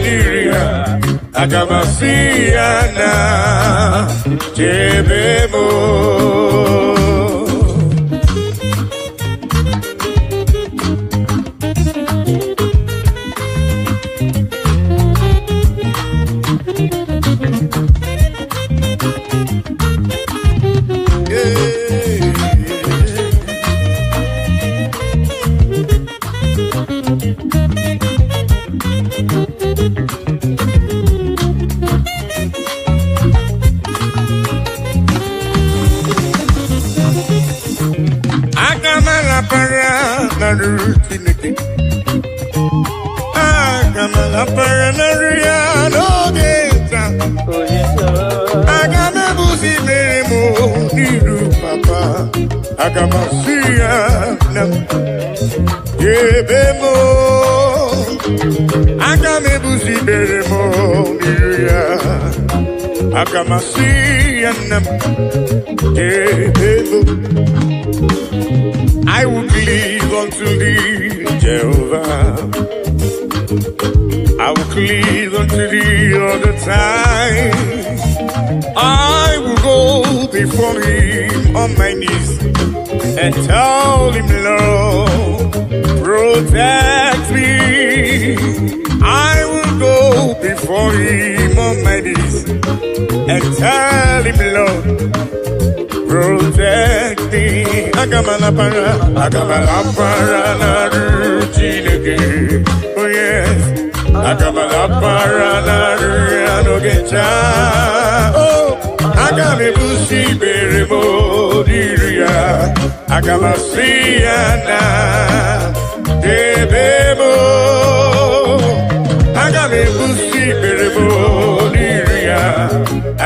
Speaker 3: niria. Agamasiana Jebemo. Agamala paranaria no geta. Agamebusi beremo niru papa. Agamasia nam yebemo. Agamebusi beremo niruya.
Speaker 2: akamasi anam I will cleave unto thee, Jehovah. I will cleave unto thee all the time. I will go before him on my knees and tell him, Lord, protect me. I will go before him on my knees and tell him, Lord, protect me. Agamala para na ruchineke. Oh yes. Agamala para na ruanogecha. Oh, agame busi beremo diria. Agamasiana debemo. Agame busi beremo diria.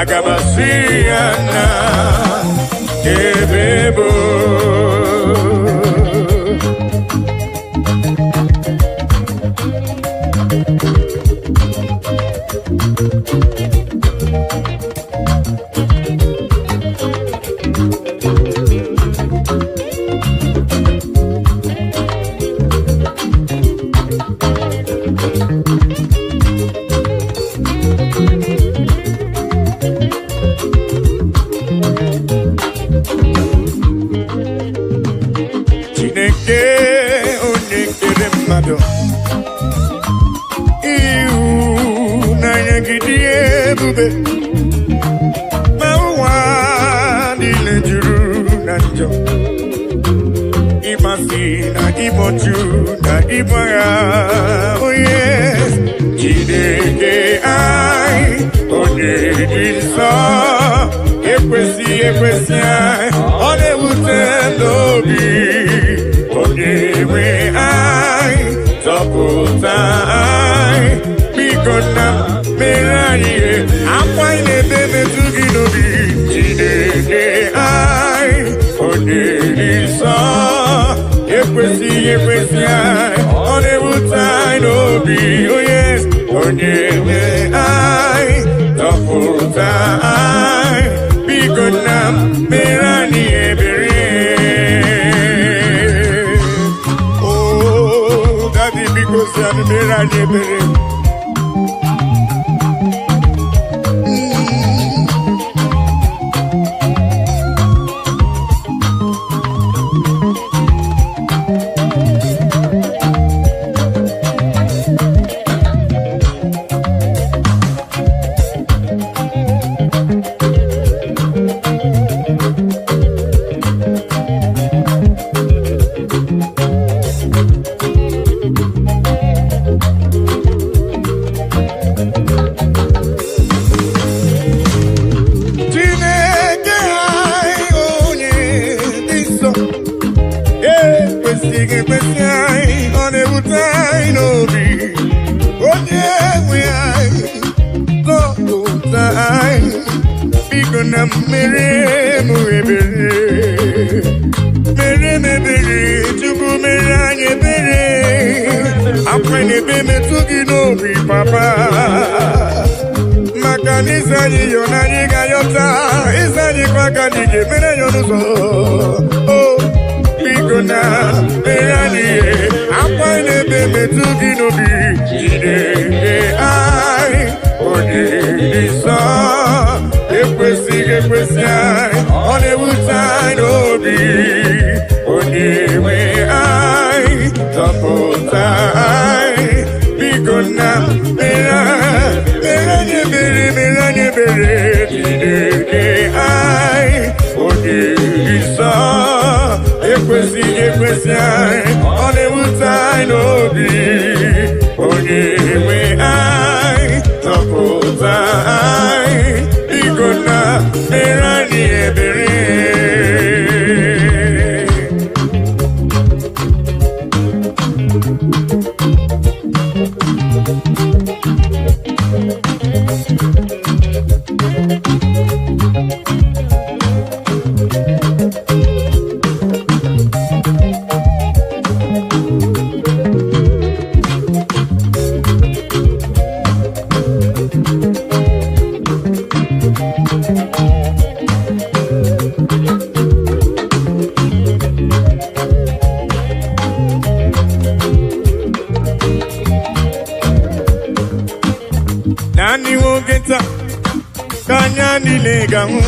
Speaker 2: Agamasiana debemo. Oh yes, Jideke I, Onedisa, Ekwesi I, Onewutendobi, Onewe I, Topota I, Bikona, Meraye, Akwaine Beme Tuginobi, Jideke I, Onedisa, Ekwesi I, Onewutai no be, oh yes, Onewe I, Topota I, Bikona, Merani Ebere. Oh, that is because I'm Merani Ebere. Ekwesi I, Onewutai no be, Onye
Speaker 3: Nani wogeta kanya nileganu.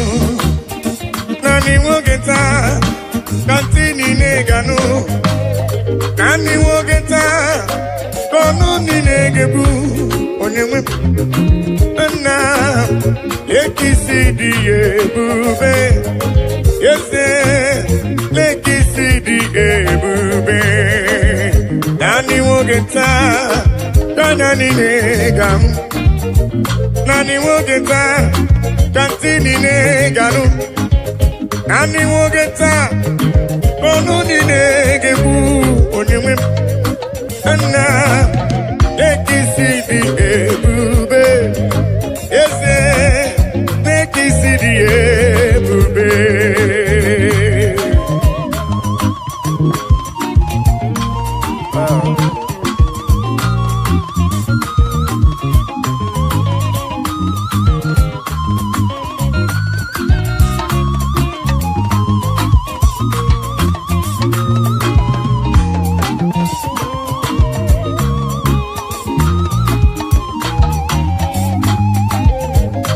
Speaker 3: Nani wogeta kantini neganu. Nani wogeta kono ninegebu. Onyewe na lekisidi ebube. Yese lekisidi ebube. Nani wogeta kanya nileganu. Nani wogeta kantini neganu. Nani wogeta kono ninegebu. Onyewe na lekisidi ebube. Yese lekisidi ebube.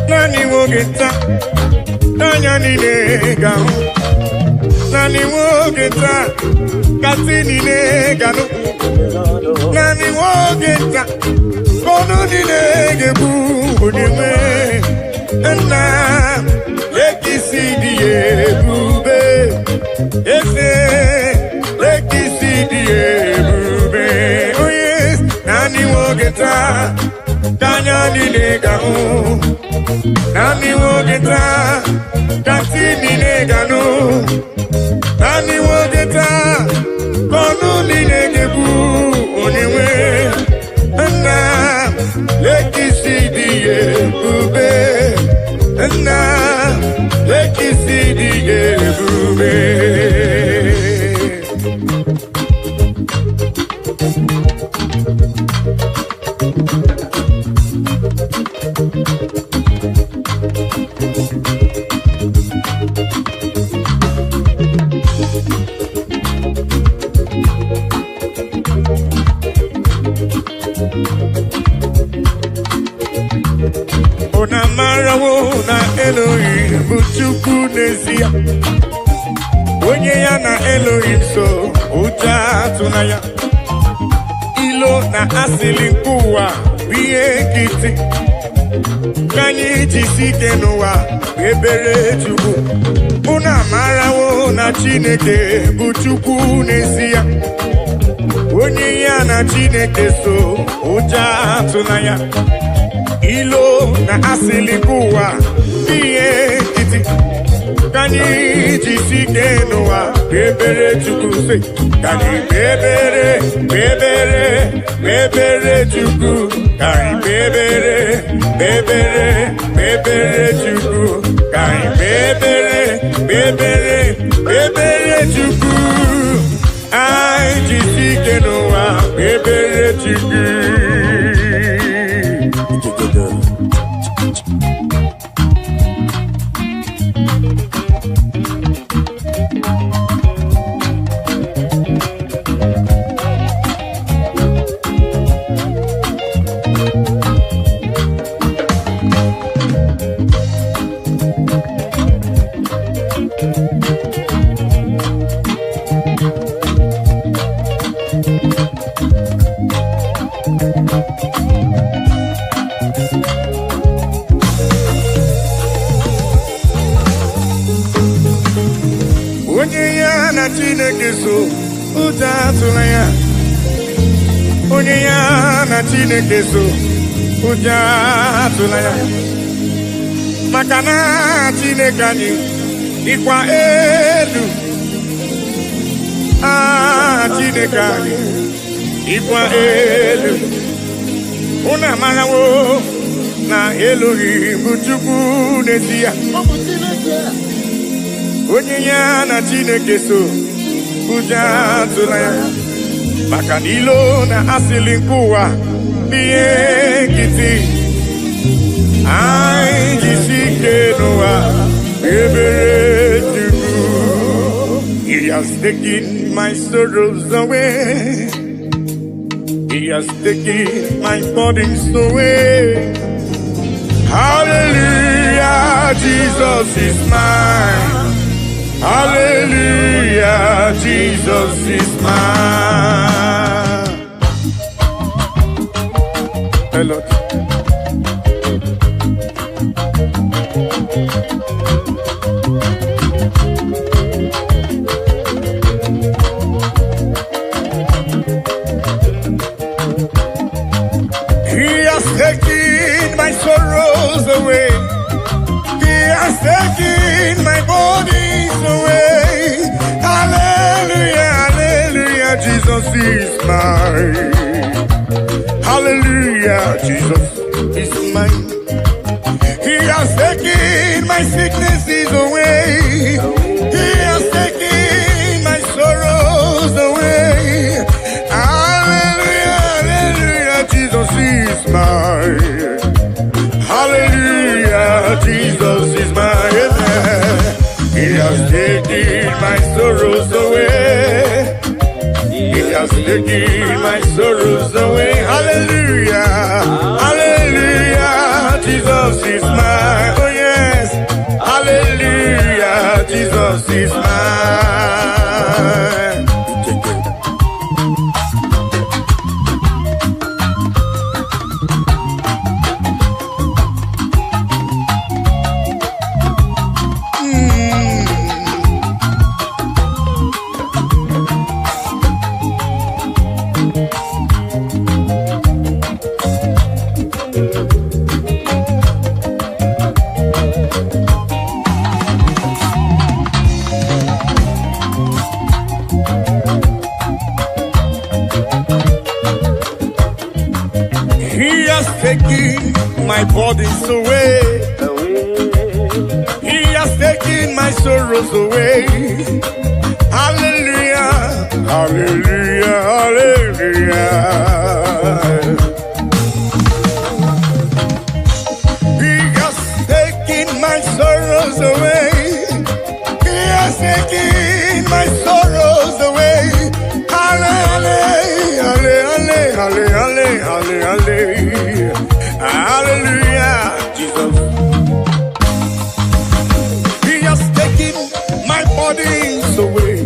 Speaker 3: Nani wogeta tanya ninega. Nani wogeta katini neganu. Nani wogeta kono ninegebu. Onyewe na lekisidi ebube. Ese lekisidi ebube. Oh yes, nani wogeta tanya ninega. Nani wogeta kantini neganu. Nani wogeta kono ninegebu. Onyewe na lekisidi ebube. Na lekisidi ebube. Ona marawo na Elohim buchuku nezia. Onye ya na Elohim so uja tunaya. Ilo na asili nkuwa biye kiti. Kanyi jisike n'ụwa ebere Chukwu. Una marawo na Chineke buchuku nezia. Onye ya na Chineke so uja tunaya. Ilo na asili kuwa biye kiti. Kanyi jisike n'ụwa bebere Chukwu se. Kanyi bebere Chukwu. Kanyi bebere Chukwu. Kanyi bebere Chukwu. Ai jisike n'ụwa bebere Chukwu. Onye ya na Chineke so uja tunaya. Onye ya na Chineke so uja tunaya. Makana Chineke anyị dịkwa elu. Chineke anyị dịkwa elu. Una marawo na Elohim bụ Chukwu n'ezie. Onye ya na Chineke so uja tunaya. Maka n'ilo na asili nkuwa biye kiti. Ai jisike n'ụwa ebere Chukwu. He has taken my sorrows away. He has taken my burdens away.
Speaker 2: Hallelujah, Jesus is mine. Hallelujah, Jesus is mine. Melodies. He has taken my sorrows away. He has taken my bodies away. Hallelujah, hallelujah, Jesus is mine. Hallelujah, Jesus is mine. He has taken my sicknesses away. He has taken my sorrows away. Hallelujah, hallelujah, Jesus is mine. Hallelujah, Jesus is mine. He has taken my sorrows away. He has taken my sorrows away. Hallelujah, hallelujah, Jesus is mine. Oh yes, hallelujah, Jesus is mine. He has taken my bodies away. He has taken my sorrows away. Hallelujah, hallelujah, hallelujah. He has taken my sorrows away. He has taken my sorrows away. Hallelujah, hallelujah, hallelujah, hallelujah, hallelujah, Jesus. He has taken my bodies away.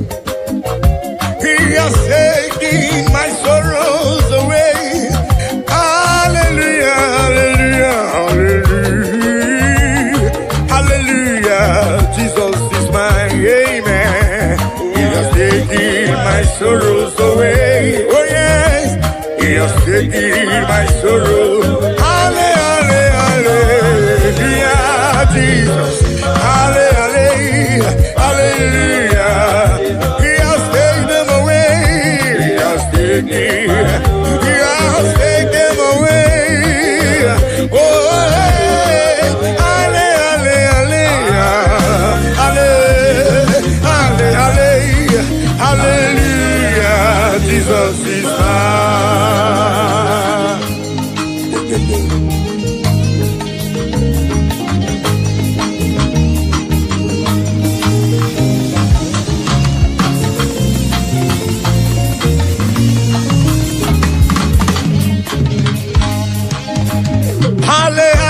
Speaker 2: He has taken my sorrows away. Hallelujah, hallelujah, hallelujah, hallelujah, Jesus is my amen. He has taken my sorrows away. Oh yes, He has taken my sorrow. Hallelujah, hallelujah, Jesus. Hallelujah, hallelujah. He has taken them away. He has taken them away. Oh, hallelujah, hallelujah, hallelujah, hallelujah, Jesus is mine.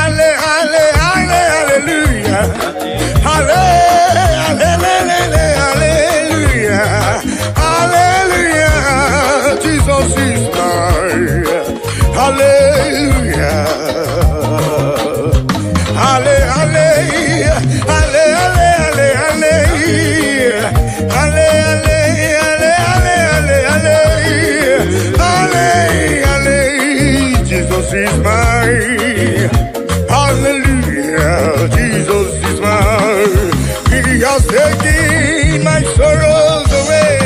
Speaker 2: Hallelujah, hallelujah, hallelujah, Jesus is mine. Hallelujah, hallelujah, hallelujah, hallelujah, Jesus is mine. Hallelujah, Jesus is mine. He has taken my sorrows away.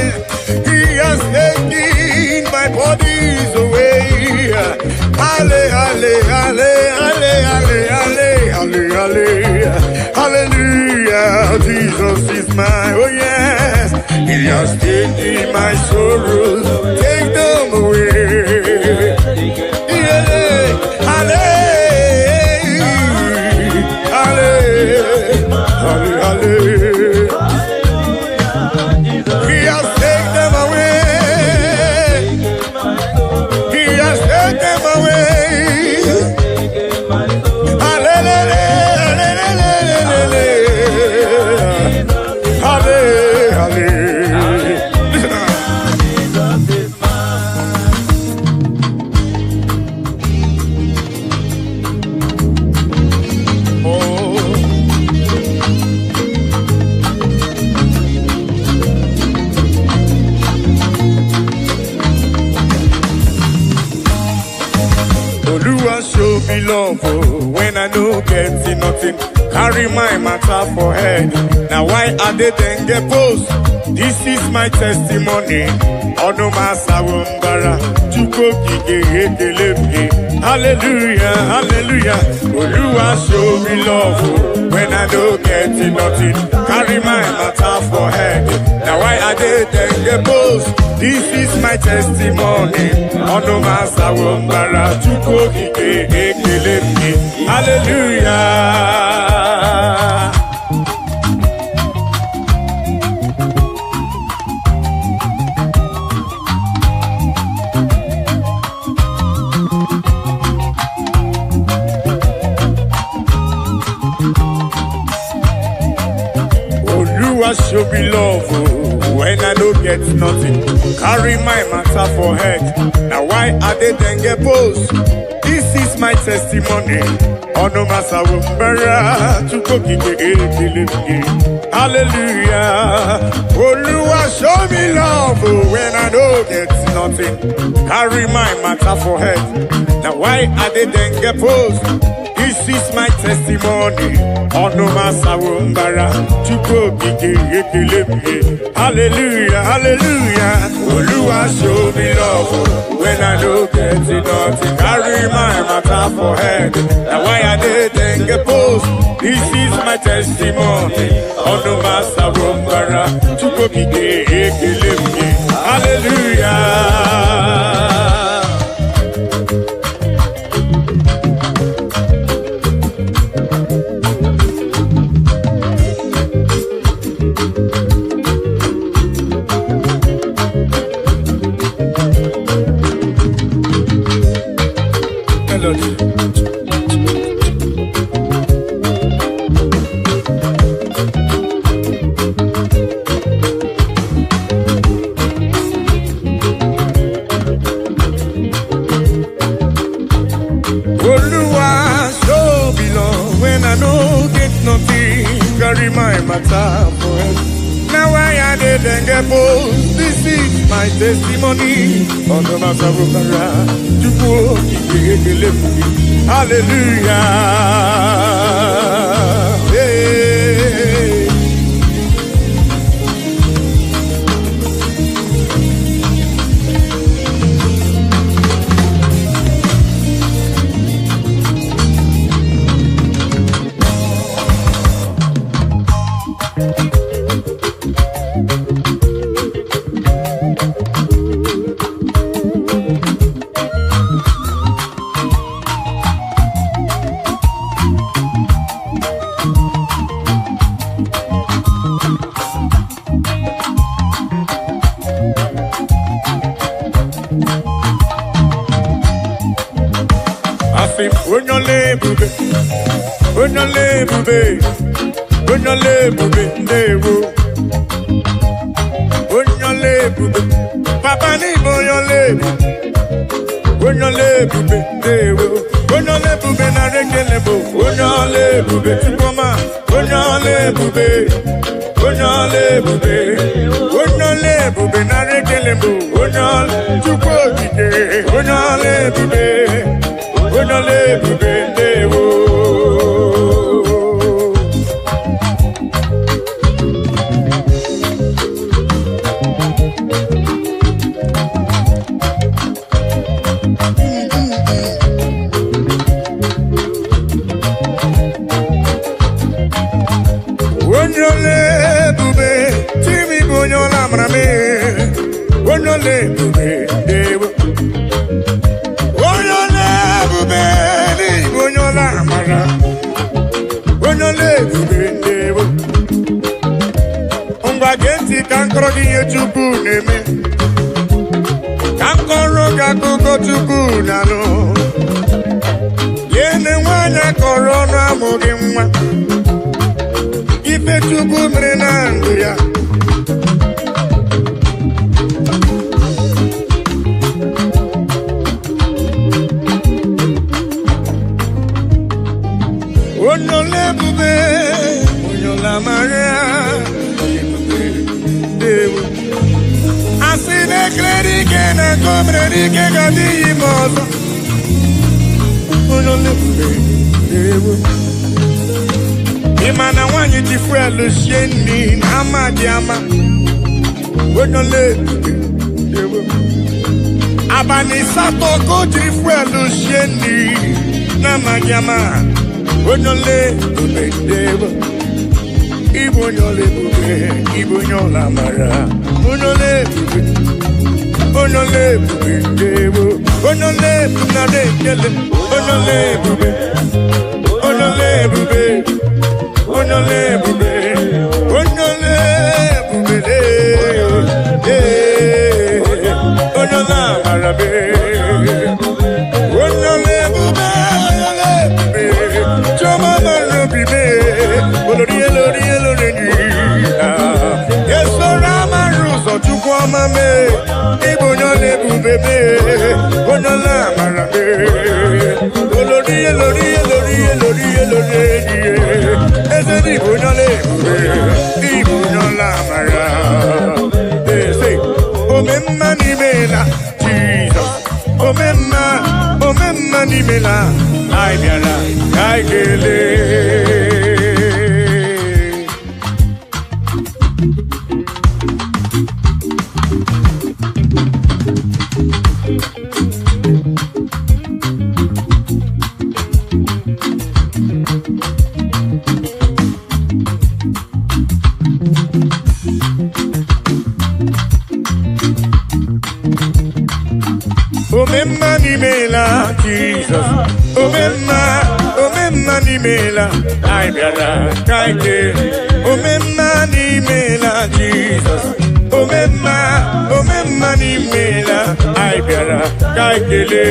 Speaker 2: He has taken my bodies away. Hallelujah, Jesus is mine. Oh yes, He has taken my sorrows. Take them away. He has taken them away. He has taken them away. Hallelujah. Oluwa show me love oh, when I no get nothing. Carry my matter for head. Now why are they then get post? This is my testimony. Ono masawumbara chuko kike. Hallelujah, hallelujah. Oluwa show me love oh, when I no get nothing. Carry my matter for head. Now why are they then get post? This is my testimony. Ono masawumbara chuko kike. Hallelujah. Oluwa show me love oh, when I don't get nothing. Carry my matter for head. Now why are they then get post? This is my testimony. Ono masawumbara chuko kike. Hallelujah. Oluwa show me love oh, when I don't get nothing. Carry my matter for head. Now why are they then get post? This is my testimony. Ono masawumbara chuko kike. Hallelujah, hallelujah. Oluwa show me love oh, when I don't get nothing. Carry my matter for head. Now why are they then get post? This is my testimony. Ono masawumbara chuko kike. Hallelujah. Melodies. Oluwa show me love when I no get nothing. Carry my matter for it. Now why are they then get post? This is my testimony. On the Wazobia, hallelujah. Hey. Papa ni bonyole bube na rekele bo bonyole bube tukoma bonyole bube na rekele bo bonyole tukokike bonyole bube ndewo. Bonyole bube, timi bonyola mrame. Bonyole bube, dewo. Bonyole bube, ni bonyola mara. Bonyole bube, dewo. Umba genti kankro diye chuku neme. Kankoro gakuko chuku nano. Yene wanya korona mugimwa. Ife chuku mrenangu ya. Onole bube, onyola maria. Asine kredi ke na komredi ke gadi mozo. Imana wanyi tifrelu sheni nama diama. Abani sato ko tifrelu sheni nama diama. Ibo nyole bube, Ibo nyola mara. Onole bube, onole bube, onole bunade kele, onole bube, onole bube, onole bube, onole bube, onola marabe, onole bube, choma marabe, olori olori olori. Yes, Rama Ruso to Kwamame, Ibo nyole bube, onola marabe, olori olori olori olori olori. Ese Ibo nyole bube, Ibo nyola mara. Say, Omemma ni mela, Jesus. Omemma ni mela, I biara, I gele. Omemma ni mela, Jesus. Omemma ni mela, I biara, kaike. Omemma ni mela, Jesus. Omemma ni mela, I biara, kaikele.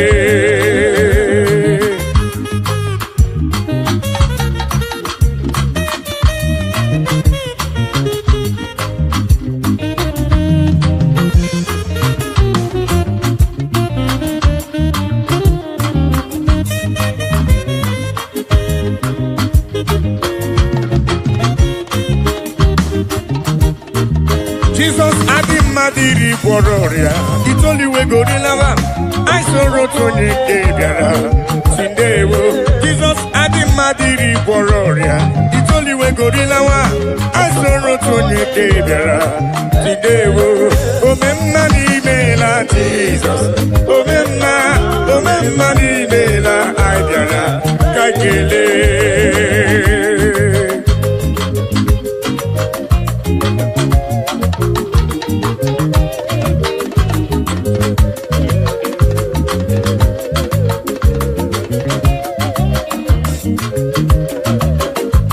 Speaker 2: Jesus Adim Madiri Bororia, it's only way go to lava. I saw Rotoni Kebiara, Sindewo. Jesus Adim Madiri Bororia, it's only way go to lava. I saw Rotoni Kebiara, Sindewo. Omemma ni mela, Jesus. Omemma ni mela, I biara, Kakele.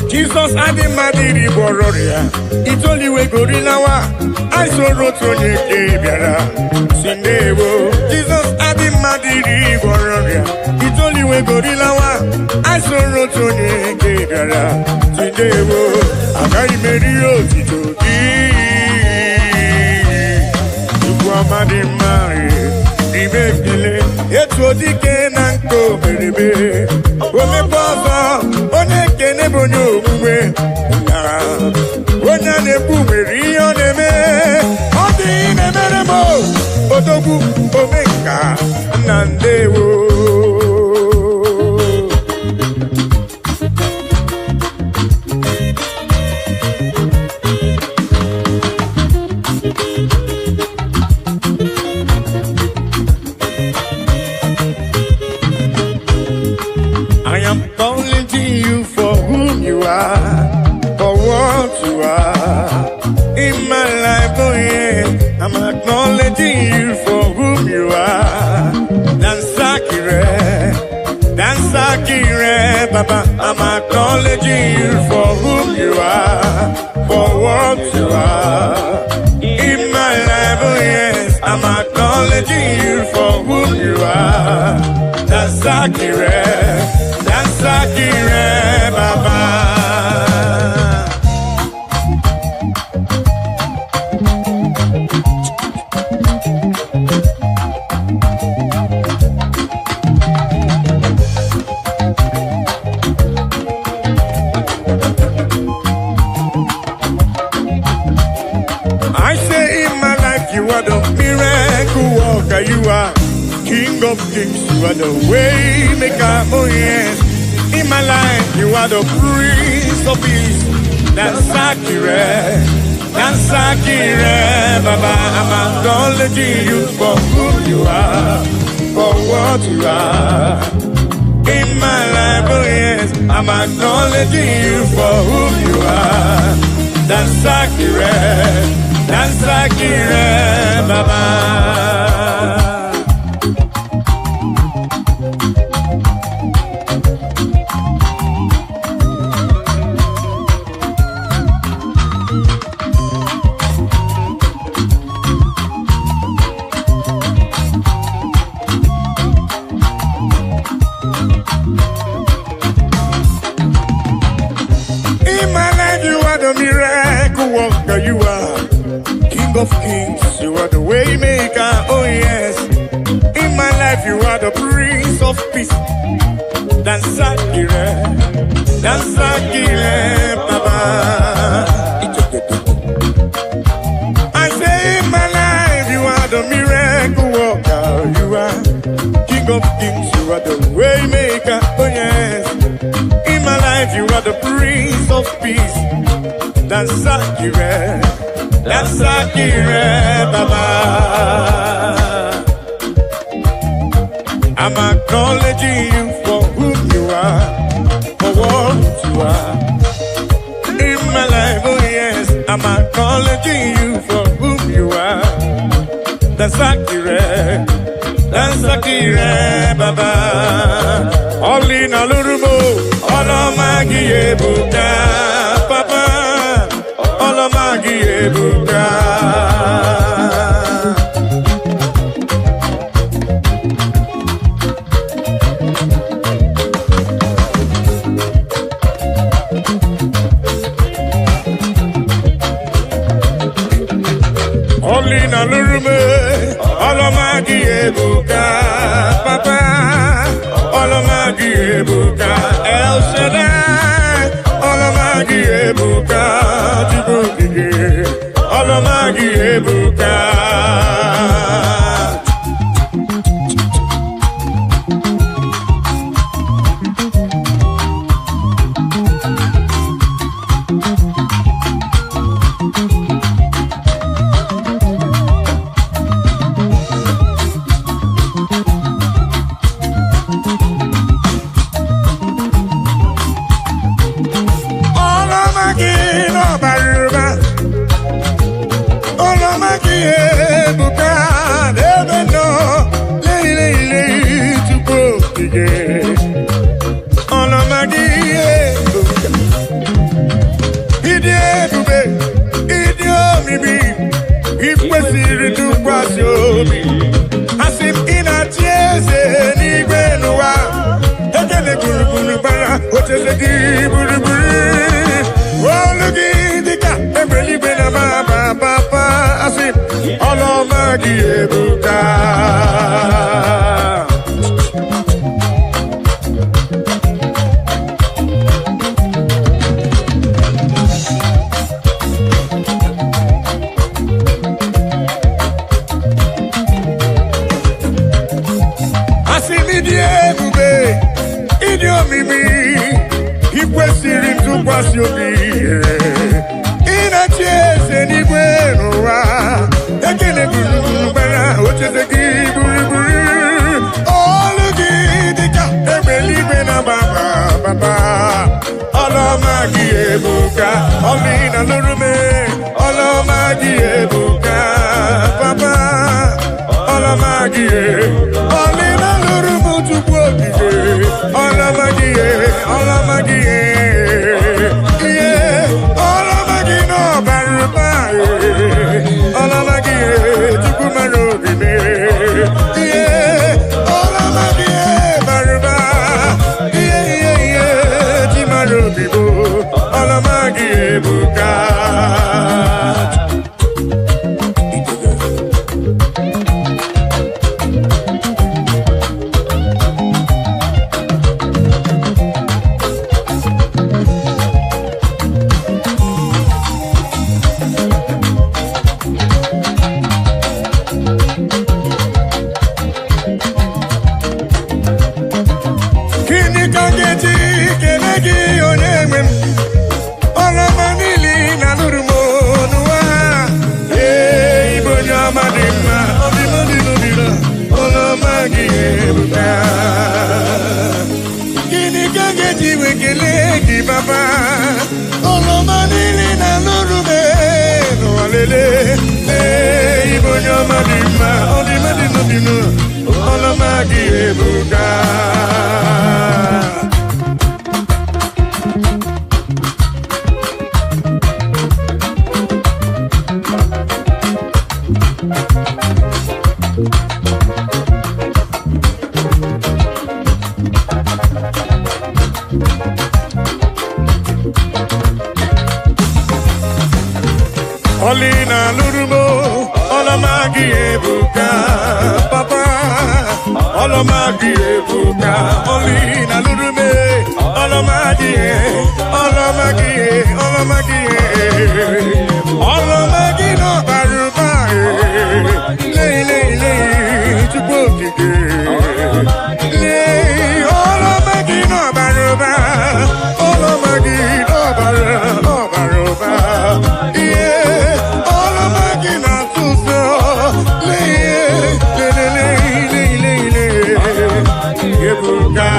Speaker 2: Jesus Adi Madiri Bororia, it's only way Gorilawa. I saw Rotoni Kebiara, Sindewo. Jesus Adi Madiri Bororia, it's only way Gorilawa. I saw Rotoni Kebiara, Sindewo. Agai Merio Titoki, Ukwamadi Mari, Ibekile, Etodike Nanko Merebe, Omepozo, Onekene Bonyo Mwe, Onya Nebu Merio Neme, Odi Nemeremo, Odogu Omeka, Nandewo. I am calling to you for whom you are, for what you are in my life. Oh yeah, I'm acknowledging you for whom you are. Dansakire, Baba. I'm acknowledging you for whom you are, for what you are in my life. Oh yes, I'm acknowledging you for whom you are. Dansakire, Baba. I say in my life you are the miracle worker, you are King King of kings, you are the way maker, oh yes. In my life, you are the Prince of Peace. That's accurate, Baba. I'm acknowledging you for who you are, for what you are. In my life, oh yes, I'm acknowledging you for who you are. That's accurate, Baba. Miracle worker, you are King of kings, you are the way maker, oh yes. In my life, you are the Prince of Peace. That's accurate, Baba. I say in my life, you are the miracle worker, you are King of kings, you are the way maker, oh yes. In my life, you are the Prince of Peace. That's accurate, Baba. I'm acknowledging you for who you are, for what you are. In my life, oh yes, I'm acknowledging you for who you are. That's accurate, Baba. All in a little more, all of my Buddha, Papa. Ebuka. Only na lurume, olomagi ebuka, papa, olomagi ebuka, El Shaddai, olomagi ebuka, Djibouti, olomagi ebuka. All of my Papa. Olomanili na lurume no alele. Ibonyo madima, odimadi no dino. Olomagi ebuka. Olina lurumo, olomagi ebuka, papa. Olomagi ebuka, olina lurume, olomagi, olomagi, olomagi, olomagi no baruba, le, chukokike, le, olomagi no baruba, olomagi no baruba, yeah, olomagi na tuso, le, ebuka.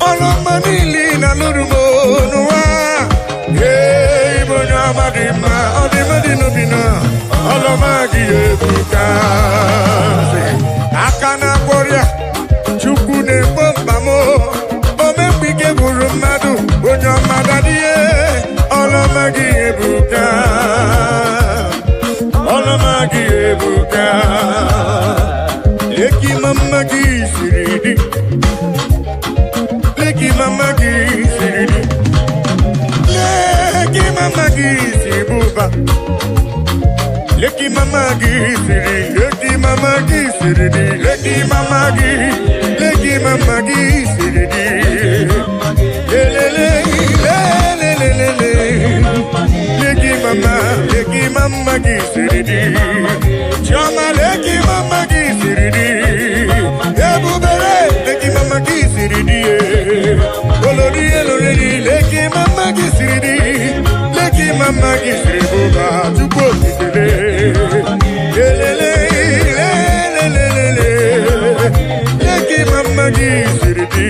Speaker 2: Olomanili na lurumo nuwa. Hey, bonya madima, odimadi no bina. Olomagi ebuka. Akana warrior, chukune bombamo. Omepike burumadu, bonya madadiye. Olomagi ebuka. Olomagi ebuka. Eki mamagi siridi. Leki mama gisiridi, leki mama gisibuba, leki mama gisiridi, leki mama gisiridi, leki mama gisiridi, lelele, lelele, leki mama gisiridi, chama leki mama gisiridi, ebubere leki mama gisiridi. Leki mama gisiridi, leki mama gisiribuba, chukwu okikele. Lelele, lelele, leki mama gisiridi,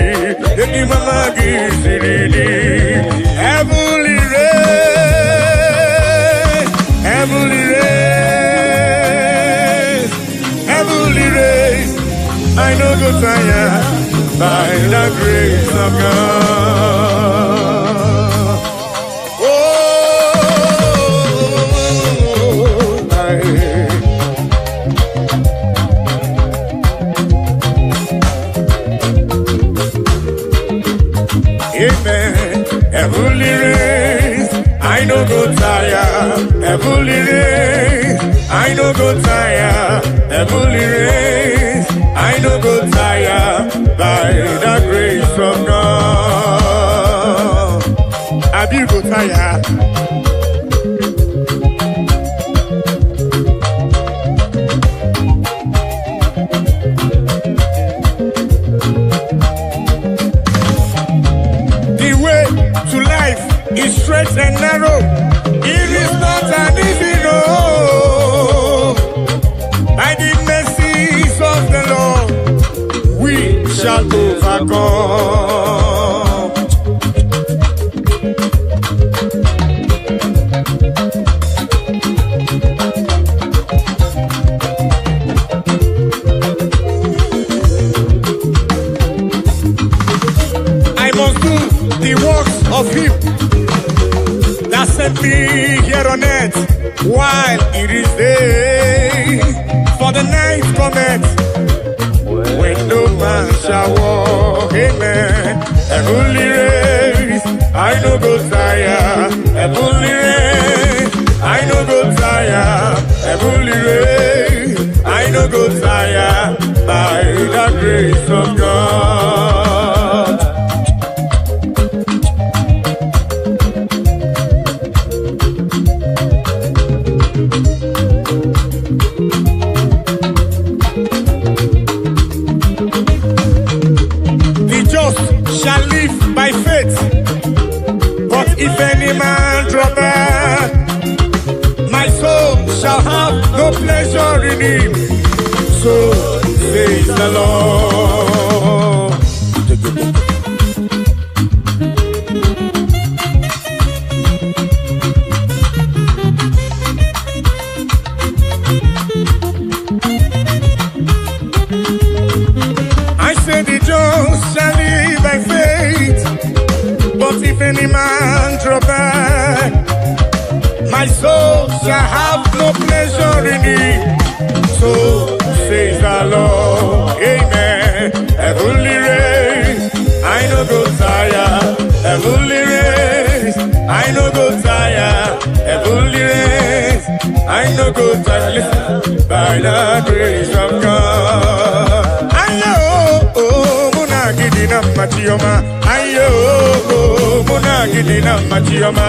Speaker 2: leki mama gisiridi. Heavenly race, heavenly race, heavenly race. I know go tire by the grace of God. Amen. Heavenly race, I know go tire. Heavenly race, I know go tire. Heavenly race, I know go tire by the grace of God. Have you go tire? Is straight and narrow. It is not an easy road. By the mercies of the Lord, we shall overcome. I must do the works of Him that sent me here on earth while it is day. For the night cometh when no man shall walk. Amen. Heavenly race, I know go tire. Heavenly race, I know go tire. Heavenly race, I know go tire by the grace of God. shall live by faith. But if any man draw back, my soul shall have no pleasure in him. So says the Lord. I say the just shall live by faith. But if any man draw back, my soul shall have no pleasure in it. So says the Lord, amen. Heavenly race, I no go tire. Heavenly race, I no go tire. Heavenly race, I no go tire. Listen, by the grace of God. Ayo, oh, muna gidina machioma. Ayo, oh, muna gidina machioma.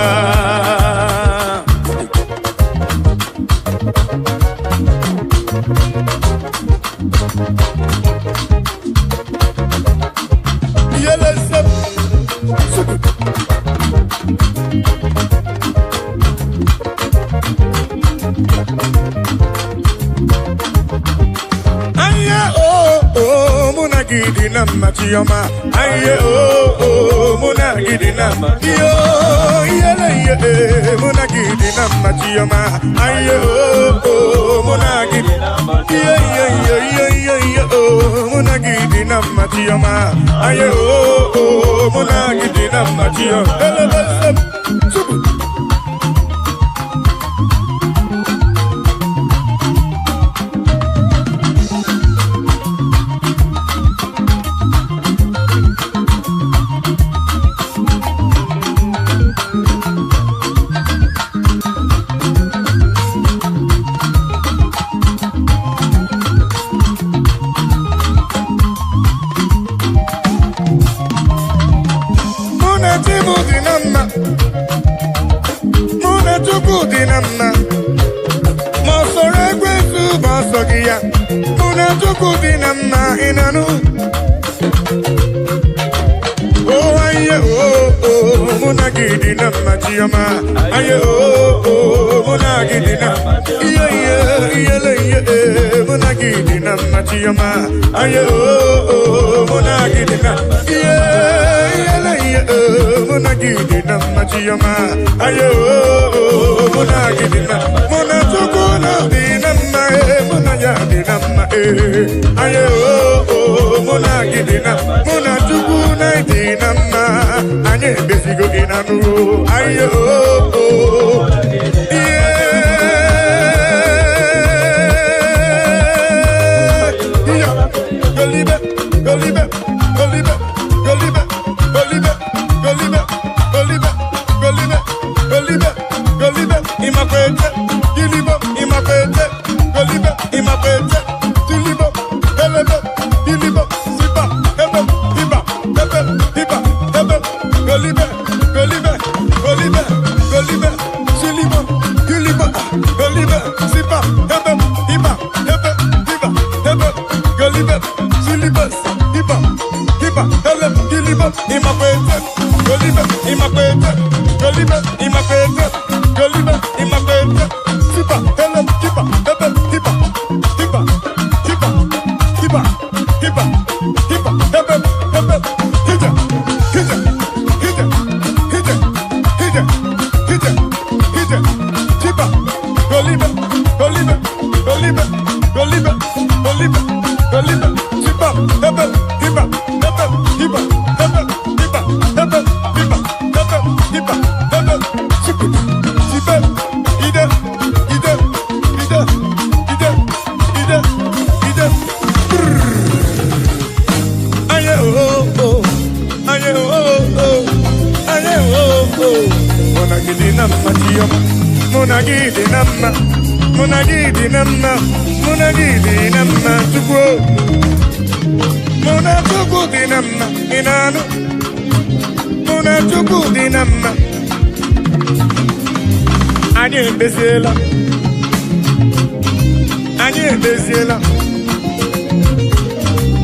Speaker 2: Gidina machioma, aye oh muna gidina yo yele muna gidina machioma, aye oh muna gidina muna gidina machioma, aye oh muna gidina machioma. Aye oh muna gidina muna gidina machioma. Aye oh muna gidina muna gidina machioma. Aye oh muna gidina muna tukuna dina muna ya dina aye oh muna gidina muna tukuna dina anye besigo inanu. Aye oh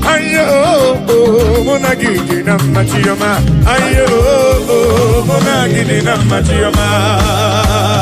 Speaker 2: Aye oh
Speaker 3: Monagidi na Machioma. Ayo, Monagidi na Machioma.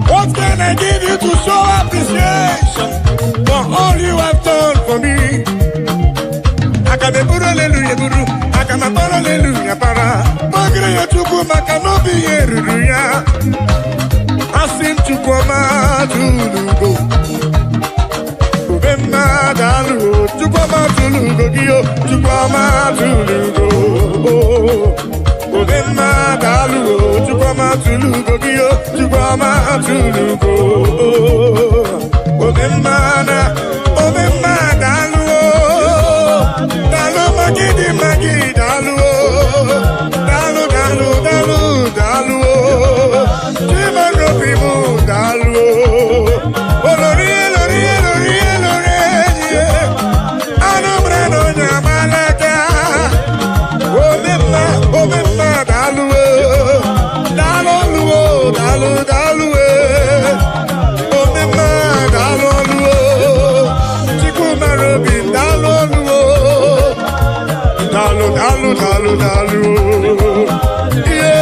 Speaker 3: What can I give you to show appreciation for all you have done for me? I can be put hallelujah. maka n'obi ya eruru ya asị m Chukwuma tụlugo ube mmadụ alụgo Chukwuma tụlugo gị o Chukwuma tụlugo ube mmadụ alụgo Chukwuma tụlugo gị o Chukwuma tụlugo ube mmadụ alụgo dalụ magidi magidi alụgo dalụ dalụ dalụ dalụ chimarobimu dalụ olori elori elori elori enyi anụmre n'onye amalaka omemma dalụ dalụ oluwo dalụ dalụ omemma dalụ oluwo Chukwumarobi dalụ oluwo dalụ dalụ dalụ dalụ ihe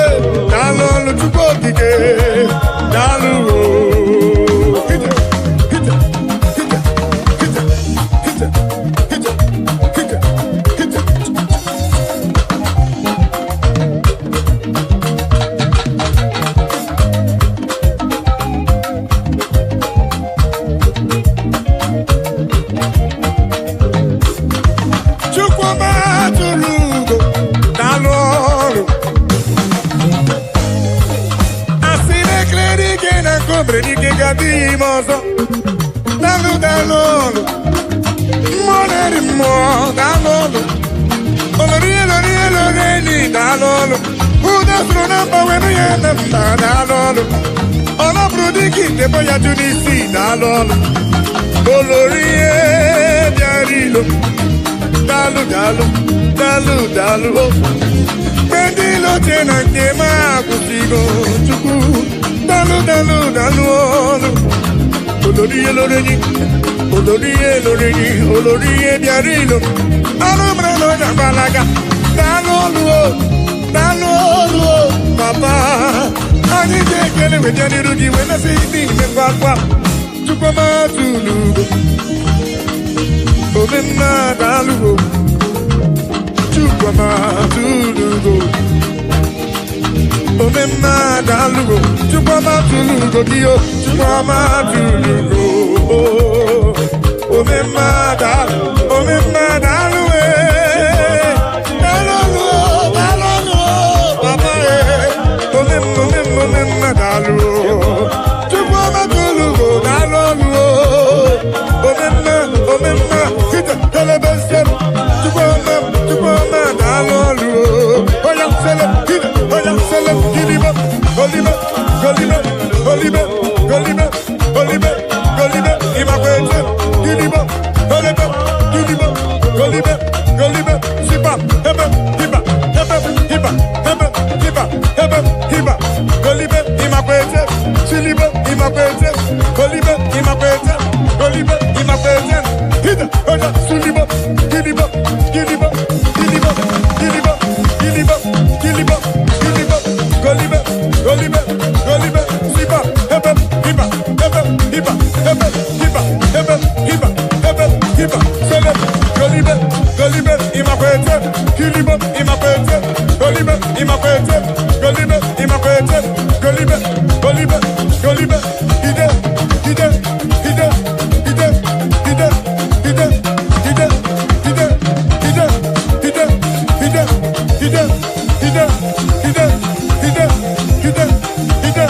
Speaker 3: dalụ olu Chukwu okike dalụ hite hite hite hite hite hite hite hite Chukwuma tụlugo dalụ ọrụ asị na-ekele ike na nkobre n'ike ga-adị ime ọzọ dalụ dalụ ọrụ mmụọ na-eri mmụọ dalụ ọrụ olori elori elori enyi dalụ ọrụ ụda soro na mgbanwe ya na mba dalụ ọrụ ọ nọbụrụ dịka itebo ya jụ n'isi dalụ ọrụ olori ihe bịara ilo dalụ dalụ dalụ dalụ mgbe ndị ilo chee na nke m akwụsịgo Chukwu dalụ dalụ dalụ ọlụ olori elori enyi olori elori enyi olori ihe bịara ilo ọrụ mere na ọja gbalaga dalụ ọlụ dalụ ọlụ papa anyị ga-ekele weta n'iru gị wee nasị n'ime kwakwa Chukwuma tụlugo omemma dalụgo Chukwuma tụlugo omemma dalụgo Chukwuma tụlugo gị o Chukwuma tụlugo omemma dalụ dalụwe dalụgo dalụgo papa omemma dalụgo Chukwuma tụlugo dalụgo omemma hite telebesem Chukwuma dalụ ọlụ oya sele hite oya sele gilibe golibe golibe golibe golibe golibe golibe imakwete gilibe golibe gilibe golibe golibe sipa hebe hiba hebe hiba hebe hiba hebe hiba golibe imakwete silibe imakwete golibe imakwete golibe imakwete hite oya sulibe gilibe gilibe gilibe gilibe gilibe gilibe gilibe golibe golibe golibe siba hebe hiba hebe hiba hebe hiba hebe hiba hebe hiba sele golibe golibe imakwete gilibe imakwete golibe imakwete golibe imakwete golibe golibe golibe ide ide ide ide ide ide ide ide ide ide ide ide ide ide ide ide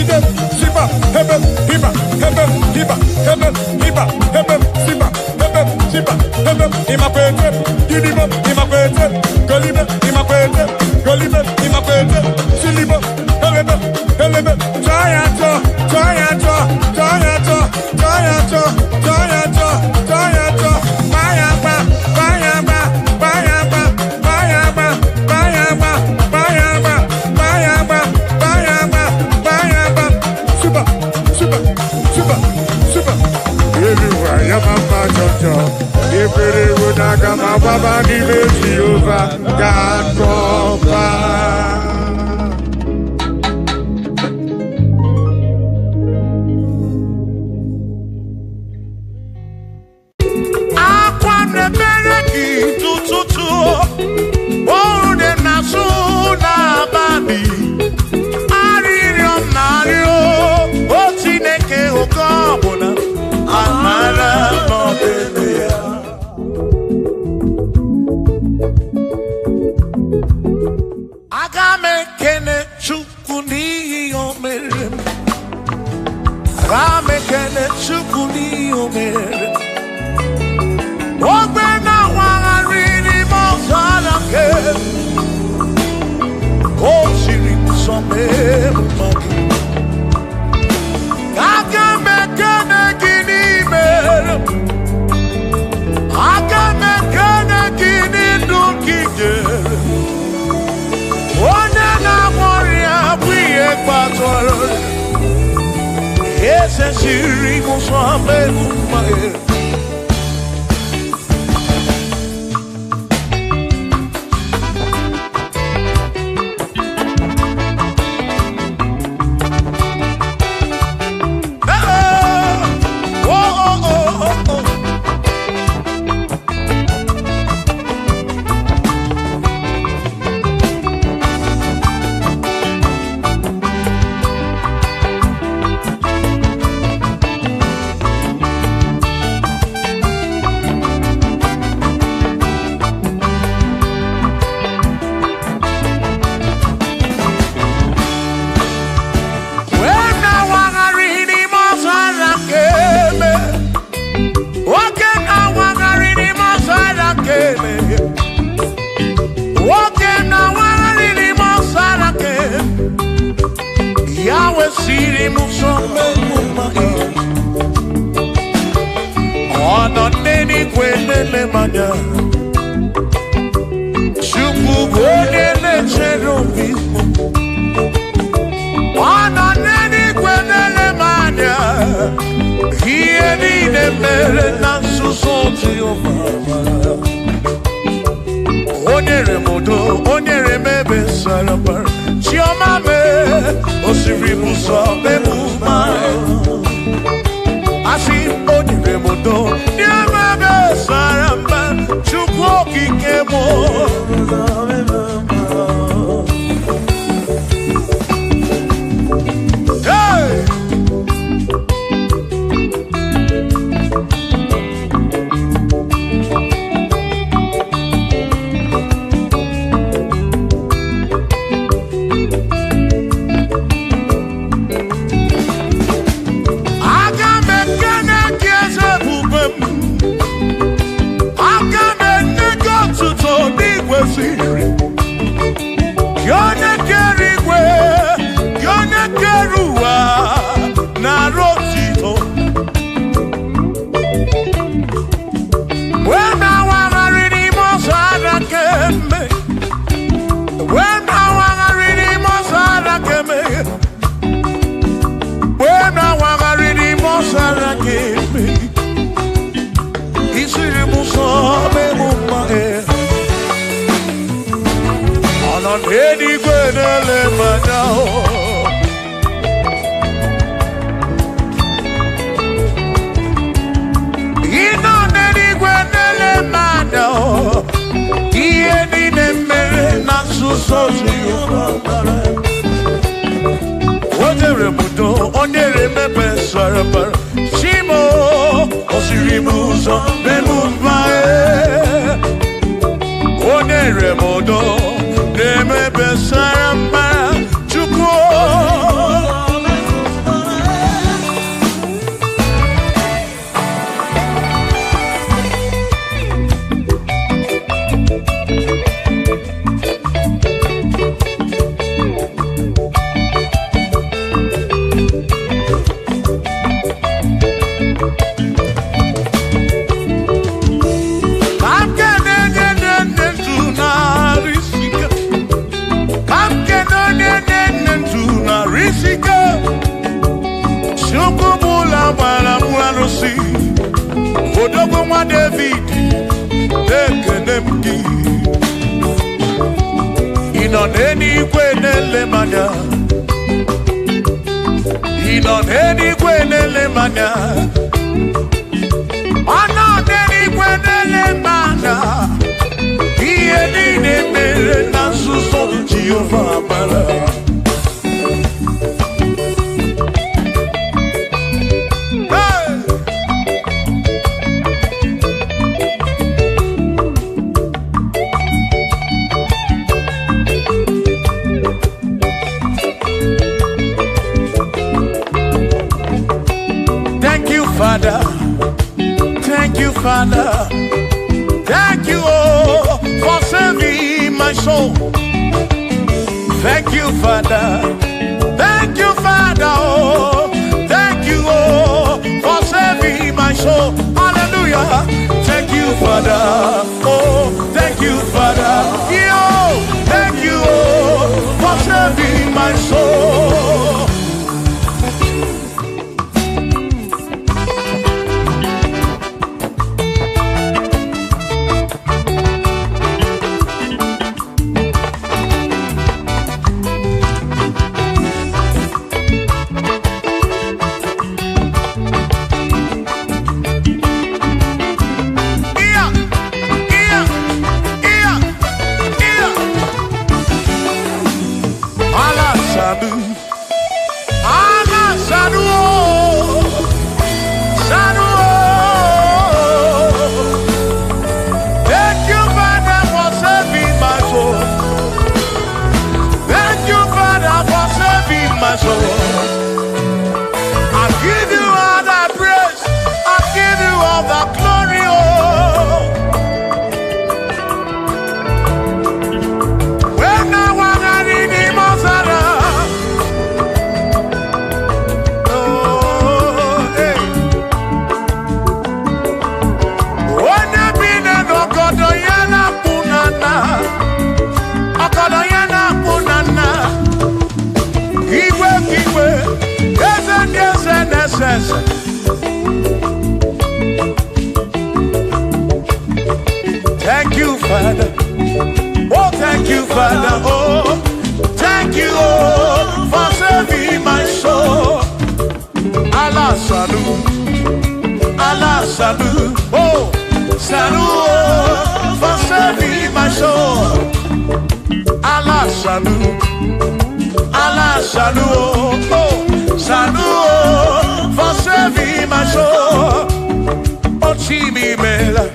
Speaker 3: ide siba hebe hiba hebe hiba hebe hiba hebe siba hebe siba hebe imakwete gilibe imakwete golibe imakwete golibe imakwete silibe helebe helebe try and Baba give Jehovah God cover.
Speaker 2: Tutu, oh, de na n'obi arịrịọ m na-arịọ o Chineke oke ọbụla amara n'ọdịbe ya. Aga m ekene Chukwu n'ihi o mere m. Aga m ekene Chukwu n'ihi o mere m. Ogbe na-awagharị n'ime ọzara nke o siri nsọ mee mmadụ. Aga m ekene gị n'imere m. Aga m ekene gị n'ndụ gị nyere m. Onye na-agwọ ọrịa bụ ihe kpatara eze siri nsọ mee mmadụ. Ihe niile mere na nzuzo Jehova mara. Father. Thank you, oh, for saving my soul. Thank you, Father. Thank you, Father. Oh, thank you, oh, for saving my soul. Hallelujah. Thank you, Father. Oh, thank you, Father. Yo, thank you, oh, for saving my soul. Thank you, Father. Oh, thank you, Father. Oh, thank you, oh, for saving my soul. Allah salut, Allah salut. Oh, salut, oh, for saving my soul. Allah salut, Allah salut. Oh, salut, oh, for saving my soul. Oh, Chimi Mela.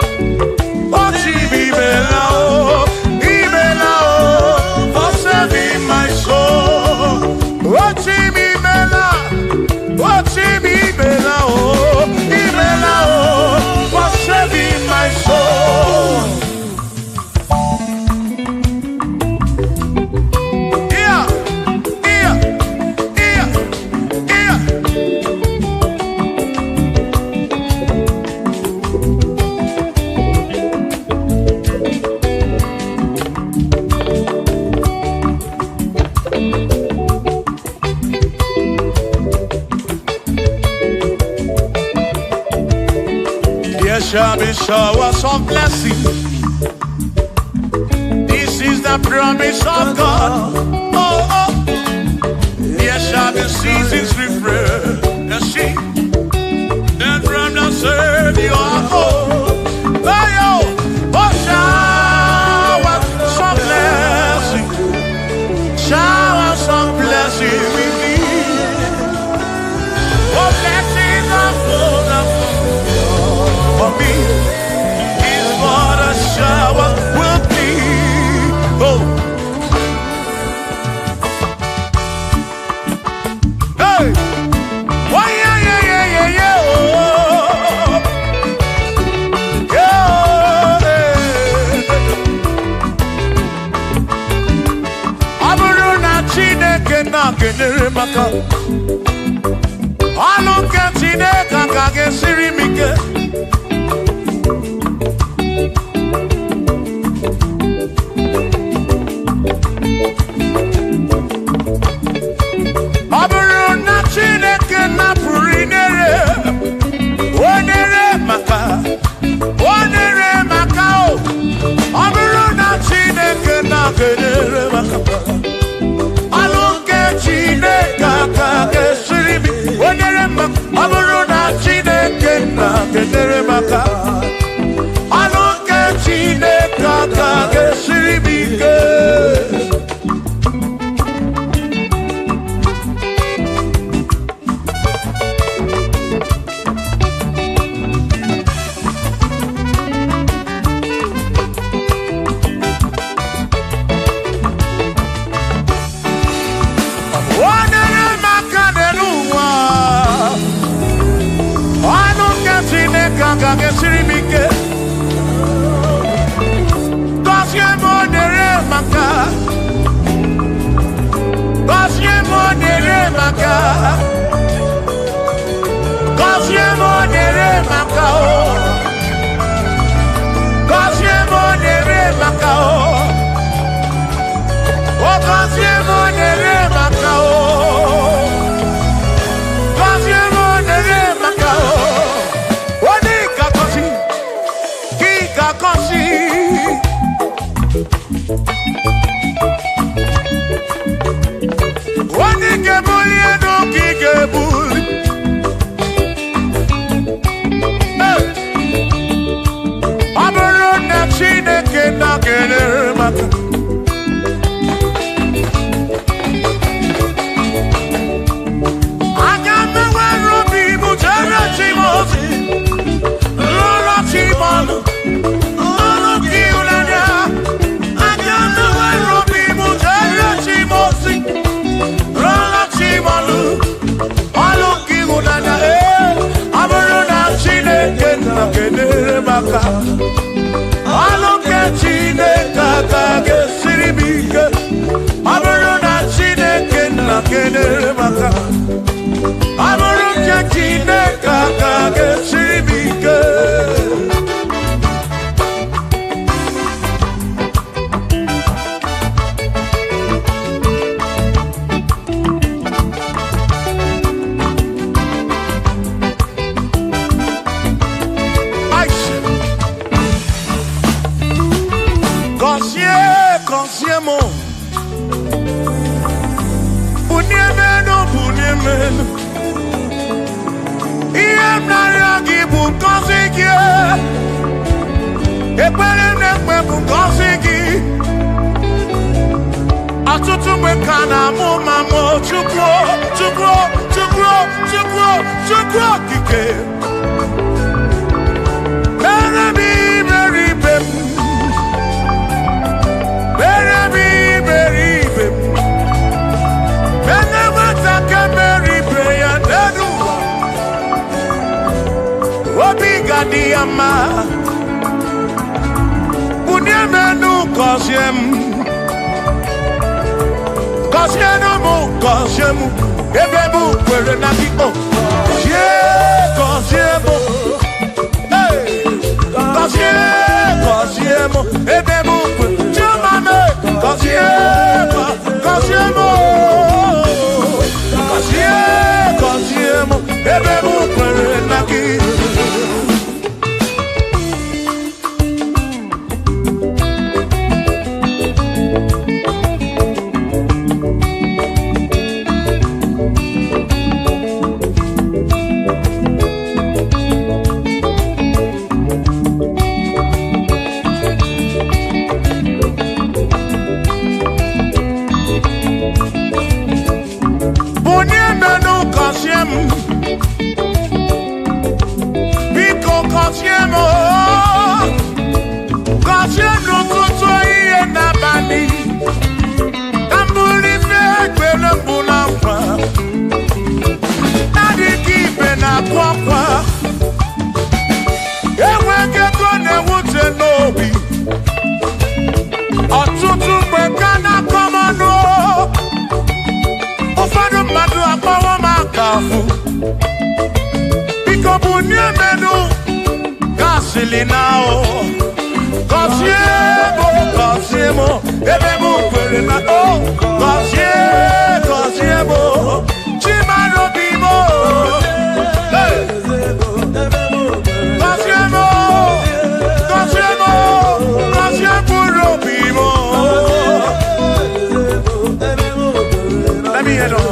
Speaker 2: Oh, Chimi Mela. Oh, Imela. Oh, for saving my soul. Oh, Chimi Mela. Oh, Chimi Mela. Oh, Imela. Oh, for saving my soul. There shall be showers of blessing. This is the promise of God. Oh, oh. There shall be seasons refreshing. Then from the serve you are home. Oh, yo. Oh, showers of blessing. Showers of blessing we need. Oh, blessings of full of for me is what a shower will be. Oh, hey, oh yeah, yeah, yeah, yeah, yeah. Oh, yeah. Aburu na Chineke na kenere maka. Alu ke Chineke ka gesiri mike. I look at you, aka Aloke Chineke aka ga-esiri m ike ọ bụrụ na Chineke nna kedere maka ọ bụrụ nke Chineke aka ga-esiri m ike Consiemo Uniemeno Iem naragi bu konsigi Ekpere nekpe bu konsigi Atutu mekana mu mamo Chukwo kike Meremi meribem Diama Uniemenu Kosiemu Ebebu kwere na biko Kosiemu Kosiemu Ebebu kwere Chumame Kosiemu Ebebu kwere na biko Kosiemo, Ebebu kwere na Kosiemo, Chimano bimo, Kosiemo bimo. Let me head on.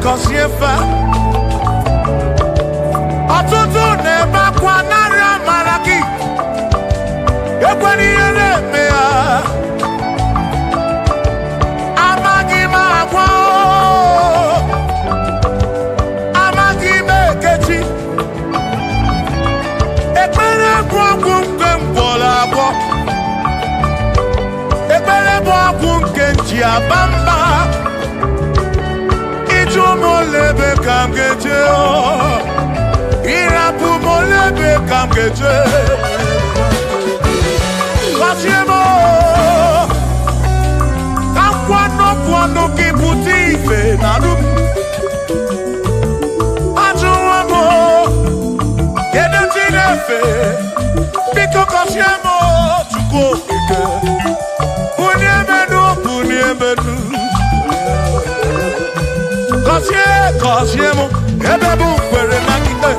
Speaker 2: Kosiefa Ọtụtụ na-ebe akwa narị amara gị ekwere ihe na-eme ya amaghị m agwa amaghị m ekechi ekpere bụ ọgwụ nke mkpọrọ agwọ ekpere bụ ọgwụ nke nji aba mba Molebe kam geje Irapu molebe kam geje Kosiemo Kamkwano kiputi ife narum Ajuwamo Yede tinefe Biko Kosiemo Chuko ike Uniemenu Kosiemo, Ebebu kwere na kite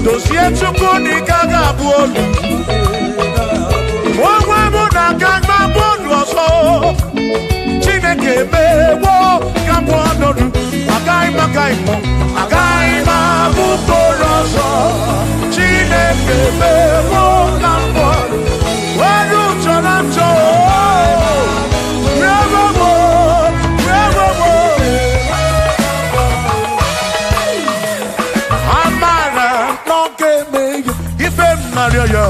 Speaker 2: dozie chukwu n'ike ga-abụ olu onwe mụ na aka gbabụ olu ọzọ Chineke emewo ka bụ ọnọdụ agaghị m abụ mkpụrụ ọzọ Chineke emewo ka mbụ onye ụjọ na njọ amara n'oge emeghe ife m narịọ ya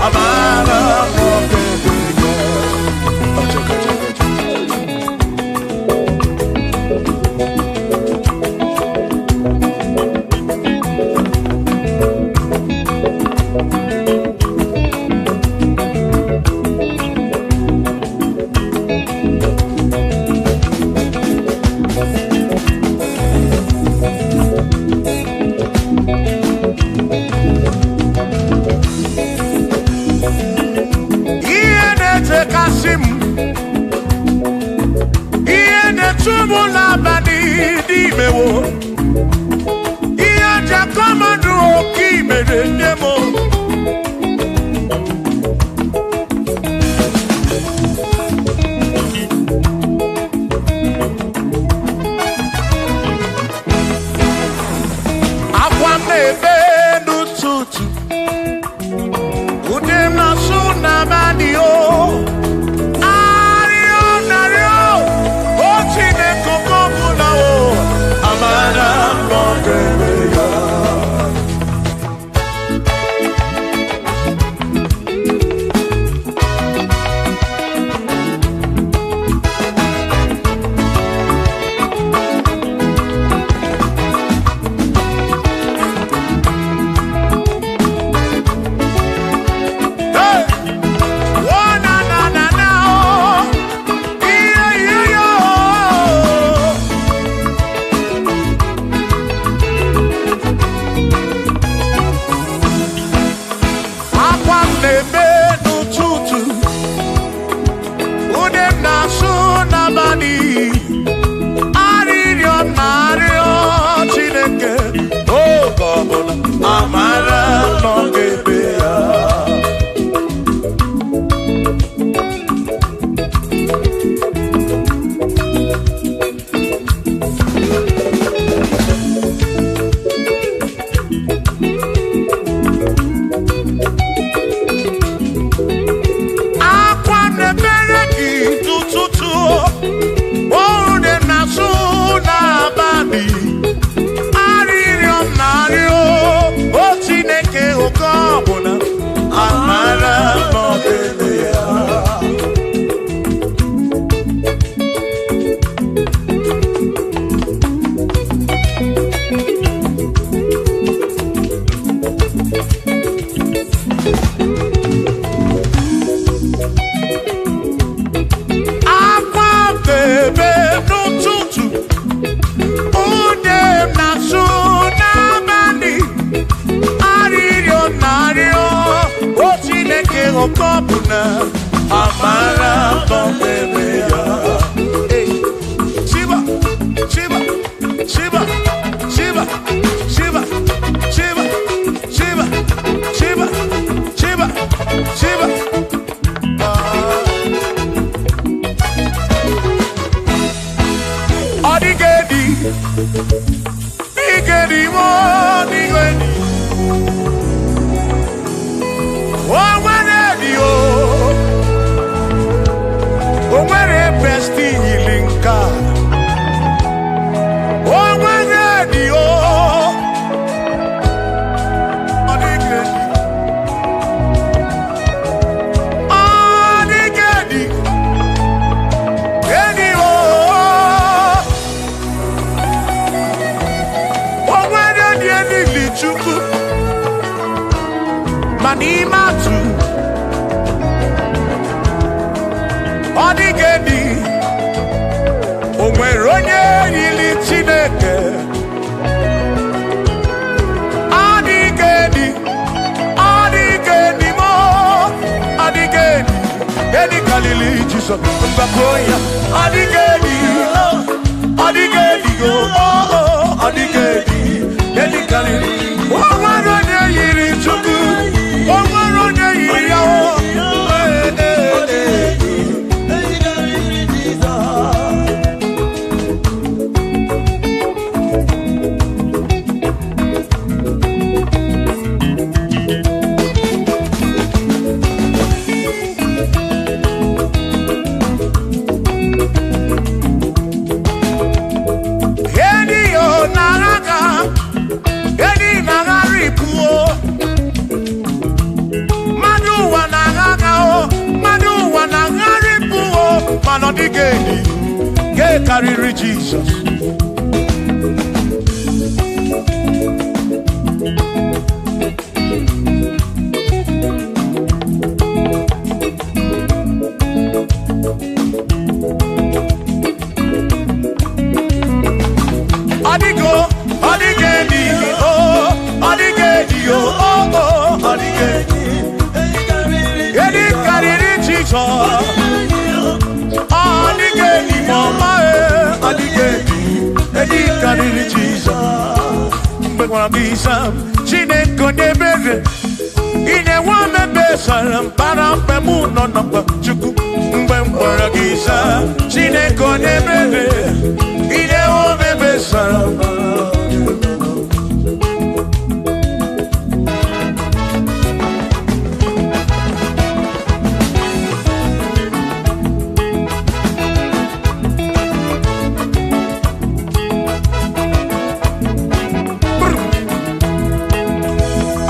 Speaker 2: amara n'oge emeghe Adigedi, Jesus. Adigo, adigeni, oh, adigeni, oh, oh, adigeni. Edi kariri Jesus. Adigeni, mama, adigeni. Edi kariri Jesus. Mbekwa bisam, chineko nebere. Ine wame besaram, parampe muno napa chuku. Mbekwa bisam, chineko nebere. Ine wame besaram.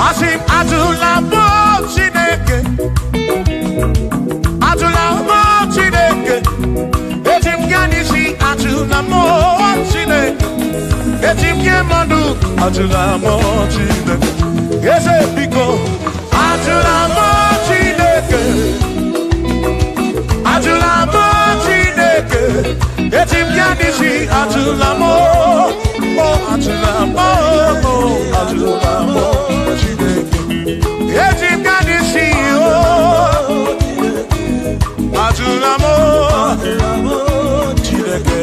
Speaker 2: Asim adulamo Chineke, adulamo Chineke. Etim ganisi adulamo Chineke. Etim kemanu adulamo Chineke. Ese piko adulamo Chineke, adulamo Chineke. Etim ganisi adulamo, oh adulamo, oh adulamo. Etim ganisi oh, adulamo Chineke.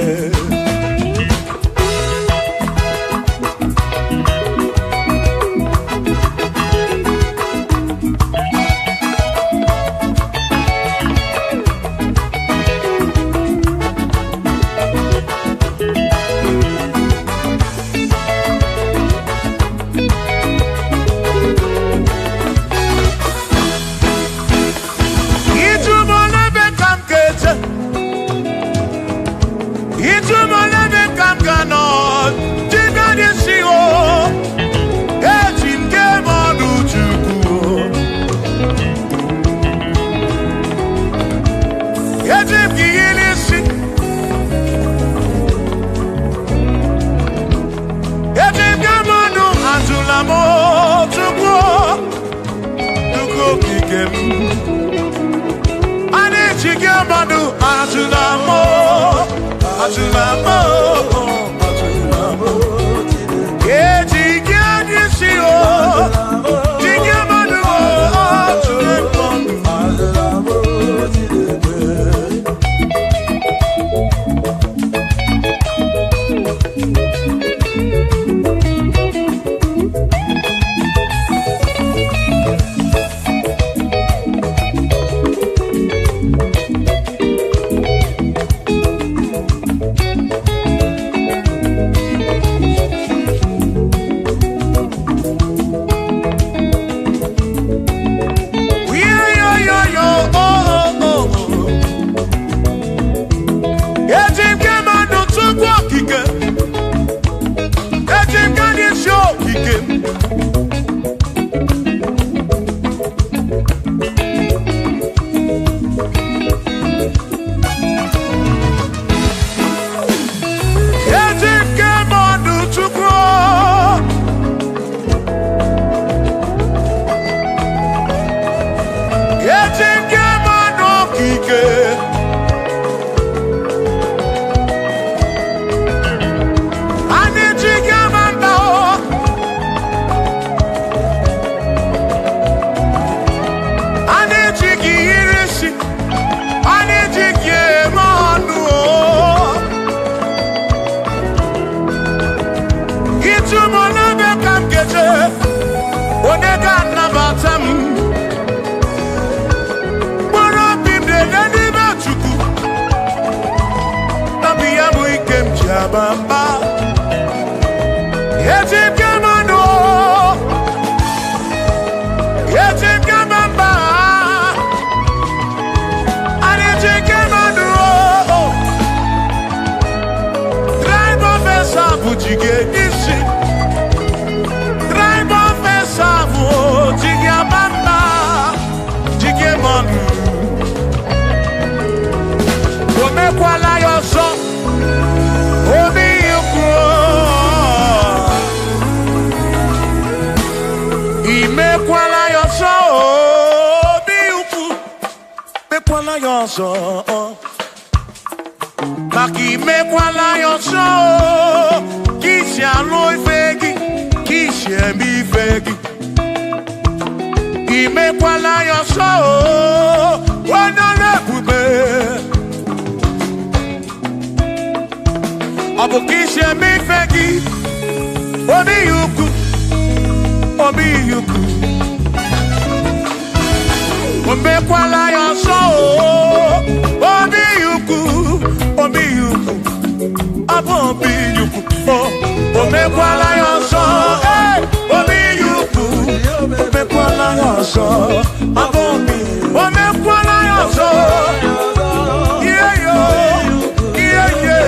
Speaker 2: imekwala ya ọzọ maka imekwala ya ọzọ ka isi alụ ife gị ka isi eme ife gị imekwala ya ọzọ onye na-ebube ọ bụ ka isi eme ife gị obi ya ukwu obi ya ukwu omekwala ya ọsọ obi yuku obi yuku abụ obi yuku omekwala ya ọsọ obi yuku omekwala ya ọsọ abụ obi omekwala ya ọsọ ihe yo ihe ye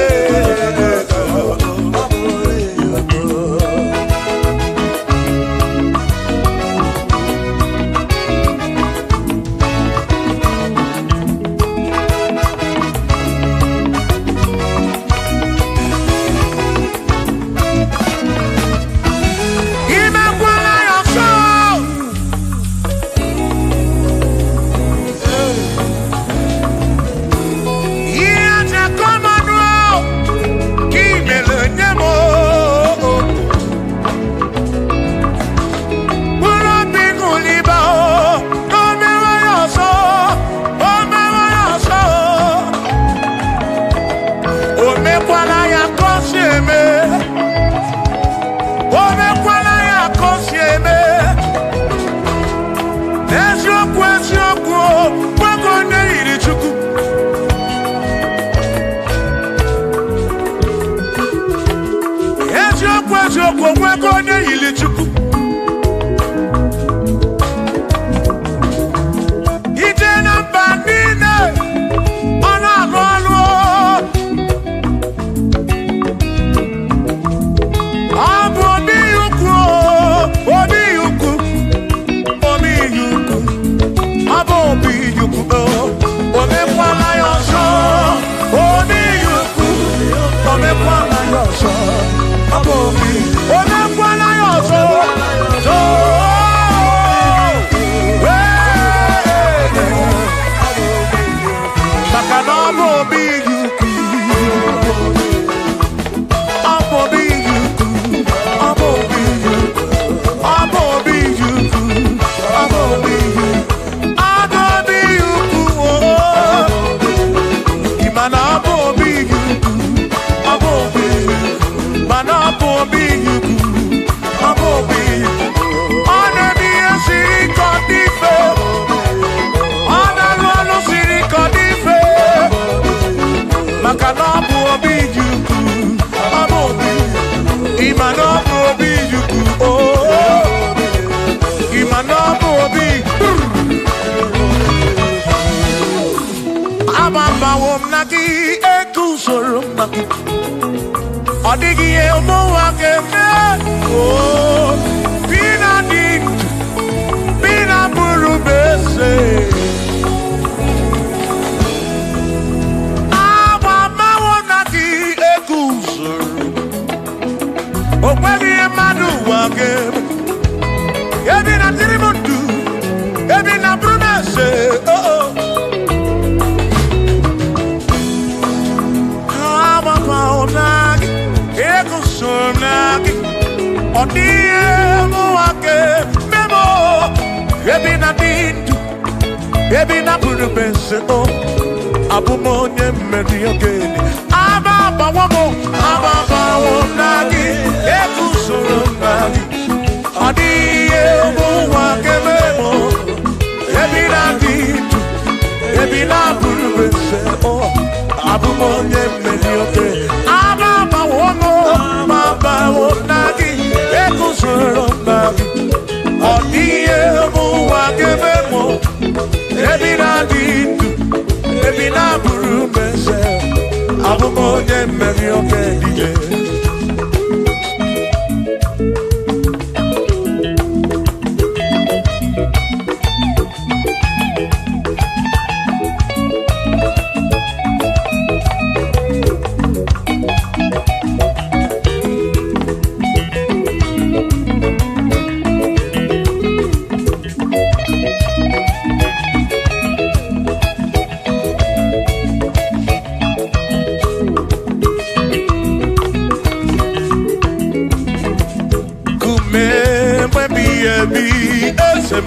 Speaker 2: sem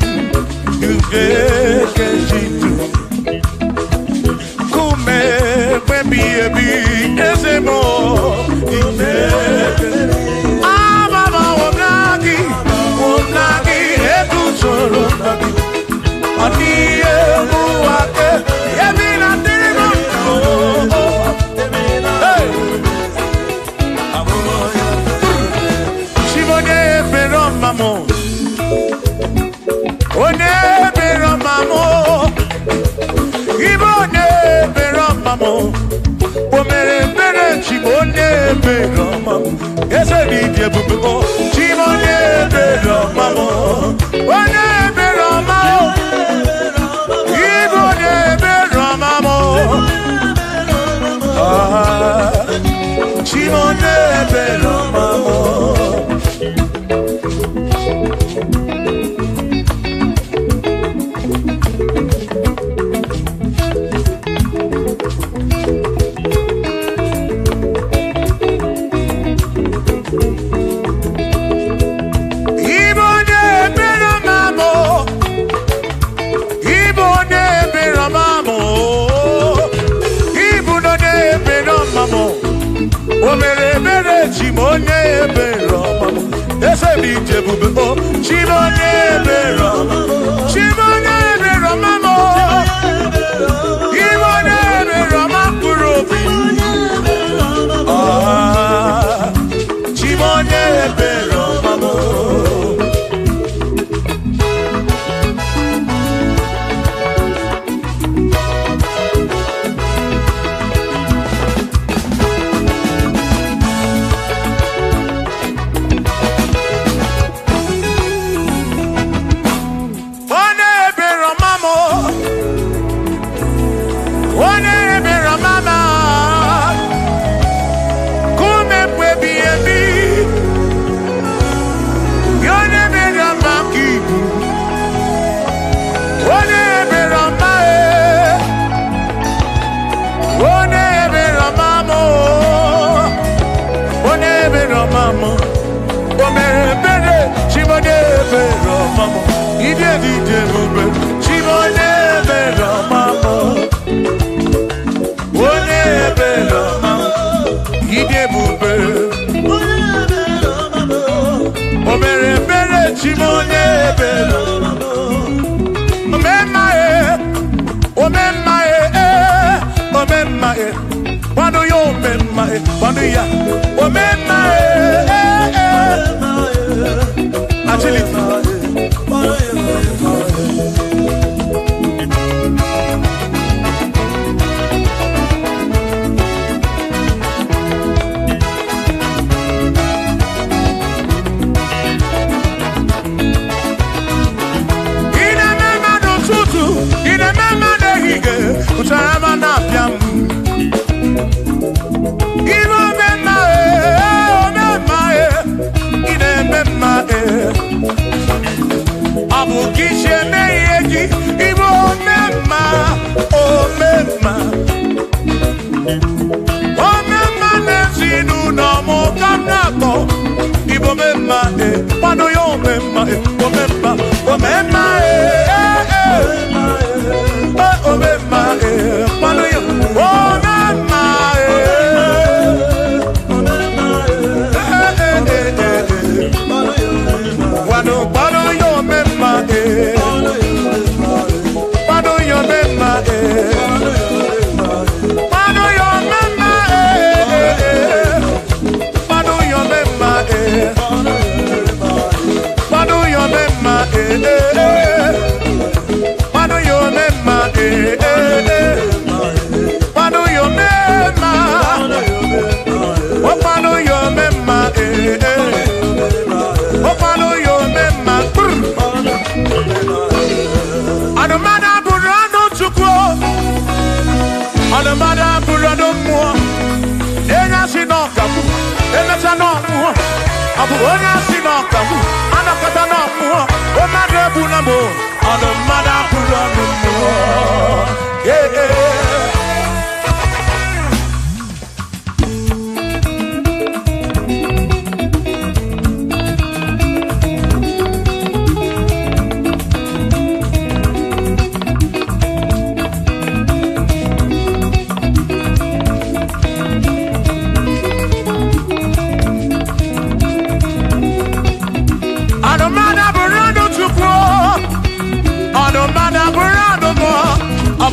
Speaker 2: nuge keshitu kume baby ebi ezemo ime mama wonagi etu soro nagi ani emu ake ebi na dino hey Shimone pero mamo one pero mamo ibone pero mamo omere mere chimone pero mamo ese ni die bubu chimone pero mamo one pero mamo ibone pero mamo chimone pero mamo Chimonye bero mamo, ese bije bube o. Chimonye bero mamo, chimonye bero mamo. Chimonye bero makurobi. Ah, chimonye bero mamo.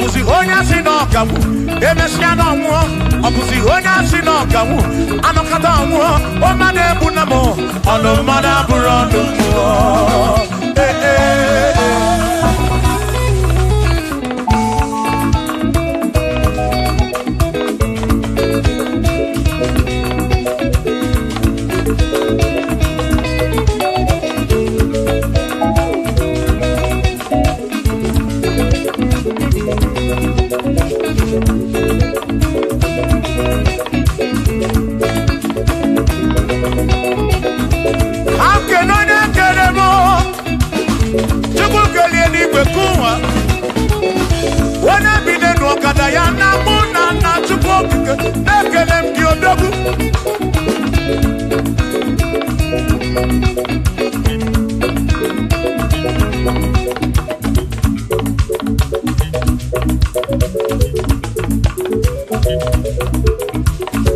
Speaker 2: ọbụzi onye asị na ọgagbu emesịa na ọnwụọ ọbụzi onye asị na ọgagbu anọkọta ọnwụọ ọmmadụ ebu na m ọnụ mmadụ abụrụ ọnụ mmụọ ya na mụ na nna Chukwu okike na-ekele m gị odogwu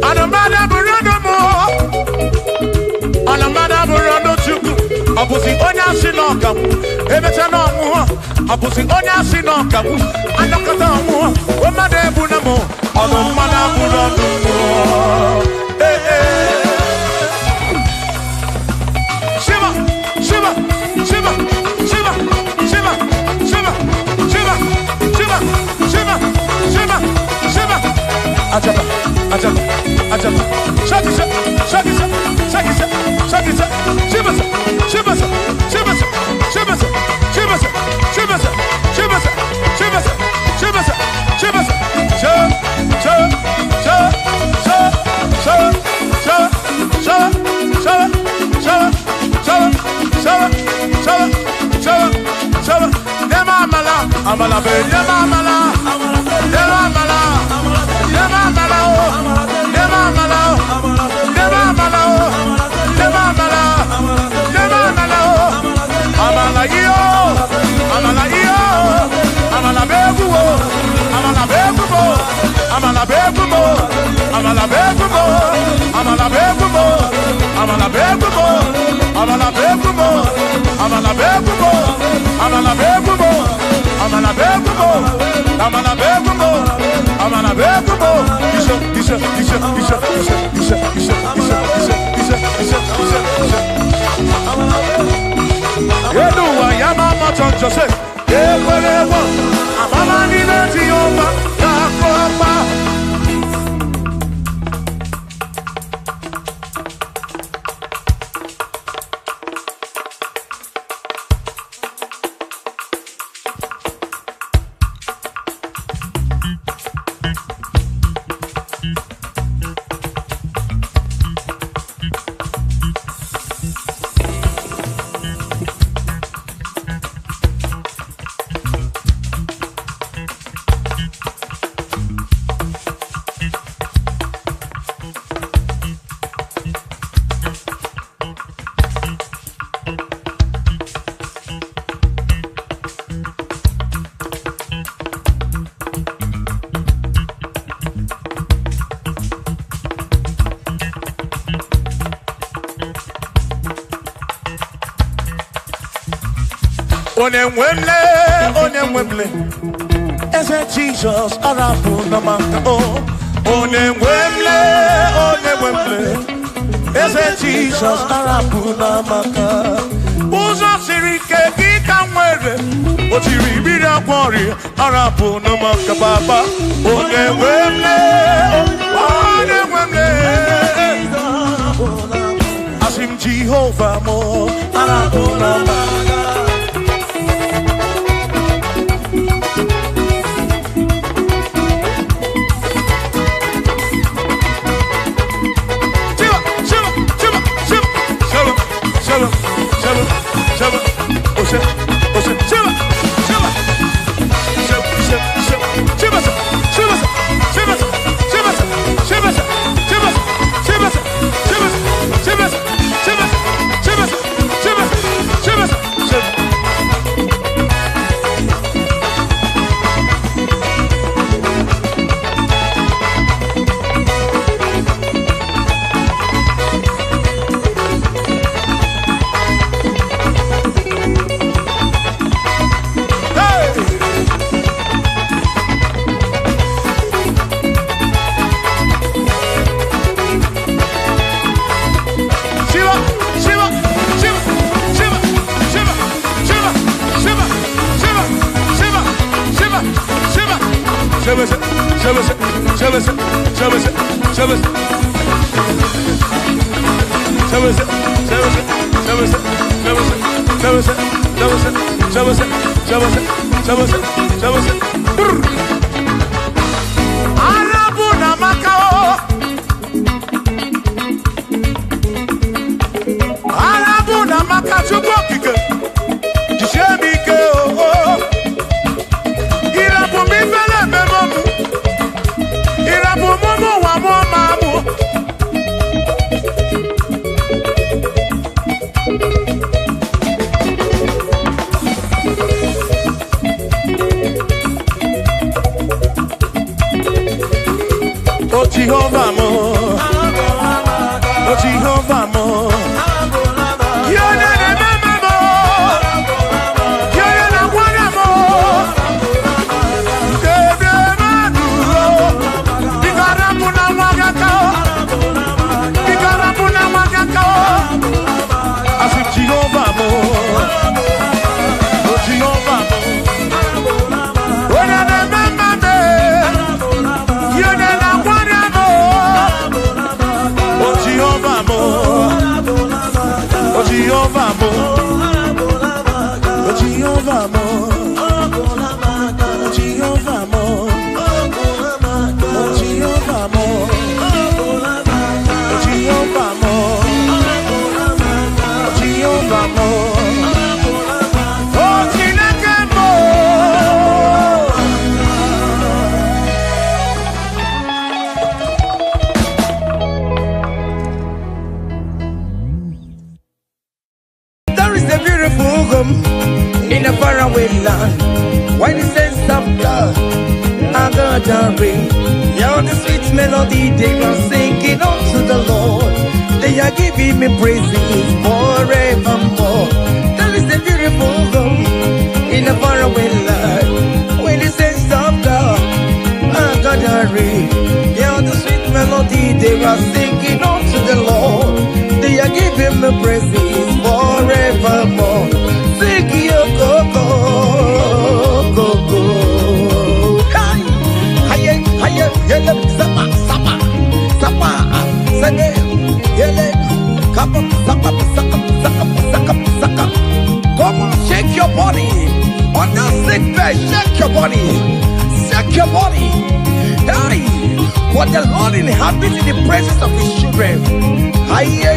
Speaker 2: anamada bụrụ mụ anamada bụrụ Chukwu ọ bụzi onye asị na ọgagbu emecha na ọnwụọ ọ bụzi onye asị na ọgagbu anọkọta ọnwụọ mmadụ ebu na mụ ọnụ mmadụ abụrụ ọnụ mmụọ Shiva Shiva Shiva Shiva Shiva Shiva Shiva Shiva Shiva Shiva Shiva Ajaba Ajaba Ajaba Shakisa Shakisa Shakisa Shakisa Shiva Shiva Shiva Shiva Shiva Shiva Shiva Shiva Shiva Amala be amala amala amala Joseph, whatever, I'm a Onemwemle, ese Jesus arabu na maka oh. Onemwemle, ese Jesus arabu na maka. Uzo sirike kika mwere, otiri bira kwori arabu na maka baba. Onemwemle, asim Jehovah mo arabu na maka. Jehovah mo, oh Jehovah mo, you're the mama mo, you're the one mo, the maduro, bigarapuna wagakao, bigarapuna wagakao, I said Jehovah mo, oh Jehovah mo, you're the mama mo, you're the Jehovah mo, oh Jehovah mo, oh Jehovah mo, oh Jehovah mo, oh Jehovah mo, oh Jehovah mo, oh Jehovah mo, oh Chineke mo.
Speaker 4: In a faraway land, why the sense of God, I got a ring. Yeah, the sweet melody they are singing unto the Lord. They are giving me praises forevermore. There is a beautiful home in a faraway land, where the sense of God, I got a ring. Yeah, the sweet melody they are singing unto the Lord. They are giving me praises forevermore. Sing your go, Hiya, yele, sapa, sane, yele, kapa, saka. Come on, shake your body. On the sick bed, shake your body. Hey, what the Lord inhabits in the presence of His children. Hiya,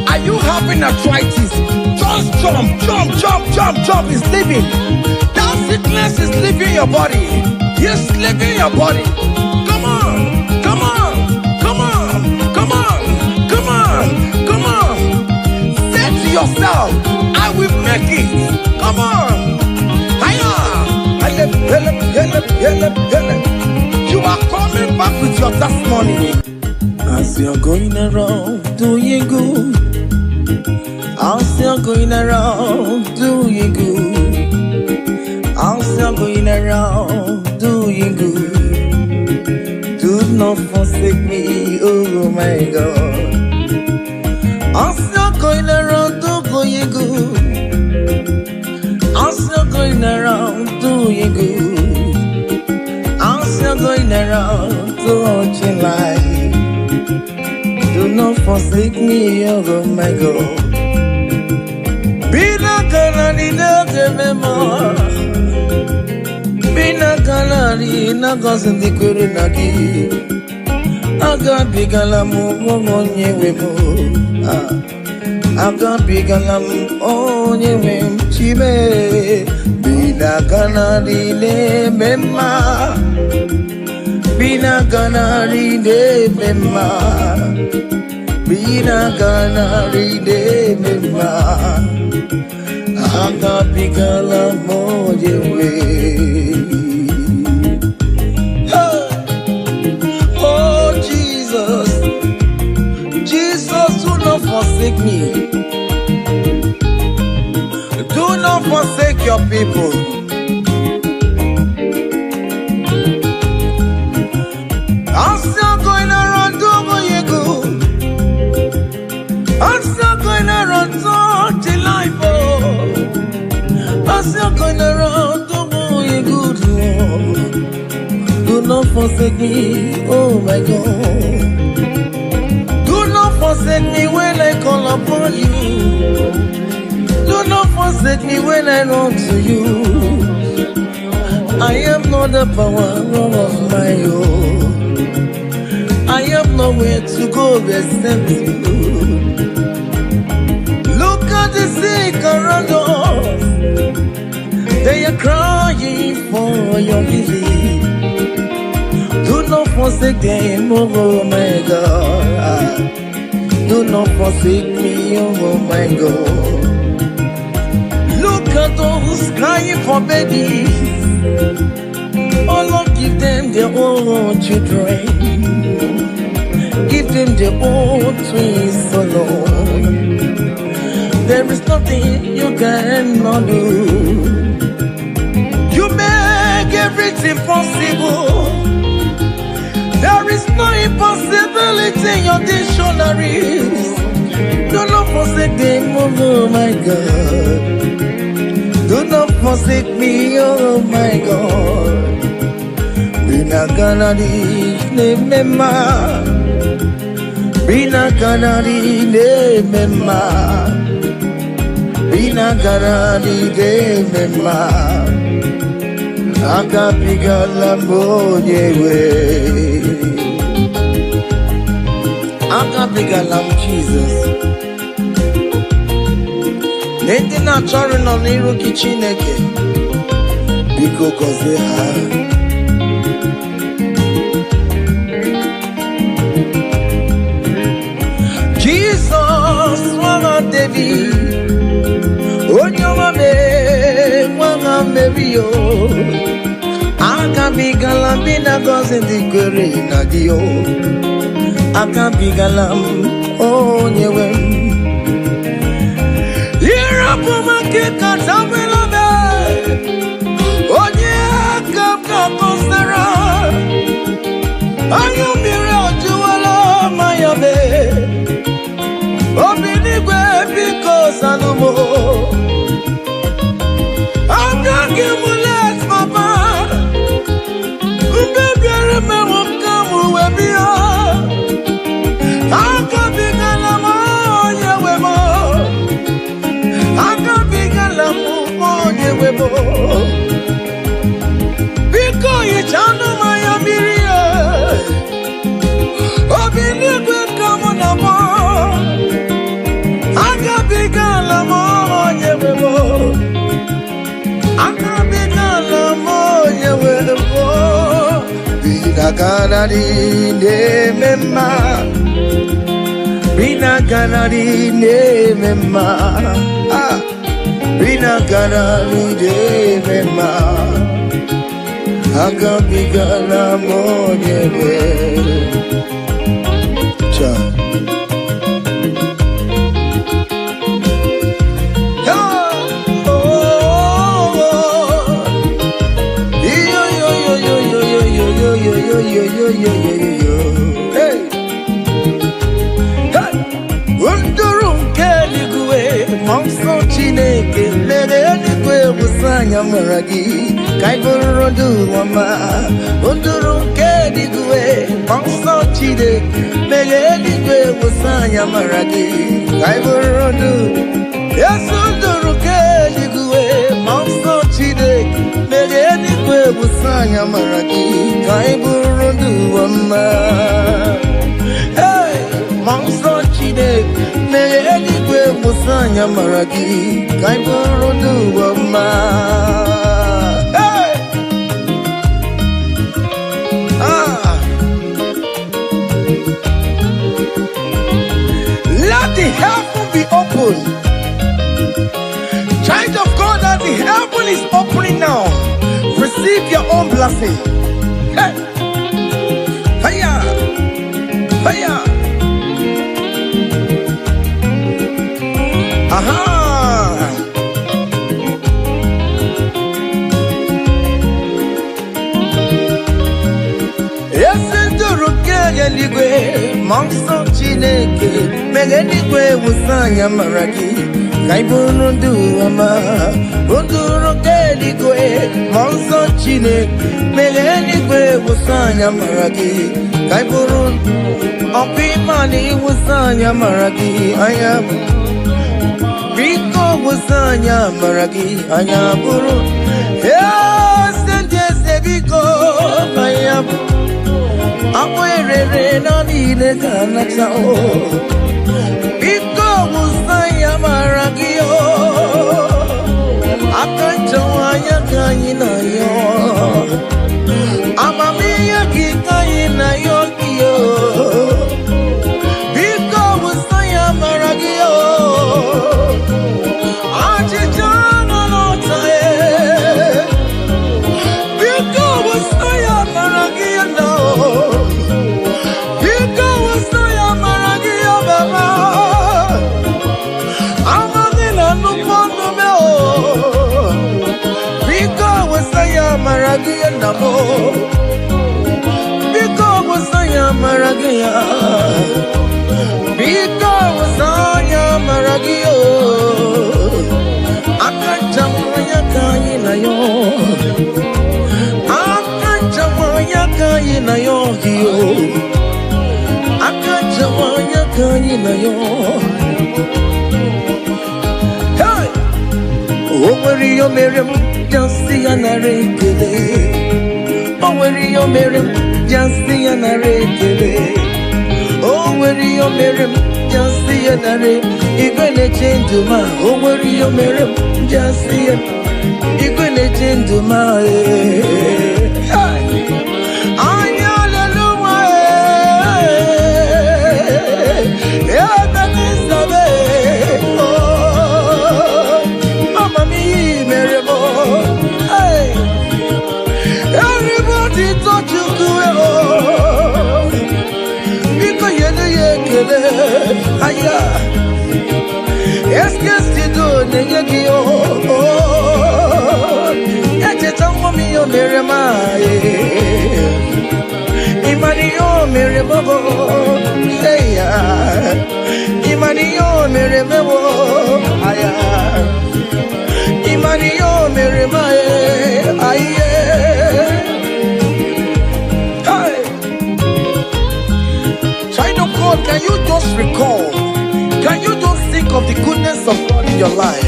Speaker 4: Are you having arthritis? Just jump. It's leaving. That sickness is leaving your body. Yes, leaving your body. Come on. Say to yourself, I will make it. Come on. You are coming back with your testimony. As you're going around doing good, as you're going around doing good, as you're going around doing good, do not forsake me, oh my God. As you're going around doing good, as you're going around doing good, as you're going around touching life, do not forsake me, oh my God. Be not gonna Bina galari na gozindi kuru nagi aga bigalam onye wemo aga bigalam onye wem chibe bina galari ne memma bina galari ne memma bina galari ne memma aga bigalam onye wem. Jesus, do not forsake me. Do not forsake your people. I'm still going around doing you good. I'm still going around touching life. I'm still going around doing you good. Do not forsake me, oh my God. Do not forsake me when I call upon you. Do not forsake me when I run to you. I am not the power of my own. I have nowhere to go except you. Look at the sick around us. They are crying for your healing. Do not forsake them, oh my God. Do not forsake me, oh my God. Look at those crying for babies. Oh Lord, give them their own children. Give them their own twins, oh Lord. There is nothing you cannot do. You make everything possible. There is no impossibility in your dictionaries. Do not forsake them, oh my God. Do not forsake me, oh my God. Bina ganari ne mema. Bina ganari ne mema. Bina ganari ne mema. Aga bigala monyewe. Aga bigalam Jesus. Nende na chori no niru ki Chineke. Biko koze ha. Jesus wanga David. Onyoma me wanga Mario. Aka bigalam bina gozi ndi kwere na dio. Aka bigalam onyewe. Irapu makika tabela me. Onye aka konsera. Ayo mire ojuwala mayabe. Obinigwe biko salumo. Aka kimulet papa. Mbebere me wakamu webia. Aka bigala moye webo. Aka bigala moye webo. Biko yichanu maya mirie. Obinigwe kamu namo. Aka bigala moye webo. Aka bigala moye webo. Bina ganari ne mema. Bina ganari ne mema. Bina ganari ne mema. Aga bigala monyewe. Cha. Hey. Unduru nkeligwe monso Chineke lere eligwe busanya maragi kaiburu wama. Unduru nkeligwe monso Chineke lere eligwe busanya maragi kaiburu. Yes, unduru nkeligwe busanya maragi kai buru ma. Hey! Let the heaven be open. Child of God, that the heaven is opening now. Receive your own blessing. Hey! Hiya! Hiya! Aha! Eligwe, monso chineke, megeligwe usanya maragi, kaibunu duama, unduro keligwe, monso chineke, megeligwe usanya maragi, kaibunu, opimani usanya maragi, ayam, biko usanya maragi, ayaburu, sente sebiko, ayam. Awere na nile kana chao Biko musaya maragio Akanchawanya kanyina yo Amamiya kikanyina yo kiyo Biko musaya maragio Achichana notae Biko musaya maragio no Maragia namo, biko wasaya maragia, biko wasaya maragio, akachamaya kaina yo, akachamaya kaina yo hiyo, akachamaya kaina yo. Hey, over your Miriam. Just see an array. Oh, where you marry? Just see an array. Oh, where you marry? Just see an array. You're gonna change to my. Oh, where you marry? Just see it. You're gonna change to my. Aya, est-ce do negio? Ete tango mio meremae, imanio meremabo, eya, imanio meremabo, aya, imanio meremae, aye. Can you just recall? Can you just think of the goodness of God in your life?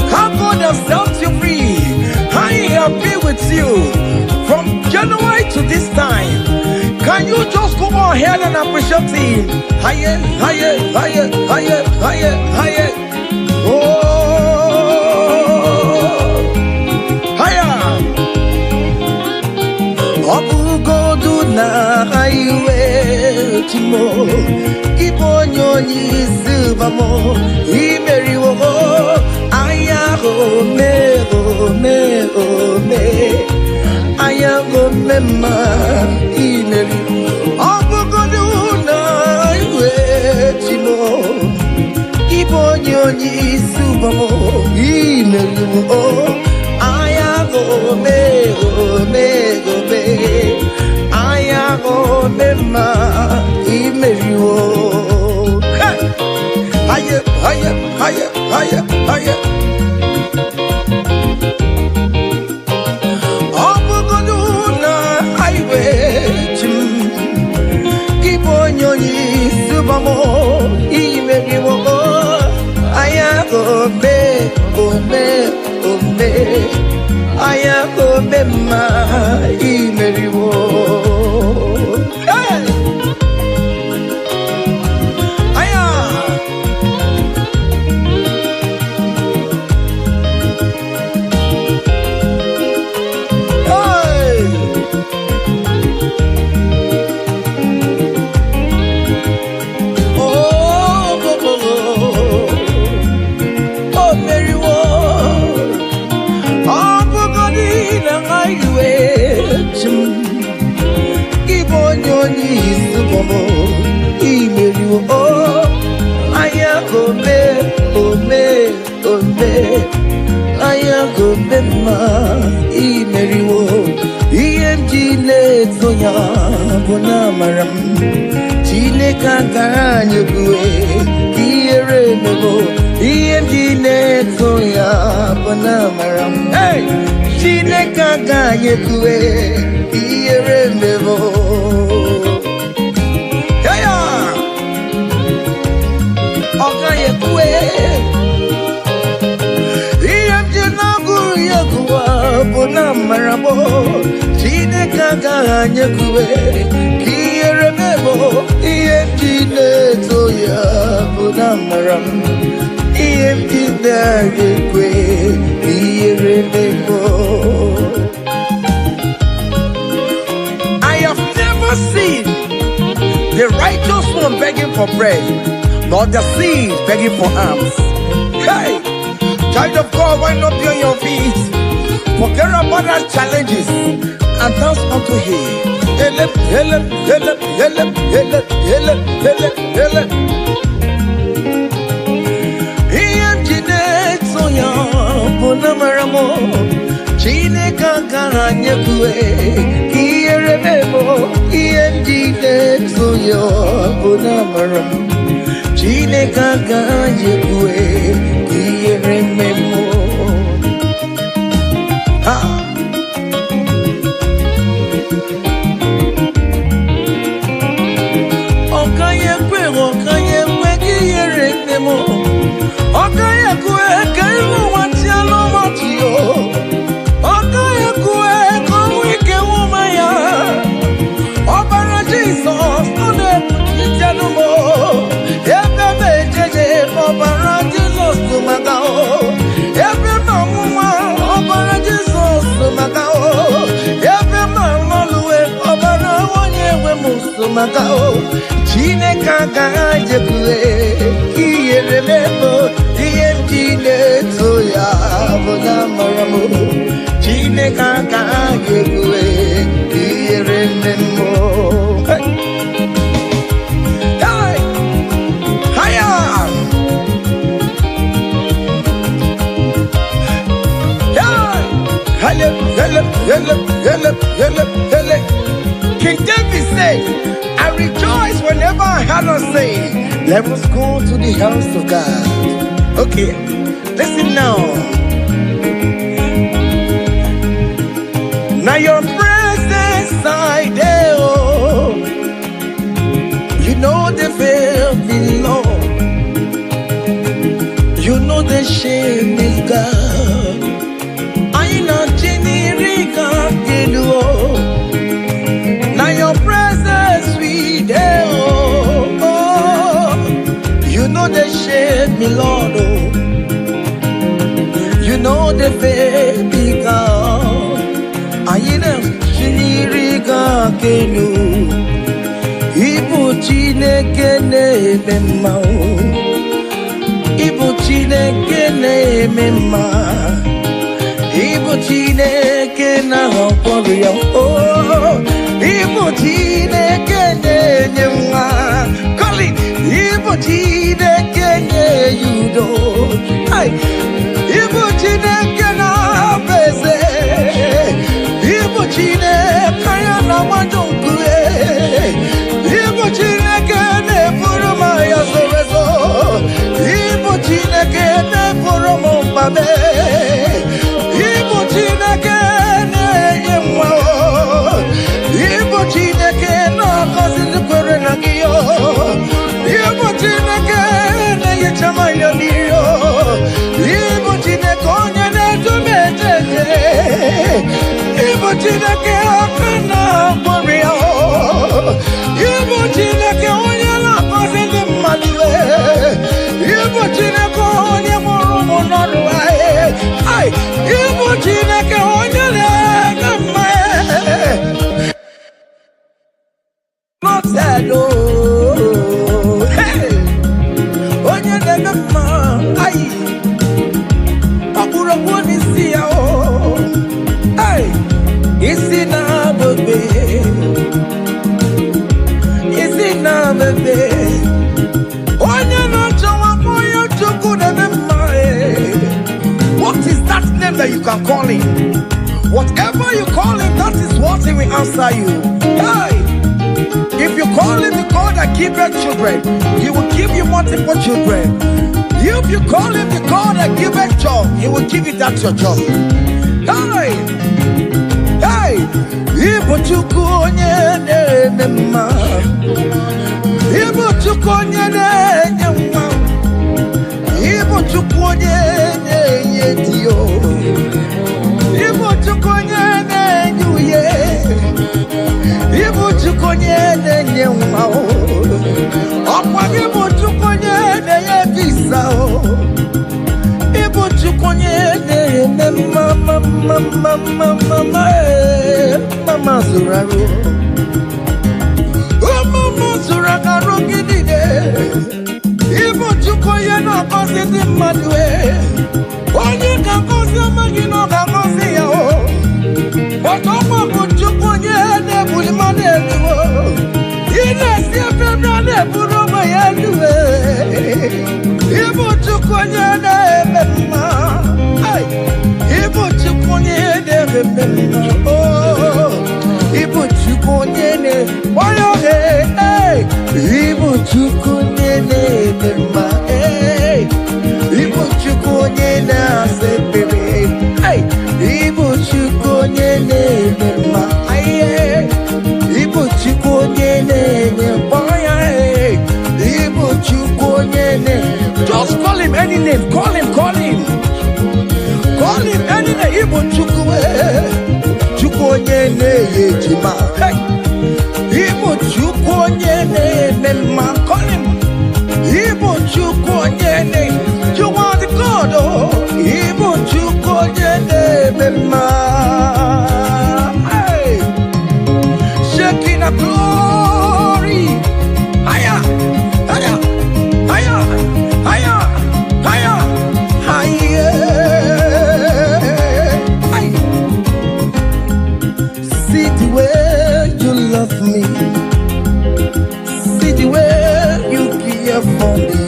Speaker 4: How God has set you free? How He has been with you from January to this time? Can you just go ahead and appreciate Him? Higher, higher, higher, higher, higher, higher. Oh, higher. Obu godu na highway timo. Kibonyo ni silvamo. Imeri wo. Ayago me, oh me, oh me. Ayago me ma. Imeri. Obu godu na highway timo. Kibonyo ni silvamo. Imeri wo. Ayago me, oh me, oh me. Ayago me ma. Imeri wo. Higher, higher, higher, higher, higher. Obugoduna highway chim. Kibonyoni subamo imeri wo. Ayago me, oh me, oh me. Ayago me ma imeri wo. gome, ome, ome. Aya gome ma imeriwo. EMG leto ya bona maram. Chine kaganye kue kiere mebo. EMG leto ya bona maram. Hey, chine kaganye kue kiere mebo. Yaya, okaye kue. EMG na guru yakuwa bona marabo. Chine kaganye kue kiere mebo. EMG leto ya bona maram. EMG dage kue kiere mebo. I have never seen the righteous one begging for bread, nor the seed begging for alms. Hey, child of God, why not be on your feet? Forget about our challenges and dance unto Him. Ele, ele, ele, ele, ele, ele, ele, ele. Soya bonamaramo chine kakaranye kue kiere memo iendile soya bonamaram chine kakaranye kue kiere memo ha okaye kwe kiere memo okaye kue kailu watialo watio okaye kue kowike wumaya obara Jesus ode itianumo ebe mejeje obara Jesus tumagao ebe mamuma obara Jesus tumagao ebe mamoluwe obara wonyewe musumagao chine kagaje kue kiere mebo EMG leto ya bona maramo chine kagaje kue kiere mebo. Hey, hey, haya. Hey, hele. King David said, I rejoice whenever I had not say, let us go to the house of God. Okay, listen now. Now your presence I there, oh, you know the fear below. You know the shame is God. I know Jenny oh. Now your presence we there, oh. You know the shame me Lord, oh. You know the baby God. I know Jenny kenu. Ibu Chineke na-eme Ibu Chineke na-eme Ibu Chineke na-akwọrọ ya oh Ibu Chineke na-enye nwa Colin Ibu Chineke na-eyudo Ibu Chineke na-abeze Ibu Chineke ya na-amadụnkwe Ibu Chineke na-eburu ma ya zorezo Ibu Chineke na-eburu m mbabe Ibu Chineke na-enye nwa Ibu Chineke na-agọzi ndị kwere na gị Ibu Chineke na-enyecha mmanya mmiri Ibu Chineke onye na-edu m ejeje Ibu Chineke aka na-agbọrọ ya Ibu Chineke onye na-agọzi ndị mmadụ Ibu Chineke onye mụrụ ụmụ n'ọrụ Ibu Chineke onye na-eme mma onye na-eme mma ọkpụrụkpụ n'isi ya isi na-abebe isi na-abebe onye na-achọwa children, He will give you multiple children. If you call Him the God that giveth job, He will give you that your job. Hey, hey, Ibu Chukwu onye na-eme mma, Ibu Chukwu onye na-enye nwa, Ibu Chukwu onye na-enye di o, Ibu Chukwu onye na-enye uye, Ibu Chukwu onye na-enye nwa o, ọkwa Ibu Chukwu onye na-enye visa o, Ibu Chukwu onye na-eme mama zuraru, mama zuragaru gidide, Ibu Chukwu onye na-akọzi ndị mmadụ onye ga-akọzi amaghị na ọ ga-akọzi ya o, ọkọkwa bụ Chukwu onye na-ebuli mmadụ elu o, ị na-esi efebe a na-eburu ụmụ ya elu Ibu Chukwu onye na-eme mma, Ibu Chukwu onye na-eme mma, Ibu Chukwu onye na-eme Ibu Chukwu onye na-eme mma, Ibu Chukwu onye na-asa ekpere, Ibu Chukwu onye na-eme mma, Ibu Chukwu onye na-enye mkpọya, Ibu Chukwu onye na-enye. Just call Him any name, call Him, call Him. Call Him any name, Ibu Chukwu, Chukwu onye na-enye ejima, Ibu Chukwu onye na-eme mma, call Him. Ibu Chukwu onye na-enye, you are the God, oh, Ibu Chukwu onye na-eme mma, shaking a glory, higher, higher, higher, higher, higher, higher. See the way you love me, see the way you care for me.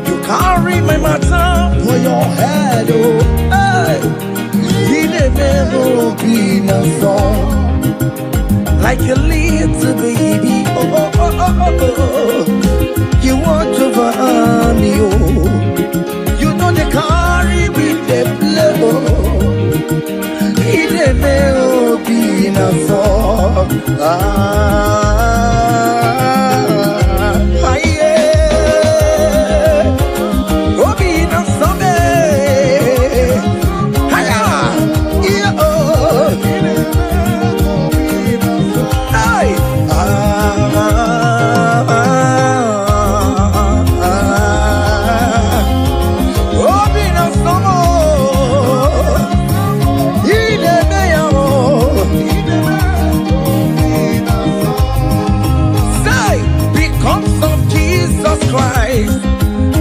Speaker 4: You carry my matter for your head, oh, hey. You never be no song, like a little baby, oh, oh, oh, oh, oh. You want over me, oh. You know they carry with the blood, oh. He never be no song, yeah. Oh, be no song, higher, yeah, oh.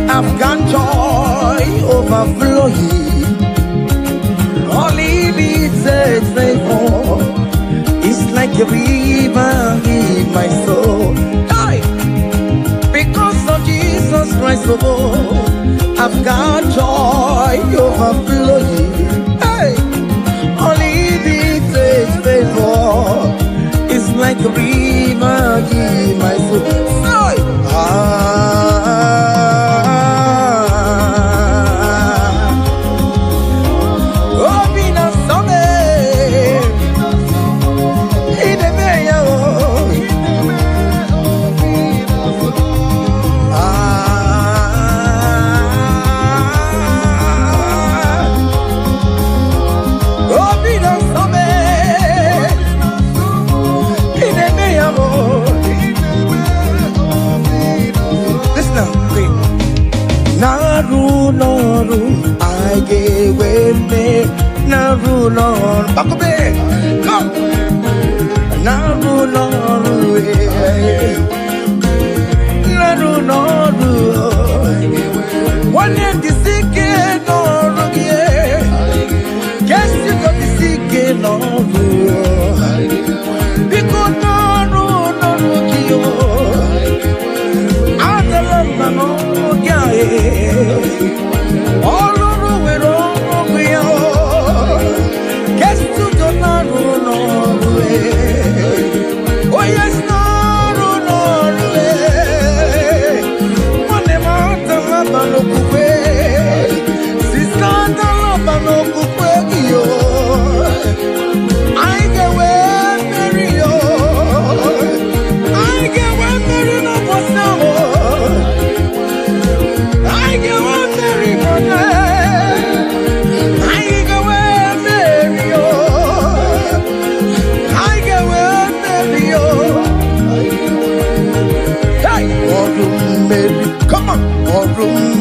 Speaker 4: I've got joy overflowing. All He needs is favor. It's like a river in my soul. Hey! Because of Jesus Christ, oh, I've got joy overflowing. Hey! All He needs is favor. It's like a river in my soul. Hey! Naru, I gave me Naru, back up there, come. Naru, one year the sick Naru, guess you got the sick Naru, because Naru, I don't know, all over we're all we are. Guess to the Naru, oh yes, Naru,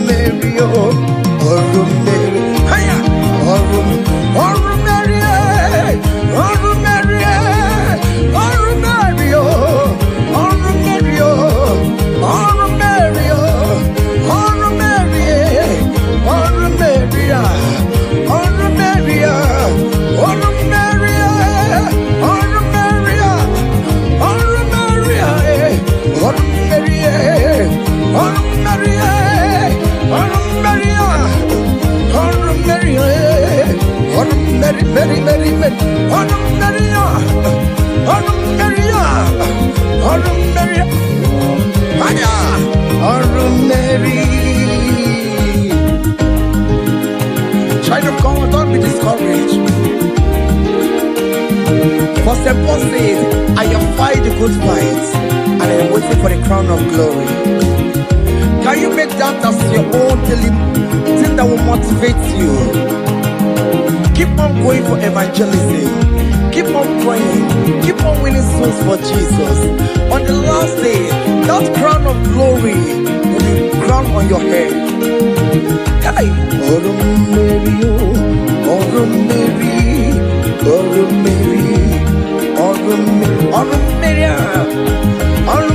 Speaker 4: Mary, oh Mary, hiya, Mary, Mary, Mary, Mary, Child of God, don't be discouraged. For St. Paul says, I have fight the good fight, and I am waiting for the crown of glory. Can you make that as your own daily thing that will motivate you? Keep on going for evangelism. Keep on praying. Keep on winning souls for Jesus. On the last day, that crown of glory will be crowned on your head. Hey. Oh Mary, oh Mary, oh Mary, oh Mary, oh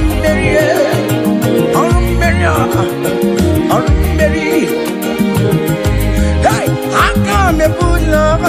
Speaker 4: Mary, oh Mary, oh Mary. Hey, I come and put love.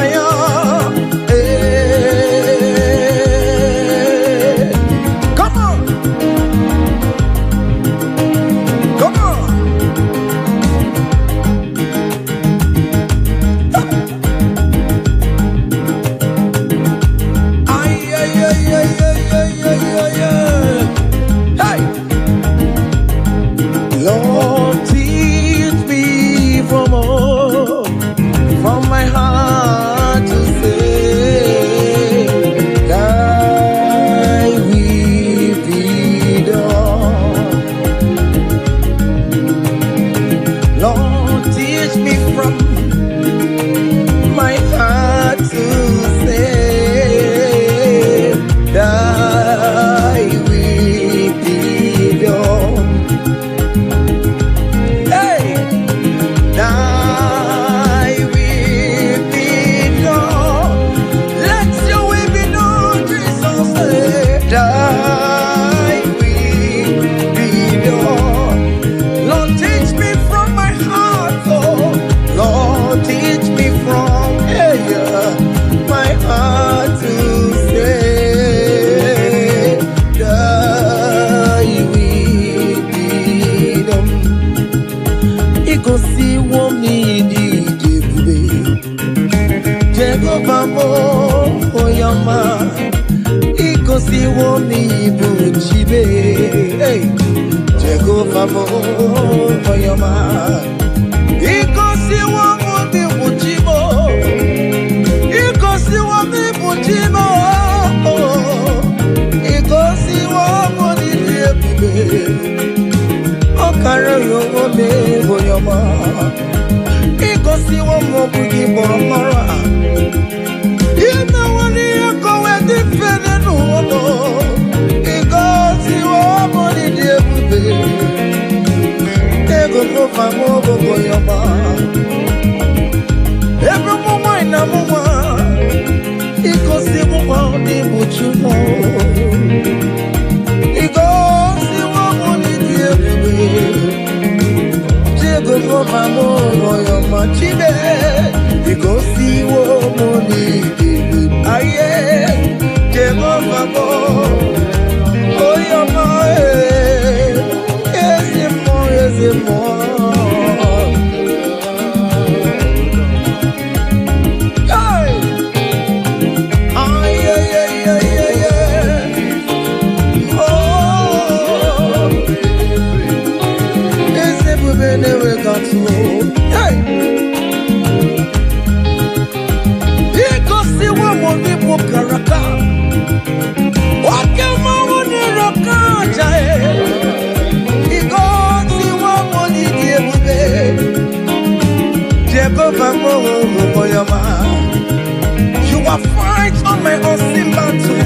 Speaker 4: You have fight on my unseen battle.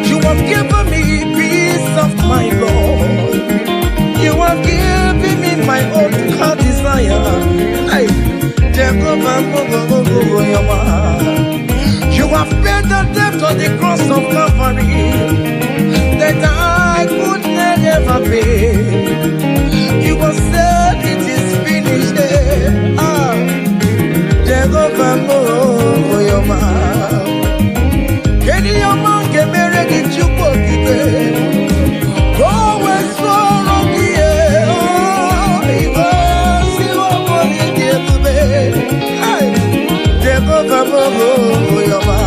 Speaker 4: You have given me peace of my Lord. You have given me my own You have paid the debt on the cross of Calvary that I could never pay. You have said it is finished. Jehovah Moyoma. Can you man get married in Chukwokike? Go and swallow the air. Because you are money give me. Jehovah Moyoma.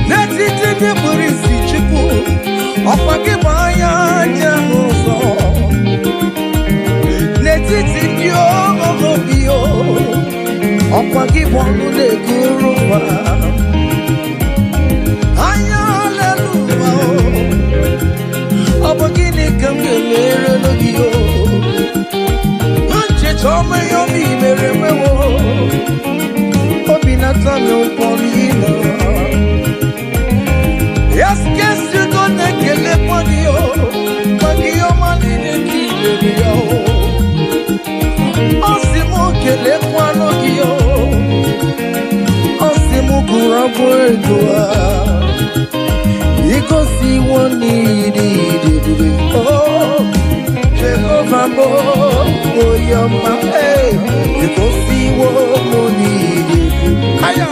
Speaker 4: Let it in the Burisi Chukwu. Opakibaya Jamuso. Let it in your bio. Opakibonu de Kuruwa. Hallelujah. Opakini kamele no bio. Anche chome yo mi meremewo. Obinata no polino. Yes, guess you don't get the money, but your money they keep it. Osimo kele kwano kiyo, Osimo kurabuedoa. Iko si woni di. Oh, Jehovah Mo, oh your man, hey. Iko si woni di. Aya,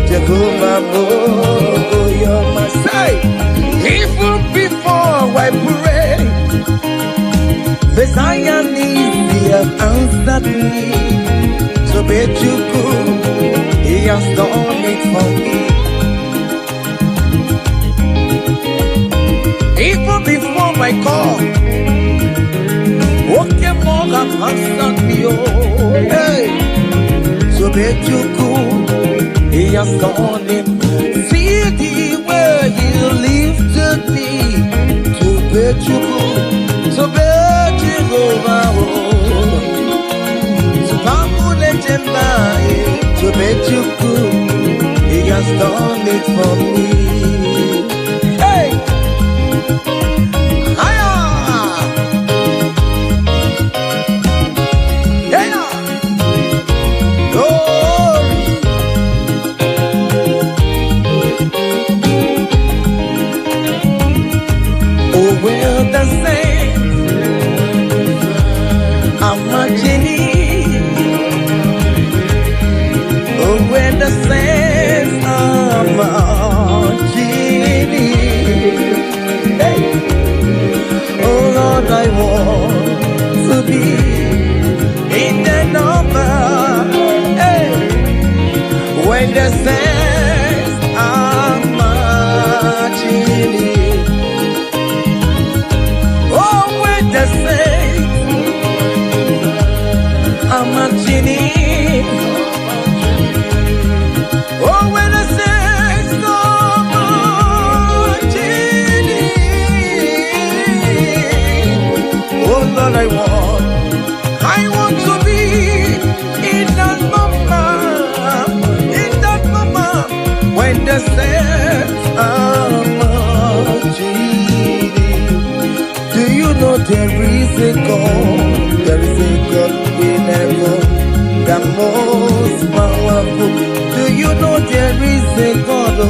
Speaker 4: Jehovah Mo. Say, even before I pray, Messiah needs have answered me. So bet you could, He has done it for me. Even before my call, okay, more have answered me. Oh, hey, so bet you could, He has done it. See the way He lifted me to bet you could, to bet you over. So Pamule Jemai, to bet you could, He has done it for me. Hey! Hiya! Hiya! Glory! Oh, well, the saints are marching in. Oh, when the saints are marching in. Hey. Oh, Lord, I want to be in the number. Hey. When the saints are marching in. The saints are marching in. Oh, when the saints are marching in. Oh, Lord, I want to be in that moment, when the saints are marching. There is a God in heaven, the most powerful. Do you know there is a God? Oh,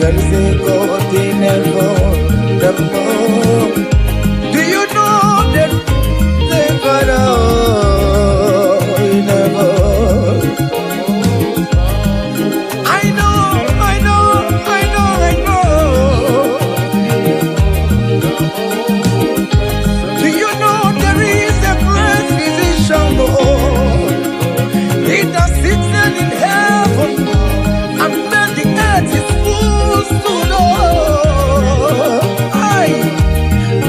Speaker 4: there is a God in heaven, the most. Do you know there is a God in heaven? I know. In heaven, and then the earth is full to know. I,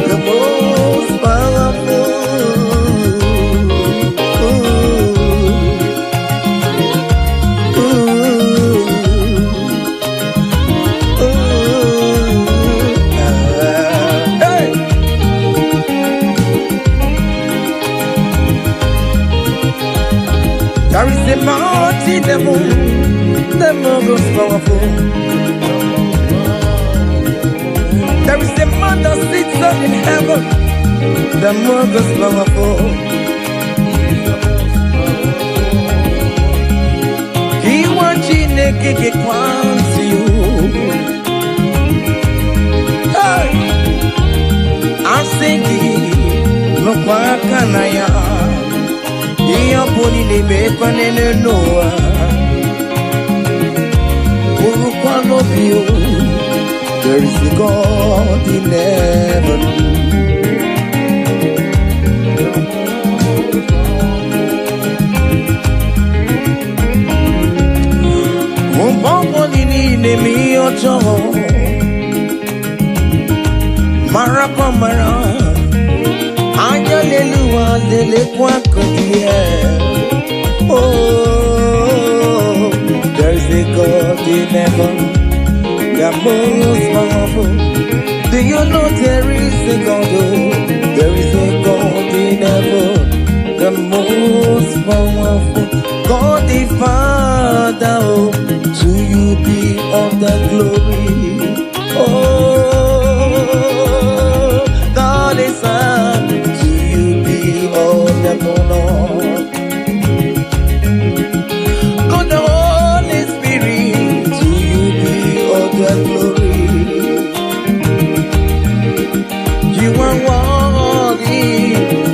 Speaker 4: the most powerful. Hey. There is a mountain, the most powerful. There is a man that sits up in heaven, the most powerful. okeke kwanti you. Hey, I'm singing no kwakanaya. Iya poni ne me kwanene noa. Urukwa love you. There is a God in heaven. Mi ojo marapa mara ayaleluwa lele kwa kodie. Oh, there's a God in heaven, the most powerful. Do you know there is a God? Oh, there is a God in heaven, the most powerful. God the Father, oh, to you be all the glory. Oh, God the Son, to you be all the honor. God the Holy Spirit, to you be all the glory. You are worthy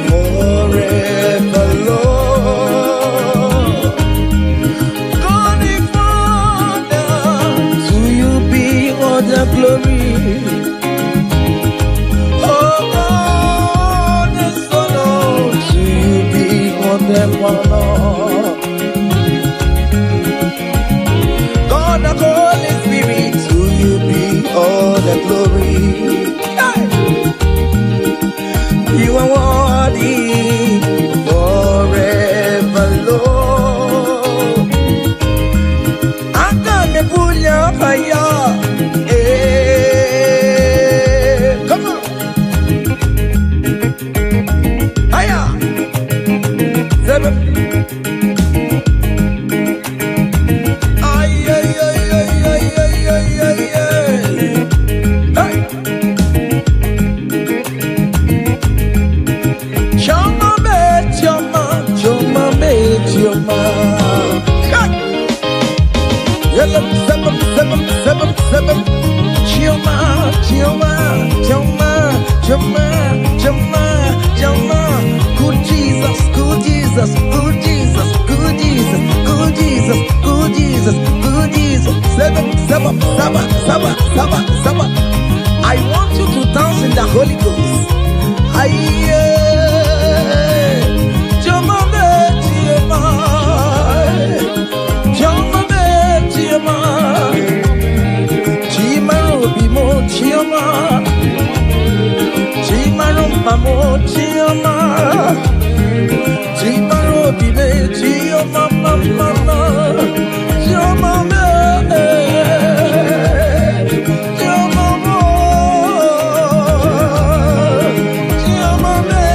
Speaker 4: forever, Lord. God the Father, to you be all the glory. Oh God the Son, to you be all the honor. God the Holy Spirit, to you be all the glory. Hey! You are worthy forever, Lord. I'm gonna pull your fire. Hey, come on. Hiya. Seven. Ay, ay, ay, ay, ay, ay, ay, ay, ay. Hey. Choma me, choma, choma me, choma. Hey. Yellow, seven, seven, seven, seven. Choma, choma, choma, choma, choma, choma. Good Jesus, good Jesus, good Jesus, good Jesus, good Jesus, good Jesus, good Jesus. Seven, seven, seven, seven, seven, seven. I want you to dance in the Holy Ghost. Aye. Choma me, choma. Choma me, choma. Chimaro bimo, choma. Chimaro mamo, choma. Chimaro bime, choma, mama. Choma me. Choma mo. Choma me.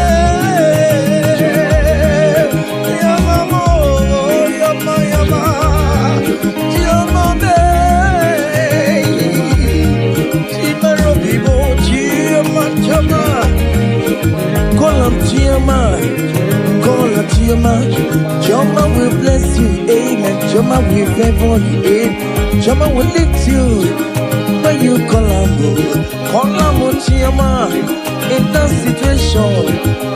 Speaker 4: Choma mo. Yama, yama. Choma me. Chimaro bimo, choma, choma. Call him Choma. Call him Choma. Choma will bless you, amen. Choma will favor you, amen. Choma will lift you when you call him. Call him Choma in that situation.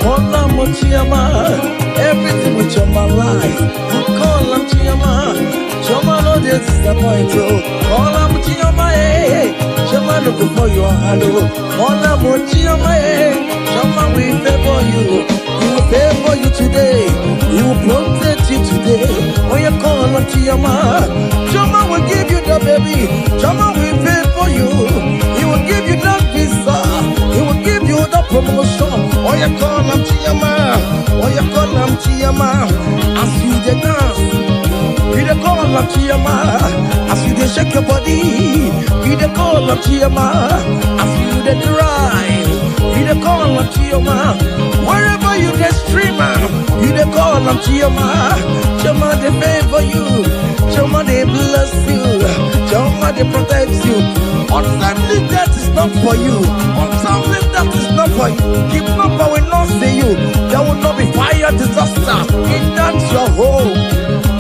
Speaker 4: Call him Choma. Everything with Choma life. Call him Choma. Choma no dey disappoint you. Call him Choma, hey. Choma no go for your hand. Call him Choma, hey. Choma will favor you. He will favor you today. He will protect you today. When you call on Choma, Choma will give you the baby. Choma will favor you. He will give you that visa. He will give you the promotion. When you call on Choma, when you call on Choma, as you dey dance, you dey call on Choma. As you dey shake your body, you dey call on Choma. As you dey drive, you dey call on Choma. Wherever you dey streamer, you dey call on Choma. Choma dey favor you. Choma dey bless you. Choma dey protect you. Untimely death is not for you. Untimely death is not for you. Kidnapper will not see you. There will not be fire disaster in that your home.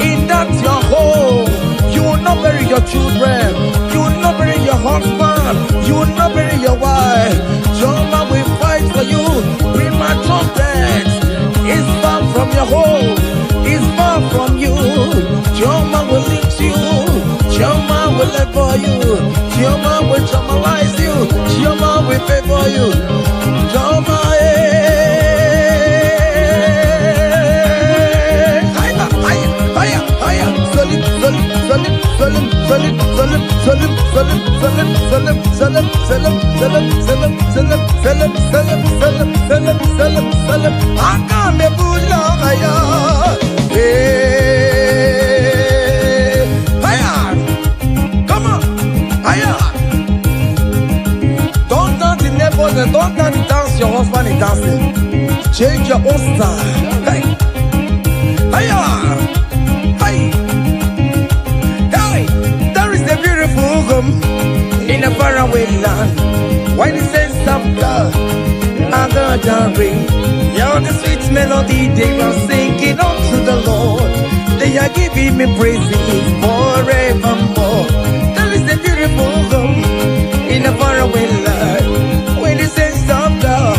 Speaker 4: In that your home. You will not bury your your children. You will not bury your husband. You will not bury your wife. Jehovah will fight for you. Premature death is far from your home. Is far from you. Jehovah will lift you. Jehovah will live for you. Jehovah will traumatize you. Jehovah will favor you. Jehovah, come on, don't dance the neighbors and don't dance your husband is dancing. Change your own style. Hey, there is a beautiful home in a faraway land. Why the sense of God are gonna ring? Yeah, the sweet melody they are singing unto the Lord. They are giving me praises forevermore. There is a beautiful home in a faraway land. When the sense of God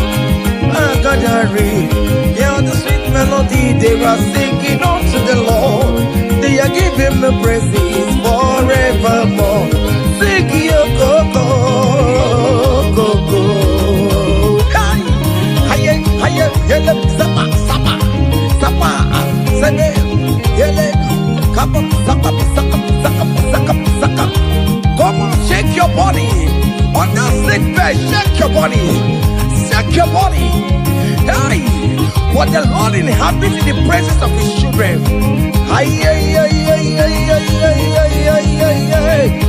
Speaker 4: are gonna ring. Yeah, the sweet melody they are singing unto the Lord. They are giving me praises forevermore. Sing your go-go, go-go. Hiya, yele, sapa, sapa, sapa, sene, yele, kapa, sapa, sapa, sapa, sapa, sapa. Come on, shake your body. On that sick bed, shake your body. Shake your body. Hey, what the Lord inhabits in the presence of his children. Hiya, hiya, hiya, hiya, hiya, hiya, hiya, hiya, hiya.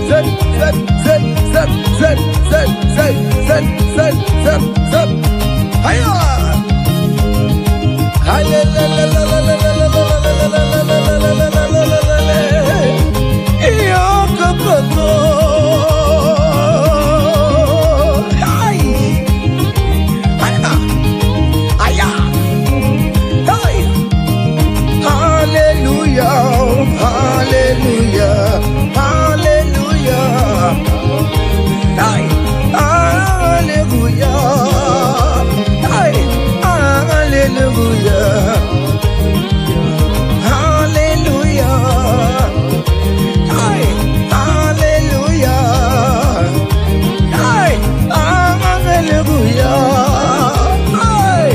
Speaker 4: Zep, zep, zep, zep, zep, zep, zep, zep, zep, zep, zep. Hiya. Hiya, la, la, la, la, la, la, la, la, la, la, la, la, la, la, la, la, la, la, la. Iyo, go, go, go. Hi. Hiya. Hiya. Hi. Hallelujah, hallelujah, hallelujah. Hi. Hallelujah. Hi. Hallelujah. Hallelujah. Hi. Hallelujah. Hi. Hallelujah. Hi.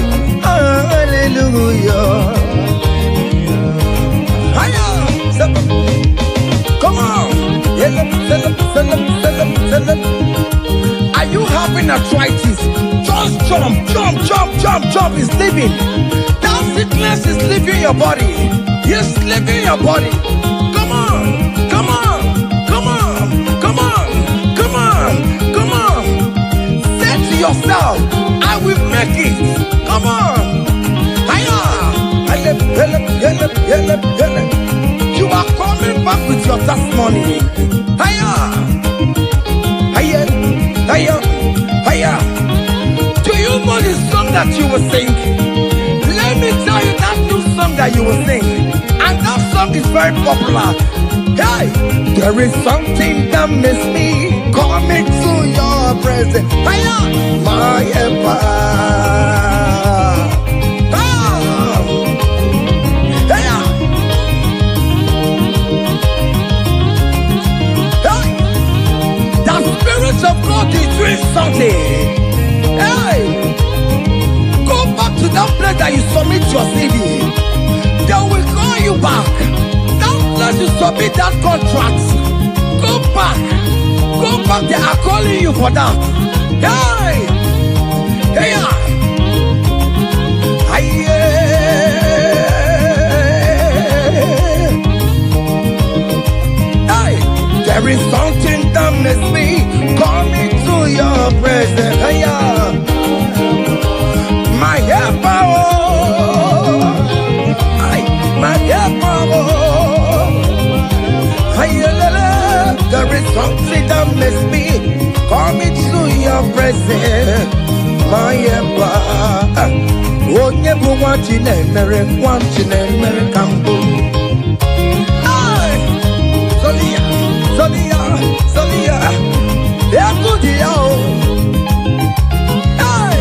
Speaker 4: Hallelujah. Come on. Are you having arthritis? Just jump, jump, jump, jump, jump. It's leaving. That sickness is leaving your body. It's leaving your body. Come on, come on, come on, come on, come on, come on. Say to yourself, I will make it. Come on. Hiya. You are coming back with your testimony. Hiya. Hiya. Hiya. Hiya. Do you know the song that you will sing? Let me tell you that new song that you will sing. And that song is very popular. Hey, there is something that makes me coming to your presence. Hiya. My empire. Of God is doing something. Hey, go back to that place that you submit your CV. They will call you back. That place you submit that contract. Go back. Go back. They are calling you for that. Hey, hey, hey, there is something that makes me coming to your presence. Hey, my helper, my helper. There is something that makes me coming to your presence. My helper. Oh, never want you, never want you, never come. Sonia, Sonia. Hallelujah. Hey.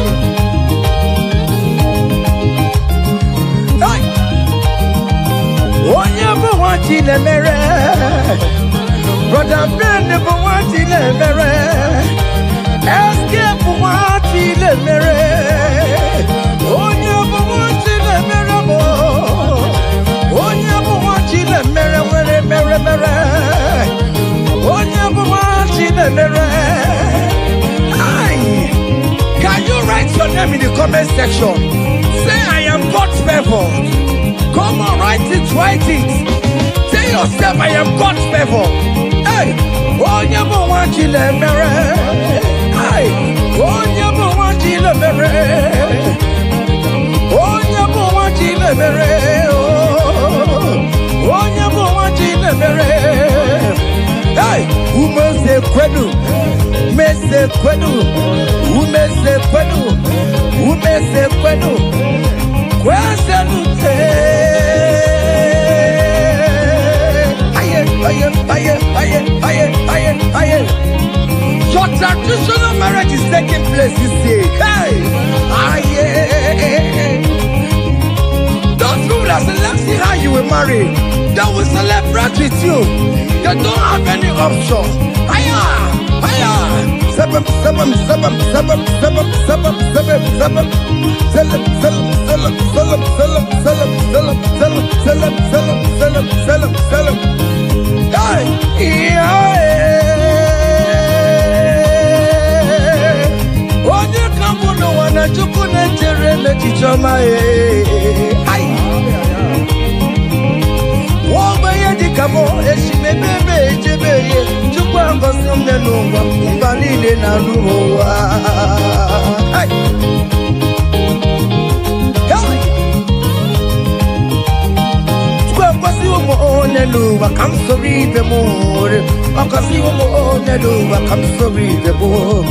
Speaker 4: Hey. Onye bụ nwa Chinemere, Brother Ben bụ nwa Chinemere, Escape bụ nwa Chinemere, onye bụ nwa Chinemere bụ, onye bụ nwa Chinemere mere mere mere, onye bụ nwa Chinemere. Can you write your name in the comment section? Say I am God's favor. Come on, write it, write it. Tell yourself I am God's favor. Hey, onye bụ nwa Chinemere. Hey, onye bụ nwa Chinemere. Onye bụ nwa Chinemere. Onye bụ nwa Chinemere. Hey, umeze kwedu, umeze kwedu, umeze kwedu, umeze kwedu, kwezelute. Aye, aye, aye, aye, aye, aye, aye. Your traditional marriage is taking place this day. Hey, aye. Those people that say, let's see how you will marry, they will celebrate with you. You don't have any option. Hiya, hiya. Sabam, sabam, sabam, sabam, sabam, sabam, sabam, sabam. Salam, salam, salam, salam, salam, salam, salam, salam, salam, salam, salam, salam, salam. Hey, yeah. Onye kambu no wana chukune chere me chichoma eh. Kamo eshime bebe ejebeye chukwa ngosi mnenungwa mbalile na ruwa. Hey. Hey. Chukwa ngosi umo oneluwa kamsori bemore. Ngosi umo oneluwa kamsori bemore.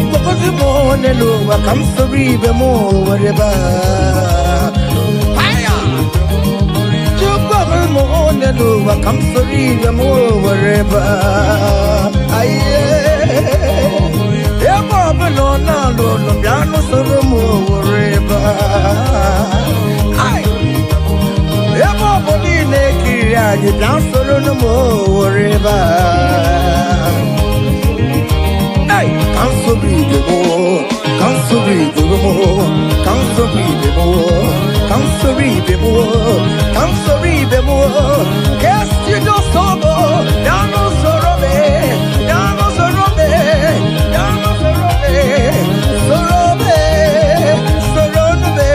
Speaker 4: Ngosi umo oneluwa kamsori bemore ba. Come sorry, the more wherever I am. No, piano solo more wherever I am. You dance solo no more wherever. Hey, come sorry, the more, come sorry, the more, come sorry, the more, come sorry, the more, come sorry, the more. Guess you don't solo, down no sorobe, down no sorobe, down no sorobe, sorobe, sorobe,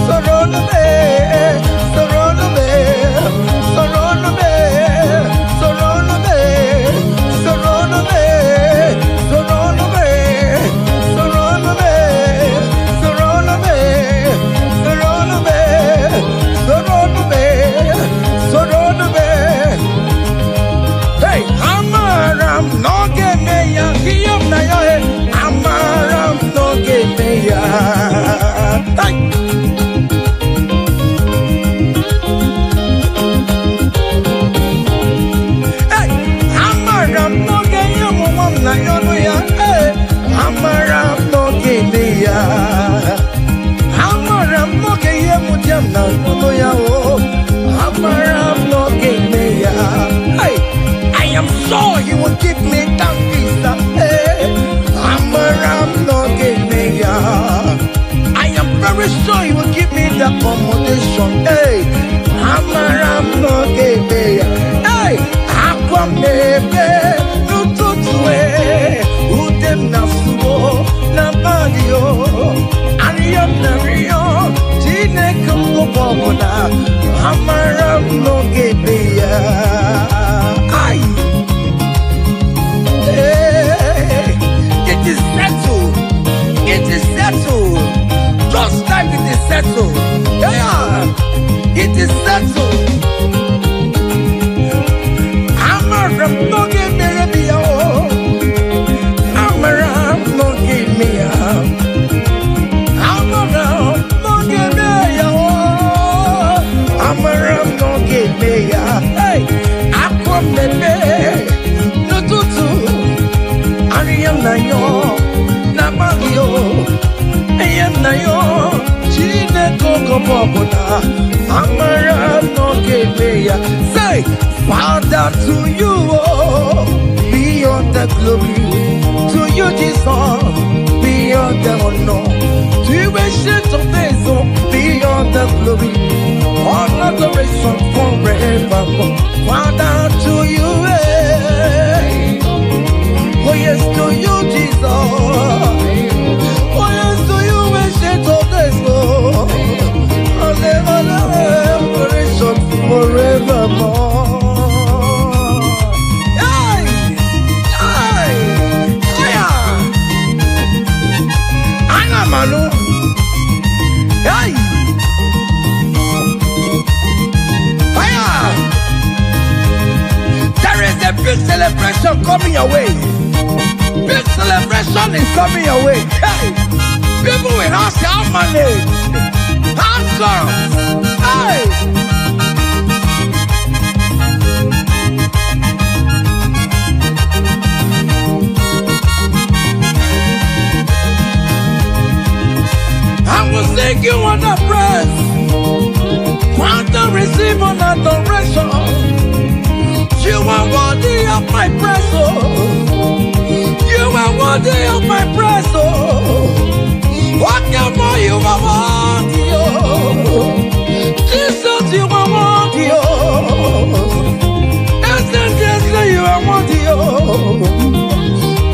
Speaker 4: sorobe, sorobe, sorobe, sorobe, sorobe, I am sure he will give me that visa. Hey, I am very sure he will give me the accommodation. Hey, hey, aqua baby, no tutue, udem nasuo, na badio, ariam nario, jine kumo boboda, amaram no gebeya. It is settled. It is settled. Just like it is settled. Yeah, it is settled. I'm a ram no give me a I'm a ram no give me a I'm a ram no give me a I'm a ram no give me a hey, I come the no tutu. Amara no give me. Say, Father, to you, oh, be all the glory. To you, Jesus, be all the honor. To you, ancient of days, oh, be all the glory. All adoration forevermore. Father, to you, eh. Oh, yes, to you, Jesus. Oh, yes, to you, ancient of days, oh. All adoration forevermore. Manu. Hey! Fire! There is a big celebration coming your way. Big celebration is coming your way. Hey! People will ask how money. How come? Hey! Thank you on the praise. Father, receive on adoration. You are worthy of my praise, oh. You are worthy of my praise, oh. What more you are worthy, oh. Jesus, you are worthy, oh. Yes, you are worthy, oh.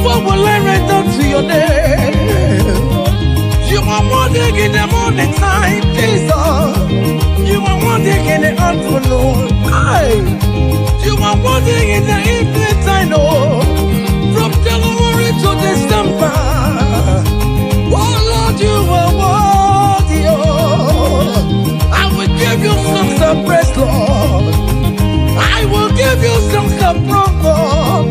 Speaker 4: What will I render to your name? You are wanting in the morning time, Jesus. You are wanting in the afternoon. You are wanting in the evening time, oh. From January to December. Oh Lord, you are worthy, oh. I will give you songs of praise, Lord. I will give you songs of praise, Lord.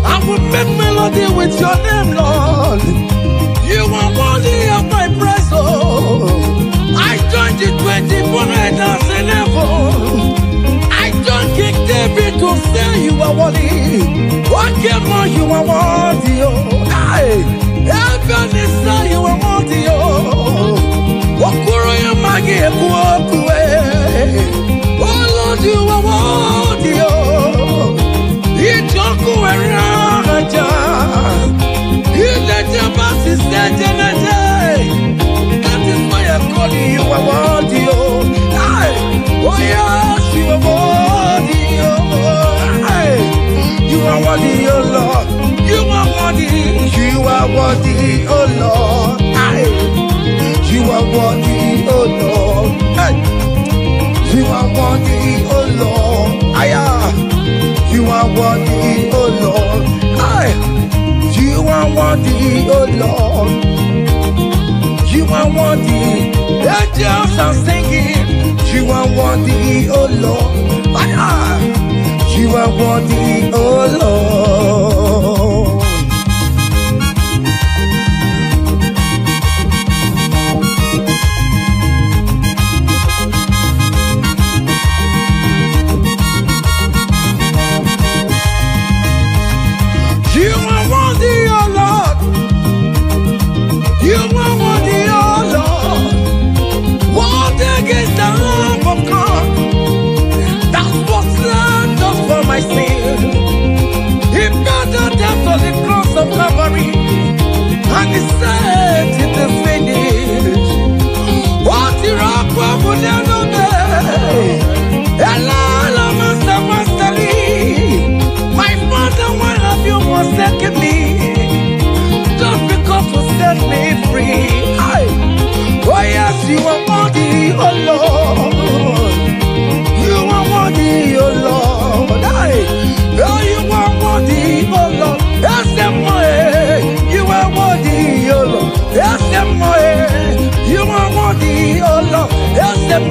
Speaker 4: I will make melody with your name, Lord. You are worthy of my praise, oh. I joined the 24 elders in heaven. I joined King David to say you are worthy. What more you are worthy, oh. Heaven is say you are worthy, oh. Okuro ya magi ekuokue. Oh Lord, you are worthy, oh. Ijoku eraja. That is why I'm calling you a worthy, oh. Oh yes, you are worthy, oh. You are worthy, oh Lord. You are worthy. You are worthy, oh Lord. You are worthy, oh Lord. You are worthy, oh Lord. You are worthy, oh Lord. You are worthy, oh Lord. You are worthy. The angels are singing. You are worthy, oh Lord. You are worthy, oh Lord. My sin, he paid the death on the cross of Calvary, and he said it is finished. What the rock would never be. Ella, master, masterly. My father, why have you forsaken me? Just because you set me free. Oh yes, you are worthy, oh Lord. You are worthy, oh Lord. Oh, you are worthy, oh Lord. Yes, you are worthy, oh Lord. Yes, you are worthy, oh Lord. Yes, yes,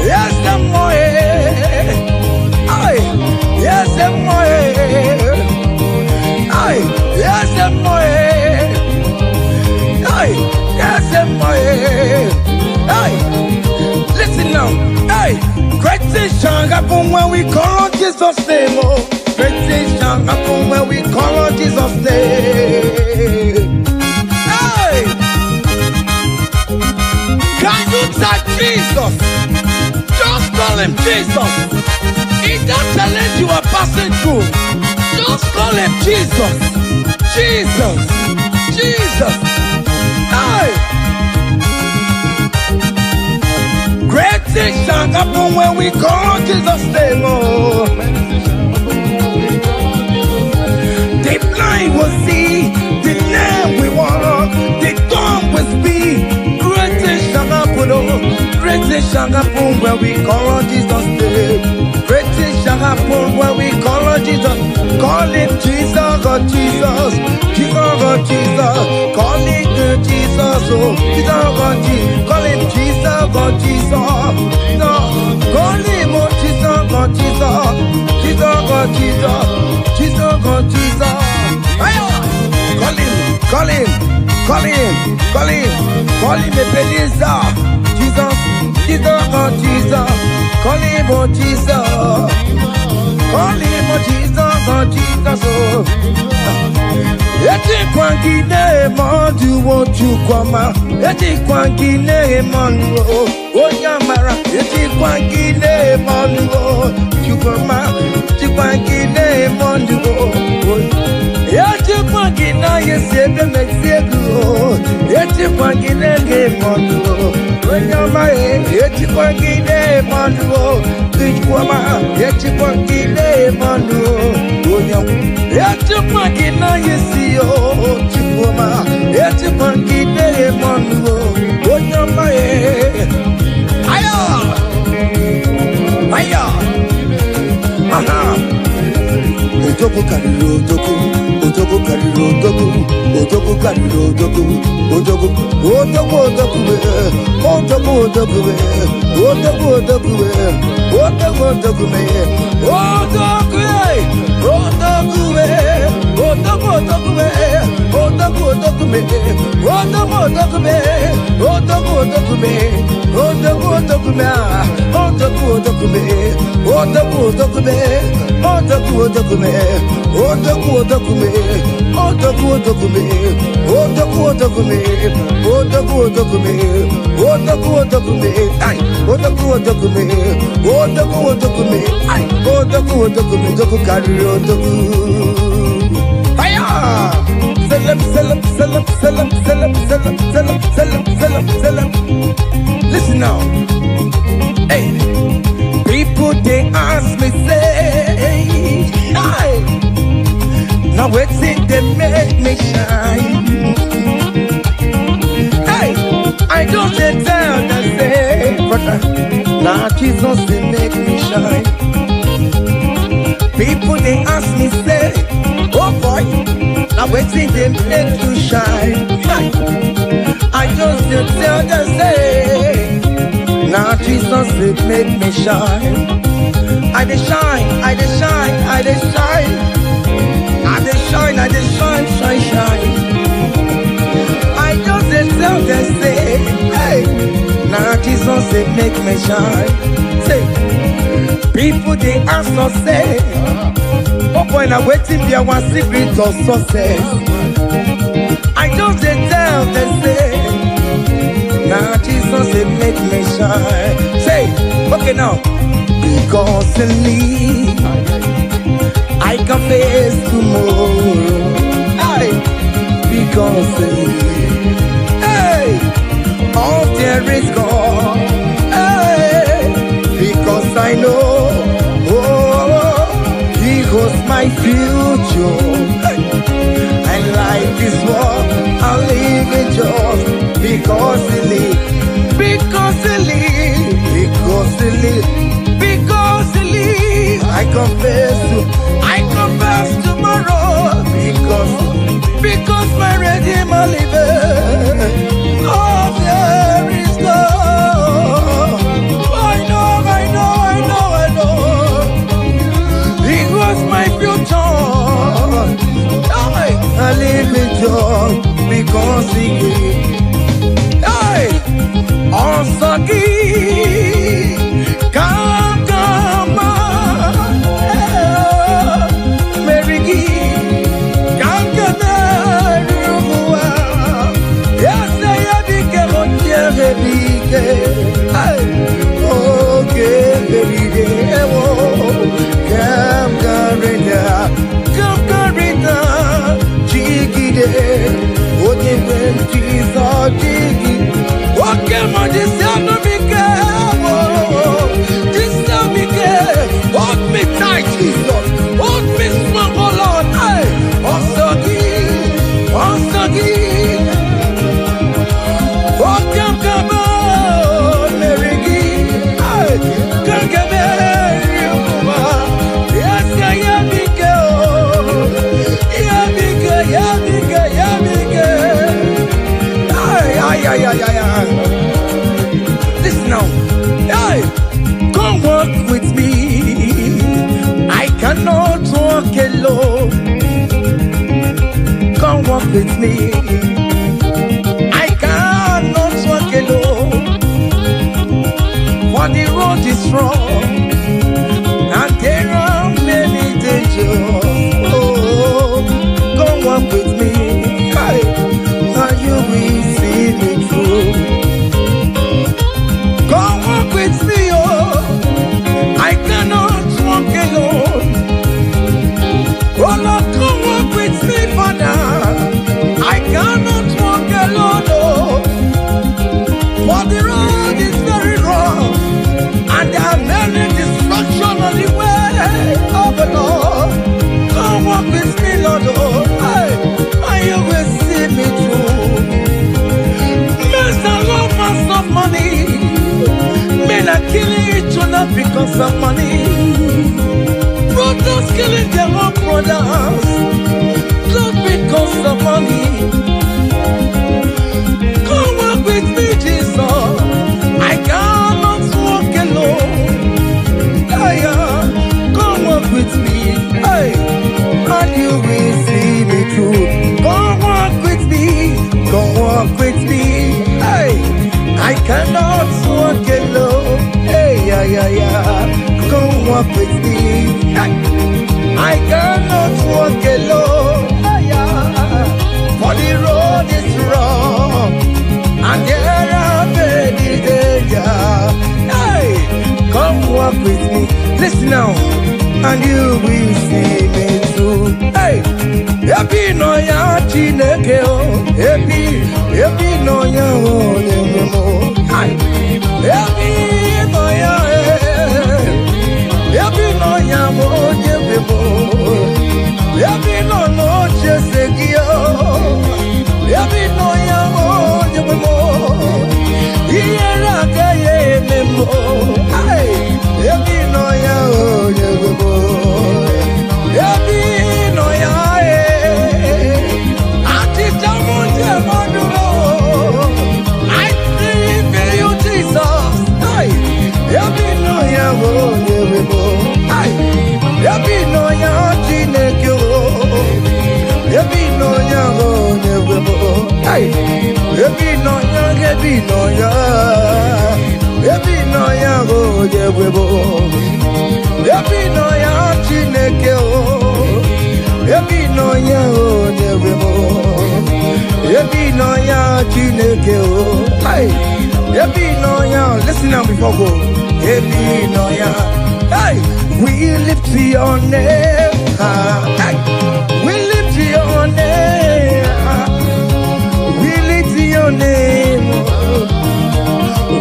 Speaker 4: yes, yes, listen now, hey. Great things shall happen when we call on Jesus' name, oh. Great things shall happen when we call on Jesus' name. Hey! looks at Jesus, just call him Jesus. In that challenge you are passing through, just call him Jesus. Jesus, Jesus. Hey. Great things shall happen when we call Jesus' name. Oh. The blind will see, the lame will walk, the dumb will speak. Great things shall happen, oh. Great things shall happen when we call on Jesus' name. Great things shall happen when we call on Jesus. Call him Jesus, oh Jesus. Jesus, oh Jesus. Call him Jesus, oh Jesus, oh Jesus. Call him Jesus, oh Jesus. No. Call him oh Jesus, oh Jesus. Jesus, oh Jesus. Jesus, oh Jesus. Call him, call him, call him, call him, call him Ebenezer. Jesus, Jesus, oh Jesus. Call him oh Jesus. Call him oh Jesus, oh Jesus, oh. Eti kwangine modu wo chukwama. Eti kwangine modu o yamara. Eti kwangine modu o chukwama. Eti kwangine modu o. Eti kwangina yesebe mesiegu. Eti kwangine ge modu o yamara. Eti kwangine modu o chukwama. Eti kwangine modu o yamara. Eti kwangina yesi. Chipoma, eti kwangine mondo, onyama aya, aya, aha. Otoku kariro otoku, otoku kariro otoku, otoku kariro otoku, otoku, otoku otoku otoku otoku otoku otoku otoku otoku otoku Listen now. Hey, people they ask me say, hey, now what's it they make me shine? Hey, I don't tell them say, but now Jesus they make me shine. People they ask me say, oh boy, now waiting they make you shine. I just tell them say, now Jesus they make me shine. I dey shine, I dey shine, I dey shine, I dey shine, I dey shine, shine, shine. I just tell them say, hey, now Jesus they make me shine. Say, people they ask us say, oh boy, now waiting there one secret of success. I just tell them say, now Jesus they make me shine. Say, okay now, because in me I can face tomorrow. Hey, because in me, hey, all there is gone. Hey, because I know, oh, He holds my future. And life is what I live in just because He lives, because He lives, because He lives, because He lives. I confess tomorrow because my Redeemer lives. Oh, there is love. I know. He was my future. I live in joy because He gave. Hey, all Hold me tight, Jesus. Hold me strong, oh Lord. Listen now. Hey, come walk with me. I cannot walk alone. Come walk with me. I cannot walk alone. For the road is strong and there are many dangers. Oh, come walk with me. Hey, and you will see me through. Come walk with me, oh. I cannot walk alone. Oh Lord, come walk with me, Father. I cannot walk alone, oh. For the road is very rough, and there are many distractions on the way. Oh, the Lord, come walk with me, Lord, oh. Hey, and you will see me through. Men are lovers of money. Men are killing each other because of money. Brothers killing their own brothers just because of money. Come walk with me, Jesus. I cannot walk alone. Come walk with me, hey, and you will see me through. Come walk with me, come walk with me, hey. I cannot walk alone. Hey, come walk with me. I cannot walk alone. For the road is wrong and there are many dangers. Hey, come walk with me. Listen now, and you will see me through. Hey, happy no ya chineke o. Happy no ya o nyemo. Happy no ya happy no ya mo nyemo. Happy no no chesekio. Happy no ya mo nyemo. Iyera kaye memo. Hey, happy no ya o nyemo. Happy no ya ati tamonje madulo. I believe in you, Jesus. Hey, happy no ya o nyemo. Hey, happy no ya chineke o. Happy no ya o nyemo. Hey, happy no ya, happy no ya. Happy no ya o nyemo. Happy no ya chineke o. Happy no ya o nyemo. Happy no ya chineke o. Hey, happy no ya. Listen now before go. Happy no ya. Hey, we lift your name. Hey, we lift your name. We lift your name.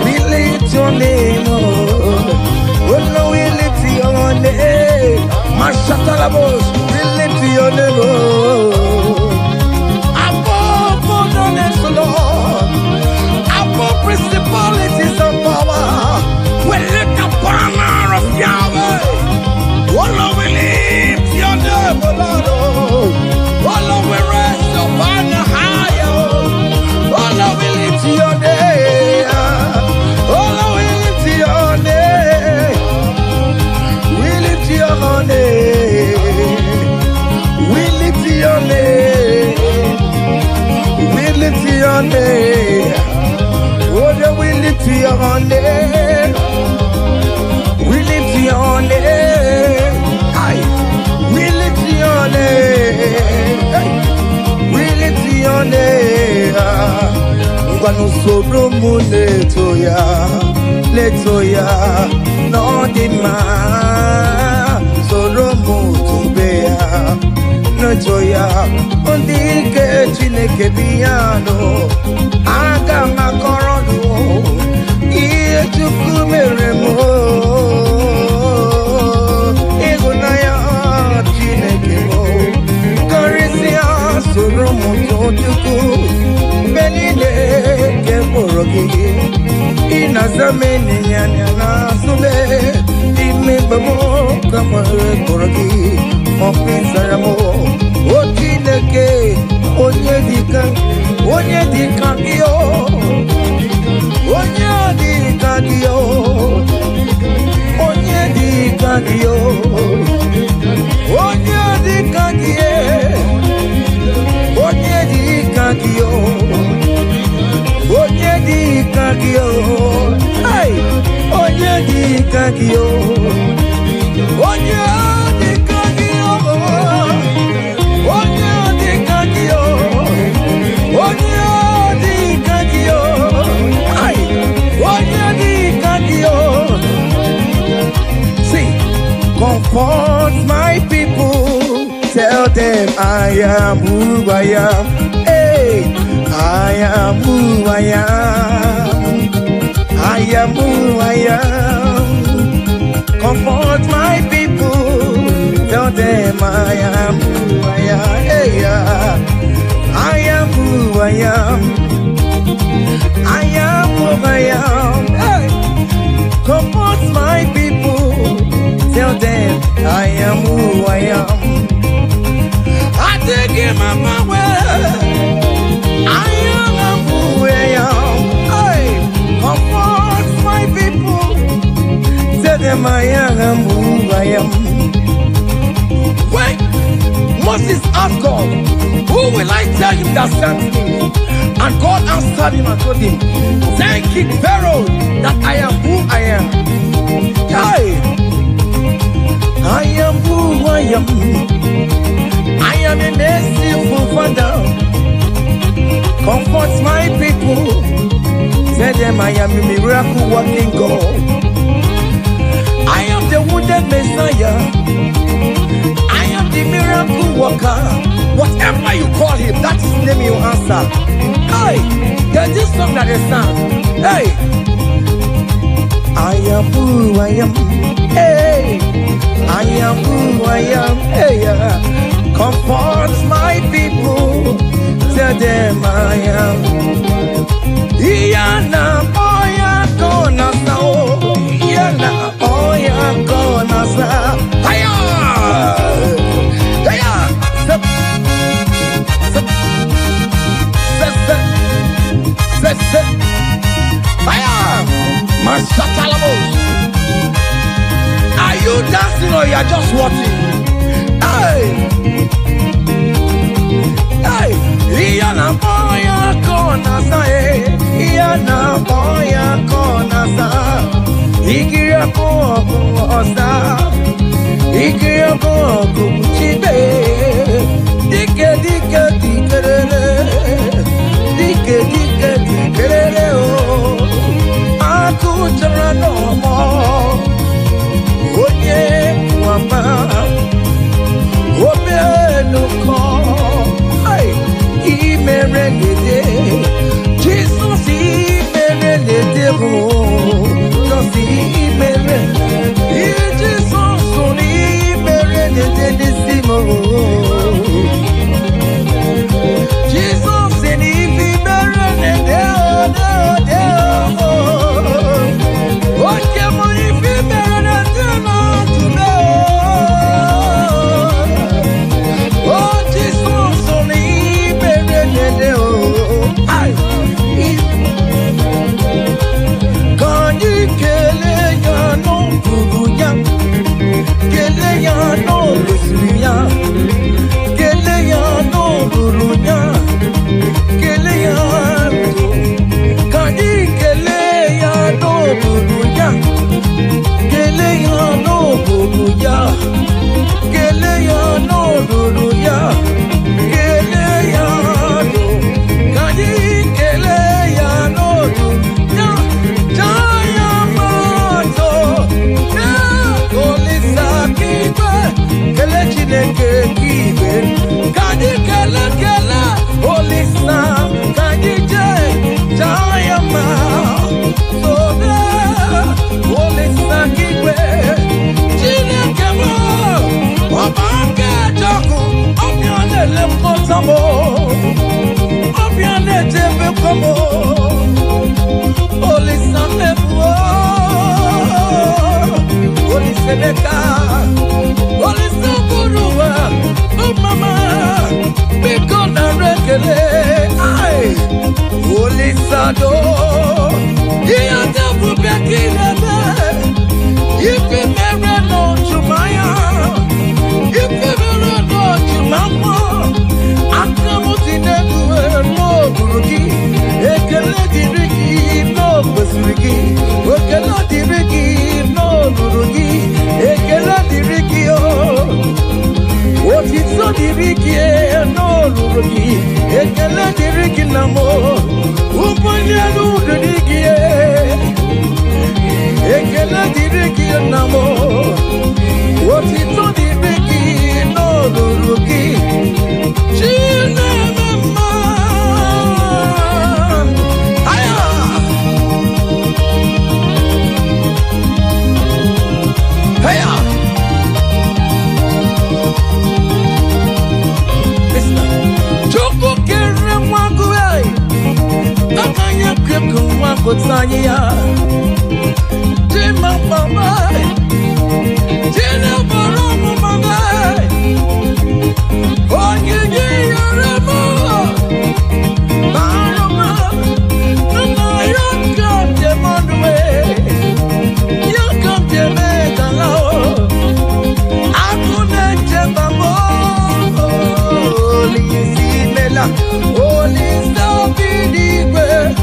Speaker 4: We lift your name. Oh no, we lift your name. Mashatalabos, we lift your name. Above all the names, Lord. Above principalities and power. We lift the banner of Yahweh. Oh Lord, we lift your name, oh Lord. Oh Lord, we raise your banner higher. Oh Lord, we lift your name. Oh Lord, we lift your name. We lift your name. We lift your name. We lift your name. Oh Lord, we lift your name. We lift your name. Aye. We lift your name. Hey. We lift your name. Igwanu soro mu leto ya no di ma soro mu tumbe ya leto ya ondi ke Chineke biyano aga makoro do iye Chukwu mere mo Igunaya Chineke mo Karisia soro mu Chukwu Benile ke borogi inazameni nyanya sube ime bamo kama borogi mopinzaramo o Chineke onye dika kio onye dika kio onye dika kio onye dika kie onye dika kio onye dika kio ay onye dika kio onye dika kio onye dika kio onye dika kio ay onye dika kio. See, comfort my people, tell them I am who I am. Hey, I am who I am. I am who I am. Comfort my people. Tell them I am who I am. Hey, I am who I am. I am who I am. Hey, comfort my people. Tell them I am who I am. I take him on my way. I am who I am. Hey, comfort my people. Tell them I am who I am. Wait, Moses asked God, who will I tell him that sent me? And God answered him and told him, thank King Pharaoh that I am who I am. Hey, I am who I am. I am a merciful Father. Comfort my people. Tell them I am a miracle working God. I am the wounded Messiah. I am the miracle worker. Whatever you call him, that is the name you answer. Hey, there's this song that is sang. Hey, I am who I am. Hey, I am who I am. Hey, comfort my people. Tell them I am. Iyana oya kona sao. Iyana oya kona sao. Hiya, hiya. Step, step, step, step, step. Hiya, Mashakalamos. Are you dancing or you are just watching? Hey. Hey, Iyana boya kona sa Iyana boya kona sa Ikiya ko osa Ikiya ko chibe Dike dike dikerere Dike dike dikerere o Aku jara no mo Onye wama Obe no ko Jesus, he made it. Just he made it. Jesus, only he made it. Jesus, and if he made it, what can I if he made it? Oh, Jesus, only he made it. Kele ya Samo, Obiane Tebe Como, Holy Samepo, Holy Seneca, Holy Saburua, oh Mama, Bikona Rekele, Aye, Holy Sado, Yatabu Bekina, if you never know to Maya, if you never know to Mama, Akamutinelu no Buruki, Ekeladi Riki no Busriki, Okeladi Riki no Buruki, Ekeladi Riki oh, what is so the Riki no Buruki, Ekeladi Riki Namo, Upanyanu Riki, Ekeladi Riki Namo, what is so the Riki no Buruki. Kutanya Jima mama Jina boromu mama Onyinyi yoremo Baroma Nuna yokam jemonwe Yokam jemegalao Akune jebamo Oli simela Oli sabidigwe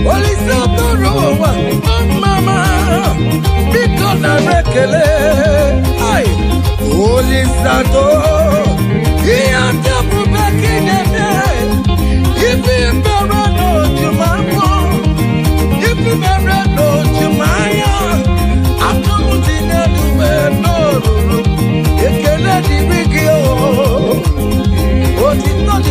Speaker 4: Holy Saborowa, Mama, because I rekele, ay, Holy Sato, he had to put back in the day. If you never know to my mom, if you never know to my young, I'm not in anywhere, no, it cannot be big, oh, what is not